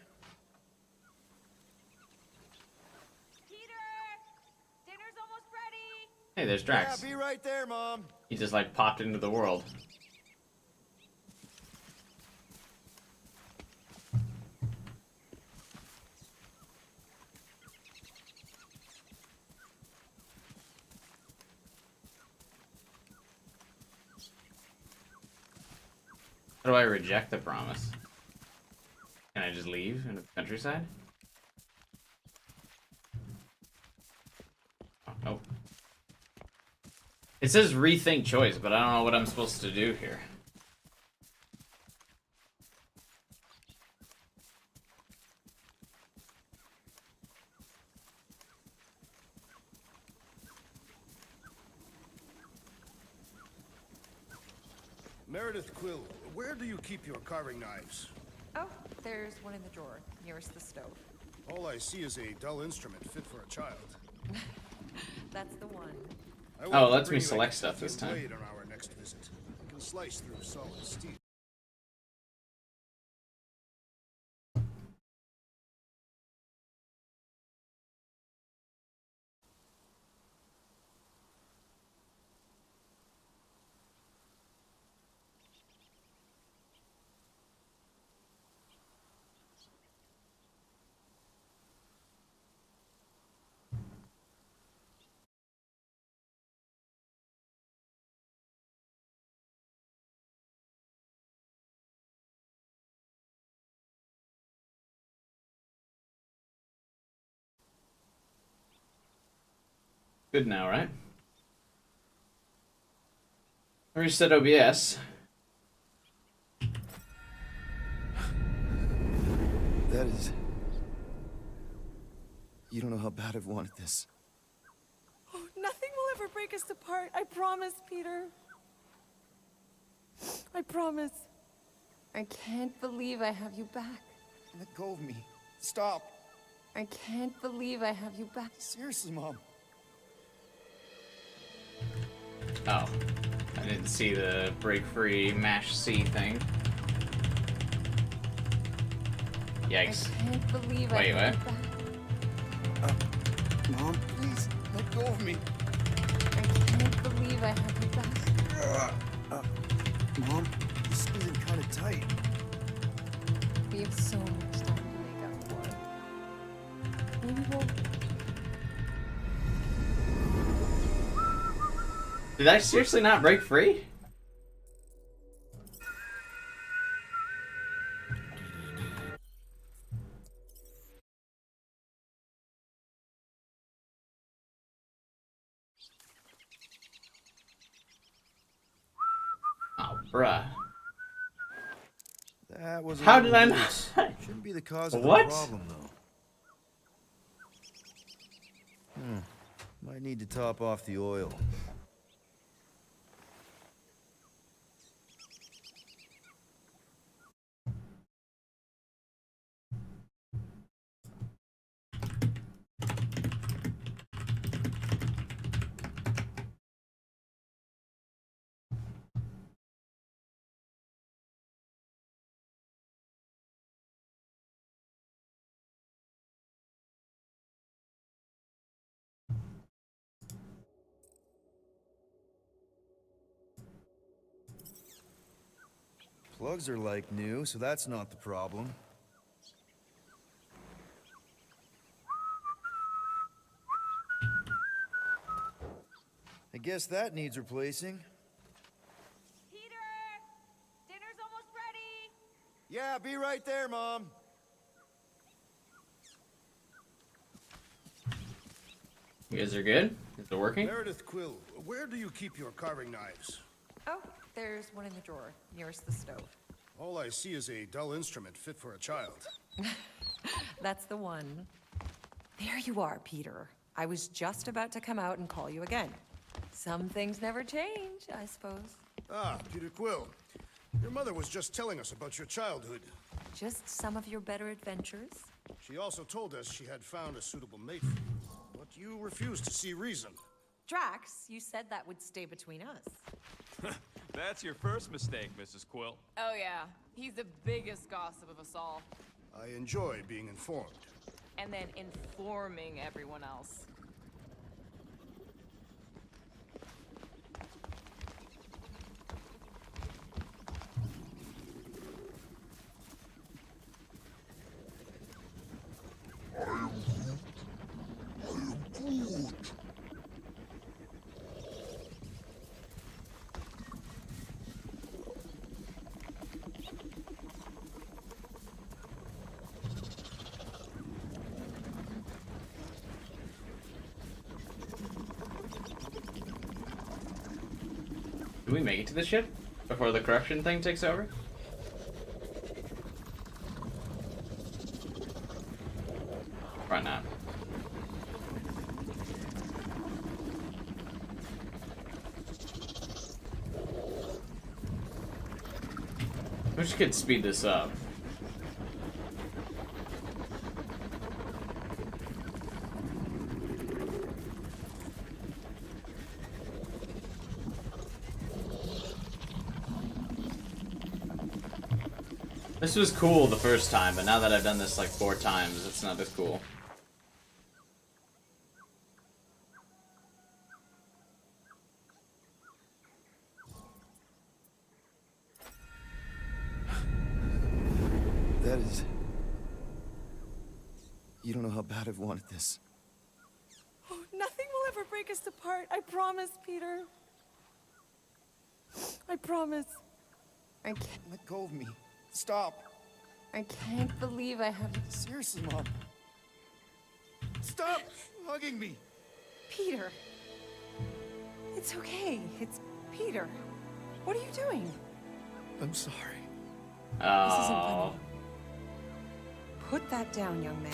Dinner's almost ready. Hey, there's Drax. Yeah, be right there, Mom. He just like popped into the world. How do I reject the promise? Can I just leave in the countryside? Oh, nope. It says rethink choice, but I don't know what I'm supposed to do here. Meredith Quill, where do you keep your carving knives? Oh, there's one in the drawer, nearest the stove. All I see is a dull instrument fit for a child. That's the one. I Oh, will lets me bring you a select stuff this Kentuckian time. blade on our next visit. It can slice through solid steel. Good now, right? Reset OBS. That is... You don't know how bad I've wanted this. Oh, nothing will ever break us apart. I promise, Peter. I promise. I can't believe I have you back. Let go of me. Stop. I can't believe I have you back. Seriously, Mom. Oh. I didn't see the break free mash C thing. Yikes. I can't believe Wait, I have what? you back. Mom, please, let go of me. I can't believe I have you back. Mom, this isn't kind of tight. We have so much time to make up for it. Maybe we'll... Did I seriously not break free? Oh, bruh. That was a How little did I not- loose. Shouldn't be the cause of What? the problem, though. Might need to top off the oil. Plugs are like new, so that's not the problem. I guess that needs replacing. Peter! Dinner's almost ready. Yeah, be right there, Mom. You guys are good? Is it working? Meredith Quill, where do you keep your carving knives? Oh, there's one in the drawer, nearest the stove. All I see is a dull instrument fit for a child. That's the one. There you are, Peter. I was just about to come out and call you again. Some things never change, I suppose. Ah, Peter Quill. Your mother was just telling us about your childhood. Just some of your better adventures? She also told us she had found a suitable mate for you, but you refused to see reason. Drax, you said that would stay between us. That's your first mistake, Mrs. Quill. Oh yeah, he's the biggest gossip of us all. I enjoy being informed. And then informing everyone else. Do we make it to the ship before the corruption thing takes over? Right now. We could speed this up. This was cool the first time, but now that I've done this like 4 times, it's not as cool. That is... You don't know how bad I've wanted this. Oh, nothing will ever break us apart. I promise, Peter. I promise. I can't let go of me. Stop. I can't believe I have... Seriously, Mom. Stop hugging me. Peter. It's okay. It's Peter. What are you doing? I'm sorry. This isn't funny. Put that down, young man.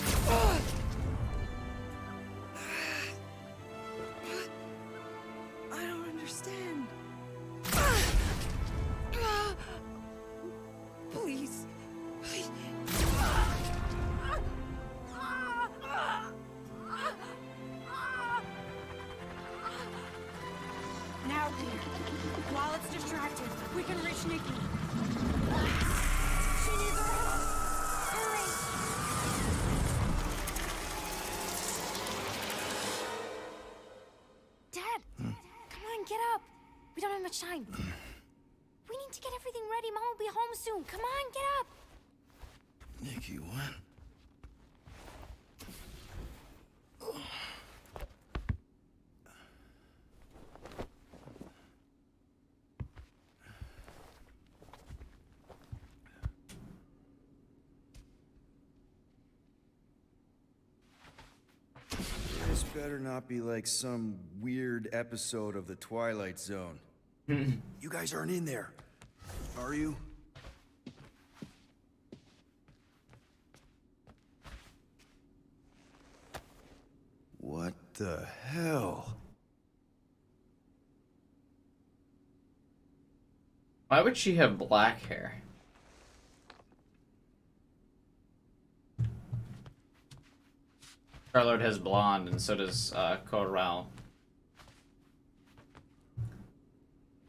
I don't understand. Please. Please. Now, Peter. While it's distracted, we can reach Nikki. She needs our help. Hurry! Dad! Come on, get up. We don't have much time. We need to get everything ready. Mom will be home soon. Come on, get up. Nikki, what? This better not be like some weird episode of The Twilight Zone. You guys aren't in there, are you? What the hell? Why would she have black hair? Star-Lord has blonde, and so does Corral.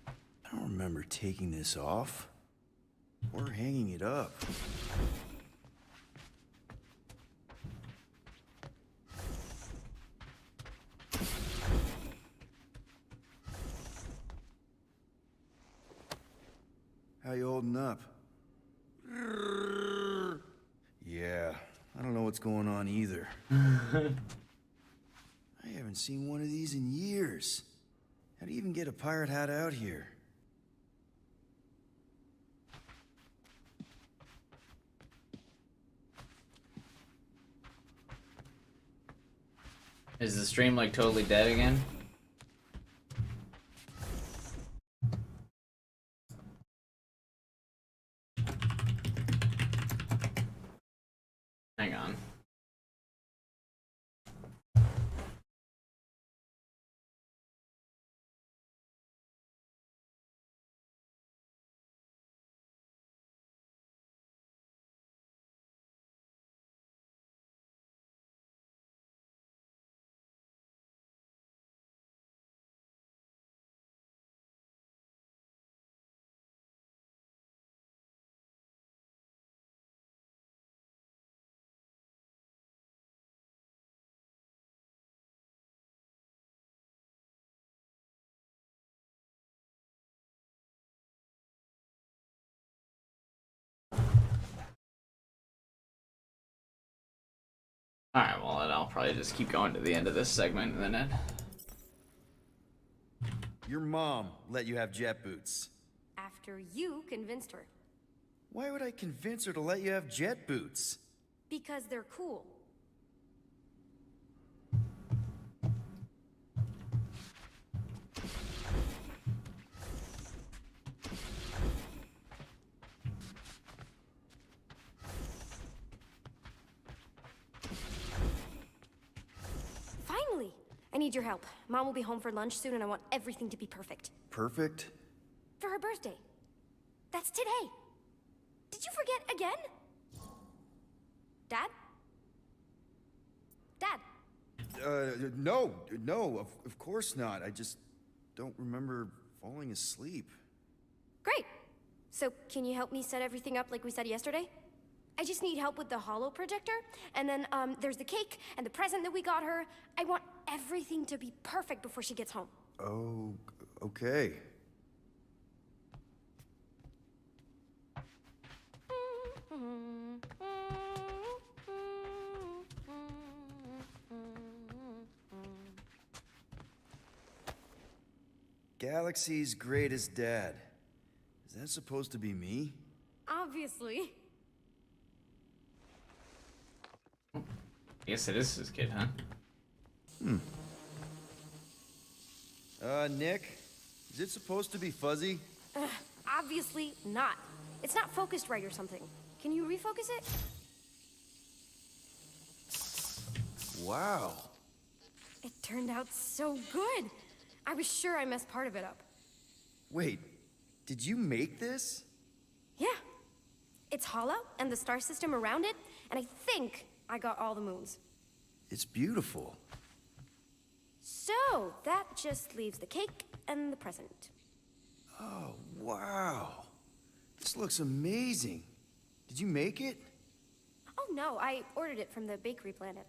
I don't remember taking this off or hanging it up. How you holding up? Yeah, I don't know what's going on either. I haven't seen one of these in years. How do you even get a pirate hat out here? Is the stream like totally dead again? Hang on. Alright, well, then I'll probably just keep going to the end of this segment and then end. Your mom let you have jet boots. After you convinced her. Why would I convince her to let you have jet boots? Because they're cool. Finally! I need your help. Mom will be home for lunch soon and I want everything to be perfect. Perfect? For her birthday. That's today. Did you forget again? Dad? Dad? No, of course not. I just don't remember falling asleep. Great. So, can you help me set everything up like we said yesterday? I just need help with the holo projector, and then, there's the cake and the present that we got her. I want everything to be perfect before she gets home. Oh, okay. Galaxy's greatest dad. Is that supposed to be me? Obviously. I guess it is his kid, huh? Nick? Is it supposed to be fuzzy? Obviously not. It's not focused right or something. Can you refocus it? Wow. It turned out so good. I was sure I messed part of it up. Wait, did you make this? Yeah. It's hollow, and the star system around it, and I think I got all the moons. It's beautiful. So, that just leaves the cake and the present. Oh, wow. This looks amazing. Did you make it? Oh no, I ordered it from the bakery planet.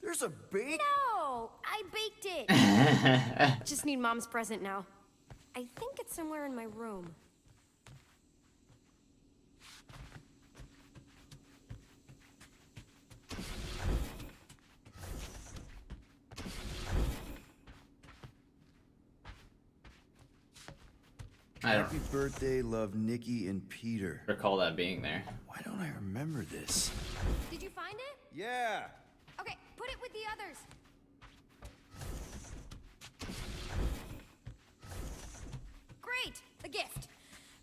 There's a bake? No, I baked it. Just need Mom's present now. I think it's somewhere in my room. Happy birthday, love Nikki and Peter. Recall that being there. Why don't I remember this? Did you find it? Yeah. Okay, put it with the others. Great, a gift.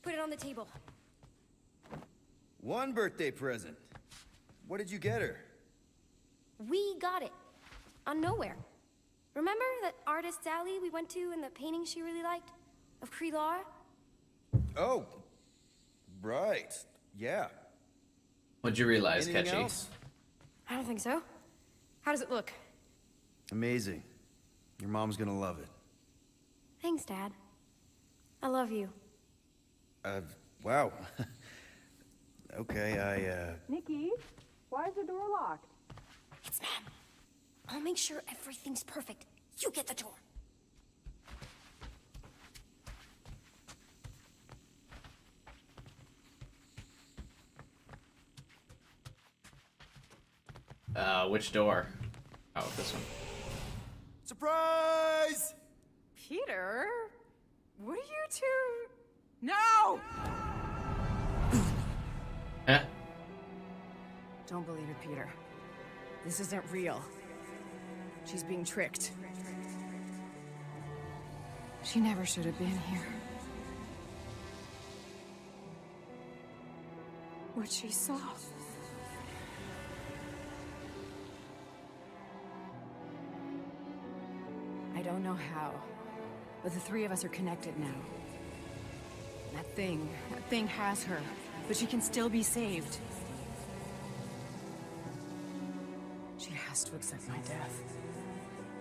Put it on the table. One birthday present. What did you get her? We got it. On Nowhere. Remember that artist's alley we went to and the painting she really liked? Of Krelar? Oh, right. Yeah. What'd you realize, Anything Ketchy? else? I don't think so. How does it look? Amazing. Your mom's gonna love it. Thanks, Dad. I love you. Wow. Okay, Nikki, why is the door locked? It's Mom. I'll make sure everything's perfect. You get the door. Which door? Oh, this one. Surprise! Peter? What are you two? No! Eh? Don't believe it, Peter. This isn't real. She's being tricked. She never should have been here. What she saw. I don't know how, but the three of us are connected now. That thing has her, but she can still be saved. She has to accept my death.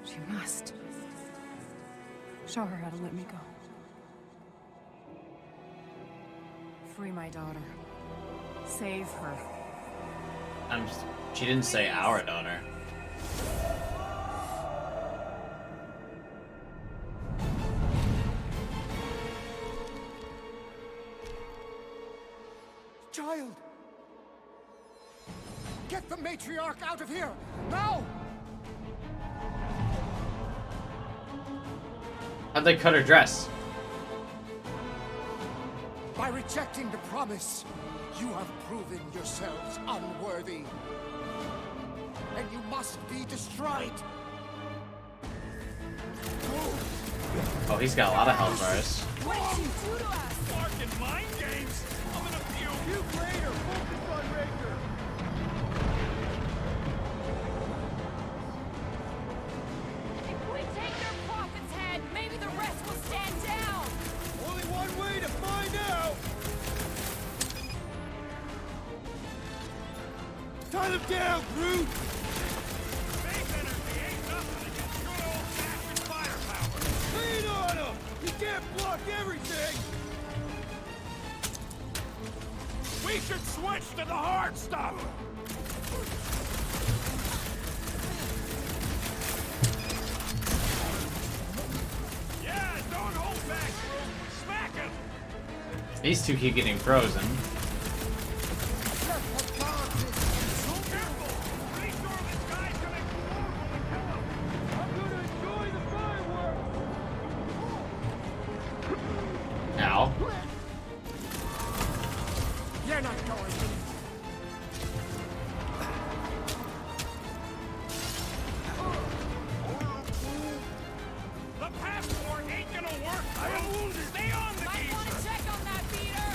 She must. Show her how to let me go. Free my daughter. Save her. She didn't say our daughter. Child! Get the Matrix! matriarch out of here! Now! How'd they cut her dress? By rejecting the promise, you have proven yourselves unworthy. And you must be destroyed. Oh, he's got a lot of health bars. What'd you do to us? Barking mind games. I'm gonna puke later. Focus on Raker. If we take their prophet's head, maybe the rest will stand down. Only one way to find out. Tie them down, Groot. Faith energy ain't nothing against good old-fashioned firepower. Lean on him. You can't block everything. We should switch to the hard stuff. Yeah, don't hold back, Groot. Smack him. These two keep getting frozen. Ow. You're not going. The passport ain't gonna work. I am wounded. Stay on the Might want to check on that, Peter.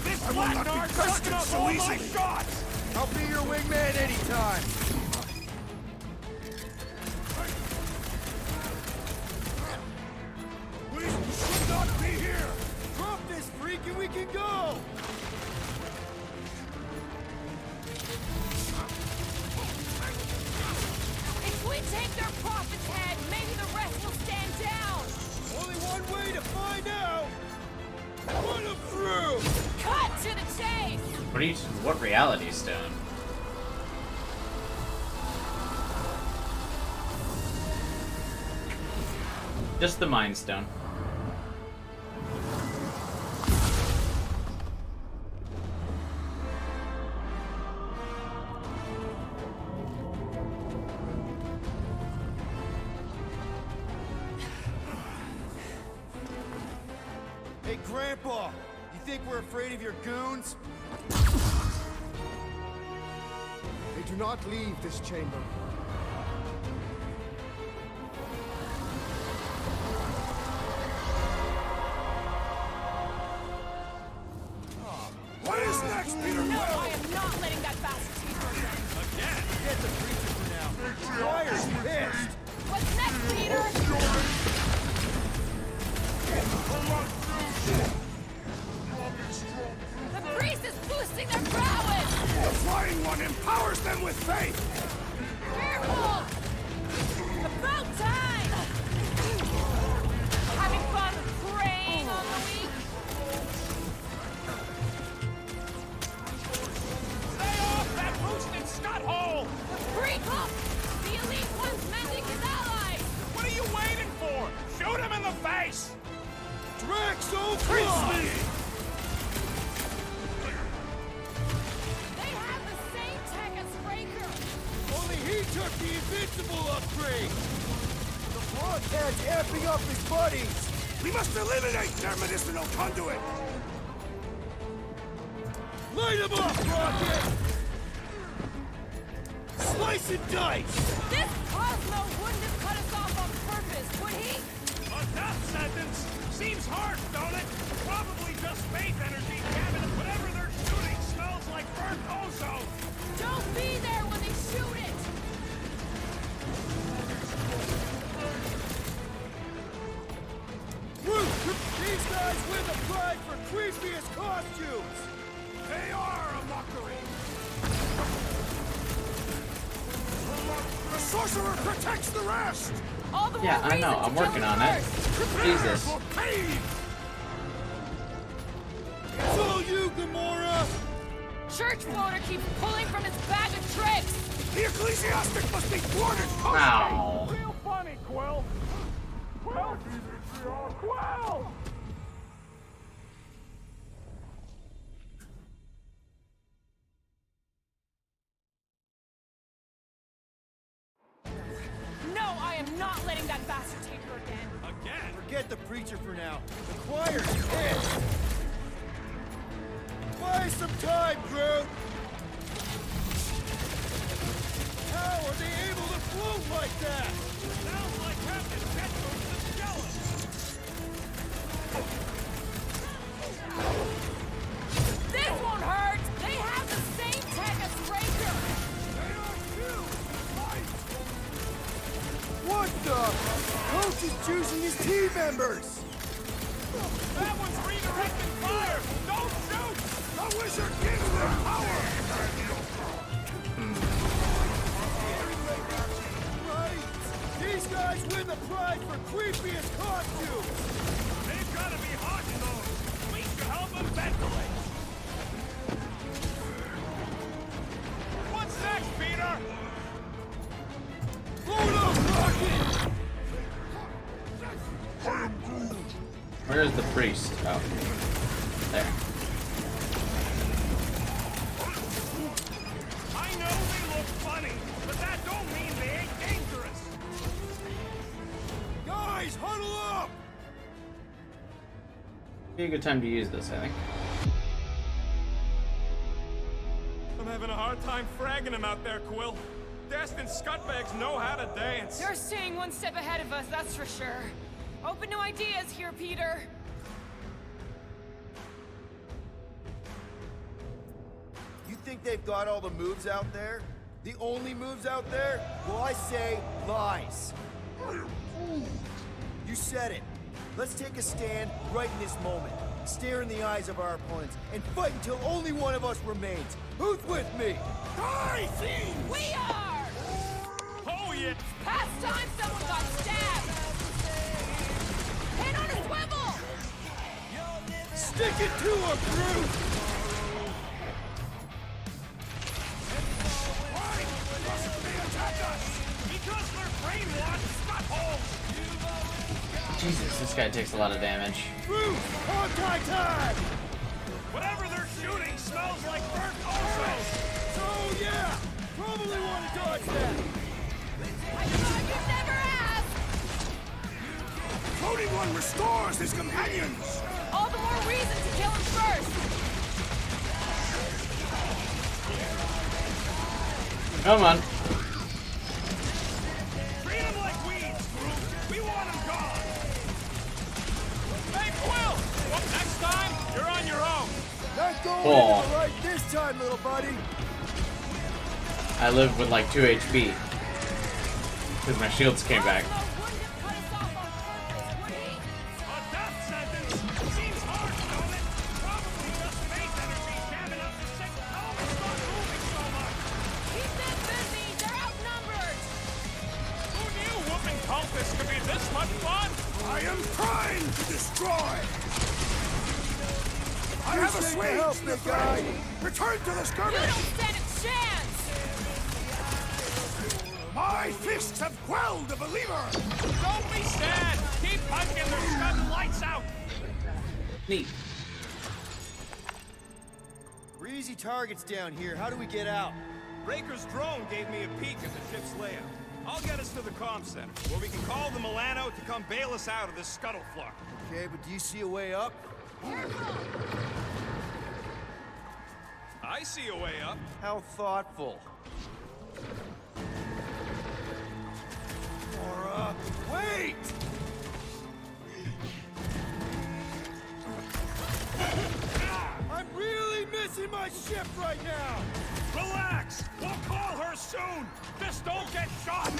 This I will not be Blackguard's trusted sucking up so all my easily. shots. I'll be your wingman anytime. We should not be here. Drop this freak and we can go. If we take their prophet's head, maybe the rest will stand down. Only one way to find out. Put them through. Cut to the chase. What reality stone? Just the Mind Stone. Hey, Grandpa. You think we're afraid of your goons? They do not leave this chamber. What is next, Peter? No, I am not letting that bastard take her again. Again. Get the preacher for now. Wire's pissed. What's next, Peter? The priest is boosting their prowess. The flying one empowers them with faith. Careful! About time! Having fun preying on the weak? Stay off that boosted scut hole. The freak up! The elite one's mending his allies! What are you waiting for? Shoot him in the face. Drax, oh Priestley! They have the same tech as Raker! Only he took the invincible upgrade. The broadcast amping up his buddies. We must eliminate their medicinal conduit. Light him up, Rocket. Slice and dice. This Cosmo wouldn't have cut us off on purpose, would he? A death sentence seems harsh, don't it? Probably just faith energy jamming at whatever they're shooting smells like burnt ozone. Don't be there when they shoot it! Root, these guys win the prize for creepiest costumes. They are a mockery. The sorcerer protects the rest. All the Yeah, more I know. reason to I'm working kill on him it. first. Jesus. For pain. It's all you, Gamora. Church floater keeps pulling from his bag of tricks! The ecclesiastic must be thwarted. Ow. Real funny, Quill. Quill. Quill. bastard take her again. Again? Forget the preacher for now. The choir's pissed. Buy some time, Groot. How are they able to float like that? Sounds like Captain Petros is jealous. This won't hurt! They have the same tech as Ranger! What the? Coach is choosing his team members. That one's redirecting fire! Don't shoot! The wizard gives them power! Right? These guys win the prize for creepiest costume. They've got to be hot in those. We should help them ventilate. What's next, Peter? Load up, rocket! Where's the priest? Oh. There. I know they look funny, but that don't mean they ain't dangerous. Guys, huddle up! Be a good time to use this, I think. I'm having a hard time fragging them out there, Quill. Destined scutbags know how to dance. You're staying one step ahead of us, that's for sure. Open to ideas here, Peter. You think they've got all the moves out there? The only moves out there? Well, I say lies. You said it. Let's take a stand right in this moment. Stare in the eyes of our opponents and fight until only one of us remains. Who's with me? Die, fiends! We are! Oh, yeah! Past time someone got stabbed! Head on a swivel! Stick it to her, Groot! Why must they attack us? Because they're brainwashed scut-holes! Jesus, this guy takes a lot of damage. Groot, contact time! Whatever they're shooting smells like burnt ozone! So yeah, probably want to dodge that. I thought you'd never ask! Floating One restores his companions! All the more reason to kill him first! Come on. Treat them like weeds, Groot! We want them gone! Hey, Quill! Well, next time, you're on your own! Not going Oh. in right this time, little buddy. I live with like 2 HP. Because my shields came back. A death sentence? Seems harsh, don't it? Probably just space energy jamming up the sick. Tell them to stop moving so much! Keep them busy! They're outnumbered! Who knew whooping cultists could be this much fun? I am trying to destroy! I have a Appreciate the swing! help, big guy. Return to the You skirmish! don't stand a chance! My fists have quelled the believer! Don't be sad! Keep punching their scud lights out! Neat. We're easy targets down here. How do we get out? Raker's drone gave me a peek at the ship's layout. I'll get us to the comm center, where we can call the Milano to come bail us out of this scuttle flock. Okay, but do you see a way up? I see a way up. How thoughtful. Or, wait! I'm really missing my ship right now! Relax! We'll call her soon! Just don't get shot!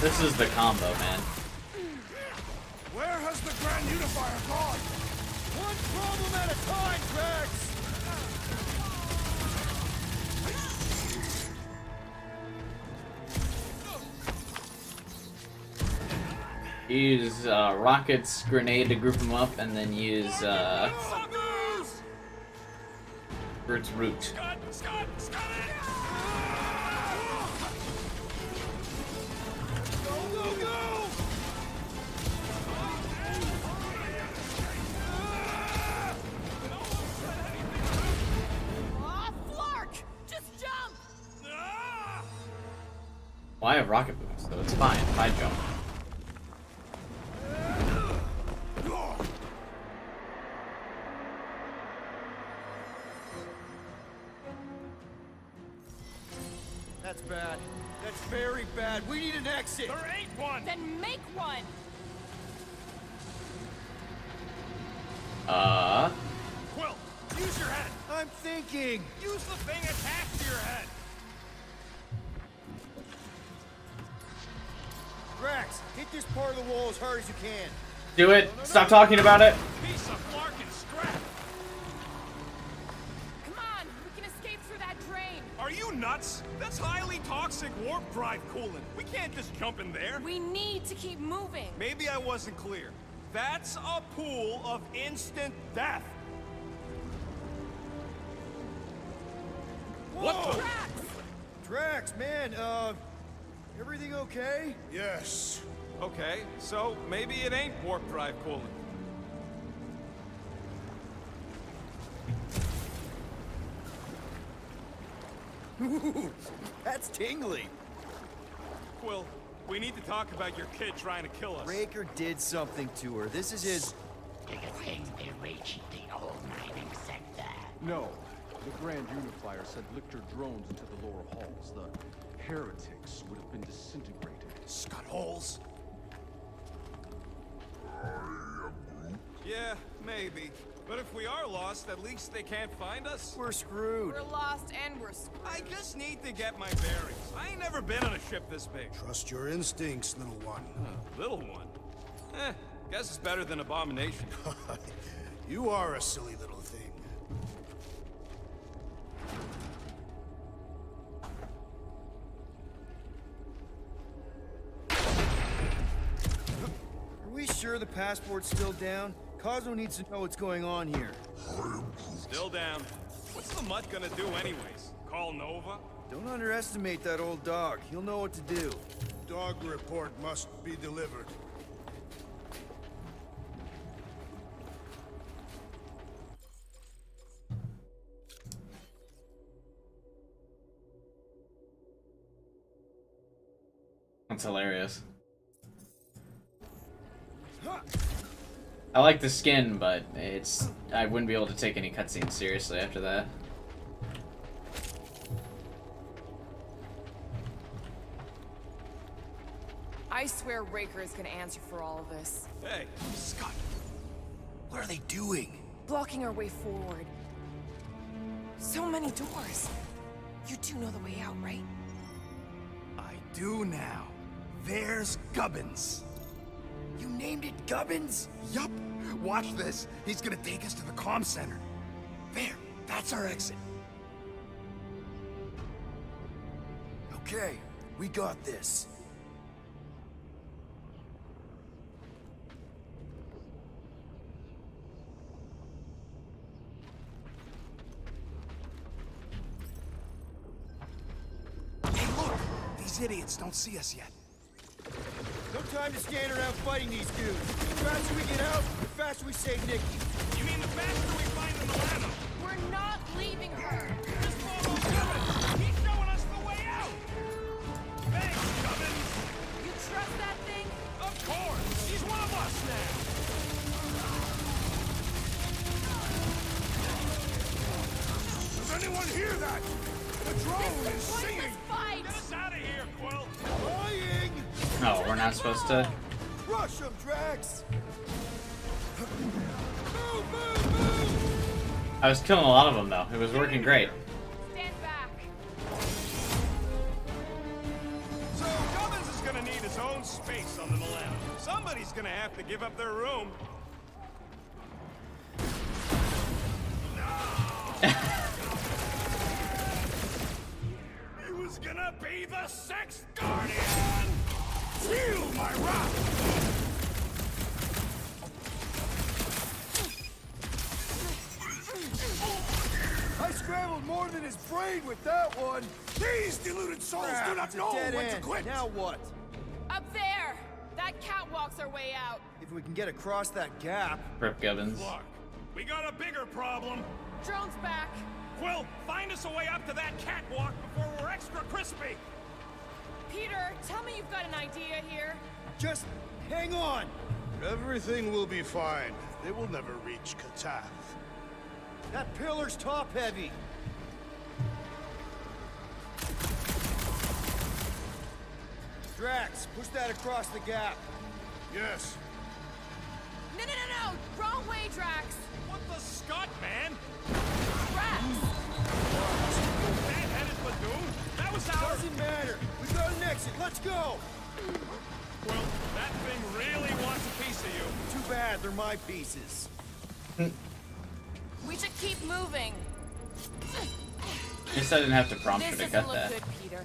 This is the combo, man. Where has the Grand Unifier gone? One problem at a time, Drax! Use rockets, grenade to group them up, and then use Groot's root. Scud! Scud! Scud! Go, go, go! Aw, Flark! Just jump! Well, I have rocket boots, so it's fine if I jump. That's bad. That's very bad. We need an exit. There ain't one. Then make one. Quill, use your head. I'm thinking. Use the thing attached to your head. Drax, hit this part of the wall as hard as you can. Do it. Stop talking about it. Piece of Larkin scrap. Come on, we can escape through that drain. Are you nuts? That's highly toxic warp drive coolant. We can't just jump in there. We need to keep moving. Maybe I wasn't clear. That's a pool of instant death. What Whoa! the? Drax, man, everything okay? Yes. Okay, so maybe it ain't warp drive coolant. Ooh, that's tingly. Quill, we need to talk about your kid trying to kill us. Raker did something to her. This is his... No. The Grand Unifier sent Lictor drones into the lower halls. The heretics would have been disintegrated. Scud holes? Yeah, maybe. But if we are lost, at least they can't find us. We're screwed. We're lost and we're screwed. I just need to get my bearings. I ain't never been on a ship this big. Trust your instincts, little one. Little one? Guess it's better than Abomination. You are a silly little thing. Are we sure the passport's still down? Cosmo needs to know what's going on here. Still down. What's the mutt gonna do anyways? Call Nova? Don't underestimate that old dog. He'll know what to do. Dog report must be delivered. That's hilarious. I like the skin, but I wouldn't be able to take any cutscenes seriously after that. I swear Raker is gonna answer for all of this. Hey, Scott. What are they doing? Blocking our way forward. So many doors. You do know the way out, right? I do now. There's Gubbins. You named it Gubbins? Yup. Watch this. He's gonna take us to the comm center. There. That's our exit. Okay, we got this. Hey, look! These idiots don't see us yet. No time to stand around fighting these dudes. The faster we get out, the faster we save Nikki. You mean the faster we find the Milano? We're not leaving her. Just follow Gubbins! He's showing us the way out! Thanks, Gubbins! You trust that thing? Of course! He's one of us now! Does anyone hear that? The drone is singing! Fight! Get us out of here, Quill! Flying! No, we're not supposed to. Rush them, Drax! I was killing a lot of them though. It was working great. Stand back. So Gubbins is gonna need his own space on the Milano. Somebody's gonna have to give up their room. He was gonna be the Sex Guardian! Feel my wrath! I scrambled more than his brain with that one. These deluded souls do not It's a know dead when to end. quit! Now what? Up there! That catwalk's our way out. If we can get across that gap. Rip Gubbins. Look, we got a bigger problem. Drone's back. Quill, find us a way up to that catwalk before we're extra crispy. Peter, tell me you've got an idea here. Just hang on. Everything will be fine. They will never reach Katath. That pillar's top-heavy. Drax, push that across the gap. Yes. No! Wrong way, Drax! What the scut, man? Drax! Man headed Badoon? That was our... Doesn't matter. We got an exit. Let's go. Well, that thing really wants a piece of you. Too bad. They're my pieces. We should keep moving. I guess I didn't have to prompt her This to doesn't cut look that. good, Peter.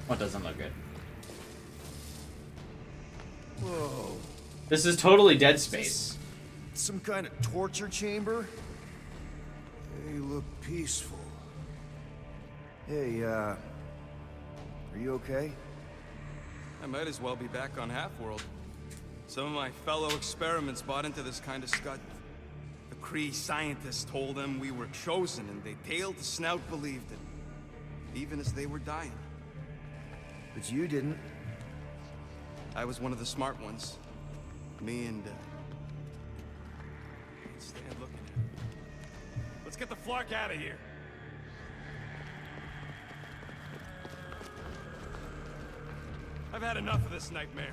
What doesn't look good? Whoa. This is totally Dead Space. Some kind of torture chamber? They look peaceful. Hey, are you okay? I might as well be back on Half-World. Some of my fellow experiments bought into this kind of scud. The Kree scientists told them we were chosen, and they tailed the snout believed it. Even as they were dying. But you didn't. I was one of the smart ones. Me and, can't stand looking at it. Let's get the Flark out of here. I've had enough of this nightmare.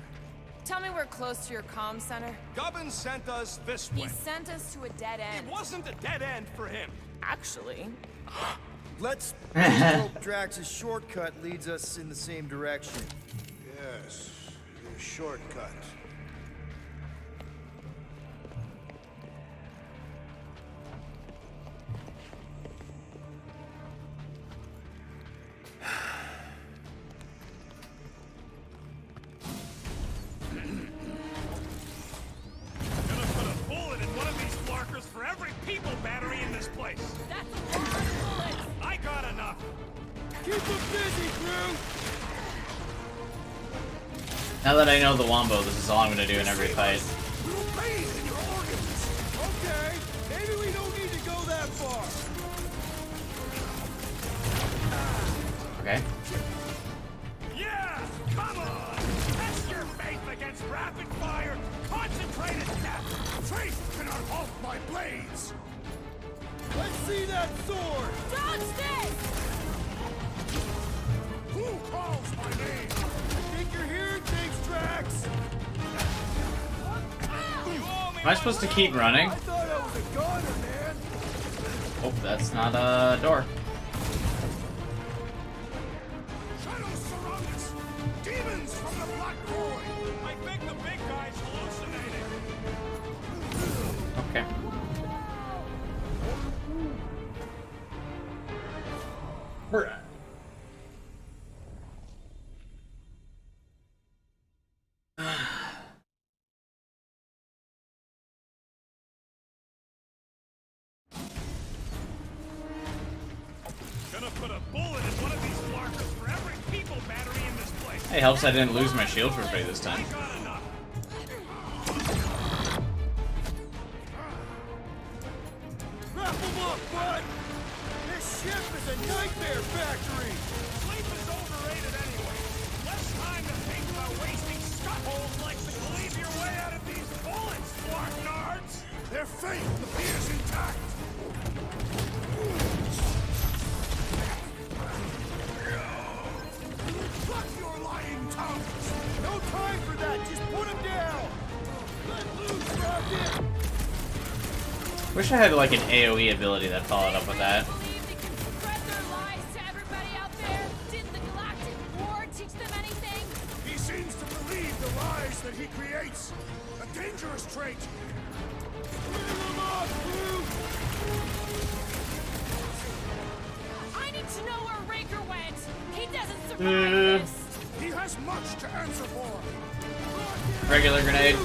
Tell me we're close to your comm center. Gubbin sent us this way. He sent us to a dead end. It wasn't a dead end for him. Actually. Let's hope Drax's shortcut leads us in the same direction. Yes, a shortcut. Gonna put a bullet in one of these Flarkers for every people battery in this place. That's a lot of bullets. I got enough. Keep them busy, crew! Now that I know the Wombo, this is all I'm gonna do in every fight. Okay, maybe we don't need to go that far. Okay. Yeah! Come on! Test your faith against rapid fire, concentrated death! Faith cannot halt my blades! Let's see that sword! Dodge this! Who calls my name? I think you're hearing things, Drax! Am I supposed to keep running? I thought I was a goner, man! Oh, that's not a door. Shadows surround us! Demons from the Black Void! I think the big guy's hallucinating! Okay. Bruh. Gonna put a bullet in one of these Flarkers for every people battery in this place! Hey, helps I didn't lose my shield for free this time. I got enough! Wrap them up, bud! This ship is a nightmare factory! Sleep is overrated anyway. Less time to think about wasting scut-holes like to leave your way out of these bullets, Flark nards! Their faith appears intact. Pluck your lying tongues! No time for that! Just put him down! Let loose, Rocket! Wish I had like an AoE ability that followed up with that. Believe they can spread their lies to everybody out there? Did the Galactic War teach them anything? He seems to believe the lies that he creates. A dangerous trait. Clear them off, crew! I need to know where Raker went. He doesn't survive this. He has much to answer for. Regular grenade.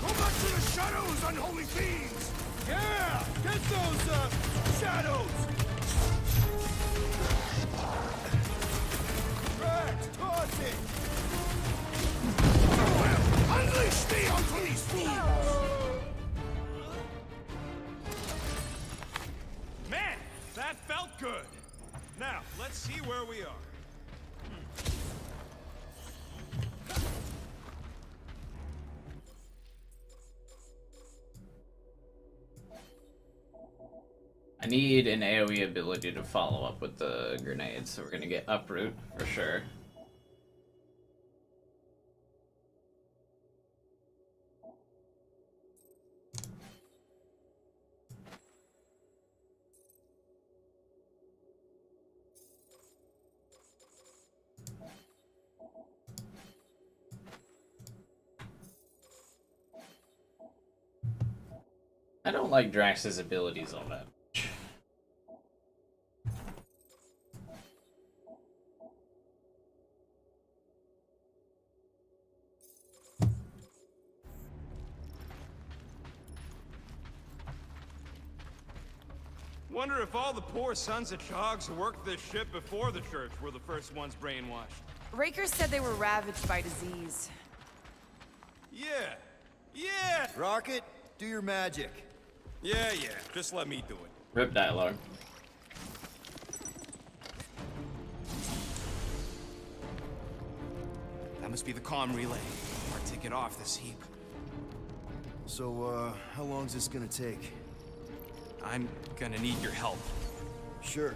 Go back to the shadows, unholy fiends! Yeah! Get those, shadows! Drax, toss it! Unleash me onto these fools! need an AoE ability to follow up with the grenades, so we're gonna get Uproot for sure. I don't like Drax's abilities all that much. Wonder if all the poor sons of Chogs who worked this ship before the church were the first ones brainwashed. Raker said they were ravaged by disease. Yeah. Yeah! Rocket, do your magic. Yeah, just let me do it. Rip dialogue. That must be the comm relay. Our ticket off this heap. So, how long's this gonna take? I'm gonna need your help. Sure.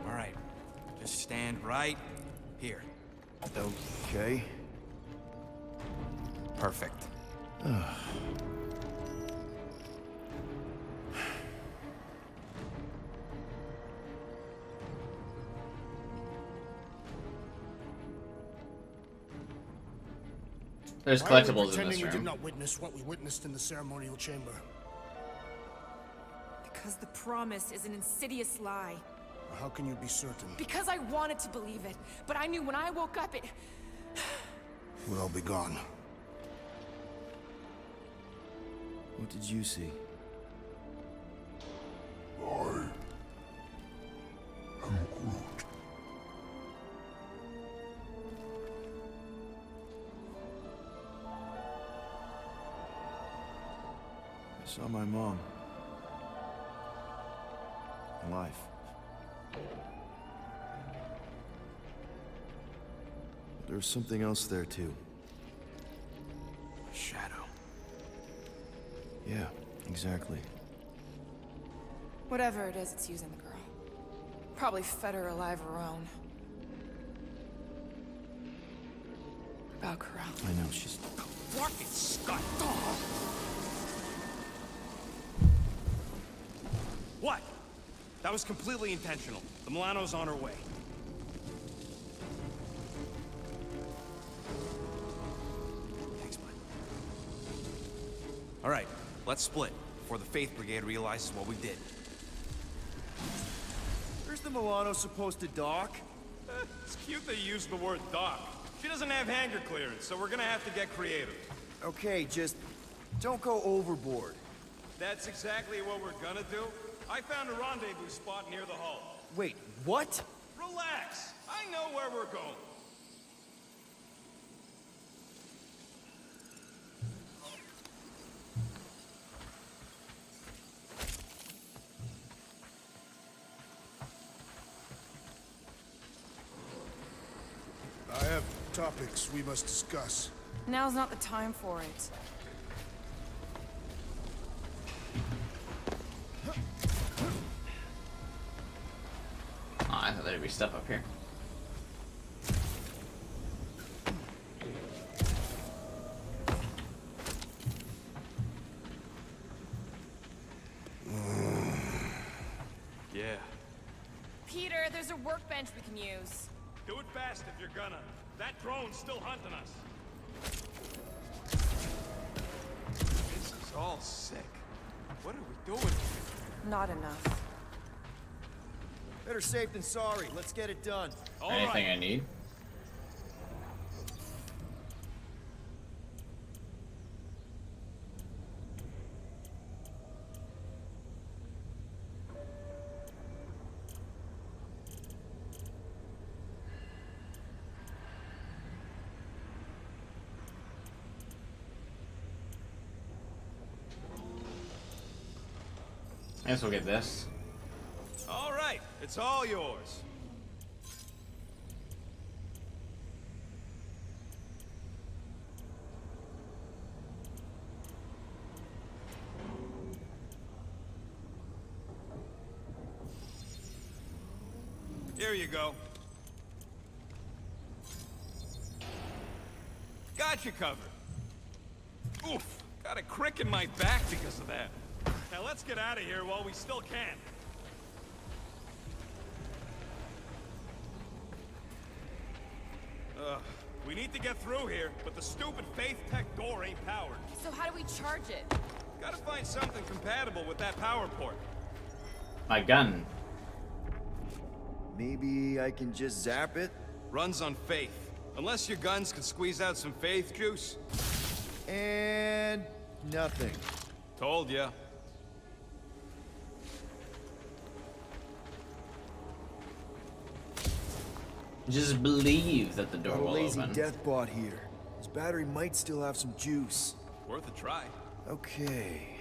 All right. Just stand right here. Okay. Perfect. There's Why are we collectibles in pretending this we did room. not witness what we witnessed in the ceremonial chamber? Because the promise is an insidious lie. How can you be certain? Because I wanted to believe it, but I knew when I woke up it... We'll all be gone. What did you see? I am Groot. I saw my mom. Alive. There's something else there, too. Shadow. Yeah, exactly. Whatever it is, it's using the girl. Probably fed her alive her own. About Corral. I know, she's... Fucking Scott! What? That was completely intentional. The Milano's on her way. Thanks, bud. All right, let's split before the Faith Brigade realizes what we did. Where's the Milano supposed to dock? It's cute they used the word dock. She doesn't have hangar clearance, so we're gonna have to get creative. Okay, just don't go overboard. That's exactly what we're gonna do. I found a rendezvous spot near the hull. Wait, what? Relax. I know where we're going. I have topics we must discuss. Now's not the time for it. Oh, I thought there'd be stuff up here. Yeah. Peter, there's a workbench we can use. Do it fast if you're gonna. That drone's still hunting us. This is all sick. What are we doing here? Not enough. Better safe than sorry. Let's get it done. Anything I need? I guess we'll get this. All right, it's all yours. Here you go. Got you covered. Oof, got a crick in my back because of that. Now let's get out of here while we still can. We need to get through here, but the stupid Faith Tech door ain't powered. So how do we charge it? Gotta find something compatible with that power port. My gun. Maybe I can just zap it? Runs on faith. Unless your guns can squeeze out some faith juice. And nothing. Told ya. Just believe that the door Got a will lazy open. deathbot here. His battery might still have some juice. Worth a try. Okay.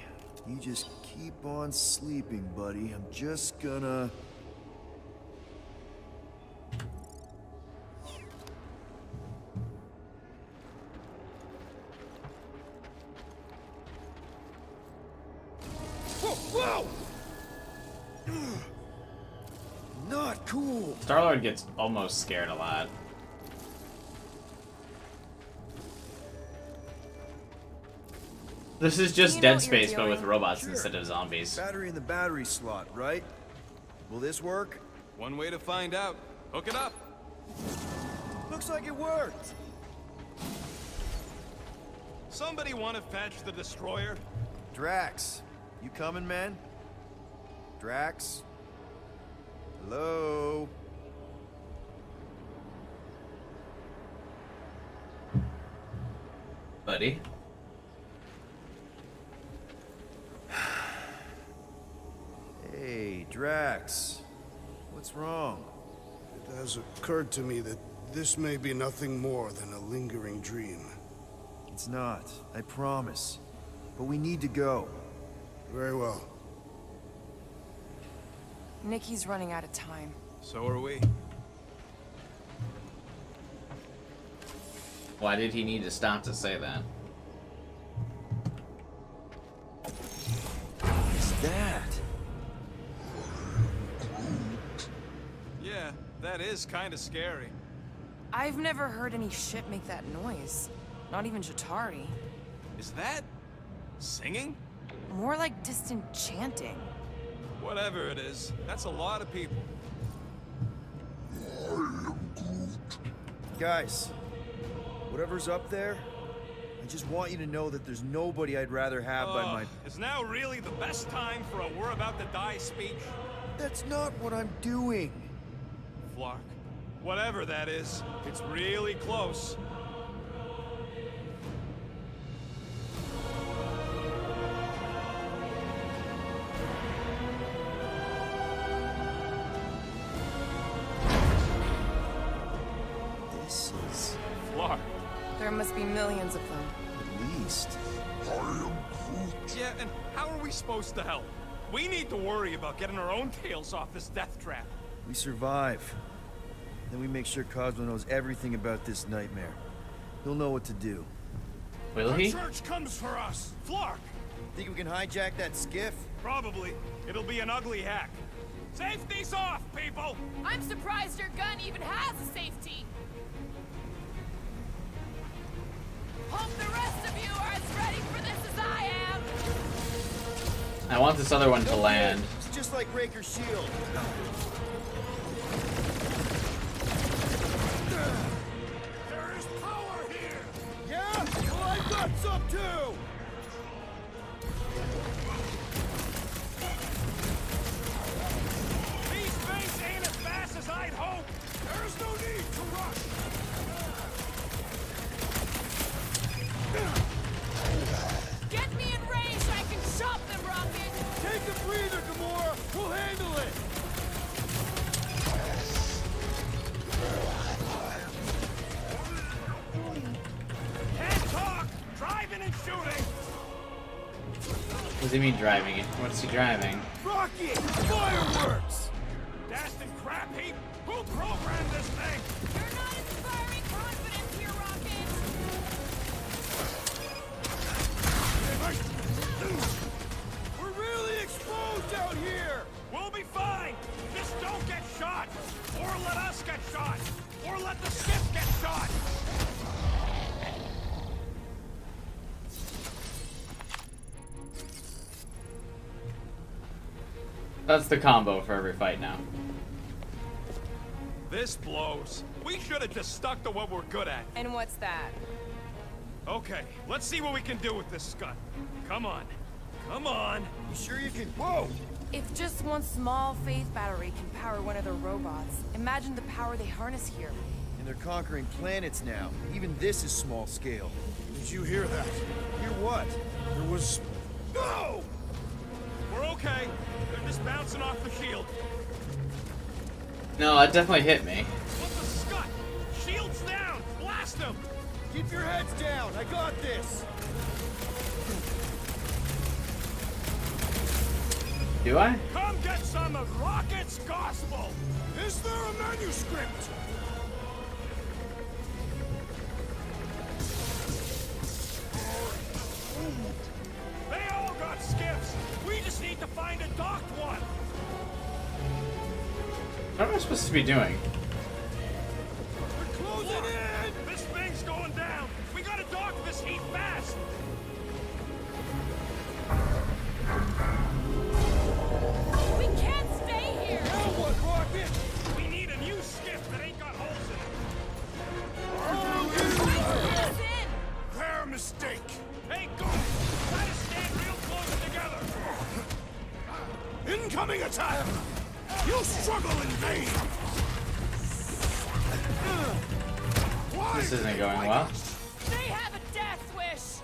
You just keep on sleeping, buddy. I'm just gonna... Whoa! Not cool. Star-Lord gets almost scared a lot. This is just Dead Space, but with robots Sure. instead of zombies. Battery in the battery slot, right? Will this work? One way to find out. Hook it up. Looks like it worked. Somebody want to fetch the destroyer? Drax, you coming, man? Drax? Hello? Buddy. Hey, Drax. What's wrong? It has occurred to me that this may be nothing more than a lingering dream. It's not, I promise. But we need to go. Very well. Nikki's running out of time. So are we. Why did he need to stop to say that? What is that? Yeah, that is kind of scary. I've never heard any ship make that noise. Not even Jatari. Is that singing? More like distant chanting. Whatever it is, that's a lot of people. Guys, whatever's up there, I just want you to know that there's nobody I'd rather have by my... Is now really the best time for a we're about to die speech? That's not what I'm doing. Flark, whatever that is, it's really close. This is... Flark. There must be millions of them. At least. Yeah, and how are we supposed to help? We need to worry about getting our own tails off this death trap. We survive. Then we make sure Cosmo knows everything about this nightmare. He'll know what to do. Will Our he? church comes for us! Flark! Think we can hijack that skiff? Probably. It'll be an ugly hack. Safety's off, people! I'm surprised your gun even has a safety. Hope the rest of you are as ready for this as I am. I want this other one to land. It's just like Raker's shield. There is power here! Yeah? Well, I've got some too! These things ain't as fast as I'd hoped! There's no need to rush! Get me in range so I can chop them, Rocket. Take a breather, Gamora! We'll handle it! Can't talk! Driving and shooting! What does he mean driving it? What's he driving? Rocket! Fireworks! Dasting crap heap! Who programmed this thing? You're not inspiring confidence here, Rocket. We're really exposed out here! We'll be fine! Just don't get shot! Or That's the combo for every fight now. This blows. We should have just stuck to what we're good at. And what's that? Okay, let's see what we can do with this scut. Come on. Come on. You sure you can? Whoa! If just one small faith battery can power one of their robots, imagine the power they harness here. And they're conquering planets now. Even this is small scale. Did you hear that? Hear what? There was... No! We're okay. They're just bouncing off the shield. No, it definitely hit me. What's the scut? Shield's down! Blast them! Keep your heads down. I got this. Do I? Come get some of Rocket's gospel! Is there a manuscript? They all got skips! We just need to find a docked one! What am I supposed to be doing? We're closing in! This thing's going down! We gotta dock this heat fast! We can't stay here! Now what, Rocket? We need a new skip that ain't got holes in it. Their mistake. Hey, go! Try to stand real close together! Incoming attack! You struggle in vain! Why This isn't going well. They have a death wish!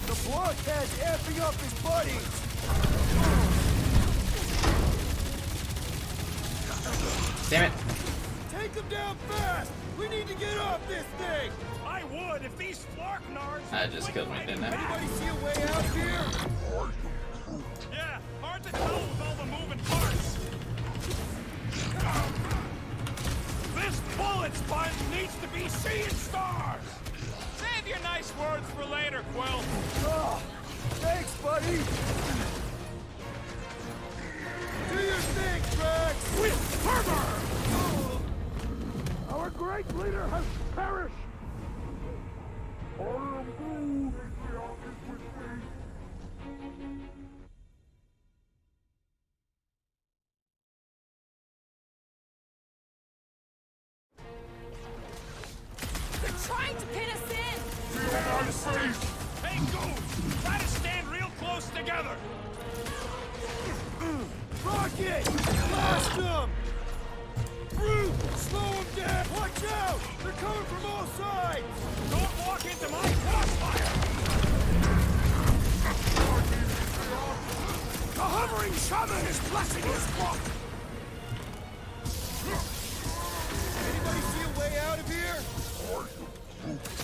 The blockhead's amping up his buddies. Damn it. Take them down fast. We need to get off this thing. I would if these Flarknards... That just killed me, didn't it? Anybody see a way out here? Yeah, hard to tell with all the moving parts. This bullet sponge needs to be seeing stars! Save your nice words for later, Quill. Oh, thanks, buddy. Do your thing, Drax. With fervor! Our great leader has perished! I am Groot. They're trying to pin us in! Hey, Goose! Try to stand real close together! Rocket! Blast them! Groot! Slow them down! Watch out! They're coming from all sides! Don't walk into my crossfire! The hovering shaman is blessing his flock! Anybody see a way out of here?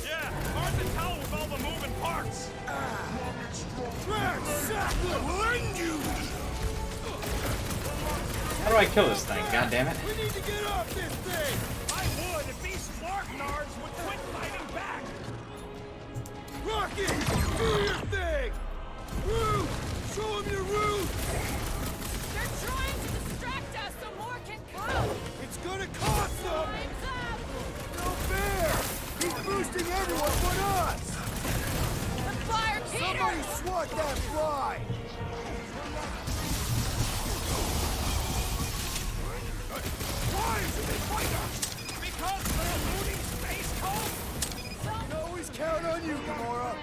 Yeah, hard to tell with all the moving parts. Drax! Sackler! Will end you! How do I kill this thing? God damn it. We need to get off this thing! I would if these Flarknards would quit fighting back. Rocket! Do your thing! Groot! Show them your route! They're trying to distract us so more can come! It's gonna cost them! Time's up! No fair! He's boosting everyone but us! The fire, Peter! Somebody swat that fly! Why do they fight us? Because they're a looting space cult? Can always count on you, Gamora!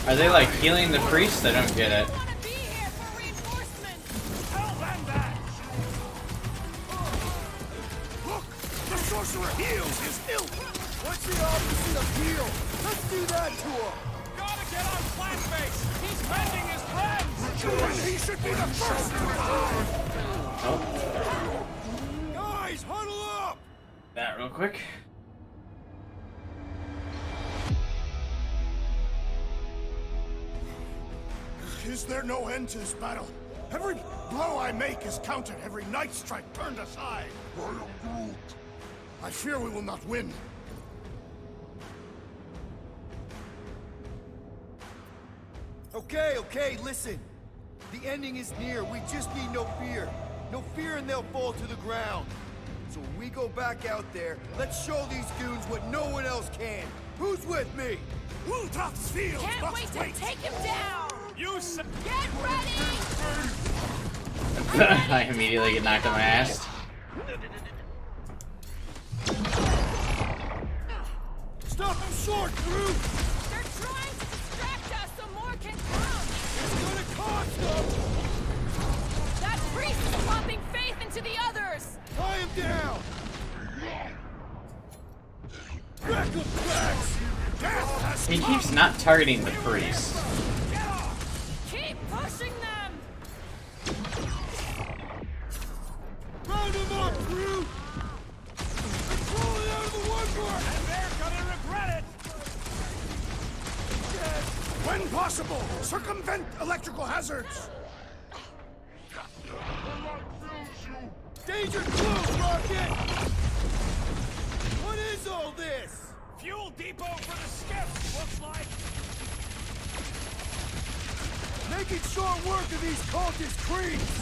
Are they like healing the priest? I don't get it. Want to be here for reinforcements! Tell them that! Look! The sorcerer heals his ilk! What's the opposite of heal? Let's do that to him! Gotta get on Flatface! He's mending his friends! And he should be the first to die! Oh, Guys, huddle up! that real quick. Is there no end to this battle? Every blow I make is counted, every night strike turned aside. I am Groot. I fear we will not win. Okay, listen. The ending is near. We just need no fear. No fear and they'll fall to the ground. So when we go back out there, let's show these goons what no one else can. Who's with me? Ultraxfield! Can't wait to take him down! You said. Get ready! I immediately get knocked on my ass. Stop him short, crew! They're trying to distract us so more can come! It's gonna cost them! That priest is pumping faith into the others! Tie him down! Back up, Drax! He keeps not targeting the priest. Keep pushing them! Round him up, crew! They're crawling out of the one part! And they're gonna regret it! When possible, circumvent electrical hazards! Danger close, Rocket! What is all this? Fuel depot for the skiff, looks like. Making short work of these cultist creeps!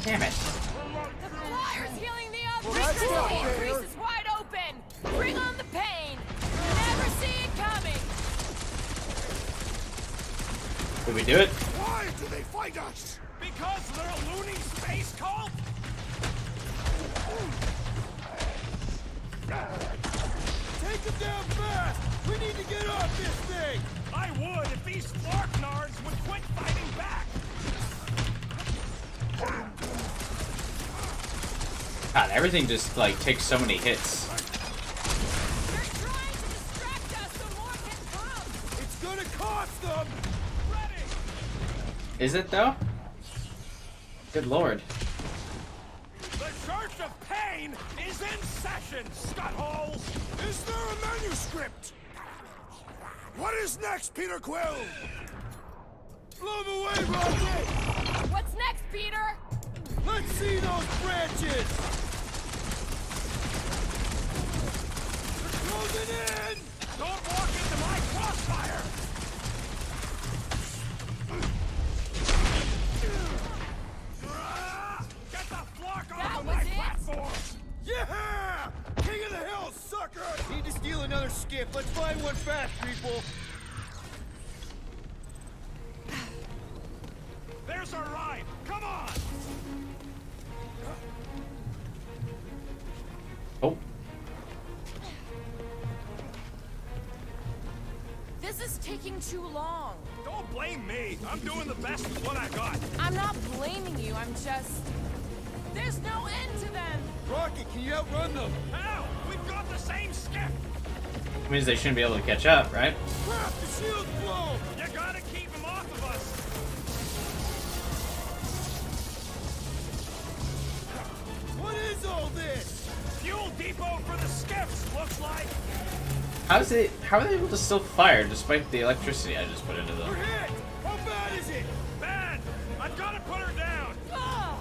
Damn it. The flyer's healing the others! Well, that's not The fair. increase is wide open! Bring on the pain! Never see it coming! Did we do it? Why do they fight us? Because they're a loony space cult? Take him down fast! We need to get off this thing! I would if these Flarknards would quit fighting back! God, everything just like takes so many hits. They're trying to distract us so more can come! It's gonna cost them! Ready! Is it though? Good lord. The Church of Pain is in session, scutholes! Is there a manuscript? What is next, Peter Quill? Blow them away, Rocket! What's next, Peter? Let's see those branches! They're closing in! Don't walk into my crossfire! Get the flock off of my platform! Yeah! King of the Hill, sucker! Need to steal another skiff. Let's find one fast, people. There's our ride! Come on! Oh. This is taking too long. Don't blame me. I'm doing the best with what I got. I'm not blaming you, I'm just... There's no end to them! Rocket, can you outrun them? How? We've got the same skiff! That means they shouldn't be able to catch up, right? Crap, the shield's blown! You gotta keep them off of us! What is all this? Fuel depot for the skiffs, looks like! How are they able to still fire despite the electricity I just put into them? We're hit! How bad is it? Bad! I've gotta put her down! Ugh.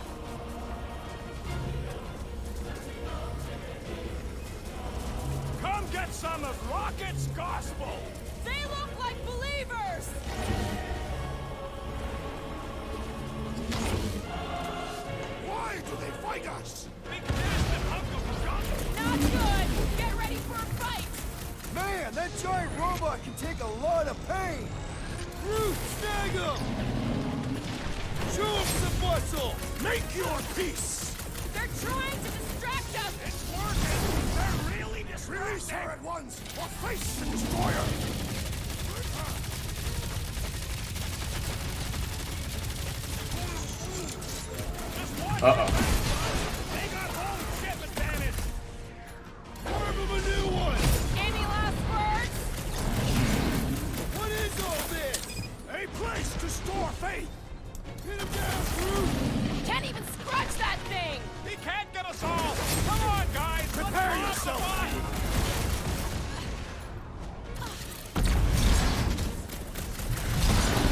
Come get some of Rocket's gospel! They look like believers! Why do they fight us? Big bastard Uncle John! Not good! Get ready for a fight! Man, that giant robot can take a lot of pain! Groot, snag him! Show him some muscle! Make your peace! They're trying to distract us! It's working! They're really Release distracting! her at once, or face the destroyer! Uh-oh. They got home ship advantage! Carve him a new one! Any last words? What is all this? A place to store faith! Hit him down, Groot! Can't even scratch that thing! He can't get us all! Come on, guys! Prepare Let's yourself. rock the fight!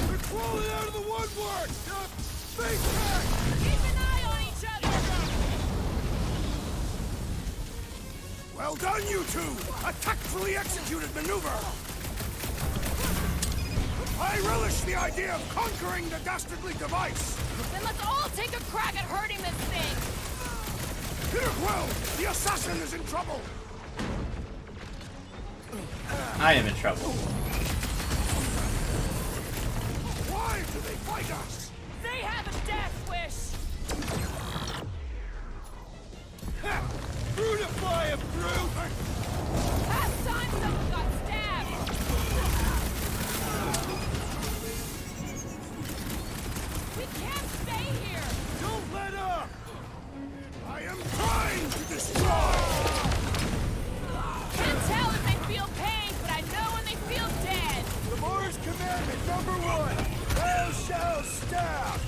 They're crawling out of the woodwork! Face back! Keep an eye on each other! Well done, you two! A tactfully executed maneuver! I relish the idea of conquering the dastardly device! Then let's all take a crack at hurting this thing! Peter Quill! The assassin is in trouble! I am in trouble. Why do they fight us? They have a death wish! Brutify him, Groot! Last time someone got stabbed! We can't stay here! Don't let up! I am trying to destroy! Can't tell if they feel pain, but I know when they feel dead! Lamar's commandment #1, thou shalt stab!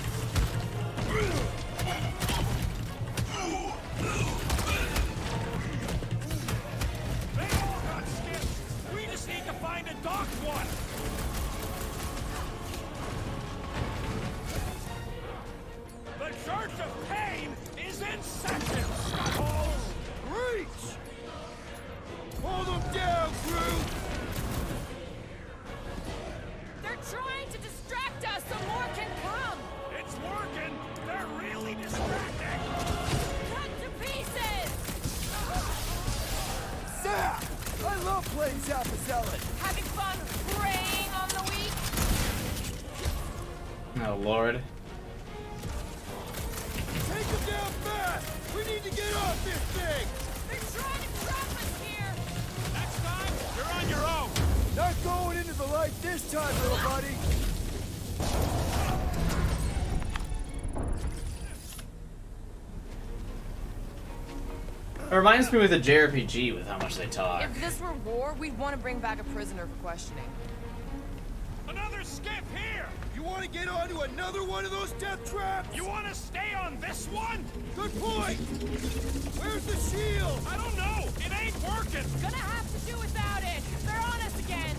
They all got skips. We just need to find a docked one. The Church of Pain is in session, Scottholes! Reach! Hold them down, Groot! They're trying to distract us so more can come! It's working! They're really distracting! Cut to pieces! Zap! I love playing Zappazellan! Having fun preying on the weak? Oh lord. Take them down fast! We need to get off this thing! They're trying to trap us here! Next time, you're on your own! Not going into the light this time, little buddy! It reminds me with a JRPG with how much they talk. If this were war, we'd want to bring back a prisoner for questioning. Another skip here! You want to get onto another one of those death traps? You want to stay on this one? Good point! Where's the shield? I don't know! It ain't working! Gonna have to do without it! They're on us again!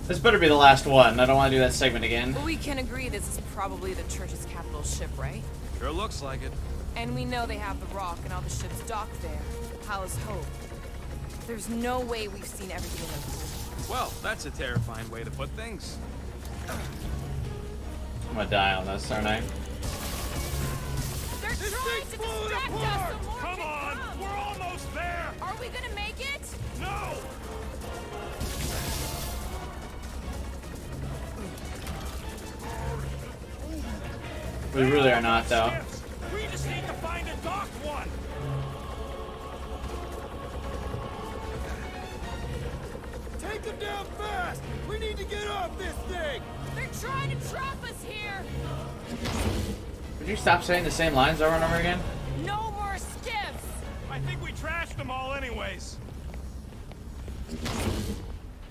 This better be the last one. I don't want to do that segment again. But we can agree this is probably the Church's capital ship, right? Sure looks like it. And we know they have the rock and all the ships docked there. Palace Hope. There's no way we've seen everything in those. Well, that's a terrifying way to put things. I'm gonna die on this, aren't I? They're trying to distract us so more Come can on! come. We're almost there! Are we gonna make it? No! We really are not, though. We just need to find a docked one! Take them down fast! We need to get off this thing! They're trying to trap us here! Would you stop saying the same lines over and over again? No more skiffs! I think we trashed them all anyways.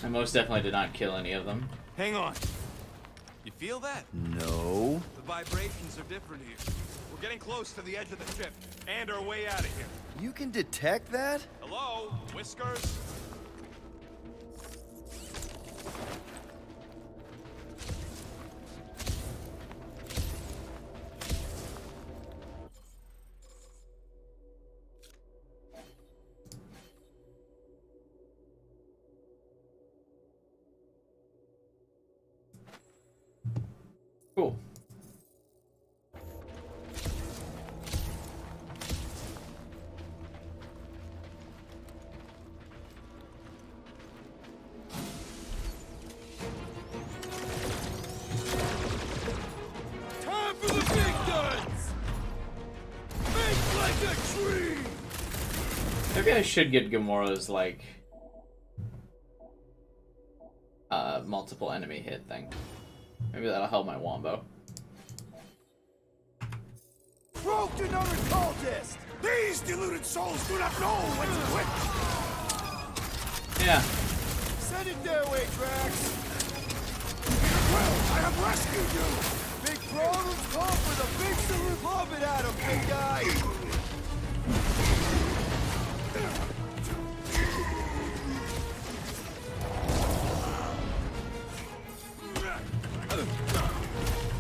I most definitely did not kill any of them. Hang on. You feel that? No. The vibrations are different here. We're getting close to the edge of the ship and our way out of here. You can detect that? Hello, Whiskers? Cool. Time for the big guns! Make like a tree! Maybe I should get Gamora's, like, multiple enemy hit thing. Maybe that'll help my Wombo. Broke another cultist! These deluded souls do not know when to quit! Yeah. Send it their way, Drax! Well, I have rescued you! Big problems call for the big salute. Love it at 'em, big guy!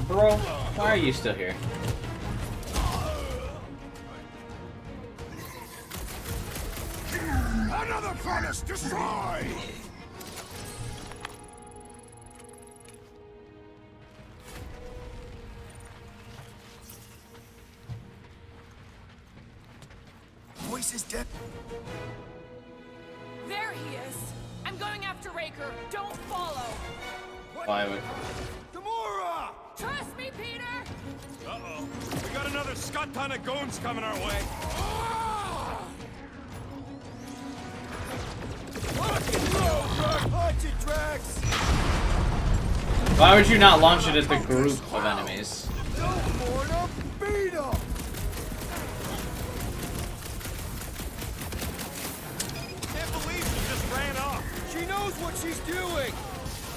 Bro, why are you still here? Another promise destroyed! Priest is dead. There he is. I'm going after Raker. Don't follow. Why would? Gamora! Trust me, Peter. Uh-oh. We got another scut ton of goons coming our way. Punch it, Drax! Why would you not launch it at the group of enemies? No more to beat him! Can't believe she just ran off. She knows what she's doing!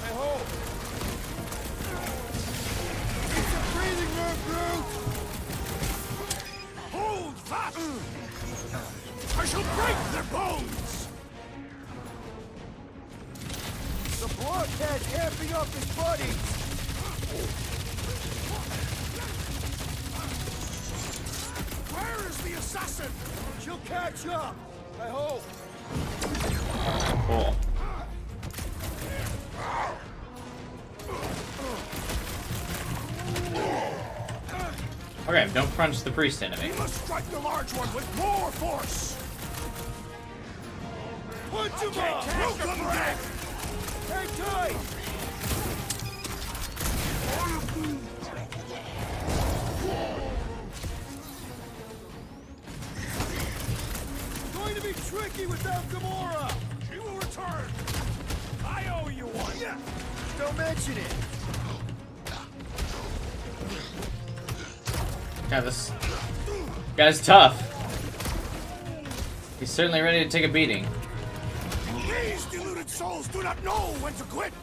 I hope. It's a breathing room, Groot! Hold fast! I shall break their bones! The blockhead's amping up his buddies! Where is the assassin? She'll catch up! I hope. Cool. Okay, don't crunch the priest enemy. We must strike the large one with more force! Punch him Can't up! catch them back! Hang tight! Going to be tricky without Gamora! She will return! I owe you one! Yeah. Don't mention it! God, this guy's tough. He's certainly ready to take a beating. These deluded souls do not know when to quit!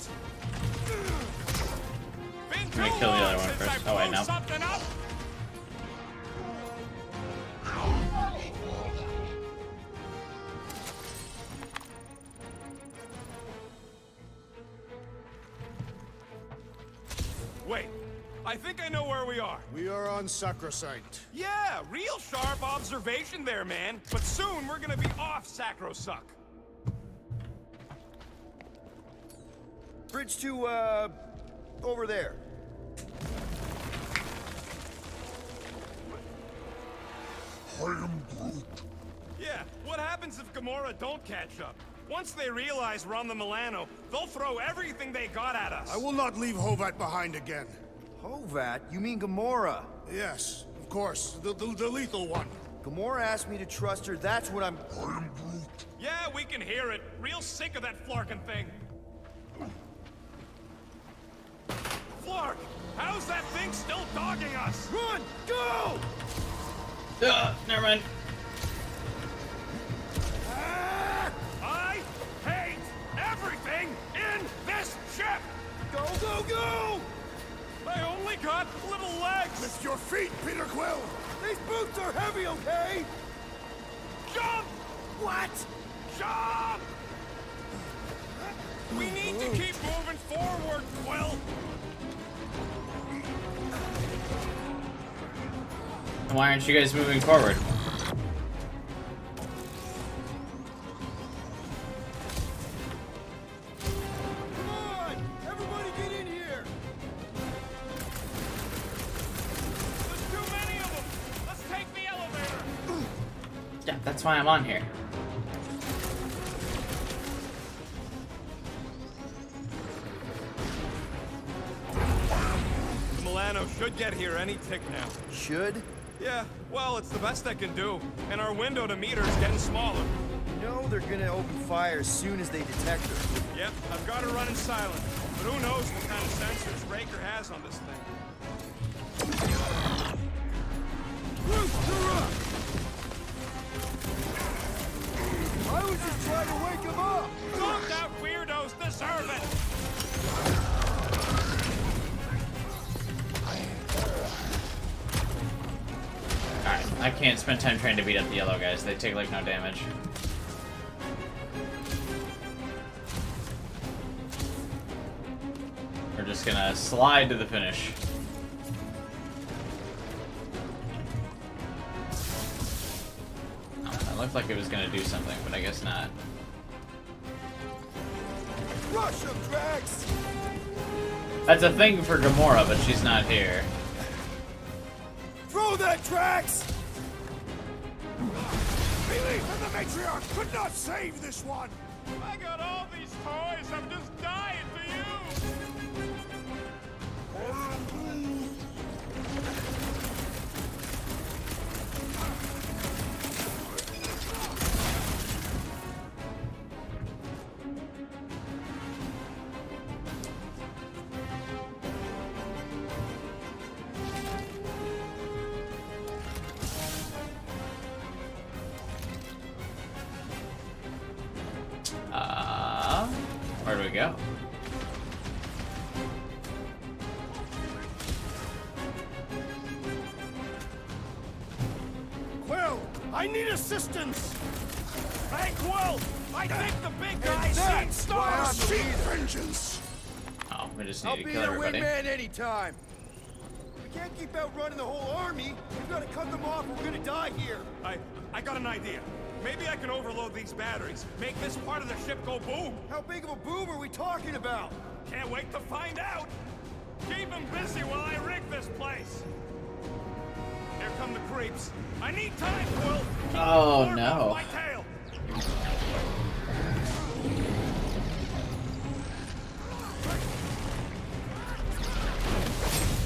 Let me kill the other one first. Oh wait, no. Something up? Wait, I think I know where we are. We are on Sacrosanct. Yeah, real sharp observation there, man. But soon we're gonna be off Sacrosuck. Bridge to, over there. I am Groot. Yeah, what happens if Gamora don't catch up? Once they realize we're on the Milano, they'll throw everything they got at us. I will not leave Hovat behind again. Hovat? You mean Gamora? Yes, of course. The lethal one. Gamora asked me to trust her, that's what I'm... I am Groot. Yeah, we can hear it. Real sick of that Flarkin thing. Flark, how's that thing still dogging us? Run! Go! Never mind. I hate everything in this ship! Go, go, go! I only got little legs! Lift your feet, Peter Quill! These boots are heavy, okay? Jump! What? Jump! We need to keep moving forward, Quill! Why aren't you guys moving forward? Come on! Everybody get in here! There's too many of them! Let's take the elevator! Yeah, that's why I'm on here. Milano should get here any tick now. Should? Yeah, well, it's the best I can do. And our window to meet her is getting smaller. You know they're gonna open fire as soon as they detect her. Yep, I've got her running silent. But who knows what kind of sensors Raker has on this thing. Groot, you're up! I was just trying to wake him up! Knocked out weirdos deserve it! Alright, I can't spend time trying to beat up the yellow guys. They take like no damage. We're just gonna slide to the finish. Oh, that looked like it was gonna do something, but I guess not. Rush him, Drax! That's a thing for Gamora, but she's not here. Throw that, Drax! Melee! matriarch could not save this one! I got all these toys, I'm just dying for you! Where do we go? Quill, I need assistance! Hey, Quill! I think the big guy's Hey, seen that's stars! why I'm Vengeance! Oh, we just I'll need to be kill your everybody. wingman anytime. We can't keep outrunning the whole army. We've got to cut them off or we're gonna die here. I got an idea. Maybe I can overload these batteries, make this part of the ship go boom. How big of a boom are we talking about? Can't wait to find out. Keep them busy while I rig this place. Here come the creeps. I need time, Quill. Keep Oh, the no. off my tail.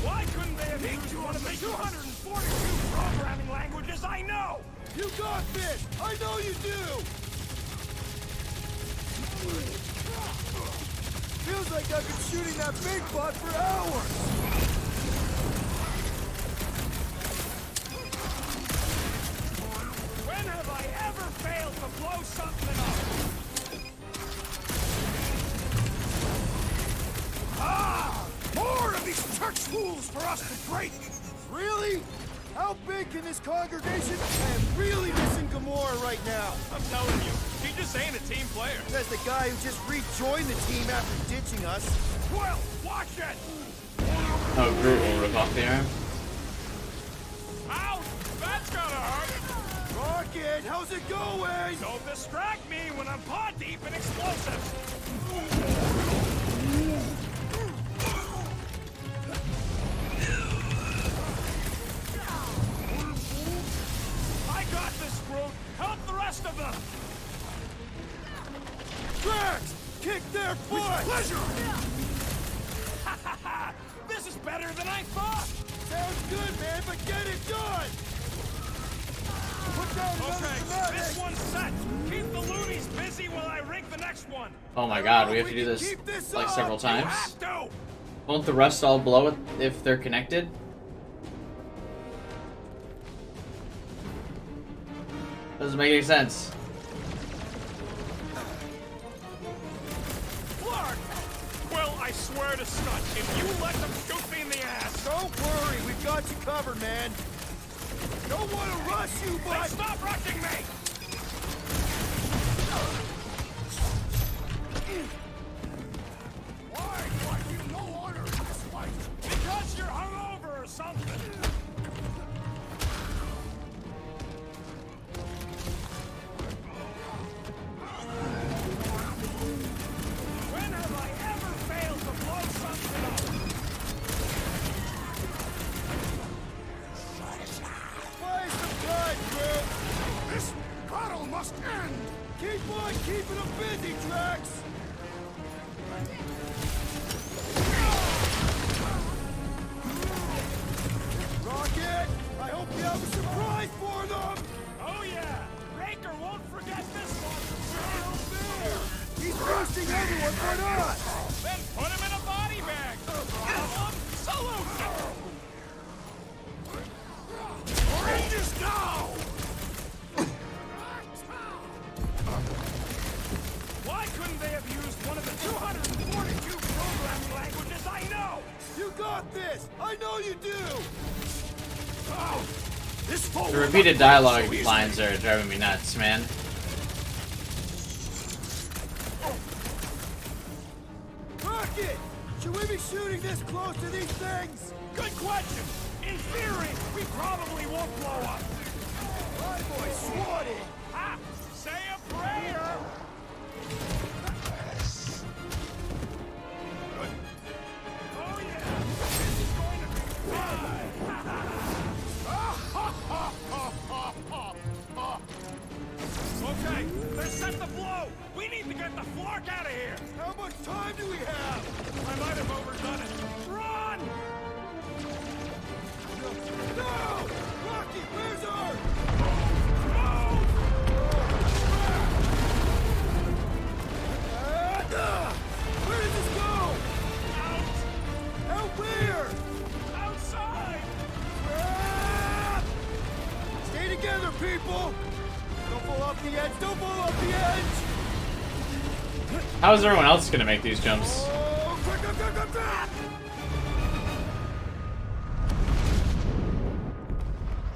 Why couldn't they have used one of the 242 programming languages I know? You got this! I know you do! Feels like I've been shooting that big butt for hours! When have I ever failed to blow something up? Ah! More of these church fools for us to break! Really? How big can this congregation? I am really missing Gamora right now. I'm telling you, he just ain't a team player. Says the guy who just rejoined the team after ditching us. Quill, watch it! Oh, Groot will rip off the arm. Ouch! That's gotta hurt! Rocket, how's it going? Don't distract me when I'm paw deep in explosives! I got this, Groot! Help the rest of them! Drax, kick their butt! With pleasure! Ha ha ha! This is better than I thought! Sounds good, man, but get it done! Put down Okay, this one's set! Keep the loonies busy while I rig the next one! Oh my god, we have to do this like several times. Have to! Won't the rest all blow it if they're connected? Doesn't make any sense. Clark! Well, I swear to Scott, if you let them shoot me in the ass... Don't worry, we've got you covered, man. Don't want to rush you, but... Hey, stop rushing me! Why do I feel no honor in this fight? Because you're hungover or something! When have I ever failed to blow something up? Play some blood, Groot! This battle must end! Keep on keeping them busy, Drax! Rocket, I hope you have a surprise for them! Oh yeah! Raker won't forget this one! He's boosting everyone but us! Then put him in a body bag! Problem? Solution! Rangers now! Why couldn't they have used one of the 242 programming languages I know? You got this! I know you do! Oh, this foe The will repeated not break dialogue so easily. lines are driving me nuts, man. Rocket! Should we be shooting this close to these things? Good question! In theory, we probably won't blow up. My boy swatted! Ha! Say a prayer! Oh yeah! This is going to be fun! Okay, set the blow! We need to get the Flark out of here! How much time do we have? I might have overdone it. Run! No! Rocky, where's our... Where does this go? Out! Out where? Outside! Stay together, people! Don't fall off the edge! Don't fall off the edge! How is everyone else gonna make these jumps? Oh, quick!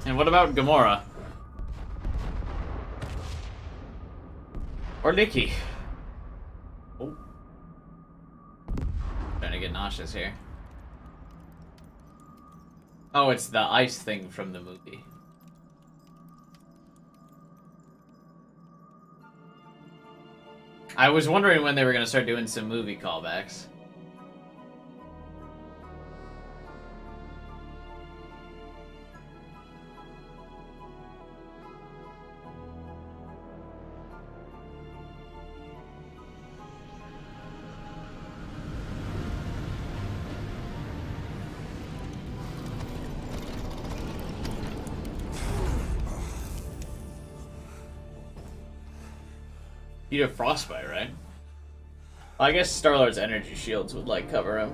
And what about Gamora? Or Nikki? Oh. Trying to get nauseous here. Oh, it's the ice thing from the movie. I was wondering when they were gonna start doing some movie callbacks. You'd have frostbite, right? Well, I guess Star-Lord's energy shields would, like, cover him.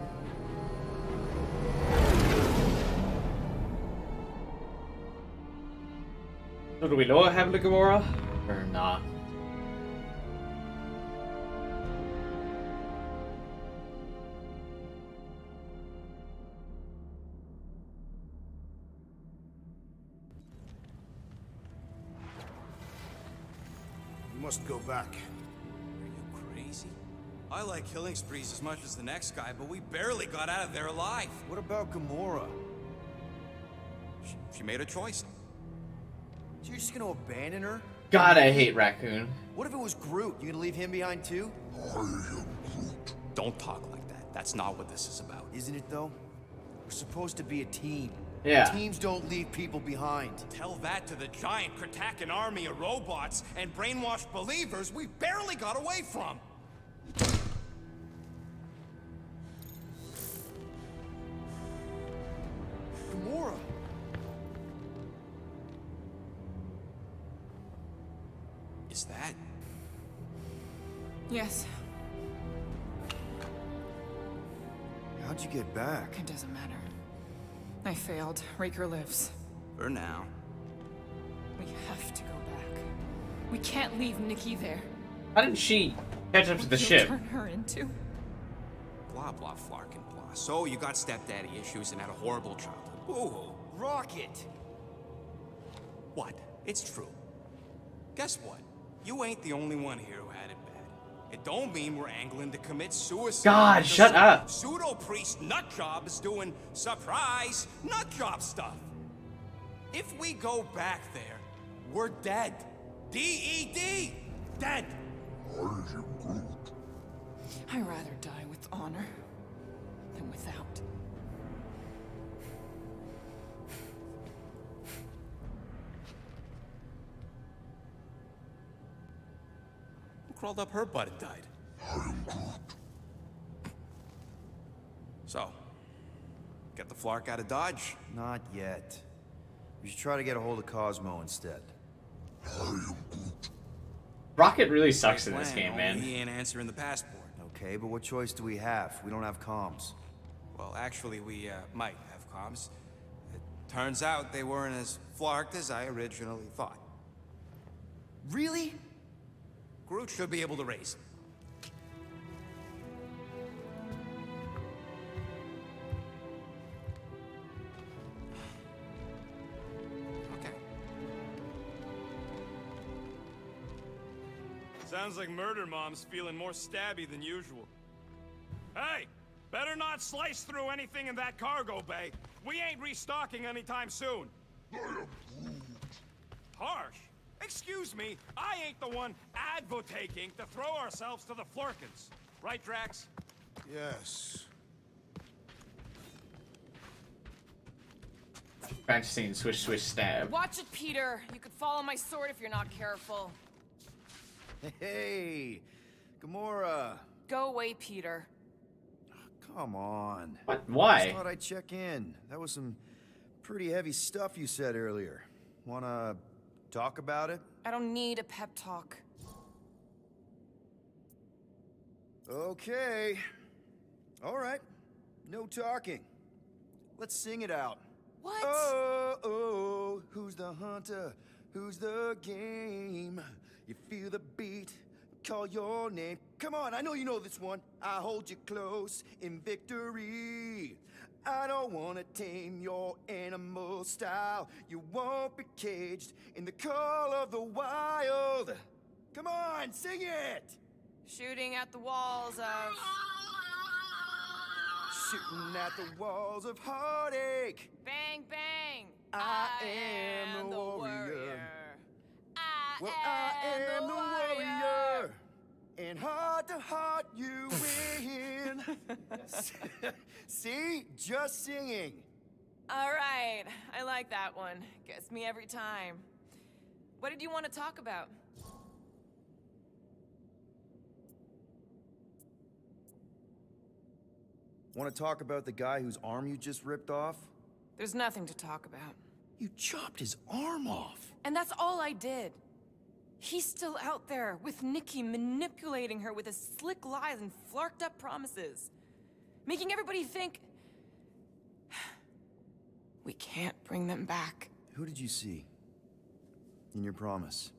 So do we know what happened to Gamora? Or not? We must go back. Are you crazy? I like killing sprees as much as the next guy, but we barely got out of there alive. What about Gamora? She made a choice. So you're just gonna abandon her? God, I hate Raccoon. What if it was Groot? You gonna leave him behind too? Don't talk like that. That's not what this is about. Isn't it though? We're supposed to be a team. Yeah. Teams don't leave people behind. Tell that to the giant Kratakan army of robots and brainwashed believers we barely got away from. Gamora! Is that? Yes. How'd you get back? It doesn't matter. I failed. Raker lives. For now. We have to go back. We can't leave Nikki there. How did she catch up to the ship? Turn her into. Blah blah flark and blah. So you got stepdaddy issues and had a horrible childhood. Ooh. Rocket! What? It's true. Guess what? You ain't the only one here who had it bad. It don't mean we're angling to commit suicide. God, shut up. Pseudo-priest nutjob is doing surprise nutjob stuff. If we go back there, we're dead. D-E-D! Dead! I'd rather die with honor than without. Who crawled up her butt and died? So, get the Flark out of Dodge? Not yet. We should try to get a hold of Cosmo instead. Rocket really sucks in this game, man. He ain't answering the passport. Okay, but what choice do we have? We don't have comms. Well, actually, we might have comms. It turns out they weren't as flarked as I originally thought. Really? Groot should be able to raise them. Okay. Sounds like Murder Mom's feeling more stabby than usual. Hey! Better not slice through anything in that cargo bay. We ain't restocking anytime soon. Harsh? Excuse me, I ain't the one advocating to throw ourselves to the Flurkins. Right, Drax? Yes. Practicing swish swish stab. Watch it, Peter. You could fall on my sword if you're not careful. Hey, Gamora. Go away, Peter. Come on. What? Why? Just thought I'd check in. That was some pretty heavy stuff you said earlier. Wanna talk about it? I don't need a pep talk. Okay. All right. No talking. Let's sing it out. What? Oh, oh, who's the hunter? Who's the game? You feel the beat, call your name. Come on, I know you know this one. I hold you close in victory. I don't wanna tame your animal style. You won't be caged in the call of the wild. Come on, sing it! Shooting at the walls of... Shooting at the walls of heartache. Bang, bang! I am the warrior. I am the warrior. And heart to heart you win. See? Just singing. All right, I like that one. Gets me every time. What did you want to talk about? Want to talk about the guy whose arm you just ripped off? There's nothing to talk about. You chopped his arm off. And that's all I did. He's still out there with Nikki manipulating her with his slick lies and flarked up promises. Making everybody think... we can't bring them back. Who did you see? In your promise?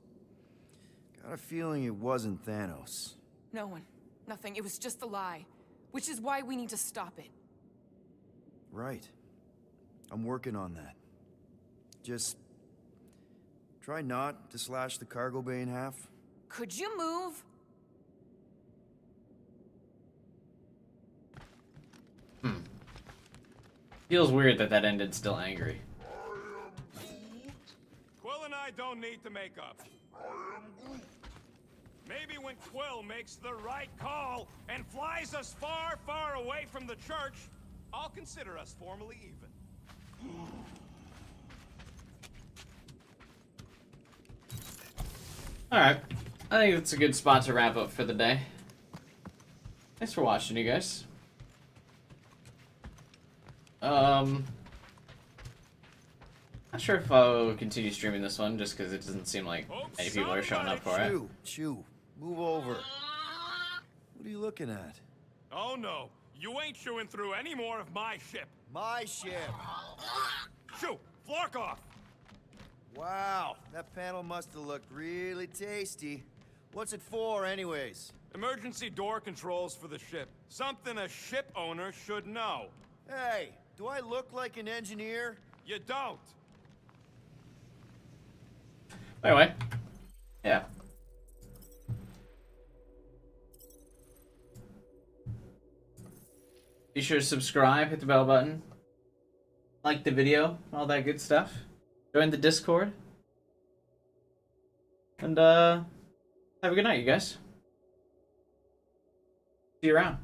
Got a feeling it wasn't Thanos. No one. Nothing. It was just a lie. Which is why we need to stop it. Right. I'm working on that. Just... try not to slash the cargo bay in half. Could you move? Feels weird that that ended still angry. Quill and I don't need to make up. Maybe when Quill makes the right call and flies us far, far away from the church, I'll consider us formally even. Alright. I think it's a good spot to wrap up for the day. Thanks for watching, you guys. Not sure if I'll continue streaming this one, just because it doesn't seem like many people are showing up for it. Chew, move over. What are you looking at? Oh no, you ain't chewing through any more of my ship. My ship. Shoo, flark off. Wow, that panel must have looked really tasty. What's it for, anyways? Emergency door controls for the ship. Something a ship owner should know. Hey, do I look like an engineer? You don't. Anyway, yeah. Be sure to subscribe, hit the bell button, like the video, all that good stuff. Join the Discord. And have a good night, you guys. See you around.